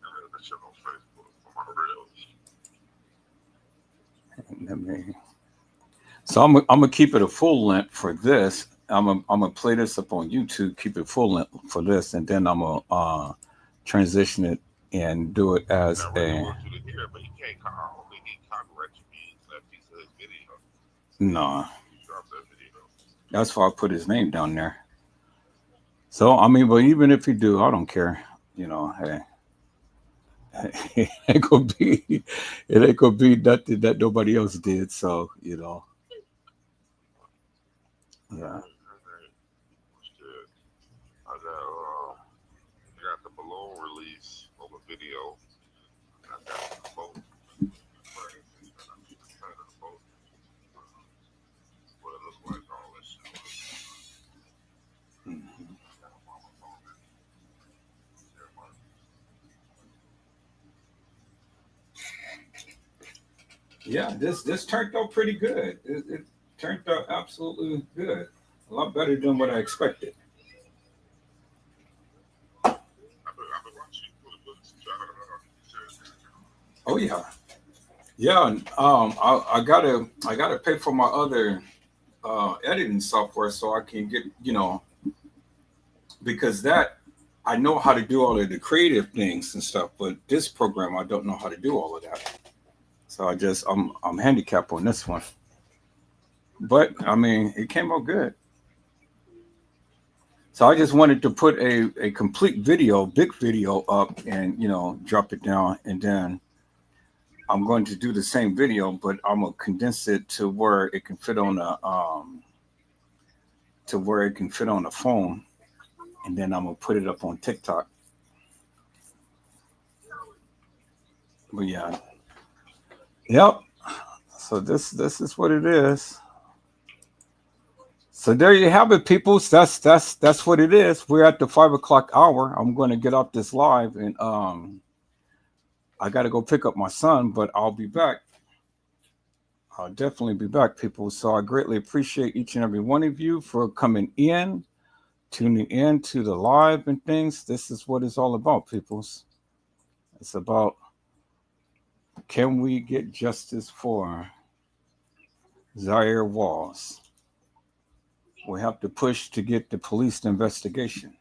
And I got that shit on Facebook on my reels. So I'm gonna keep it a full length for this. I'm gonna play this up on YouTube, keep it full length for this, and then I'm gonna transition it and do it as I really want you to hear, but he can't call. They get copyright that piece of his video. No. Drop that video. That's why I put his name down there. So I mean, but even if you do, I don't care. You know, hey. It ain't gonna be nothing that nobody else did. So, you know. Yeah. I got the balloon release on the video. I got the boat. What it looks like, all this shit. Yeah, this turned out pretty good. It turned out absolutely good. A lot better than what I expected. Oh yeah, yeah. And, I gotta pay for my other editing software so I can get, you know, because that I know how to do all of the creative things and stuff, but this program I don't know how to do all of that. So I'm handicapped on this one. But I mean, it came out good. So I just wanted to put a complete video, big video up and, you know, drop it down. And then I'm going to do the same video, but I'm going to condense it to where it can fit on a phone. And then I'm going to put it up on TikTok. But yeah. Yep. So this is what it is. So there you have it, peoples. That's what it is. We're at the 5 o'clock hour. I'm going to get off this live, and I got to go pick up my son, but I'll be back. I'll definitely be back, people. So I greatly appreciate each and every one of you for coming in, tuning in to the live and things. This is what it's all about, peoples. It's about, can we get justice for Zahrie Walls? We have to push to get the police investigation.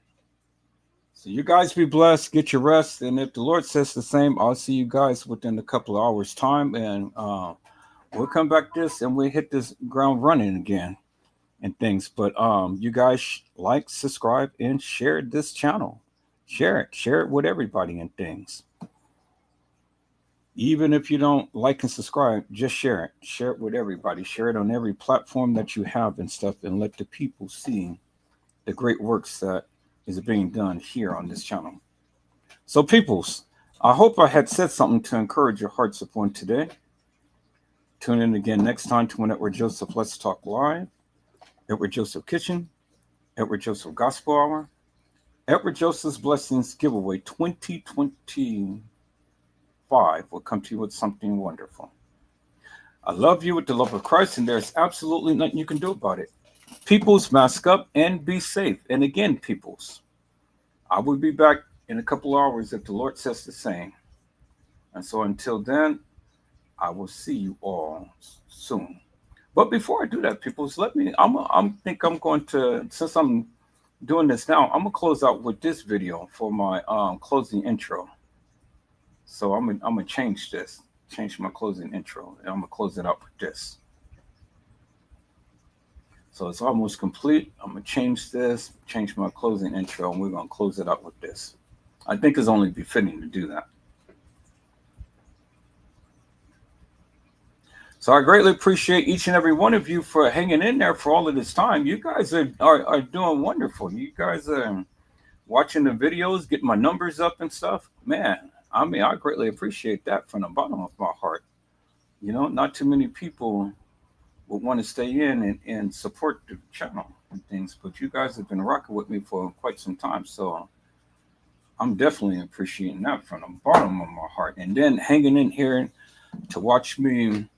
So you guys be blessed, get your rest, and if the Lord says the same, I'll see you guys within a couple of hours time, and we'll come back this and we hit this ground running again and things. But you guys like, subscribe, and share this channel. Share it with everybody and things. Even if you don't like and subscribe, just share it with everybody. Share it on every platform that you have and stuff, and let the people see the great works that is being done here on this channel. So peoples, I hope I had said something to encourage your hearts upon today. Tune in again next time to Edward Joseph Let's Talk Live, Edward Joseph Kitchen, Edward Joseph Gospel Hour, Edward Joseph's Blessings Giveaway 2025 will come to you with something wonderful. I love you with the love of Christ, and there's absolutely nothing you can do about it. Peoples, mask up and be safe. And again, peoples, I will be back in a couple hours if the Lord says the same. And so until then, I will see you all soon. But before I do that, peoples, I think I'm going to, since I'm doing this now, I'm gonna close out with this video for my closing intro. So I'm gonna change my closing intro, and I'm gonna close it out with this. So it's almost complete. I'm gonna change my closing intro, and we're gonna close it out with this. I think it's only befitting to do that. So I greatly appreciate each and every one of you for hanging in there for all of this time. You guys are doing wonderful. You guys are watching the videos, getting my numbers up and stuff. Man, I mean, I greatly appreciate that from the bottom of my heart. You know, not too many people would want to stay in and support the channel and things, but you guys have been rocking with me for quite some time. So I'm definitely appreciating that from the bottom of my heart. And then hanging in here to watch me,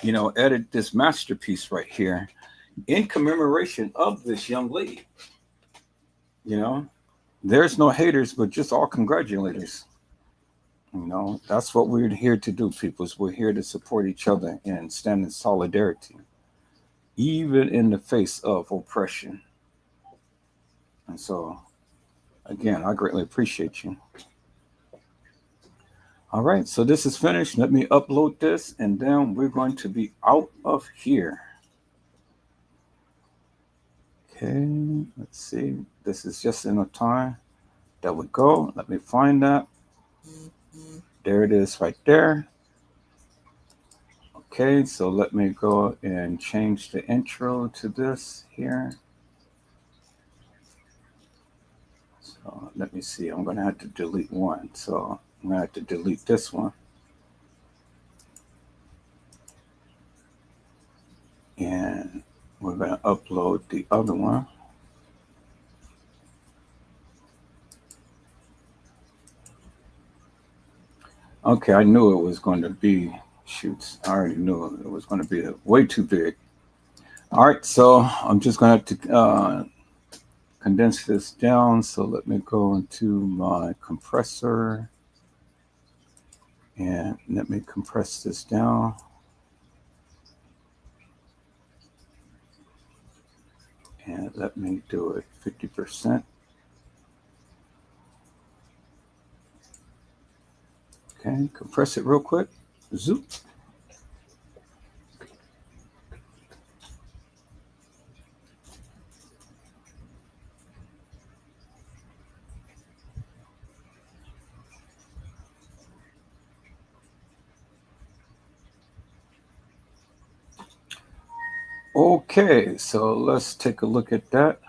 you know, edit this masterpiece right here in commemoration of this young lady. You know, there's no haters, but just all congratulators. You know, that's what we're here to do, people. Is we're here to support each other and stand in solidarity, even in the face of oppression. And so, again, I greatly appreciate you. All right, so this is finished. Let me upload this, and then we're going to be out of here. Okay, let's see. This is just in a time. There we go. Let me find that. There it is right there. Okay, so let me go and change the intro to this here. So let me see. I'm going to have to delete one. So I'm going to have to delete this one. And we're going to upload the other one. Okay, I knew it was going to be, shoots, I already knew it was going to be way too big. All right, so I'm just going to have to condense this down. So let me go into my compressor and let me compress this down. And let me do it 50%. Okay, compress it real quick. Zoop. Okay, so let's take a look at that.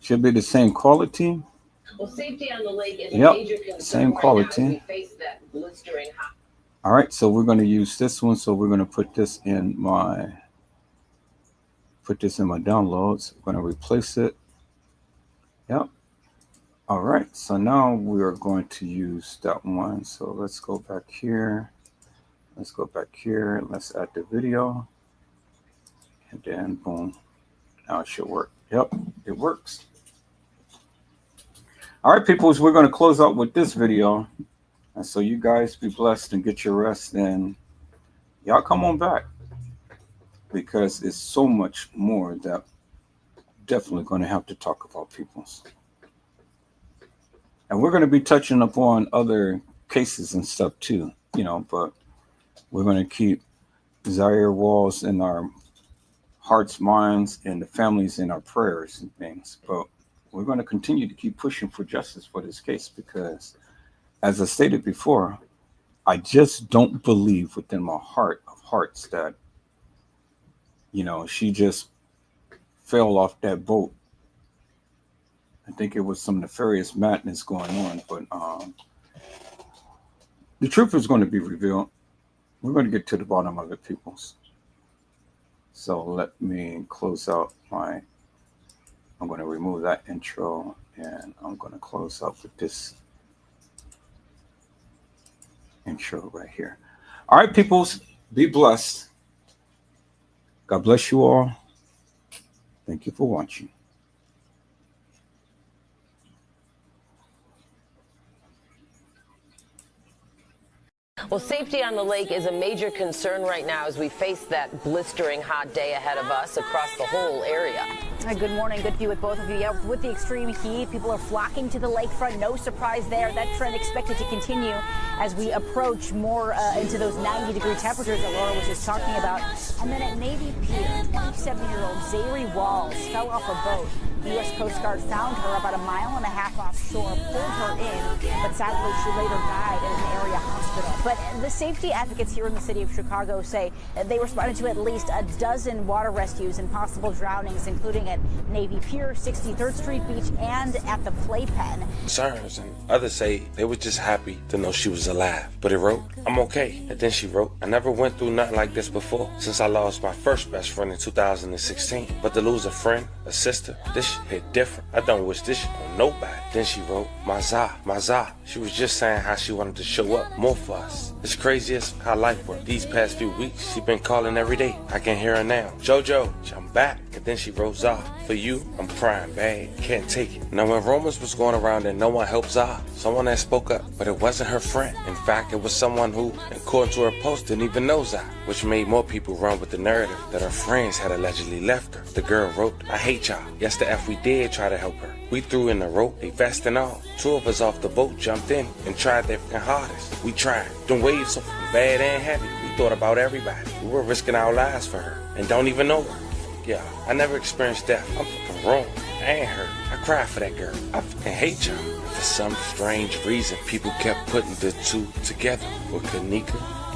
Should be the same quality. Well, safety on the lake is a Yep, major concern same right quality. now as we face that blistering hot. All right, so we're going to use this one. So we're going to put this in my downloads. We're going to replace it. Yep. All right, so now we are going to use that one. So let's go back here. Let's go back here. Let's add the video. And then boom. Now it should work. Yep, it works. All right, peoples, we're going to close out with this video. And so you guys be blessed and get your rest. And y'all come on back, because it's so much more that definitely going to have to talk about, peoples. And we're going to be touching upon other cases and stuff too, you know, but we're going to keep Zahrie Walls in our hearts, minds, and the families in our prayers and things. But we're going to continue to keep pushing for justice for this case, because as I stated before, I just don't believe within my heart of hearts that, you know, she just fell off that boat. I think it was some nefarious madness going on, but the truth is going to be revealed. We're going to get to the bottom of it, peoples. So let me close out I'm going to remove that intro, and I'm going to close out with this intro right here. All right, peoples, be blessed. God bless you all. Thank you for watching. Well, safety on the lake is a major concern right now as we face that blistering hot day ahead of us across the whole area. Good morning. Good view with both of you. Yeah, with the extreme heat, people are flocking to the lakefront. No surprise there. That trend expected to continue as we approach more into those 90-degree temperatures that Laura was just talking about. And then at Navy Pier, 27-year-old Zahrie Walls fell off a boat. The U.S. Coast Guard found her about a mile and a half offshore, pulled her in, but sadly she later died at an area hospital. But the safety advocates here in the city of Chicago say they responded to at least a dozen water rescues and possible drownings, including at Navy Pier, 63rd Street Beach, and at the Playpen. Concerns, and others say they were just happy to know she was alive. But it wrote, "I'm okay." And then she wrote, "I never went through nothing like this before since I lost my first best friend in 2016. But to lose a friend, a sister, this hit different. I don't wish this shit on nobody. Then she wrote, my Zah. She was just saying how she wanted to show up more for us. It's crazy as how life works. These past few weeks, she been calling every day. I can hear her now. Jojo, I'm back. And then she wrote, Zah, for you, I'm crying bad. Can't take it. Now when rumors was going around and no one helped Zah, someone that spoke up, but it wasn't her friend. In fact, it was someone who, according to her post, didn't even know Zah, which made more people run with the narrative that her friends had allegedly left her. The girl wrote, I hate y'all. Yes, the F we did try to help her. We threw in the rope, a vest and all. 2 of us off the boat jumped in and tried their fucking hardest. We tried. Them waves so fucking bad and heavy. We thought about everybody. We were risking our lives for her and don't even know her. Yeah, I never experienced death. I'm fucking wrong. I ain't hurt. I cried for that girl. I fucking hate y'all. For some strange reason, people kept putting the two together with Kanika